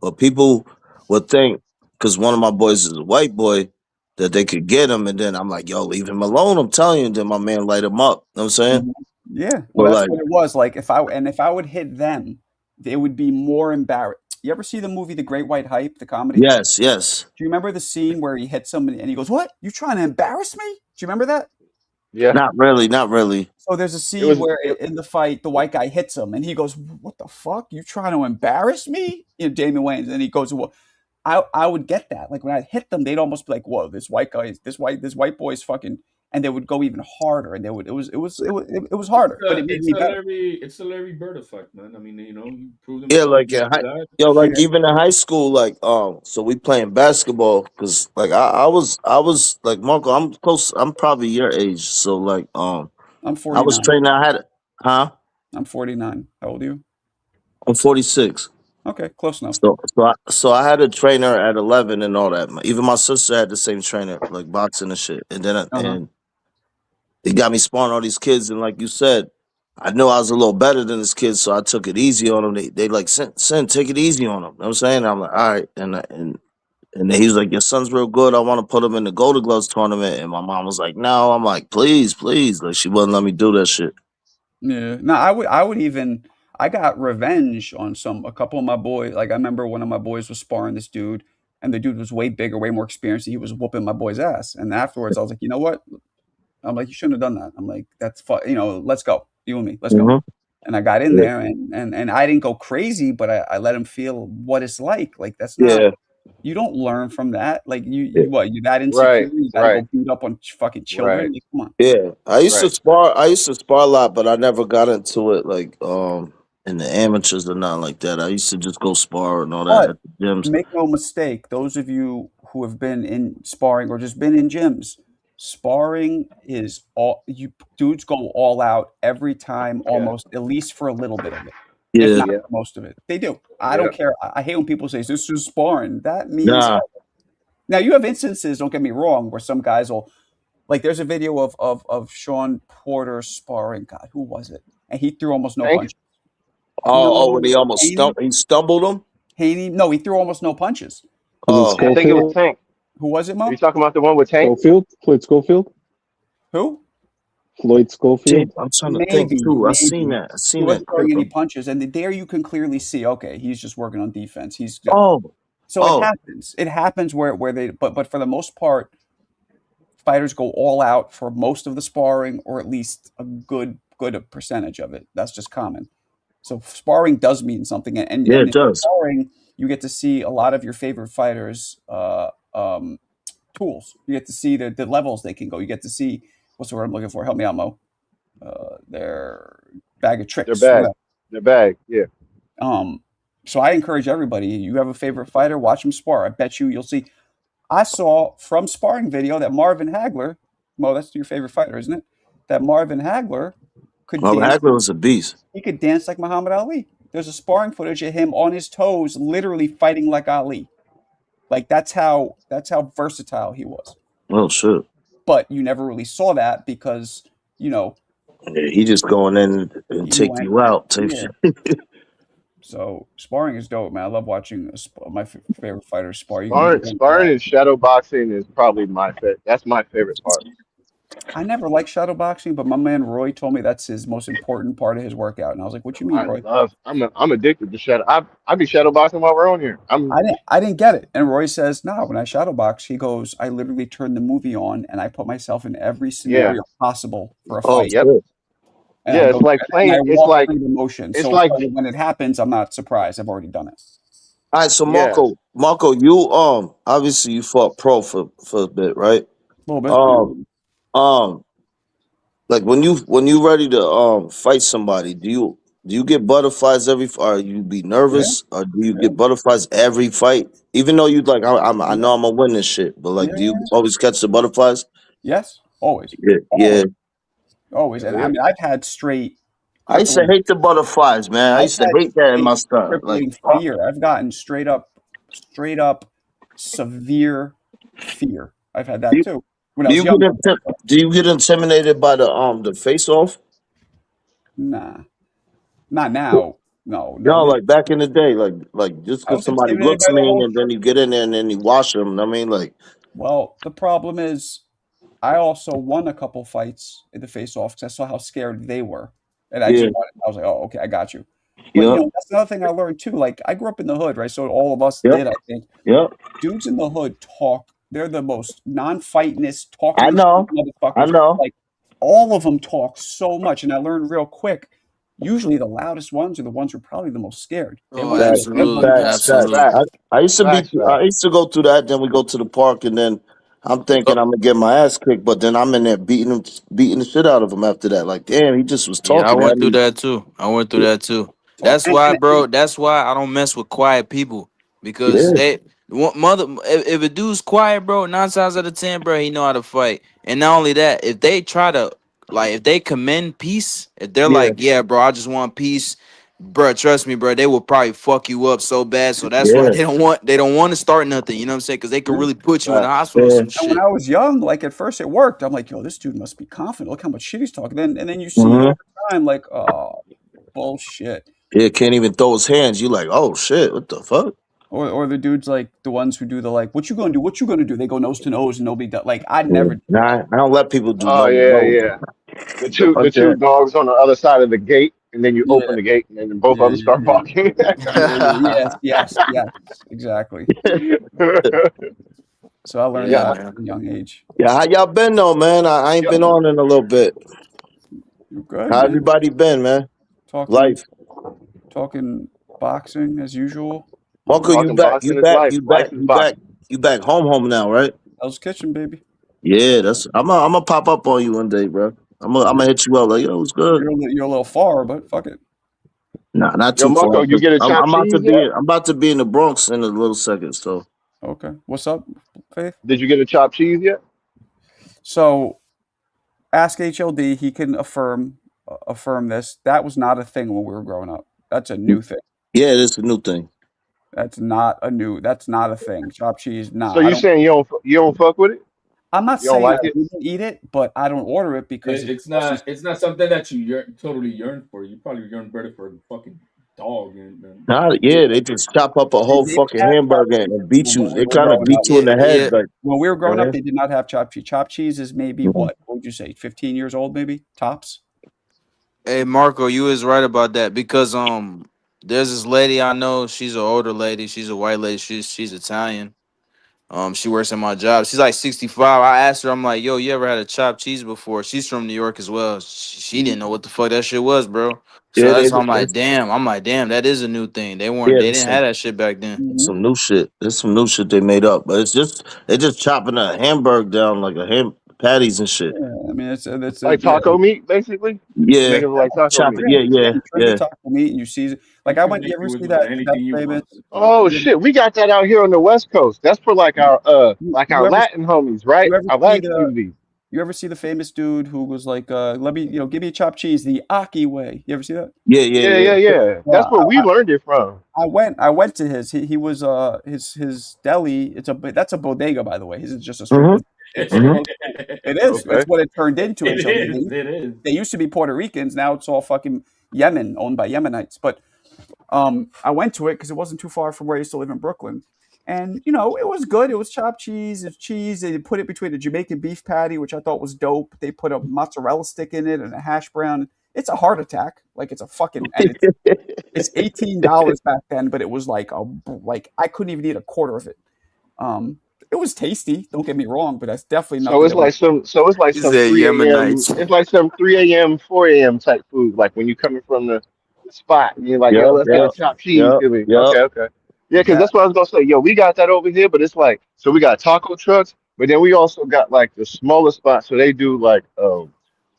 Speaker 14: but people would think because one of my boys is a white boy that they could get him, and then I'm like, yo, leave him alone. I'm telling you, and then my man light him up. You know what I'm saying?
Speaker 1: mhm. Yeah. Well,
Speaker 14: But
Speaker 1: that's
Speaker 14: like,
Speaker 1: what it was. Like if I would hit them, they would be more embarrassed. You ever see the movie The Great White Hype, the comedy?
Speaker 14: yes, yes,
Speaker 1: Do you remember the scene where he hits somebody and he goes, "What? You trying to embarrass me?" Do you remember that?
Speaker 7: yeah,
Speaker 14: not really, not really.
Speaker 1: So there's a
Speaker 7: it
Speaker 1: scene
Speaker 7: was.
Speaker 1: where
Speaker 7: It,
Speaker 1: in the fight, the white guy hits him, and he goes, "What the fuck? You trying to embarrass me?" Damon Wayans, and he goes, "Well, I would get that. Like when I hit them, they'd almost be like, whoa, this white boy's fucking and they would go even harder, and it was harder, but it made me better.
Speaker 13: It's a Larry Bird effect, man. I mean, you prove
Speaker 14: Yeah,
Speaker 13: themselves.
Speaker 14: like like even in high school, like so we playing basketball because like I was like Marco, I'm close, I'm probably your age, so like
Speaker 1: I'm
Speaker 14: I was
Speaker 1: 49.
Speaker 14: training. I had
Speaker 1: I'm 49. How old are you?
Speaker 14: I'm 46.
Speaker 1: Okay, close enough.
Speaker 14: So I had a trainer at 11 and all that. Even my sister had the same trainer, like boxing and shit. And then and he got me sparring all these kids, and like you said, I knew I was a little better than this kid, so I took it easy on him. They like Sin, take it easy on him. You know what I'm saying? I'm like, all right, and then he was like, your son's real good. I want to put him in the Golden Gloves tournament. And my mom was like, no. I'm like, please. Like she wouldn't let me do that shit.
Speaker 1: Yeah. No, I would even. I got revenge on a couple of my boys. Like I remember one of my boys was sparring this dude, and the dude was way bigger, way more experienced. He was whooping my boy's ass, and afterwards I was like, you know what? I'm like, you shouldn't have done that. I'm like, that's fun. Let's go. You and me. Let's go. And I got in there, and I didn't go crazy, but I let him feel what it's like. Like that's not. You don't learn from that. Like you that insecure. You gotta go beat up on fucking children. Like, come on.
Speaker 14: Yeah, I used to spar. I used to spar a lot, but I never got into it like in the amateurs or nothing like that. I used to just go spar and all that at the gyms.
Speaker 1: Make no mistake, those of you who have been in sparring or just been in gyms, sparring is all you dudes go all out every time, almost at least for a little bit of it. If not for most of it. They do. I don't care. I hate when people say this is sparring. That means now you have instances, don't get me wrong, where some guys will like there's a video of Sean Porter sparring. God, who was it? And he threw almost no punches.
Speaker 14: When he almost stumbled him?
Speaker 1: Haney? No, he threw almost no punches.
Speaker 7: I think it was Tank.
Speaker 1: Who was it, Mo?
Speaker 7: Are you talking about the one with Tank?
Speaker 6: Floyd Schofield?
Speaker 1: Who?
Speaker 6: Floyd Schofield.
Speaker 14: I'm trying to think too. I seen that.
Speaker 1: He wasn't throwing any punches, and there you can clearly see. Okay, he's just working on defense. It happens. It happens where they. But for the most part, fighters go all out for most of the sparring, or at least a good percentage of it. That's just common. So sparring does mean something, and
Speaker 14: it does.
Speaker 1: Sparring, you get to see a lot of your favorite fighters' tools. You get to see the levels they can go. You get to see what's the word I'm looking for. Help me out, Mo. Their bag of tricks.
Speaker 7: Their bag. Yeah.
Speaker 1: So I encourage everybody. You have a favorite fighter, watch them spar. I bet you'll see. I saw from sparring video that Marvin Hagler, Mo, that's your favorite fighter, isn't it? That Marvin Hagler could dance.
Speaker 14: Hagler was a beast.
Speaker 1: He could dance like Muhammad Ali. There's a sparring footage of him on his toes, literally fighting like Ali. Like that's how versatile he was.
Speaker 14: Oh shit!
Speaker 1: But you never really saw that because
Speaker 14: he just going in and take you out.
Speaker 1: So sparring is dope, man. I love watching my favorite fighters spar.
Speaker 7: Sparring and shadow boxing is probably my favorite. That's my favorite part.
Speaker 1: I never liked shadow boxing, but my man Roy told me that's his most important part of his workout, and I was like, "What you mean, Roy?"
Speaker 7: I'm addicted to shadow. I be shadow boxing while we're on here.
Speaker 1: I didn't get it, and Roy says, "No, when I shadow box, he goes, I literally turn the movie on and I put myself in every scenario possible for a fight."
Speaker 7: Yep. It's like playing. It's like
Speaker 1: emotion.
Speaker 7: It's
Speaker 1: so
Speaker 7: like
Speaker 1: when it happens, I'm not surprised. I've already done it.
Speaker 14: All right, so Marco, you obviously you fought pro for a bit, right?
Speaker 1: A little bit.
Speaker 14: Like when you ready to fight somebody, do you get butterflies or you be nervous, or do you get butterflies every fight? Even though you like, I know I'm gonna win this shit, but like, do you always catch the butterflies?
Speaker 1: Yes, always.
Speaker 14: Yeah.
Speaker 1: Always. And I mean, I've had straight.
Speaker 14: I used to hate the butterflies, man. I used to hate that in my style.
Speaker 1: Like fear. I've gotten straight up severe fear. I've had that too.
Speaker 14: Do you get intimidated by the face off?
Speaker 1: Nah, not now. No,
Speaker 14: like back in the day, like just because somebody looks mean and then you get in there and then you wash them. I mean, like.
Speaker 1: Well, the problem is, I also won a couple fights in the face off because I saw how scared they were, and I was like, oh, okay, I got you. But that's another thing I learned too. Like I grew up in the hood, right? So all of us did, I think.
Speaker 14: Yeah.
Speaker 1: Dudes in the hood talk. They're the most non-fightiness talking.
Speaker 14: I know.
Speaker 1: Like all of them talk so much, and I learned real quick. Usually, the loudest ones are the ones who are probably the most scared.
Speaker 4: Absolutely.
Speaker 14: I used to go through that. Then we go to the park, and then I'm thinking I'm gonna get my ass kicked, but then I'm in there beating the shit out of him after that. Like, damn, he just was
Speaker 4: Yeah, I
Speaker 14: talking at
Speaker 4: went through
Speaker 14: me.
Speaker 4: that too. I went through that too.
Speaker 1: Talk
Speaker 4: That's
Speaker 1: to
Speaker 14: Yeah,
Speaker 4: why,
Speaker 1: and
Speaker 4: bro. That's why I don't mess with quiet people because
Speaker 14: yeah,
Speaker 4: they mother. If a dude's quiet, bro, 9 times out of 10, bro, he know how to fight. And not only that, if they try to like, if they commend peace, if they're
Speaker 14: yeah,
Speaker 4: like, yeah, bro, I just want peace, bro. Trust me, bro, they will probably fuck you up so bad. So that's why
Speaker 14: yeah,
Speaker 4: they don't want to start nothing. You know what I'm saying? Because they could really put you in the
Speaker 7: Facts.
Speaker 4: hospital or
Speaker 14: yeah.
Speaker 4: some
Speaker 1: And when
Speaker 4: shit.
Speaker 1: I was young, like at first it worked. I'm like, yo, this dude must be confident. Look how much shit he's talking. And then you see
Speaker 14: hmm
Speaker 1: over time, like, oh, bullshit.
Speaker 14: Yeah, can't even throw his hands. You like, oh shit, what the fuck?
Speaker 1: Or the dudes like the ones who do the like, what you gonna do? What you gonna do? They go nose to nose and nobody does. Like I
Speaker 14: Yeah.
Speaker 1: never did that.
Speaker 14: Nah, I don't let people do
Speaker 7: Oh
Speaker 14: no
Speaker 7: yeah,
Speaker 14: no.
Speaker 7: yeah. The
Speaker 14: Fuck
Speaker 7: two
Speaker 14: that.
Speaker 7: dogs on the other side of the gate, and then you
Speaker 1: Yeah,
Speaker 7: open the gate, and then both
Speaker 1: yeah,
Speaker 7: of them start
Speaker 1: yeah,
Speaker 7: barking.
Speaker 1: yes, yes, yes, exactly. So I learned
Speaker 4: Yeah,
Speaker 7: yeah,
Speaker 1: that
Speaker 4: man.
Speaker 1: at a young age.
Speaker 14: Yeah, how y'all been though, man? I ain't
Speaker 7: yeah.
Speaker 14: been on in a little bit.
Speaker 1: You're good,
Speaker 14: How
Speaker 1: man.
Speaker 14: everybody been, man?
Speaker 1: Talking
Speaker 14: Life.
Speaker 1: talking boxing as usual.
Speaker 14: Uncle, you
Speaker 7: Talking
Speaker 14: back, you
Speaker 7: boxing is
Speaker 14: back,
Speaker 7: life.
Speaker 14: you back,
Speaker 7: Life is
Speaker 14: you back,
Speaker 7: boxing.
Speaker 14: you back home now, right?
Speaker 1: Hell's Kitchen, baby.
Speaker 14: Yeah, that's I'm gonna pop up on you one day, bro. I'm gonna hit you up like, yo, it's good.
Speaker 1: You're a little far, but fuck it.
Speaker 14: Nah, not
Speaker 7: Yo,
Speaker 14: too far.
Speaker 7: Marco, you
Speaker 14: 'Cause
Speaker 7: get a
Speaker 14: I'm,
Speaker 7: chopped
Speaker 14: I'm about to
Speaker 7: cheese
Speaker 14: be
Speaker 7: yet?
Speaker 14: I'm about to be in the Bronx in a little second. So
Speaker 1: Okay. What's up, Faith?
Speaker 7: Did you get a chopped cheese yet?
Speaker 1: So ask HLD. He can affirm this. That was not a thing when we were growing up. That's a new thing.
Speaker 14: yeah, this is a new thing.
Speaker 1: That's not a new. That's not a thing. Chopped cheese. Nah,
Speaker 7: So
Speaker 1: I
Speaker 7: you
Speaker 1: don't.
Speaker 7: saying you don't fuck with it?
Speaker 1: I'm not
Speaker 7: You don't
Speaker 1: saying I
Speaker 7: like it?
Speaker 1: wouldn't eat it, but I don't order it because it
Speaker 13: It's
Speaker 1: crosses.
Speaker 13: not something that you totally yearn for. You probably yearn better for a fucking dog and
Speaker 14: Nah, yeah, they just chop up a whole
Speaker 1: They didn't
Speaker 14: fucking
Speaker 1: have chopped
Speaker 14: hamburger
Speaker 1: cheese
Speaker 14: and beat
Speaker 1: when
Speaker 14: you.
Speaker 1: we
Speaker 14: They
Speaker 1: were
Speaker 14: kind of
Speaker 1: growing
Speaker 14: beat
Speaker 1: up.
Speaker 14: you in
Speaker 4: Yeah,
Speaker 14: the
Speaker 4: yeah.
Speaker 14: head, like
Speaker 1: When we were
Speaker 14: you know
Speaker 1: growing
Speaker 14: what I
Speaker 1: up,
Speaker 14: mean?
Speaker 1: they did not have chopped cheese. Chopped cheese is maybe
Speaker 14: Mhm.
Speaker 1: what would you say? 15 years old, maybe tops.
Speaker 4: Hey Marco, you is right about that because there's this lady I know. She's an older lady. She's a white lady. She's Italian. She works at my job. She's like 65. I asked her, I'm like, yo, you ever had a chopped cheese before? She's from New York as well. She didn't know what the fuck that shit was, bro. So
Speaker 14: Yeah,
Speaker 4: that's why I'm like,
Speaker 14: it's,
Speaker 4: damn. I'm like, damn, that is a new thing.
Speaker 14: yeah,
Speaker 4: They
Speaker 14: it's
Speaker 4: didn't have that shit back then.
Speaker 1: Mm-hmm.
Speaker 14: some new shit. There's some new shit they made up, but it's just they just chopping a hamburger down like a ham patties and shit.
Speaker 1: Yeah, I mean it's
Speaker 7: Like
Speaker 1: yeah,
Speaker 7: taco meat, basically?
Speaker 14: Yeah,
Speaker 7: Make it like taco
Speaker 14: chop
Speaker 7: meat.
Speaker 14: it.
Speaker 1: yeah.
Speaker 14: Yeah, yeah,
Speaker 1: You trim the
Speaker 14: yeah.
Speaker 1: taco meat and you season. Like
Speaker 13: you
Speaker 1: I
Speaker 13: can
Speaker 1: went. You
Speaker 13: make it
Speaker 1: ever see
Speaker 13: with
Speaker 1: that
Speaker 13: anything you
Speaker 1: famous?
Speaker 13: want.
Speaker 7: Oh
Speaker 1: You ever,
Speaker 7: shit, we got that out here on the West Coast. That's for like our like
Speaker 1: you
Speaker 7: our
Speaker 1: ever
Speaker 7: Latin homies, right?
Speaker 1: you ever
Speaker 7: Our
Speaker 1: see
Speaker 7: Latin
Speaker 1: the
Speaker 7: community.
Speaker 1: you ever see the famous dude who was like, let me give me a chopped cheese the Aki way. You ever see that?
Speaker 14: Yeah, yeah,
Speaker 7: Yeah,
Speaker 14: yeah.
Speaker 7: yeah, yeah.
Speaker 1: Yeah,
Speaker 7: That's where we learned it from.
Speaker 1: I went to his. He was his deli. That's a bodega, by the way. His is just a straight.
Speaker 14: Mm-hmm.
Speaker 1: It's
Speaker 14: Mm-hmm.
Speaker 1: supposed. It is.
Speaker 7: Okay.
Speaker 1: It's what it turned into.
Speaker 13: It
Speaker 1: HLD.
Speaker 13: is. It is.
Speaker 1: They used to be Puerto Ricans. Now it's all fucking Yemen, owned by Yemenites. But I went to it because it wasn't too far from where I used to live in Brooklyn. And it was good. It was chopped cheese. It's cheese. They put it between a Jamaican beef patty, which I thought was dope. They put a mozzarella stick in it and a hash brown. It's a heart attack. Like it's a fucking and it's $18 back then, but it was like I couldn't even eat a quarter of it. It was tasty. Don't get me wrong, but that's definitely
Speaker 7: So
Speaker 1: nothing
Speaker 7: it's
Speaker 1: that we.
Speaker 7: like
Speaker 4: He
Speaker 7: some
Speaker 4: said
Speaker 7: 3 a.m.
Speaker 4: Yemenites.
Speaker 7: It's like some 3 a.m., 4 a.m. type food. Like when you coming from the spot and you're like, yo,
Speaker 14: Yep,
Speaker 7: let's get a
Speaker 14: yep,
Speaker 7: chopped cheese.
Speaker 14: yep,
Speaker 7: Give me.
Speaker 14: yep.
Speaker 7: Okay, okay. Yeah, because
Speaker 1: Yeah,
Speaker 7: that's what I was gonna say. Yo, we got that over here, but it's like so we got taco trucks, but then we also got like the smaller spots. So they do like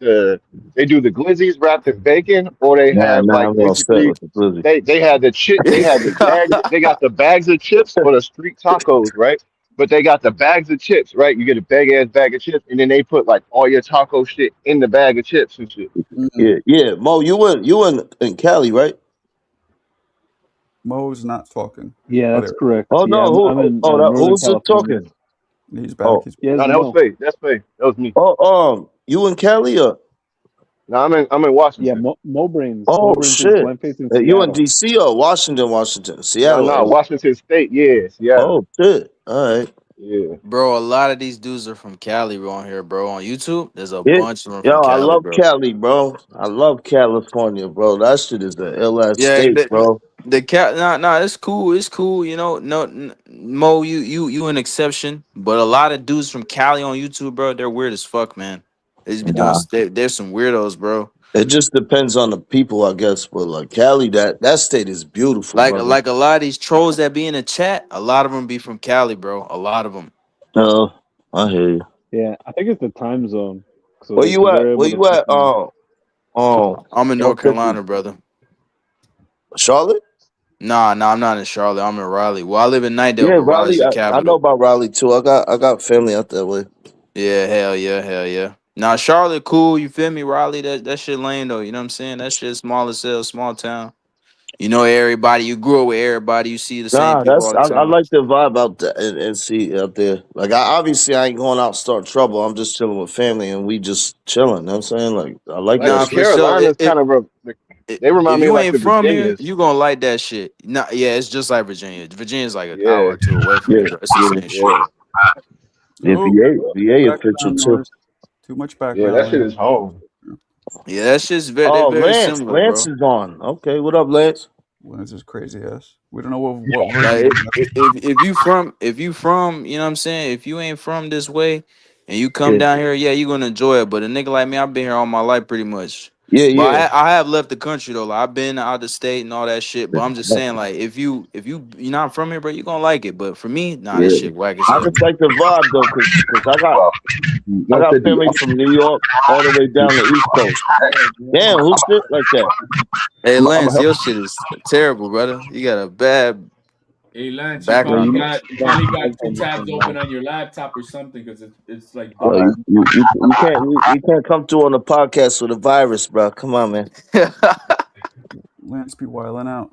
Speaker 7: the they do the glizzies wrapped in bacon, or they have
Speaker 14: Nah,
Speaker 7: like
Speaker 14: I'm all set
Speaker 7: basically
Speaker 14: with the blizzard.
Speaker 7: they had the chip they had the bags they got the bags of chips for the street tacos, right? But they got the bags of chips, right? You get a big ass bag of chips, and then they put like all your taco shit in the bag of chips and shit.
Speaker 1: mm,
Speaker 14: Yeah, yeah. Mo, you in Cali, right?
Speaker 1: Mo's not talking.
Speaker 6: Yeah,
Speaker 1: Oh,
Speaker 6: that's
Speaker 1: there
Speaker 6: correct.
Speaker 14: Oh
Speaker 6: Yeah,
Speaker 14: no,
Speaker 6: I'm
Speaker 14: who?
Speaker 6: in
Speaker 14: Oh, that, who
Speaker 6: Northern
Speaker 14: was just
Speaker 6: California.
Speaker 14: talking?
Speaker 1: he's back.
Speaker 14: Oh,
Speaker 1: He's
Speaker 6: Yeah,
Speaker 7: No,
Speaker 6: it's
Speaker 7: that was
Speaker 6: Mo.
Speaker 7: fake. That's fake. That was me.
Speaker 14: you in Cali or?
Speaker 7: No, I'm in
Speaker 6: Yeah,
Speaker 7: Washington.
Speaker 6: Mo Brains. Mo
Speaker 14: Oh
Speaker 6: Brains is
Speaker 14: shit.
Speaker 6: Glen in
Speaker 14: You in
Speaker 6: Seattle.
Speaker 14: DC or Washington,
Speaker 7: No,
Speaker 14: Seattle
Speaker 7: no,
Speaker 14: area?
Speaker 7: Washington State. Yeah, Seattle.
Speaker 14: Oh shit. All right.
Speaker 7: Yeah.
Speaker 4: Bro, a lot of these dudes are from Cali bro, on here, bro. On YouTube, there's a
Speaker 14: Yeah.
Speaker 4: bunch of them from
Speaker 14: Yo, I
Speaker 4: Cali,
Speaker 14: love
Speaker 4: bro.
Speaker 14: Cali, bro. I love California, bro. That shit is the ill ass
Speaker 4: Yeah,
Speaker 14: state, bro.
Speaker 4: the cat, nah, it's cool, you know. No, Mo, you an exception, but a lot of dudes from Cali on YouTube, bro, they're weird as fuck, man. They just be doing,
Speaker 14: Nah.
Speaker 4: there's some weirdos, bro.
Speaker 14: It just depends on the people, I guess. But like Cali, that state is beautiful, brother.
Speaker 4: Like a lot of these trolls that be in the chat, a lot of them be from Cali, bro. A lot of them.
Speaker 14: Uh, I hear you.
Speaker 6: Yeah, I think it's the time zone. So
Speaker 14: Where you at?
Speaker 6: they're
Speaker 14: Where
Speaker 6: able to
Speaker 14: you at?
Speaker 6: fucking.
Speaker 4: I'm in North
Speaker 14: 150.
Speaker 4: Carolina, brother.
Speaker 14: Charlotte?
Speaker 4: Nah, I'm not in Charlotte. I'm in Raleigh. Well, I live in Nightdale,
Speaker 14: Yeah,
Speaker 4: but Raleigh's
Speaker 14: Raleigh.
Speaker 4: the
Speaker 14: I know
Speaker 4: capital.
Speaker 14: about Raleigh too. I got family out that way.
Speaker 4: Yeah, hell yeah. Now Charlotte, cool. You feel me? Raleigh, that shit lame though. You know what I'm saying? That shit small as hell, small town. You know everybody. You grew up with everybody. You see the same
Speaker 14: Nah,
Speaker 4: people
Speaker 14: that's
Speaker 4: all the
Speaker 14: I
Speaker 4: time.
Speaker 14: like the vibe out there and see out there. Like I ain't going out start trouble. I'm just chilling with family and we just chilling. You know what I'm saying? Like I like
Speaker 7: Like
Speaker 14: that
Speaker 4: Nah,
Speaker 7: the
Speaker 14: shit.
Speaker 4: for sure.
Speaker 7: Carolinas, kind of they
Speaker 4: If
Speaker 7: remind me of
Speaker 4: you
Speaker 7: like
Speaker 4: ain't
Speaker 7: the
Speaker 4: from here,
Speaker 7: Virginias.
Speaker 4: you gonna like that shit. Nah, yeah, it's just like Virginia. Virginia's like an hour
Speaker 7: Yeah,
Speaker 4: or two away from
Speaker 14: Yeah,
Speaker 4: here, bro. It's the
Speaker 14: yeah.
Speaker 4: same shit.
Speaker 7: yeah,
Speaker 14: Yeah,
Speaker 1: Oh,
Speaker 14: VA official
Speaker 1: background
Speaker 14: too.
Speaker 1: noise. Too much
Speaker 7: yeah.
Speaker 1: background
Speaker 7: That shit
Speaker 1: noise.
Speaker 7: is home.
Speaker 4: Yeah, that shit's very, they're
Speaker 14: Oh,
Speaker 4: very
Speaker 14: Lance.
Speaker 4: similar,
Speaker 14: Lance
Speaker 4: bro.
Speaker 14: is on. Okay, what up, Lance?
Speaker 1: Well, this is crazy ass. We don't know what
Speaker 4: Like
Speaker 1: version.
Speaker 4: if you from, you know what I'm saying, if you ain't from this way and you come
Speaker 14: Yeah,
Speaker 4: down here, yeah, you gonna enjoy it. But a nigga like me, I've been here all my life pretty much.
Speaker 14: yeah,
Speaker 4: But
Speaker 14: yeah.
Speaker 4: I have left the country though. Like I've been out the state and all that shit. But I'm just saying, like, if you're not from here, bro, you gonna like it. But for me, nah, this
Speaker 14: Yeah.
Speaker 4: shit whack as
Speaker 14: I
Speaker 4: hell,
Speaker 14: just
Speaker 4: man.
Speaker 14: like the vibe though, cause I got
Speaker 7: 150.
Speaker 14: family from New York all the way down the East Coast. Damn, who spit like that?
Speaker 4: Hey
Speaker 7: I'm
Speaker 4: Lance, your shit is terrible, brother. You got a bad
Speaker 13: Hey Lance,
Speaker 7: Yeah,
Speaker 4: background noise.
Speaker 13: you probably got two tabs open on your laptop or something because it's like
Speaker 14: Bro,
Speaker 13: double.
Speaker 14: you can't come through on the podcast with a virus, bro. Come on, man.
Speaker 1: Lance be wilding out.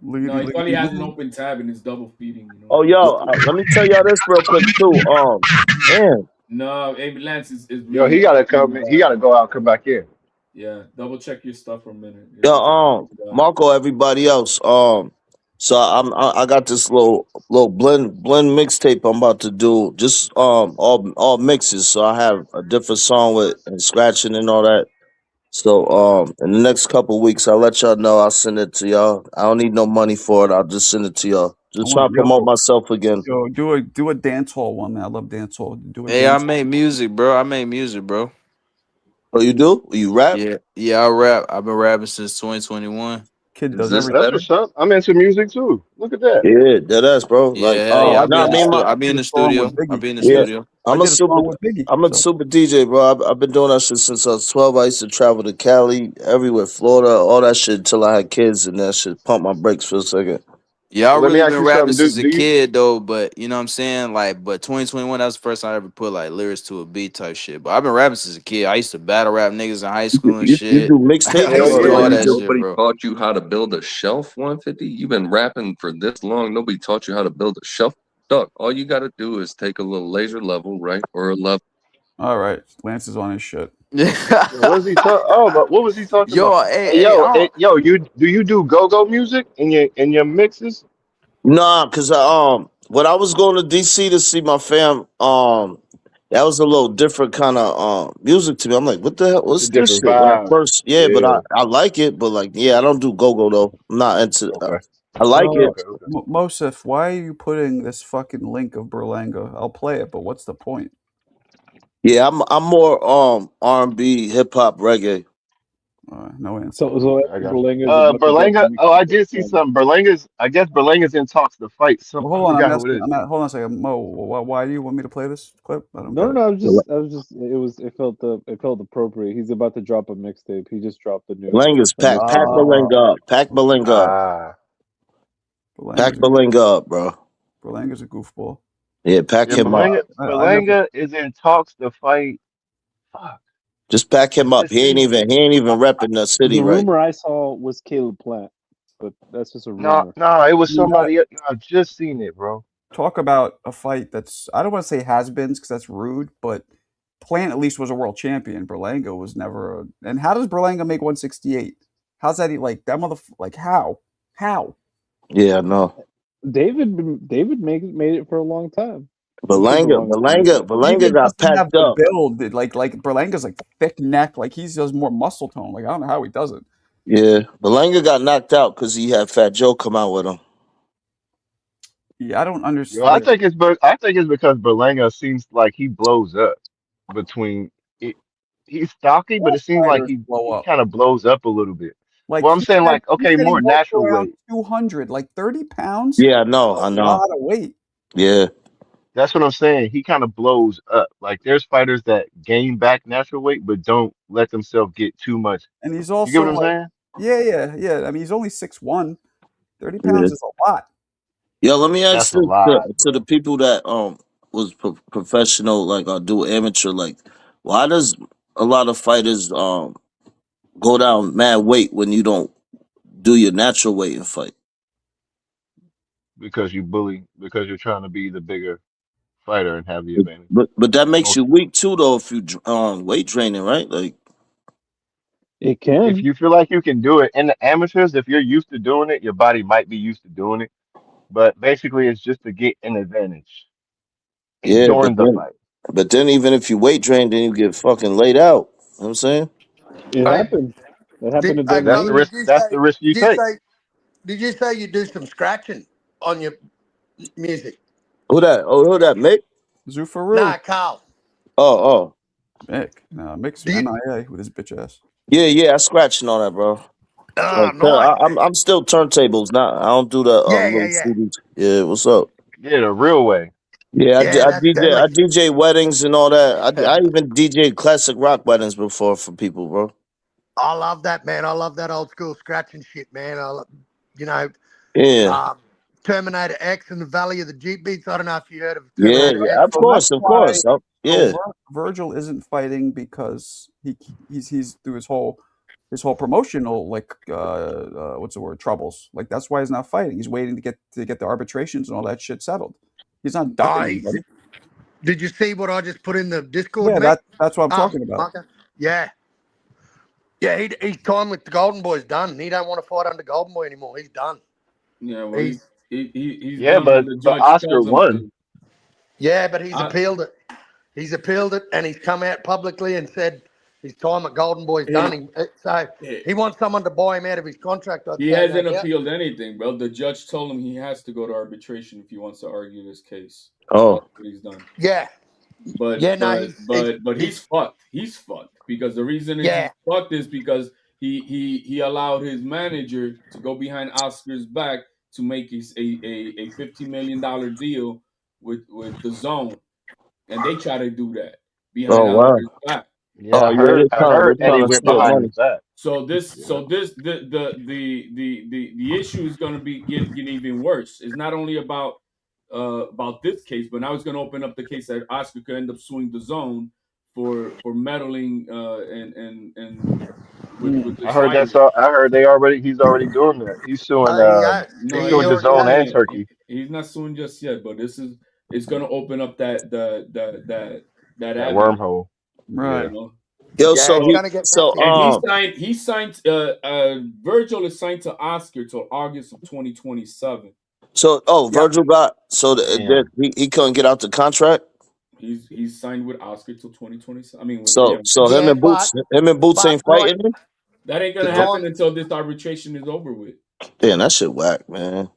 Speaker 13: No, he probably has an
Speaker 1: Leading.
Speaker 13: open tab and it's double feeding. You know.
Speaker 14: Oh, yo, let me tell y'all this real quick too. Man,
Speaker 13: No, hey Lance is
Speaker 7: yo,
Speaker 13: really.
Speaker 7: he gotta come. He gotta go out, and come back in.
Speaker 13: Yeah, double check your stuff for a minute.
Speaker 14: yo, Marco, everybody else, so I got this little blend mixtape I'm about to do, just all mixes. So I have a different song with and scratching and all that. So in the next couple weeks, I'll let y'all know. I'll send it to y'all. I don't need no money for it. I'll just send it to y'all.
Speaker 1: I
Speaker 14: Just trying
Speaker 1: want
Speaker 14: to promote myself again.
Speaker 1: yo do a dance hall one, man. I love dance hall. Do a
Speaker 4: Hey, I
Speaker 1: dance.
Speaker 4: make music, bro. I make music, bro.
Speaker 14: Oh, you do? You rap?
Speaker 4: Yeah, I rap. I've been rapping since 2021.
Speaker 1: Kid does
Speaker 7: That's
Speaker 1: everything.
Speaker 7: what's up. I'm into music too. Look at that.
Speaker 14: Yeah, that bro. Like,
Speaker 4: Yeah, hell yeah.
Speaker 1: I
Speaker 4: I'll be in the
Speaker 1: did
Speaker 4: studio. I'll be in
Speaker 1: a
Speaker 4: the
Speaker 1: song with
Speaker 4: studio. I'll
Speaker 1: Biggie.
Speaker 4: be in the
Speaker 14: yeah,
Speaker 4: studio.
Speaker 1: I
Speaker 14: I'm a
Speaker 1: did a
Speaker 14: super
Speaker 1: song with Biggie.
Speaker 14: I'm a
Speaker 1: So
Speaker 14: super DJ, bro. I've been doing that shit since I was 12. I used to travel to Cali, everywhere, Florida, all that shit until I had kids, and that shit pumped my brakes for a second.
Speaker 4: Yeah, I
Speaker 7: So let me
Speaker 4: really
Speaker 7: ask
Speaker 4: been
Speaker 7: you
Speaker 4: rapping
Speaker 7: something.
Speaker 4: since a
Speaker 7: Do you?
Speaker 4: kid though, but you know what I'm saying? Like, but 2021, that was the first time I ever put like lyrics to a beat type shit. But I've been rapping since a kid. I used to battle rap niggas in high school and
Speaker 14: You
Speaker 4: shit.
Speaker 14: do
Speaker 4: I
Speaker 14: mixtapes
Speaker 7: Hell
Speaker 4: used to do
Speaker 7: yeah.
Speaker 4: all
Speaker 14: or you
Speaker 4: that
Speaker 14: just
Speaker 4: shit,
Speaker 15: Nobody
Speaker 4: bro.
Speaker 15: taught you how to build a shelf, 150? You've been rapping for this long. Nobody taught you how to build a shelf. Dog, all you got to do is take a little laser level, right? Or a level.
Speaker 1: all right, Lance is on his shit.
Speaker 7: Yo, what was he talking? Oh, but what was he talking about?
Speaker 4: Yo,
Speaker 7: Hey, yo, you do go music in your mixes?
Speaker 14: Nah, cause when I was going to DC to see my fam, that was a little different kind of music to me. I'm like, what the hell?
Speaker 7: It's a
Speaker 14: What's this
Speaker 7: different
Speaker 14: shit? When I
Speaker 7: vibe.
Speaker 14: first, yeah, but
Speaker 7: Yeah.
Speaker 14: I like it, but like, yeah, I don't do go though. I'm not into.
Speaker 7: Okay.
Speaker 14: I like it.
Speaker 7: Okay. Okay.
Speaker 1: Mosef, why are you putting this fucking link of Berlanga? I'll play it, but what's the point?
Speaker 14: Yeah, I'm more R&B, hip hop, reggae.
Speaker 1: No answer.
Speaker 6: So
Speaker 7: Okay, I got you.
Speaker 6: Berlanga's about to drop a
Speaker 7: Berlanga. Oh,
Speaker 6: mixtape
Speaker 7: I
Speaker 6: this
Speaker 7: did see
Speaker 6: Friday.
Speaker 7: something. Berlanga's. I guess Berlanga's in talks to fight some.
Speaker 1: Well,
Speaker 7: I
Speaker 1: hold on.
Speaker 7: forgot who it is.
Speaker 1: Hold on a second, Mo. Why do you want me to play this clip? I don't
Speaker 6: No,
Speaker 1: get
Speaker 6: no,
Speaker 1: it.
Speaker 6: no. I was just. It felt appropriate. He's about to drop a mixtape. He just dropped the new
Speaker 14: Belanga's
Speaker 6: a
Speaker 14: pack
Speaker 6: mixtape.
Speaker 14: Belinga up. Pack Belinga up. Pack
Speaker 1: Berlanga's
Speaker 14: Belinga up, bro.
Speaker 1: Berlanga's a goofball.
Speaker 14: Yeah, pack
Speaker 7: Yeah,
Speaker 14: him up.
Speaker 7: Berlanga is in talks to fight. Fuck.
Speaker 14: Just pack him
Speaker 7: I
Speaker 14: up.
Speaker 7: just
Speaker 14: He ain't
Speaker 7: seen
Speaker 14: even repping the city
Speaker 6: The
Speaker 14: right.
Speaker 6: rumor I saw was Caleb Plant, but that's just a
Speaker 7: No,
Speaker 6: rumor.
Speaker 7: it was somebody else. I just seen it, bro.
Speaker 1: Talk about a fight that's, I don't want to say has-beens because that's rude, but Plant at least was a world champion. Berlanga was never. And how does Berlanga make 168? How's that? Like that like how?
Speaker 14: Yeah, no.
Speaker 6: David made it for a long time.
Speaker 14: Berlanga got
Speaker 1: Doesn't have
Speaker 14: packed
Speaker 1: the
Speaker 14: up.
Speaker 1: build. Like Berlanga's like thick neck. Like he does more muscle tone. Like I don't know how he does it.
Speaker 14: Yeah, Berlanga got knocked out because he had Fat Joe come out with him.
Speaker 1: Yeah, I don't
Speaker 7: Yo,
Speaker 1: understand.
Speaker 7: I think it's because Berlanga seems like he blows up between it. He's stocky, but it seems like
Speaker 1: Fighters
Speaker 7: he
Speaker 1: blow up.
Speaker 7: kind of blows up a little bit.
Speaker 1: Like
Speaker 7: Well, I'm saying like
Speaker 1: he
Speaker 7: okay,
Speaker 1: said he
Speaker 7: more
Speaker 1: walked
Speaker 7: natural
Speaker 1: around
Speaker 7: weight.
Speaker 1: 200, like 30 pounds.
Speaker 14: Yeah, I know.
Speaker 1: A lot of weight.
Speaker 14: Yeah.
Speaker 7: That's what I'm saying. He kind of blows up. Like there's fighters that gain back natural weight, but don't let themselves get too much.
Speaker 1: And he's
Speaker 7: You get
Speaker 1: also
Speaker 7: what I'm
Speaker 1: like,
Speaker 7: saying?
Speaker 1: yeah. I mean, he's only 6'1". 30
Speaker 14: Yeah.
Speaker 1: pounds is a lot.
Speaker 14: Yo, let me ask
Speaker 7: That's a
Speaker 14: this
Speaker 7: lot,
Speaker 14: to the
Speaker 7: bro.
Speaker 14: people that was professional, like do amateur, like why does a lot of fighters go down mad weight when you don't do your natural weight and fight?
Speaker 7: Because because you're trying to be the bigger fighter and have the advantage.
Speaker 14: But that makes
Speaker 7: Most
Speaker 14: you weak too, though, if you weight training, right? Like
Speaker 6: It
Speaker 7: if
Speaker 6: can.
Speaker 7: you feel like you can do it in the amateurs, if you're used to doing it, your body might be used to doing it. But basically, it's just to get an advantage
Speaker 14: yeah,
Speaker 7: during the fight.
Speaker 14: but then even if you weight train, then you get fucking laid out. You know what I'm saying?
Speaker 6: It
Speaker 5: Hey,
Speaker 6: happened. It happened to
Speaker 5: hey,
Speaker 6: Devin
Speaker 7: That's the
Speaker 5: brother,
Speaker 6: Haney.
Speaker 7: risk. That's the risk you take.
Speaker 5: did you say you do some scratching on your music?
Speaker 14: Who that? Oh, who that? Mick?
Speaker 1: Zufaru.
Speaker 5: Nah, Carl.
Speaker 14: Oh,
Speaker 1: Mick. No, Mick's
Speaker 5: Do you?
Speaker 1: MIA with his bitch ass.
Speaker 14: yeah. I scratched and all that, bro.
Speaker 5: Oh,
Speaker 14: Like,
Speaker 5: nice, man.
Speaker 14: I'm still turntables. Not I don't do the little
Speaker 5: Yeah.
Speaker 14: CDs. Yeah, what's up?
Speaker 7: Yeah, the real way.
Speaker 14: Yeah,
Speaker 5: Yeah, that's
Speaker 14: I
Speaker 5: deadly.
Speaker 14: DJ weddings and all that. I even DJ classic rock weddings before for people, bro.
Speaker 5: I love that, man. I love that old school scratching shit, man. You know,
Speaker 14: Yeah,
Speaker 5: Terminator X and the Valley of the Jeep Beats. I don't know if you heard of
Speaker 14: yeah,
Speaker 5: Terminator
Speaker 14: yeah.
Speaker 5: X.
Speaker 14: Of
Speaker 1: So
Speaker 14: course,
Speaker 1: that's
Speaker 14: of
Speaker 1: why.
Speaker 14: course. Yeah,
Speaker 1: Virgil isn't fighting because he's through his whole promotional what's the word, troubles. Like that's why he's not fighting. He's waiting to get the arbitrations and all that shit settled. He's not ducking anybody.
Speaker 5: Did you see what I just put in the Discord,
Speaker 1: Yeah,
Speaker 5: mate?
Speaker 1: that's what I'm talking about.
Speaker 5: Marco? Yeah. His time with the Golden Boy's done. He don't want to fight under Golden Boy anymore. He's done.
Speaker 13: Yeah, well, he's
Speaker 7: Yeah,
Speaker 13: done when
Speaker 7: but
Speaker 13: the judge
Speaker 7: Oscar
Speaker 13: tells him
Speaker 7: won.
Speaker 13: to.
Speaker 5: Yeah, but he's appealed it. He's appealed it, and he's come out publicly and said his time at Golden Boy's done. So he wants someone to buy him out of his contract.
Speaker 13: He hasn't appealed anything, bro. The judge told him he has to go to arbitration if he wants to argue this case.
Speaker 14: Oh,
Speaker 13: that's what he's done.
Speaker 5: Yeah.
Speaker 13: But he's fucked. He's fucked because the reason he's fucked is because he allowed his manager to go behind Oscar's back to make a $50 million deal with the Zone, and they try to do that behind Oscar's back.
Speaker 7: Yeah, I heard Eddie
Speaker 14: to
Speaker 7: went
Speaker 14: steal
Speaker 7: behind
Speaker 14: money.
Speaker 7: his back.
Speaker 13: So the issue is going to be get even worse. It's not only about this case, but now it's going to open up the case that Oscar could end up suing the Zone for meddling and with
Speaker 7: I heard that's all. I heard he's already doing that. He's suing the Zone and Turkey.
Speaker 13: He's not suing just yet, but it's going to open up that
Speaker 7: wormhole.
Speaker 1: Right.
Speaker 13: You know?
Speaker 14: Yo,
Speaker 13: he signed Virgil is signed to Oscar till August of 2027.
Speaker 14: So Virgil got he couldn't get out the contract.
Speaker 13: He's signed with Oscar till 2027. I mean,
Speaker 14: him and Boots ain't fighting him?
Speaker 13: That ain't gonna happen until this arbitration is over with.
Speaker 14: Damn, that shit whack, man.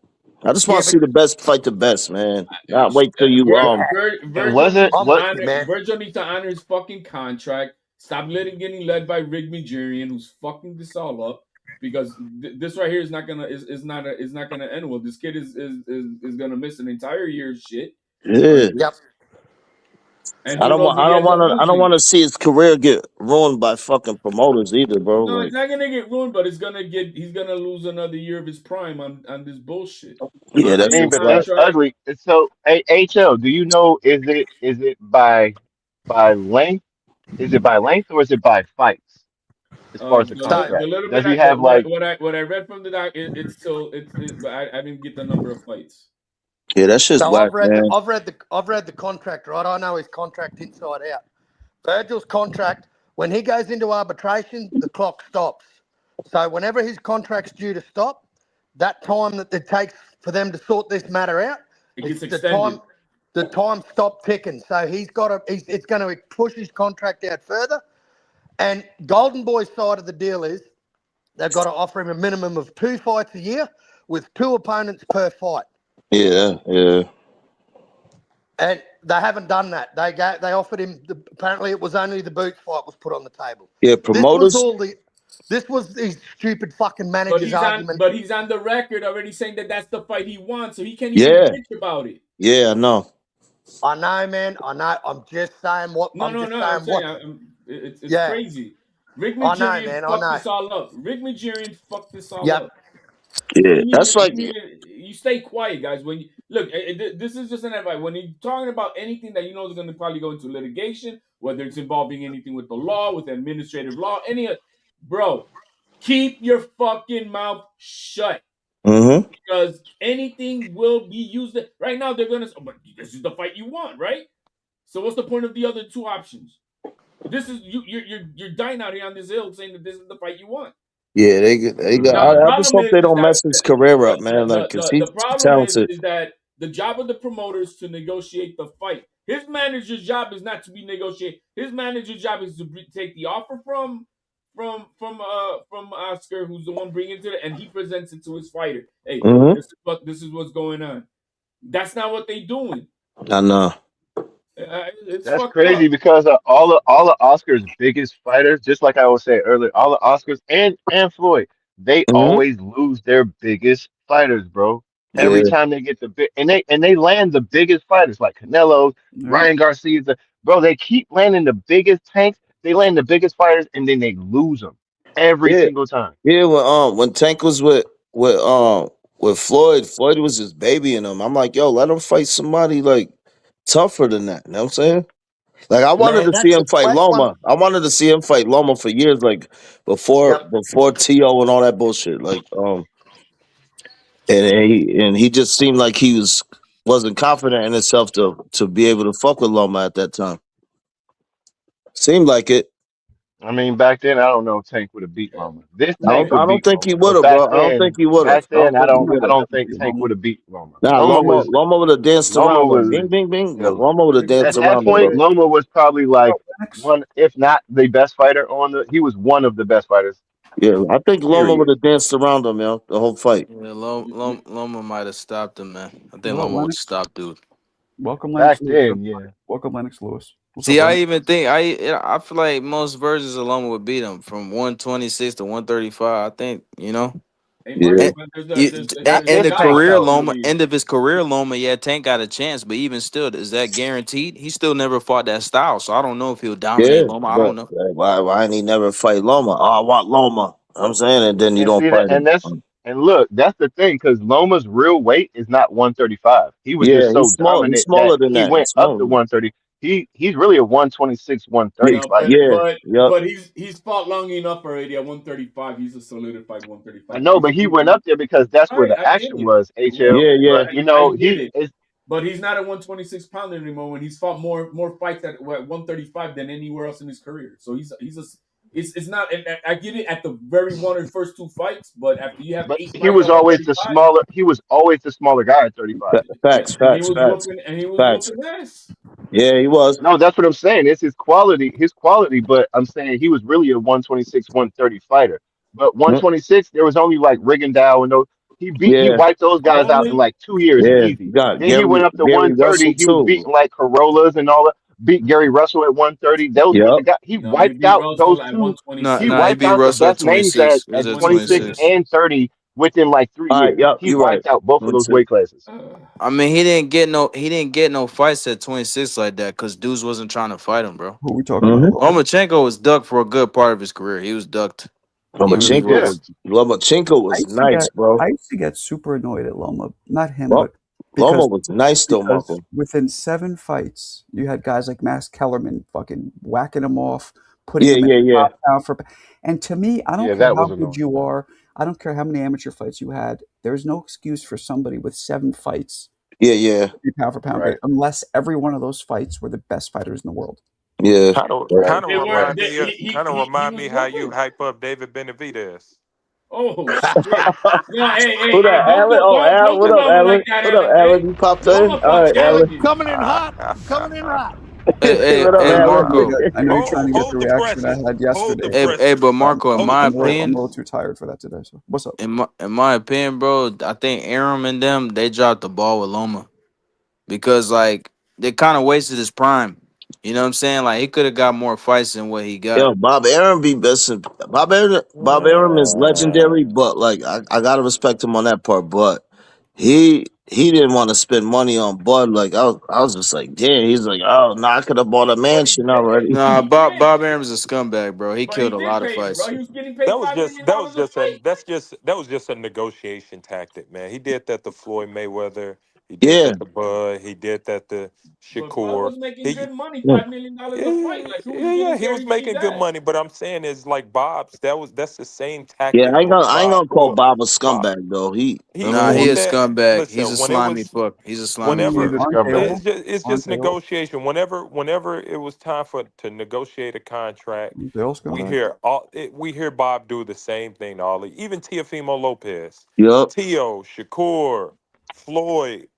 Speaker 14: I just want to see the best fight the best, man. Not wait till you
Speaker 13: Virgil needs to honor his fucking contract. Stop getting led by Rick Majorian, who's fucking this all up. Because this right here is not gonna end well. This kid is gonna miss an entire year of shit.
Speaker 14: Yeah.
Speaker 5: Yep.
Speaker 14: And I don't want to see his career get ruined by fucking promoters either, bro.
Speaker 13: No, it's not gonna get ruined, but he's gonna lose another year of his prime on this bullshit.
Speaker 14: Yeah,
Speaker 7: but that's ugly. So, HL, do you know is it by length? Is it by length or is it by fights? As far as the contract, does he have
Speaker 13: what I read from the doc? But I didn't get the number of fights.
Speaker 14: Yeah, that shit's whack, man.
Speaker 5: I've read the contract, right? I know his contract inside out. Virgil's contract, when he goes into arbitration, the clock stops. So whenever his contract's due to stop, that time that it takes for them to sort this matter out,
Speaker 13: it gets extended.
Speaker 5: The time stopped ticking. So it's going to push his contract out further. And Golden Boy's side of the deal is they've got to offer him a minimum of 2 fights a year with 2 opponents per fight.
Speaker 14: Yeah.
Speaker 5: And they haven't done that. They offered him. Apparently, it was only the Boots fight was put on the table.
Speaker 14: Yeah, promoters.
Speaker 5: This was these stupid fucking managers' argument.
Speaker 13: But he's on the record already saying that that's the fight he wants, so he can't even bitch about it.
Speaker 14: Yeah, I know.
Speaker 5: I know, man. I know. I'm just saying what.
Speaker 13: No,
Speaker 5: I'm
Speaker 13: no,
Speaker 5: just
Speaker 13: no. I'm
Speaker 5: saying
Speaker 13: saying
Speaker 5: what.
Speaker 13: it's
Speaker 5: Yeah,
Speaker 13: crazy. Rick
Speaker 5: I know,
Speaker 13: Majorian
Speaker 5: man. I
Speaker 13: fucked
Speaker 5: know.
Speaker 13: this all up. Rick Majorian fucked this all
Speaker 5: Yep.
Speaker 13: up.
Speaker 14: Yeah, that's like
Speaker 13: You stay quiet, guys. When you look, this is just an advice. When you're talking about anything that you know is going to probably go into litigation, whether it's involving anything with the law, with administrative law, bro, keep your fucking mouth shut.
Speaker 14: Mm-hmm.
Speaker 13: Because anything will be used. Right now, they're gonna. But this is the fight you want, right? So what's the point of the other two options? This is you're dying out here on this hill saying that this is the fight you want.
Speaker 14: Yeah, they got.
Speaker 13: Now the
Speaker 14: I just
Speaker 13: problem
Speaker 14: hope they
Speaker 13: is
Speaker 14: don't
Speaker 13: that
Speaker 14: mess his career up, man. Like, cause he's
Speaker 13: the
Speaker 14: too
Speaker 13: problem
Speaker 14: talented.
Speaker 13: is that the job of the promoter is to negotiate the fight. His manager's job is not to be negotiated. His manager's job is to take the offer from Oscar, who's the one bringing it, and he presents it to his fighter. Hey,
Speaker 14: Mm-hmm.
Speaker 13: this is what's going on. That's not what they doing.
Speaker 14: I know.
Speaker 13: It's
Speaker 7: That's
Speaker 13: fucked
Speaker 7: crazy
Speaker 13: up.
Speaker 7: because all of Oscar's biggest fighters, just like I was saying earlier, all of Oscar's and Floyd, they
Speaker 14: Mm-hmm.
Speaker 7: always lose their biggest fighters, bro.
Speaker 14: Yeah.
Speaker 7: Every time they get the big and they land the biggest fighters like Canelo, Ryan Garcia, bro. They keep landing the biggest tanks. They land the biggest fighters and then they lose them every
Speaker 14: Yeah.
Speaker 7: single time.
Speaker 14: Yeah. When Tank was with Floyd, Floyd was just babying him. I'm like, yo, let him fight somebody like tougher than that. You know what I'm saying? Like I wanted
Speaker 5: Man,
Speaker 14: to see
Speaker 5: that's
Speaker 14: him fight
Speaker 5: one.
Speaker 14: Loma. I wanted to see him fight Loma for years, like before
Speaker 5: Yep.
Speaker 14: T.O. and all that bullshit. Like and he just seemed like he wasn't confident in himself to be able to fuck with Loma at that time. Seemed like it.
Speaker 7: I mean, back then I don't know if Tank would have beat Loma. This Tank
Speaker 14: I
Speaker 7: could
Speaker 14: don't
Speaker 7: beat
Speaker 14: think he
Speaker 7: Loma,
Speaker 14: would
Speaker 7: but
Speaker 14: have, bro. I don't think he would have.
Speaker 7: back then
Speaker 14: I don't
Speaker 7: I don't think Tank would have beat Loma.
Speaker 14: Nah, Loma would have danced
Speaker 7: Loma
Speaker 14: around him.
Speaker 7: was
Speaker 14: Bing, bing, bing.
Speaker 7: you know,
Speaker 14: Loma would have
Speaker 7: at
Speaker 14: danced
Speaker 7: that
Speaker 14: around him,
Speaker 7: point
Speaker 14: bro.
Speaker 7: Loma was probably like
Speaker 1: Lennox?
Speaker 7: one, if not the best fighter he was one of the best fighters.
Speaker 14: Yeah, I think Loma would
Speaker 7: Period.
Speaker 14: have danced around him, yo, the whole fight.
Speaker 4: Yeah, Loma might have stopped him, man. I
Speaker 1: What
Speaker 4: think
Speaker 1: about
Speaker 4: Loma would have
Speaker 1: Lennox?
Speaker 4: stopped dude.
Speaker 1: Welcome, Lennox
Speaker 7: Back
Speaker 1: Lewis.
Speaker 7: then, yeah.
Speaker 1: Welcome, Lennox Lewis. What's
Speaker 4: See,
Speaker 1: up,
Speaker 4: I
Speaker 1: Lennox?
Speaker 4: even think I feel like most versions of Loma would beat him from 126 to 135. I think, you know.
Speaker 13: Hey,
Speaker 14: Yeah.
Speaker 13: Marco,
Speaker 4: And,
Speaker 13: man,
Speaker 7: At
Speaker 4: end
Speaker 7: this
Speaker 4: of
Speaker 7: Tank
Speaker 4: career
Speaker 7: though.
Speaker 4: Loma, end of his career Loma, yeah, Tank got a chance, but even still, is that guaranteed? He still never fought that style, so I don't know if he'll dominate
Speaker 14: Yeah,
Speaker 4: Loma. I
Speaker 14: but
Speaker 4: don't know.
Speaker 14: why didn't he never fight Loma? Oh, I want Loma. You know what I'm saying, and then you
Speaker 7: And
Speaker 14: don't
Speaker 7: see that
Speaker 14: fight him.
Speaker 7: and look, that's the thing, because Loma's real weight is not 135. He was
Speaker 14: Yeah,
Speaker 7: just
Speaker 14: he's
Speaker 7: so
Speaker 14: small. He's
Speaker 7: dominant that
Speaker 14: smaller than
Speaker 7: he
Speaker 14: that. He's
Speaker 7: went up
Speaker 14: smaller
Speaker 7: to
Speaker 14: than that.
Speaker 7: 130. He's really a 126, 130
Speaker 13: no,
Speaker 7: fighter.
Speaker 14: Yep.
Speaker 13: but he's fought long enough already at 135. He's a solidified
Speaker 7: I
Speaker 13: 135.
Speaker 7: know, but he went up there because that's where the
Speaker 13: I get
Speaker 7: action
Speaker 13: it.
Speaker 7: was, HL.
Speaker 13: Well,
Speaker 14: Yeah.
Speaker 7: But
Speaker 13: I get
Speaker 7: he
Speaker 13: it.
Speaker 7: is
Speaker 13: But he's not a 126 pounder anymore. When he's fought more fights at 135 than anywhere else in his career. So it's not. And I get it at the very one or first two fights, but after you have
Speaker 7: but
Speaker 13: 8
Speaker 7: he
Speaker 13: fights
Speaker 7: was
Speaker 13: at
Speaker 7: always the
Speaker 13: 135,
Speaker 7: smaller he was always the smaller guy at 35.
Speaker 14: Facts.
Speaker 13: and he was whooping ass.
Speaker 14: Yeah, he was.
Speaker 7: No, that's what I'm saying. It's his quality, but I'm saying he was really a 126, 130 fighter. But
Speaker 14: Mm,
Speaker 7: 126, there was only like Rigondeaux and those he
Speaker 14: Yeah,
Speaker 7: wiped those guys out in
Speaker 13: Roland,
Speaker 7: like 2 years
Speaker 14: yeah.
Speaker 7: easy.
Speaker 14: You got
Speaker 7: Then he went up to
Speaker 14: Gary Russell
Speaker 7: 130. He was
Speaker 14: too.
Speaker 7: beating like Corollas and all that. Beat Gary Russell at 130. Those were
Speaker 14: Yep.
Speaker 7: the guys he
Speaker 13: no, he
Speaker 7: wiped
Speaker 13: beat
Speaker 7: out those
Speaker 13: Russell at
Speaker 7: two.
Speaker 4: No,
Speaker 7: He
Speaker 13: 126.
Speaker 4: no, he
Speaker 7: wiped
Speaker 4: beat
Speaker 7: out the
Speaker 4: Russell at
Speaker 7: best names
Speaker 4: 26. It was
Speaker 7: at
Speaker 4: at
Speaker 7: 26
Speaker 4: 26.
Speaker 13: 126.
Speaker 7: and 30 within like three
Speaker 14: All right.
Speaker 7: years.
Speaker 14: Yep.
Speaker 7: He
Speaker 14: You're right.
Speaker 7: wiped out both of those weight classes.
Speaker 4: I mean, he didn't get no fights at 26 like that because dudes wasn't trying to fight him, bro.
Speaker 1: Who are we talking about?
Speaker 4: Lomachenko was ducked for a good part of his career. He was ducked. He really
Speaker 7: Yeah.
Speaker 4: was.
Speaker 14: Lomachenko
Speaker 1: I
Speaker 14: was
Speaker 1: used to
Speaker 14: nice,
Speaker 1: get
Speaker 14: bro.
Speaker 1: I used to get super annoyed at Loma. Not him,
Speaker 14: Well,
Speaker 1: but
Speaker 14: Loma
Speaker 1: because
Speaker 14: was nice though, Marco.
Speaker 1: within 7 fights, you had guys like Max Kellerman fucking whacking him off, putting
Speaker 14: Yeah,
Speaker 1: him in
Speaker 14: yeah, yeah.
Speaker 1: pound for. And to me, I don't
Speaker 7: Yeah,
Speaker 1: care
Speaker 7: that
Speaker 1: how
Speaker 7: was
Speaker 1: good
Speaker 7: annoying.
Speaker 1: you are. I don't care how many amateur fights you had. There's no excuse for somebody with 7 fights
Speaker 14: Yeah.
Speaker 1: to be pound for pound
Speaker 7: Right.
Speaker 1: great, unless every one of those fights were the best fighters in the world.
Speaker 14: Yeah.
Speaker 16: Kind of
Speaker 7: Right.
Speaker 13: They were.
Speaker 16: remind
Speaker 13: He
Speaker 16: me
Speaker 13: was
Speaker 16: how you
Speaker 13: whooping.
Speaker 16: hype up David Benavidez.
Speaker 13: Oh shit! No,
Speaker 14: Who that? Alan? Oh, Alan.
Speaker 13: don't
Speaker 14: What
Speaker 13: come
Speaker 14: up,
Speaker 13: at me like
Speaker 14: Alan?
Speaker 13: that,
Speaker 14: What up,
Speaker 13: Alan.
Speaker 14: Alan?
Speaker 13: Hey,
Speaker 14: You popped in?
Speaker 13: Loma
Speaker 14: All
Speaker 13: fought
Speaker 14: right, Alan.
Speaker 13: Kellerman.
Speaker 5: Coming in hot. Coming in hot.
Speaker 4: Hey,
Speaker 14: What up,
Speaker 4: hey,
Speaker 1: I know
Speaker 14: Alan?
Speaker 1: you're
Speaker 4: Marco.
Speaker 1: trying to get. I know you're trying to get
Speaker 16: Hold
Speaker 1: the
Speaker 16: the
Speaker 1: reaction I
Speaker 16: presses.
Speaker 1: had
Speaker 16: Hold the
Speaker 1: yesterday.
Speaker 4: Hey, but
Speaker 16: presses.
Speaker 4: Marco, in
Speaker 16: Hold
Speaker 4: my
Speaker 16: the
Speaker 1: I'm a
Speaker 4: opinion,
Speaker 1: little too tired for that today. So what's up?
Speaker 4: in my opinion, bro, I think Aram and them they dropped the ball with Loma because like they kind of wasted his prime. You know what I'm saying? Like he could have got more fights than what he got.
Speaker 14: Yo, Bob Arum be best. Bob Arum is legendary, but like I gotta respect him on that part. But he didn't want to spend money on Bud. Like I was just like, damn. He's like, oh no, I could have bought a
Speaker 13: But he
Speaker 14: mansion
Speaker 13: did.
Speaker 14: already.
Speaker 4: Nah,
Speaker 13: He did.
Speaker 4: Bob Arum's a scumbag, bro. He
Speaker 13: But he
Speaker 4: killed a
Speaker 13: did
Speaker 4: lot of
Speaker 13: pay him, bro.
Speaker 4: fights.
Speaker 13: He was getting paid $5 million
Speaker 16: that was
Speaker 13: a
Speaker 16: just
Speaker 13: fight.
Speaker 16: that was just a negotiation tactic, man. He did that to Floyd Mayweather. He did
Speaker 14: Yeah,
Speaker 16: that to Bud. He did that to
Speaker 13: But Floyd
Speaker 16: Shakur.
Speaker 13: was making
Speaker 16: He
Speaker 13: good money,
Speaker 14: yeah,
Speaker 13: $5 million a fight. Like who was
Speaker 16: yeah,
Speaker 13: getting
Speaker 16: he was
Speaker 13: paid
Speaker 16: making good
Speaker 13: that?
Speaker 16: money. But I'm saying is like Bob's. That's the same
Speaker 14: yeah.
Speaker 16: tactic with
Speaker 14: I ain't
Speaker 16: Bob.
Speaker 14: gonna call Bob a
Speaker 16: Bob.
Speaker 14: scumbag though. I
Speaker 4: Nah, he
Speaker 14: mean,
Speaker 4: a
Speaker 16: On that.
Speaker 4: scumbag. He's a
Speaker 16: Listen, when it
Speaker 4: slimy
Speaker 16: was
Speaker 4: fuck. He's a slimy
Speaker 7: He's
Speaker 4: fuck.
Speaker 16: whenever
Speaker 7: a scumbag.
Speaker 1: Unpayable.
Speaker 16: it's just
Speaker 1: Unpayable.
Speaker 16: negotiation. Whenever it was time to negotiate a contract,
Speaker 1: They'll
Speaker 16: we
Speaker 1: scumbag.
Speaker 16: hear Bob do the same thing to Ollie. Even Teofimo Lopez,
Speaker 14: yup.
Speaker 16: Tio, Shakur, Floyd.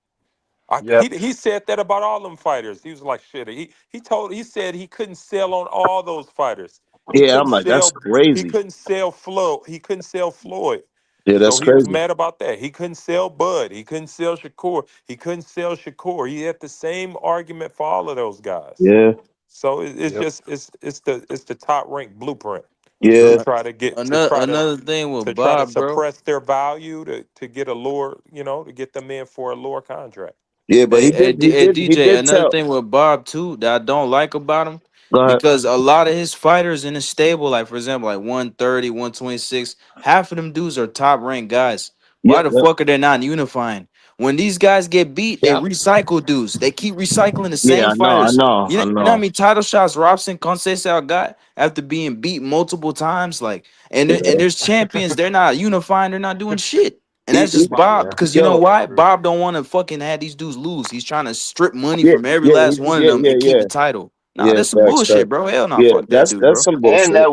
Speaker 7: Yep.
Speaker 16: He said that about all them fighters. He was like, shit. He said he couldn't sell on all those fighters. He
Speaker 14: Yeah,
Speaker 16: couldn't
Speaker 14: I'm like, that's
Speaker 16: sell. He
Speaker 14: crazy.
Speaker 16: couldn't sell Floyd. He couldn't sell Floyd.
Speaker 14: Yeah,
Speaker 16: So
Speaker 14: that's
Speaker 16: he was
Speaker 14: crazy.
Speaker 16: mad about that. He couldn't sell Bud. He couldn't sell Shakur. He couldn't sell Shakur. He had the same argument for all of those guys.
Speaker 14: Yeah,
Speaker 16: So it's
Speaker 7: Yep.
Speaker 16: just it's the top ranked blueprint
Speaker 14: yeah,
Speaker 16: to try to get
Speaker 4: Another thing
Speaker 16: to
Speaker 4: with
Speaker 16: try to
Speaker 4: Bob, bro.
Speaker 16: suppress their value to get a lower, to get them in for a lower contract.
Speaker 14: yeah. But he
Speaker 4: DJ,
Speaker 14: did
Speaker 4: another
Speaker 14: tell.
Speaker 4: thing with Bob too that I don't like about him,
Speaker 14: Go ahead.
Speaker 4: because a lot of his fighters in the stable, like for example, like 130, 126, half of them dudes are top ranked guys. Why
Speaker 14: Yep,
Speaker 4: the
Speaker 14: yep.
Speaker 4: fuck are they not unifying? When these guys get beat, they
Speaker 14: Yep.
Speaker 4: recycle dudes. They keep recycling the
Speaker 14: Yeah,
Speaker 4: same
Speaker 14: I know,
Speaker 4: fighters.
Speaker 14: I
Speaker 4: You know how
Speaker 14: know.
Speaker 4: many title shots Robson Conceição got after being beat multiple times? Like, and
Speaker 14: Yeah.
Speaker 4: there's champions, they're not unifying, they're not doing shit. And that's
Speaker 14: He,
Speaker 4: just Bob,
Speaker 7: Yeah.
Speaker 4: because you know
Speaker 14: yo,
Speaker 4: why?
Speaker 7: True.
Speaker 4: Bob don't want to fucking have these dudes lose. He's trying to strip money
Speaker 14: yeah,
Speaker 4: from every
Speaker 14: yeah,
Speaker 4: last one of
Speaker 14: yeah,
Speaker 4: them
Speaker 14: yeah,
Speaker 4: and keep
Speaker 14: yeah,
Speaker 4: the title. Nah,
Speaker 14: yeah.
Speaker 4: that's some
Speaker 14: Facts,
Speaker 4: bullshit,
Speaker 14: facts.
Speaker 4: bro. Hell no,
Speaker 14: Yeah,
Speaker 4: fuck that dude,
Speaker 14: that's
Speaker 4: bro.
Speaker 14: some
Speaker 7: And
Speaker 14: bullshit.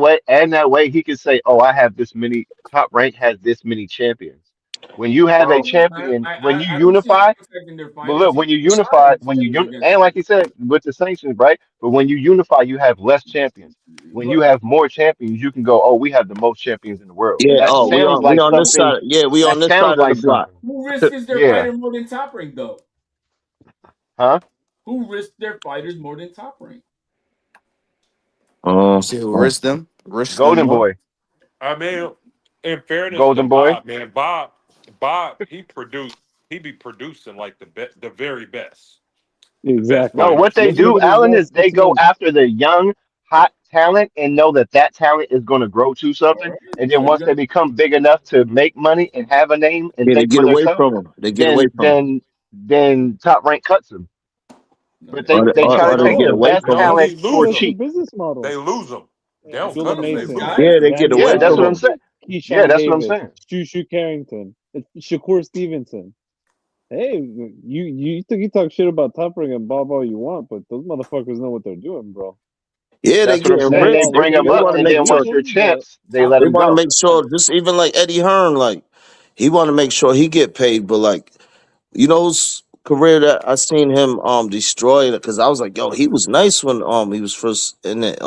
Speaker 7: that way he could say, "Oh, I have this many top rank has this many champions." When you
Speaker 13: I
Speaker 7: have a
Speaker 13: don't know, man.
Speaker 7: champion, when you
Speaker 13: I don't see him
Speaker 7: unify,
Speaker 13: protecting their
Speaker 7: but
Speaker 13: fighters.
Speaker 7: look,
Speaker 13: He
Speaker 7: when you
Speaker 13: decided
Speaker 7: unify,
Speaker 13: his
Speaker 7: when you
Speaker 13: fighters against
Speaker 7: and
Speaker 13: them.
Speaker 7: like you said with the sanctions, right? But when you unify, you have less champions. When you
Speaker 13: But
Speaker 7: have more champions, you can go, "Oh, we have the most champions in the world," and
Speaker 14: Yeah.
Speaker 7: that
Speaker 14: Oh,
Speaker 7: sounds
Speaker 14: we
Speaker 7: like
Speaker 14: on this
Speaker 7: something.
Speaker 14: side. Yeah, we on
Speaker 7: That
Speaker 14: this
Speaker 7: sounds
Speaker 14: side of the
Speaker 7: like
Speaker 14: block.
Speaker 7: something.
Speaker 13: who risks their
Speaker 7: Yeah.
Speaker 13: fighter more than Top Rank, though?
Speaker 7: Huh?
Speaker 13: Who risks their fighters more than Top Rank?
Speaker 4: You see who risk them
Speaker 7: Golden
Speaker 4: more.
Speaker 7: boy.
Speaker 16: I mean, in fairness to
Speaker 7: Golden boy.
Speaker 16: Bob, man, Bob, he be producing like the very best, the best
Speaker 6: Exactly.
Speaker 7: No, what
Speaker 16: fighters.
Speaker 7: they
Speaker 6: Look
Speaker 7: do,
Speaker 6: at his
Speaker 7: Alan,
Speaker 6: last
Speaker 7: is they
Speaker 6: 6
Speaker 7: go
Speaker 6: months.
Speaker 7: after the young, hot talent and know that that talent is going to grow to
Speaker 13: All
Speaker 7: something.
Speaker 13: right.
Speaker 7: And then
Speaker 13: So you
Speaker 7: once
Speaker 13: got
Speaker 7: they become big enough to make money and have a name and
Speaker 14: Yeah, they
Speaker 7: think
Speaker 14: get
Speaker 7: for
Speaker 14: away
Speaker 7: themselves,
Speaker 14: from him. They get away
Speaker 7: then
Speaker 14: from him,
Speaker 7: then then Top Rank cuts them.
Speaker 13: no,
Speaker 7: But
Speaker 13: they don't.
Speaker 7: they
Speaker 6: That's
Speaker 7: try
Speaker 6: the
Speaker 7: to
Speaker 14: or they
Speaker 7: take
Speaker 14: get
Speaker 7: the
Speaker 6: goal.
Speaker 14: away
Speaker 7: best
Speaker 14: from him.
Speaker 16: No,
Speaker 7: talent
Speaker 16: they
Speaker 7: for
Speaker 16: lose
Speaker 6: That's the
Speaker 16: them.
Speaker 7: cheap.
Speaker 6: business
Speaker 16: They
Speaker 6: model.
Speaker 16: lose them. They don't
Speaker 6: Abdullah
Speaker 16: cut them. They
Speaker 13: These
Speaker 6: Mason,
Speaker 16: lose them.
Speaker 13: guys.
Speaker 14: Yeah, they get
Speaker 6: Randy
Speaker 14: away
Speaker 7: Yeah, that's
Speaker 14: from
Speaker 7: what I'm
Speaker 6: Orton,
Speaker 14: him.
Speaker 7: saying. Yeah,
Speaker 6: Keyshawn
Speaker 7: that's what I'm
Speaker 6: Davis,
Speaker 7: saying.
Speaker 6: Shushu Carrington, Shakur Stevenson. Hey, you think you talk shit about Top Ring and Bob all you want, but those motherfuckers know what they're doing, bro.
Speaker 14: Yeah, they
Speaker 7: That's what I'm
Speaker 14: getting
Speaker 6: Now
Speaker 7: saying. They
Speaker 14: rich.
Speaker 6: y'all
Speaker 7: bring them
Speaker 6: y'all
Speaker 14: They
Speaker 7: up,
Speaker 14: want
Speaker 6: want
Speaker 14: to
Speaker 6: to
Speaker 7: and
Speaker 14: make
Speaker 7: then
Speaker 14: sure.
Speaker 7: once you're
Speaker 6: produce them, but
Speaker 7: champs, they
Speaker 13: Top
Speaker 7: let
Speaker 14: They
Speaker 7: them
Speaker 13: Rank.
Speaker 14: want to
Speaker 7: go.
Speaker 14: make sure. Just even like Eddie Hearn, like he want to make sure he get paid. But like whose career that I seen him destroy, because I was like, yo, he was nice when he was first in it.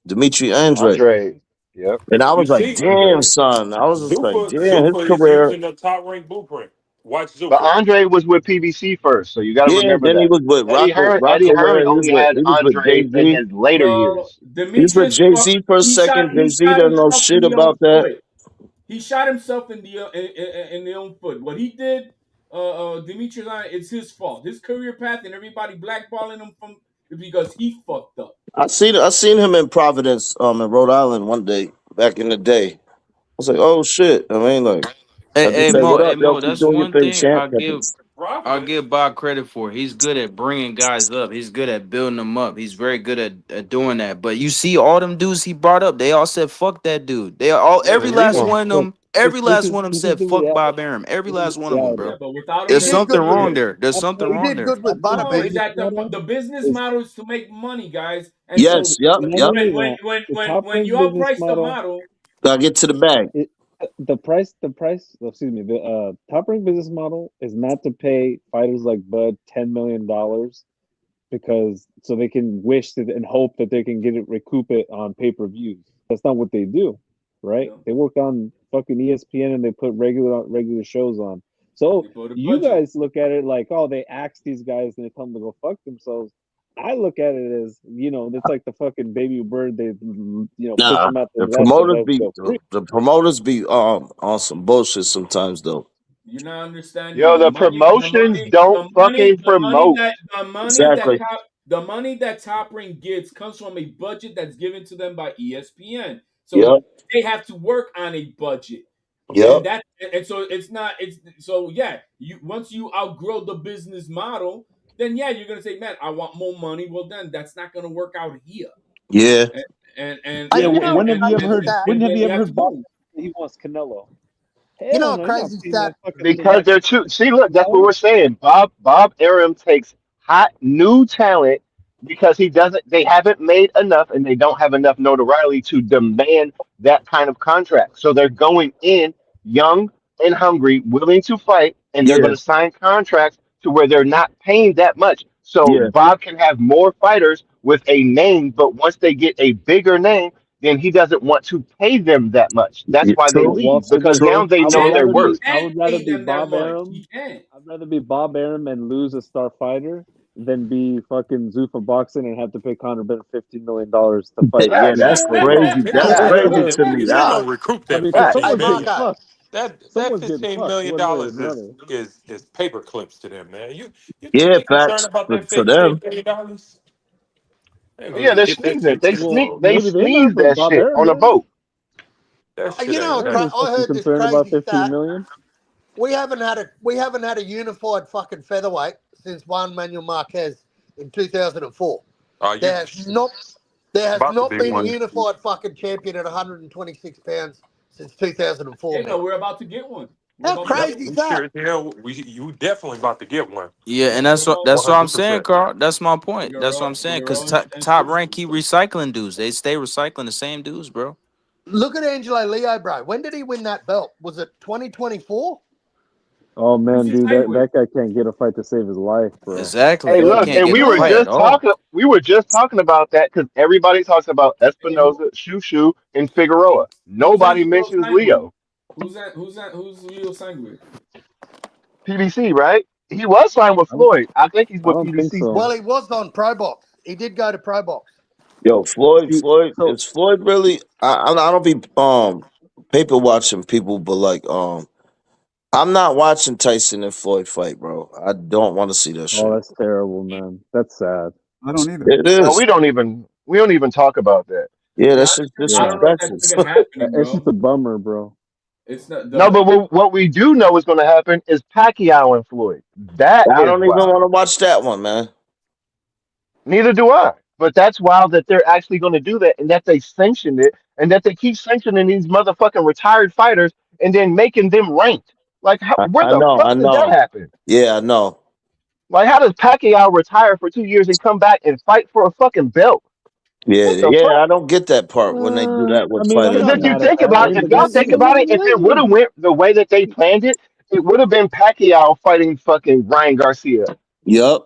Speaker 14: Dimitri Andre.
Speaker 7: Andre. Yep.
Speaker 14: And I
Speaker 16: You
Speaker 14: was like,
Speaker 16: see,
Speaker 14: damn,
Speaker 7: Andre.
Speaker 14: son. I was just like, damn, his
Speaker 16: Zupa is
Speaker 14: career.
Speaker 16: using the top rank blueprint. Watch
Speaker 7: But
Speaker 16: Zupa.
Speaker 7: Andre was with PBC first, so you got to
Speaker 14: Yeah,
Speaker 7: remember
Speaker 14: then he
Speaker 7: that.
Speaker 14: was with
Speaker 7: Eddie Hearn
Speaker 14: Rockaware.
Speaker 7: only had
Speaker 14: He was with
Speaker 7: Andre
Speaker 14: Jay
Speaker 7: in
Speaker 14: Z.
Speaker 7: his later
Speaker 13: Well,
Speaker 7: years.
Speaker 14: He was with
Speaker 13: Demetrius
Speaker 14: Jay
Speaker 13: fuck.
Speaker 14: Z for a second. Jay
Speaker 13: He
Speaker 14: Z
Speaker 13: shot
Speaker 14: doesn't know
Speaker 13: himself in
Speaker 14: shit
Speaker 13: the own
Speaker 14: about that.
Speaker 13: foot. He shot himself in the own foot. What he did, Demetrius, it's his fault. His career path and everybody blackballing him from is because he fucked up.
Speaker 14: I seen him in Providence, in Rhode Island one day back in the day. I was like, oh shit. I mean, like, I just said, what
Speaker 4: Hey
Speaker 14: up, yo?
Speaker 4: Mo,
Speaker 14: Keep
Speaker 4: that's
Speaker 14: doing your
Speaker 4: one
Speaker 14: thing,
Speaker 4: thing
Speaker 14: champ. Kept it.
Speaker 4: I'll
Speaker 16: Providence.
Speaker 4: give Bob credit for. He's good at bringing guys up. He's good at building them up. He's very good at doing that. But you see, all them dudes he brought up, they all said fuck that dude. They all
Speaker 7: There's a
Speaker 4: every last
Speaker 7: reason.
Speaker 6: look,
Speaker 4: one of
Speaker 6: look,
Speaker 4: them, every
Speaker 6: this
Speaker 4: last
Speaker 6: is
Speaker 4: one of them
Speaker 6: this is
Speaker 4: said
Speaker 6: the
Speaker 4: fuck
Speaker 6: reality.
Speaker 4: Bob Arum. Every
Speaker 6: This is
Speaker 4: last
Speaker 6: the
Speaker 4: one of them,
Speaker 6: reality.
Speaker 13: Yeah,
Speaker 4: bro.
Speaker 13: but without him
Speaker 4: There's
Speaker 6: This
Speaker 13: being
Speaker 6: is
Speaker 4: something
Speaker 6: the
Speaker 13: good,
Speaker 4: wrong
Speaker 6: reality.
Speaker 4: there. There's
Speaker 6: Top
Speaker 4: something
Speaker 6: Rank,
Speaker 5: He
Speaker 4: wrong
Speaker 5: did
Speaker 4: there.
Speaker 5: good with
Speaker 6: Top
Speaker 13: no,
Speaker 6: Rank
Speaker 13: is
Speaker 5: Butterbean.
Speaker 6: business
Speaker 13: that
Speaker 6: model
Speaker 13: the business
Speaker 6: is
Speaker 13: model is to make money, guys. And so
Speaker 14: Yes, yep,
Speaker 6: not
Speaker 14: yep.
Speaker 6: only that. The Top
Speaker 13: when
Speaker 6: Rank
Speaker 13: you
Speaker 6: business
Speaker 13: outprice the
Speaker 6: model.
Speaker 13: model,
Speaker 14: Gotta get to the bag.
Speaker 6: Excuse me, the Top Rank business model is not to pay fighters like Bud $10 million because so they can wish that and hope that they can recoup it on pay-per-views. That's not what they do, right?
Speaker 13: you know,
Speaker 6: They work on fucking ESPN and they put regular shows on. So
Speaker 13: they put a
Speaker 6: you
Speaker 13: budget.
Speaker 6: guys look at it like, oh, they axe these guys and they tell them to go fuck themselves. I look at it as, it's like the fucking baby bird. They, push
Speaker 14: Nah,
Speaker 6: them out the
Speaker 14: the
Speaker 6: nest and
Speaker 14: promoters
Speaker 6: let them
Speaker 14: be
Speaker 6: go free.
Speaker 14: on some bullshit sometimes though.
Speaker 13: You're not understanding
Speaker 7: Yo, the promotions don't fucking promote.
Speaker 13: the money that Top Rank gets comes from a budget that's given to them by ESPN. So
Speaker 14: Yep.
Speaker 13: they have to work on a budget.
Speaker 14: Yep.
Speaker 13: And so you once you outgrow the business model, then yeah, you're gonna say, man, I want more money. Well, then that's not gonna work out here.
Speaker 14: Yeah.
Speaker 17: When have you ever heard Bob say he wants Canelo?
Speaker 5: You know, crazy stat.
Speaker 7: Because they're too. See, look, that's what we're saying. Bob Arum takes hot new talent because he doesn't. They haven't made enough, and they don't have enough notoriety to demand that kind of contract. So they're going in young and hungry, willing to fight, and they're going to sign contracts to where they're not paying that much. So Bob can have more fighters with a name, but once they get a bigger name, then he doesn't want to pay them that much. That's why they leave, because now they know their worth.
Speaker 17: I would rather be Bob Arum. I'd rather be Bob Arum and lose a star fighter than be fucking Zuffa Boxing and have to pay Conor Benn $15 million to fight.
Speaker 14: Yeah, that's crazy. That's crazy to me.
Speaker 16: Don't recruit that. That $15 million is paper clips to them, man. You
Speaker 14: facts
Speaker 16: concerned about that
Speaker 14: for them.
Speaker 16: $15 million?
Speaker 7: Yeah, they're sneezing. They sneeze that shit on a boat.
Speaker 5: You know, I heard this crazy stat. We haven't had a unified fucking featherweight since Juan Manuel Marquez in 2004. There has not been a unified fucking champion at 126 pounds since 2004.
Speaker 13: Hey, no, we're about to get one.
Speaker 5: How crazy is that?
Speaker 16: You definitely about to get one.
Speaker 4: Yeah, and that's what I'm saying, Carl. That's my point. That's what I'm saying. Because Top Rank keep recycling dudes. They stay recycling the same dudes, bro.
Speaker 5: Look at Angelo Leo, bro. When did he win that belt? Was it 2024?
Speaker 17: Oh man, dude, that guy can't get a fight to save his life, bro.
Speaker 4: Exactly.
Speaker 7: Hey, look, and we were just talking about that because everybody talks about Espinoza, Shushu, and Figueroa. Nobody mentions Leo.
Speaker 13: Who's Leo signed with?
Speaker 7: PBC, right? He was signed with Floyd. I think he's with PBC.
Speaker 17: So.
Speaker 5: Well, he was on Pro Box. He did go to Pro Box.
Speaker 14: Yo, Floyd, is Floyd really? I don't be paper watching people, but like I'm not watching Tyson and Floyd fight, bro. I don't want to see that shit.
Speaker 17: Oh, that's terrible, man. That's sad.
Speaker 1: I don't either.
Speaker 14: It is.
Speaker 7: No, we don't even talk about that.
Speaker 14: Yeah, that's just disrespectful.
Speaker 17: It's just a bummer, bro.
Speaker 13: It's not.
Speaker 7: No, but what we do know is going to happen is Pacquiao and Floyd. I
Speaker 14: don't even want to watch that one, man.
Speaker 7: Neither do I. But that's wild that they're actually going to do that, and that they sanctioned it, and that they keep sanctioning these motherfucking retired fighters and then making them ranked. Like, where the fuck did that happen?
Speaker 14: Yeah, I know.
Speaker 7: Like, how does Pacquiao retire for 2 years and come back and fight for a fucking belt?
Speaker 14: Yeah, I don't get that part when they do that with fighters.
Speaker 7: If you think about it, if y'all think about it, if it would have went the way that they planned it, it would have been Pacquiao fighting fucking Ryan Garcia.
Speaker 14: Yep.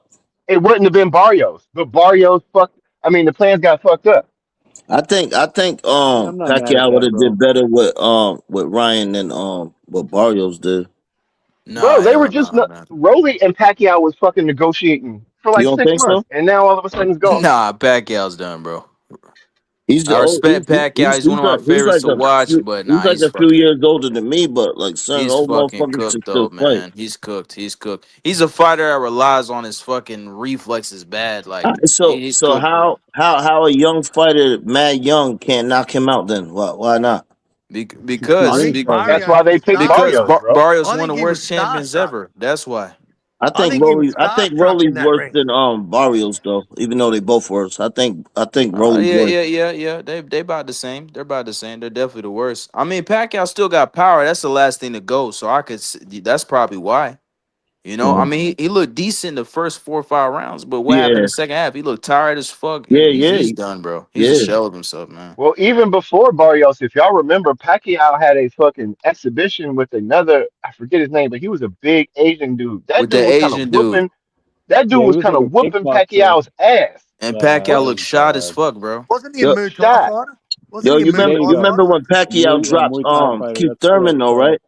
Speaker 7: It wouldn't have been Barrios. But Barrios the plans got fucked up.
Speaker 14: I think Pacquiao would have did better with Ryan than what Barrios did.
Speaker 7: Bro, they were just Rolly and Pacquiao was fucking negotiating for like 6 months, and now all of a sudden it's gone.
Speaker 4: Nah, Pacquiao's done, bro.
Speaker 14: I
Speaker 4: respect Pacquiao. He's one of my favorites to watch, but nah,
Speaker 14: he's like a few years older than me. But like, son,
Speaker 4: he's
Speaker 14: old
Speaker 4: fucking
Speaker 14: motherfuckers
Speaker 4: cooked,
Speaker 14: still
Speaker 4: though,
Speaker 14: fight.
Speaker 4: man. He's cooked. He's a fighter that relies on his fucking reflexes bad. Like, he's
Speaker 14: so
Speaker 4: cooked,
Speaker 14: how a young fighter, mad young, can't knock him out? Then why not?
Speaker 4: Because
Speaker 7: that's why they picked Barrios.
Speaker 4: Barrios one of the worst champions ever. That's why.
Speaker 14: I think Rolly's worse than Barrios though, even though they both worse. I think Rolly's worse.
Speaker 4: Yeah. They about the same. They're about the same. They're definitely the worst. I mean, Pacquiao still got power. That's the last thing to go. So that's probably why. You know, I mean, he looked decent the first 4 or 5 rounds, but what happened in the second half? He looked tired as fuck. He's done, bro. He's a shell of himself, man.
Speaker 7: Well, even before Barrios, if y'all remember, Pacquiao had a fucking exhibition with another, I forget his name, but he was a big Asian dude. That dude was kind of whooping Pacquiao's ass.
Speaker 4: And Pacquiao looked shot as fuck, bro.
Speaker 5: Wasn't he a Muay Thai fighter?
Speaker 14: You remember when Pacquiao dropped Keith Thurman though, right?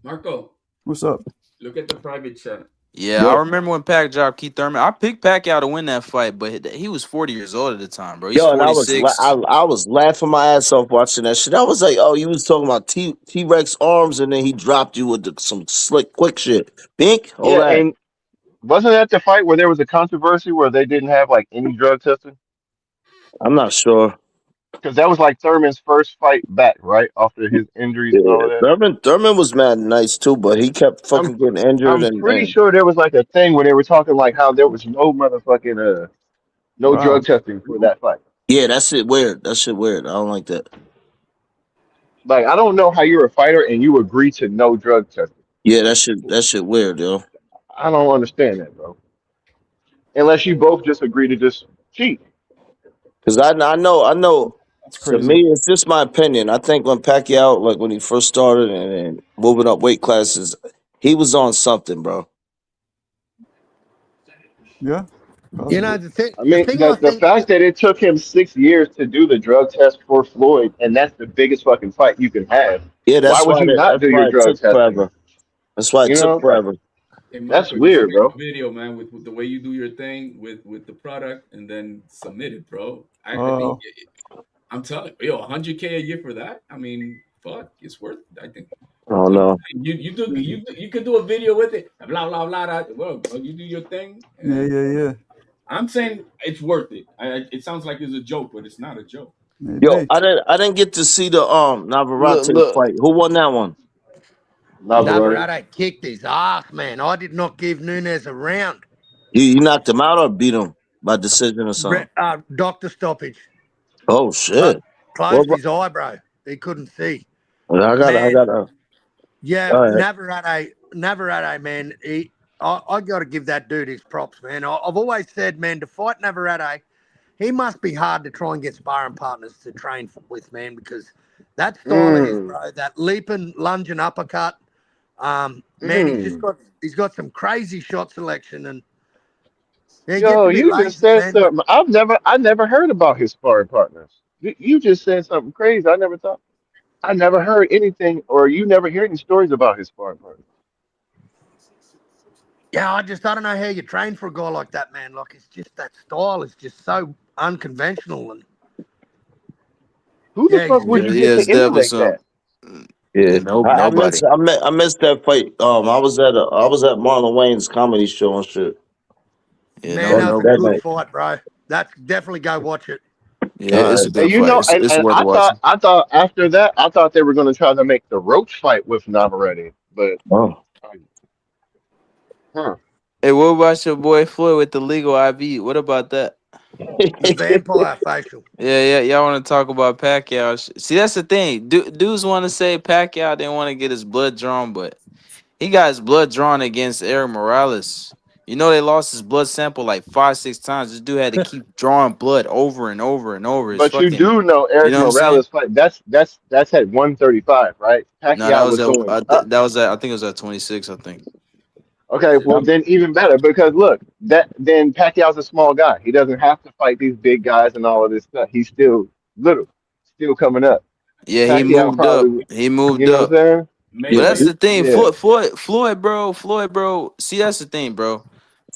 Speaker 13: Marco,
Speaker 1: what's up?
Speaker 13: Look at the private chat.
Speaker 4: Yeah, I remember when Pac dropped Keith Thurman. I picked Pacquiao to win that fight, but he was 40 years old at the time, bro. He's
Speaker 14: Yo, and I was
Speaker 4: 46.
Speaker 14: I was laughing my ass off watching that shit. I was like, oh, you was talking about T-Rex arms, and then he dropped you with some slick, quick shit. Pink, all
Speaker 7: Yeah,
Speaker 14: that.
Speaker 7: and wasn't that the fight where there was a controversy where they didn't have like any drug testing?
Speaker 14: I'm not sure.
Speaker 7: Because that was like Thurman's first fight back, right? After his injuries and all
Speaker 14: Yeah,
Speaker 7: of that.
Speaker 14: Thurman was mad nice too, but he kept
Speaker 7: I'm
Speaker 14: fucking getting injured
Speaker 7: I'm
Speaker 14: and
Speaker 7: pretty sure there was like a thing where they were talking like how there was no motherfucking no
Speaker 1: Wow.
Speaker 7: drug testing for that fight.
Speaker 14: yeah, that shit weird. That shit weird. I don't like that.
Speaker 7: Like I don't know how you're a fighter and you agree to no drug testing.
Speaker 14: Yeah, that shit weird, yo.
Speaker 7: I don't understand that, bro. Unless you both just agree to just cheat.
Speaker 14: Because I know.
Speaker 1: That's
Speaker 14: To
Speaker 1: crazy.
Speaker 14: me, it's just my opinion. I think when Pacquiao, like when he first started and moving up weight classes, he was on something, bro.
Speaker 1: Yeah.
Speaker 5: You know, the thing
Speaker 7: I mean,
Speaker 5: I
Speaker 7: the
Speaker 5: think,
Speaker 7: fact that it took him 6 years to do the drug test for Floyd, and that's the biggest fucking fight you can have.
Speaker 14: Yeah,
Speaker 7: Why would you not
Speaker 14: that's
Speaker 7: do your
Speaker 14: why it
Speaker 7: drug
Speaker 14: took
Speaker 7: testing?
Speaker 14: forever. That's why it
Speaker 7: You
Speaker 14: took
Speaker 7: know, like
Speaker 14: forever.
Speaker 13: Hey
Speaker 7: that's
Speaker 13: Marco, just
Speaker 7: weird,
Speaker 13: make
Speaker 7: bro.
Speaker 13: a video, man, with the way you do your thing with the product, and then submit it, bro. I think I'm telling you, 100K a year for that. I mean, fuck, it's worth it. I think.
Speaker 14: Oh
Speaker 13: I'm
Speaker 14: no.
Speaker 13: saying, you could do a video with it. Blah blah blah. Well, bro, you do your thing. And
Speaker 1: Yeah.
Speaker 13: I'm saying it's worth it. It sounds like it's a joke, but it's not a joke.
Speaker 14: Yo, I didn't get to see the Navarrete
Speaker 4: Look.
Speaker 14: fight. Who won that one?
Speaker 5: Navarrete kicked his ass, man. I did not give Nunes a round.
Speaker 14: You knocked him out or beat him by decision or something?
Speaker 5: Doctor stoppage.
Speaker 14: Oh shit!
Speaker 5: Closed his eyebrow. He couldn't see.
Speaker 14: I got.
Speaker 5: Yeah,
Speaker 14: All right.
Speaker 5: Navarrete, man. I got to give that dude his props, man. I've always said, man, to fight Navarrete, he must be hard to try and get sparring partners to train with, man, because that style of his, bro, that leaping, lunging uppercut, man, he's got some crazy shot selection, and
Speaker 7: Yo, you just said something. I never heard about his sparring partners. You just said something crazy. I never heard anything, or you never hear any stories about his sparring partners.
Speaker 5: Yeah, I don't know how you train for a guy like that, man. Like, it's just that style is just so unconventional. And
Speaker 7: who the fuck would you get to emulate that?
Speaker 14: Yeah,
Speaker 4: nobody.
Speaker 14: I missed that fight. I was at Marlon Wayne's comedy show and shit.
Speaker 4: Yeah,
Speaker 5: man, that was a good fight, bro. That's definitely go watch it.
Speaker 4: Yeah, it's a good
Speaker 7: you
Speaker 4: fight.
Speaker 7: know,
Speaker 4: It's
Speaker 7: and
Speaker 4: worth watching.
Speaker 7: I thought after that, I thought they were going to try to make the Roach fight with Navarrete, but
Speaker 4: Hey, what about your boy Floyd with the legal IV? What about that?
Speaker 5: The vampire facial.
Speaker 4: Yeah, y'all want to talk about Pacquiao? See, that's the thing. Dudes want to say Pacquiao didn't want to get his blood drawn, but he got his blood drawn against Eric Morales. You know, they lost his blood sample like 5-6 times. This dude had to keep drawing blood over and over and over.
Speaker 7: But you do know Eric Morales fight. That's at 135, right? Pacquiao
Speaker 4: No, that was
Speaker 7: going
Speaker 4: at,
Speaker 7: up.
Speaker 4: that was at, I think it was at 26. I think.
Speaker 7: Okay, well then even better because look, then Pacquiao's a small guy. He doesn't have to fight these big guys and all of this stuff. He's still little, still coming up.
Speaker 4: Yeah,
Speaker 7: Pacquiao
Speaker 4: he moved
Speaker 7: probably,
Speaker 4: up. He moved
Speaker 7: you know
Speaker 4: up.
Speaker 7: what I'm saying?
Speaker 4: But that's the thing.
Speaker 7: Yeah.
Speaker 4: Floyd, bro. See, that's the thing, bro.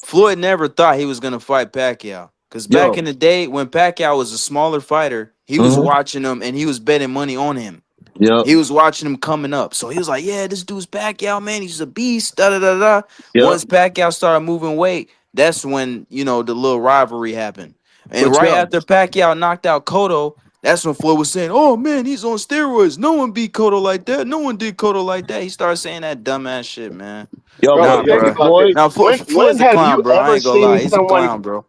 Speaker 4: Floyd never thought he was gonna fight Pacquiao. Because back in the day, when Pacquiao was a smaller fighter, he was watching him and he was betting money on him.
Speaker 14: Yeah.
Speaker 4: He was watching him coming up. So he was like, yeah, this dude's Pacquiao, man. He's a beast. Da da da da.
Speaker 14: Yep.
Speaker 4: Once Pacquiao started moving weight, that's when, the little rivalry happened. And
Speaker 14: But
Speaker 4: right
Speaker 14: yo-
Speaker 4: after Pacquiao knocked out Cotto, that's when Floyd was saying, oh man, he's on steroids. No one beat Cotto like that. No one did Cotto like that. He started saying that dumbass shit, man.
Speaker 14: Yo,
Speaker 4: nah,
Speaker 14: but
Speaker 4: bro.
Speaker 14: Floyd,
Speaker 4: Now,
Speaker 7: when
Speaker 4: Floyd's a
Speaker 7: have
Speaker 4: clown,
Speaker 7: you
Speaker 4: bro. I
Speaker 7: ever
Speaker 4: ain't gonna lie.
Speaker 7: seen
Speaker 4: He's a
Speaker 7: someone,
Speaker 4: clown, bro.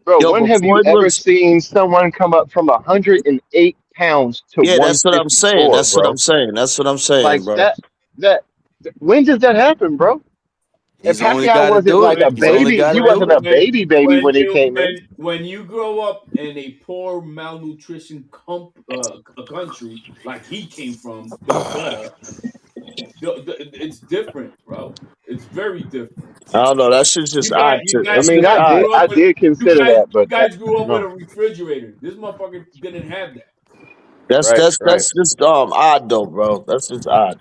Speaker 7: bro? When
Speaker 14: but
Speaker 7: have you
Speaker 14: Floyd
Speaker 7: ever
Speaker 14: looks-
Speaker 7: seen someone come up from 108 pounds to
Speaker 14: Yeah, that's what I'm saying.
Speaker 7: 154,
Speaker 14: That's
Speaker 7: bro?
Speaker 14: what I'm saying. That's what I'm saying,
Speaker 7: Like
Speaker 14: bro.
Speaker 7: that. When does that happen, bro?
Speaker 4: He's
Speaker 7: And
Speaker 4: the only
Speaker 7: Pacquiao
Speaker 4: guy to
Speaker 7: wasn't
Speaker 4: do
Speaker 7: like
Speaker 4: it.
Speaker 7: a
Speaker 4: He's the only
Speaker 7: baby.
Speaker 4: guy
Speaker 7: He
Speaker 4: to do
Speaker 7: wasn't
Speaker 4: it.
Speaker 7: a baby when he came in.
Speaker 13: When you grow up in a poor malnutrition a country like he came from, it's different, bro. It's very different.
Speaker 14: I don't know. That shit's just odd.
Speaker 7: I mean, I did consider that, but
Speaker 13: you guys grew up with
Speaker 7: no.
Speaker 13: a refrigerator. This motherfucker didn't have that.
Speaker 14: That's
Speaker 7: Right.
Speaker 14: just odd though, bro. That's just odd.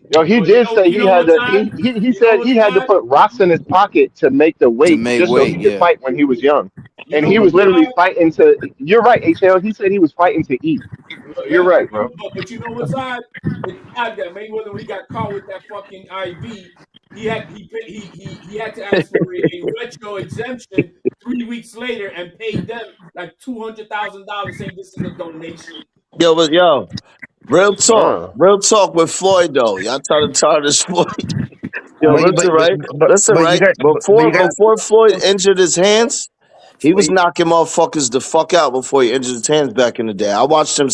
Speaker 7: Yo, he
Speaker 13: But
Speaker 7: did say
Speaker 13: you
Speaker 7: he
Speaker 13: know
Speaker 7: had
Speaker 13: what's
Speaker 7: to.
Speaker 13: odd?
Speaker 7: He
Speaker 13: You know
Speaker 7: said
Speaker 13: what's
Speaker 7: he had to
Speaker 13: odd?
Speaker 7: put rocks in his pocket to make the
Speaker 4: To
Speaker 7: weight
Speaker 4: make
Speaker 7: just so he
Speaker 4: weight,
Speaker 7: could
Speaker 4: yeah.
Speaker 7: fight when he was young.
Speaker 13: You
Speaker 7: And
Speaker 13: know
Speaker 7: he
Speaker 13: what's
Speaker 7: was literally
Speaker 13: odd?
Speaker 7: fighting to. You're right, HL. He said he was fighting to eat. So you're
Speaker 13: Yeah,
Speaker 7: right, bro.
Speaker 13: but you know what's odd? It's odd that Mayweather, when he got caught with that fucking IV, he had to ask for a retro exemption 3 weeks later and paid them like $200,000, saying this is a donation.
Speaker 14: Yo, but yo, real talk with Floyd though. Y'all trying to tarnish Floyd. Yo,
Speaker 7: But
Speaker 14: listen, right? Listen,
Speaker 7: but you
Speaker 14: right?
Speaker 7: got but you got
Speaker 14: Before Floyd injured his hands, he
Speaker 7: but
Speaker 14: was knocking motherfuckers the fuck out before he injured his hands back in the day. I watched him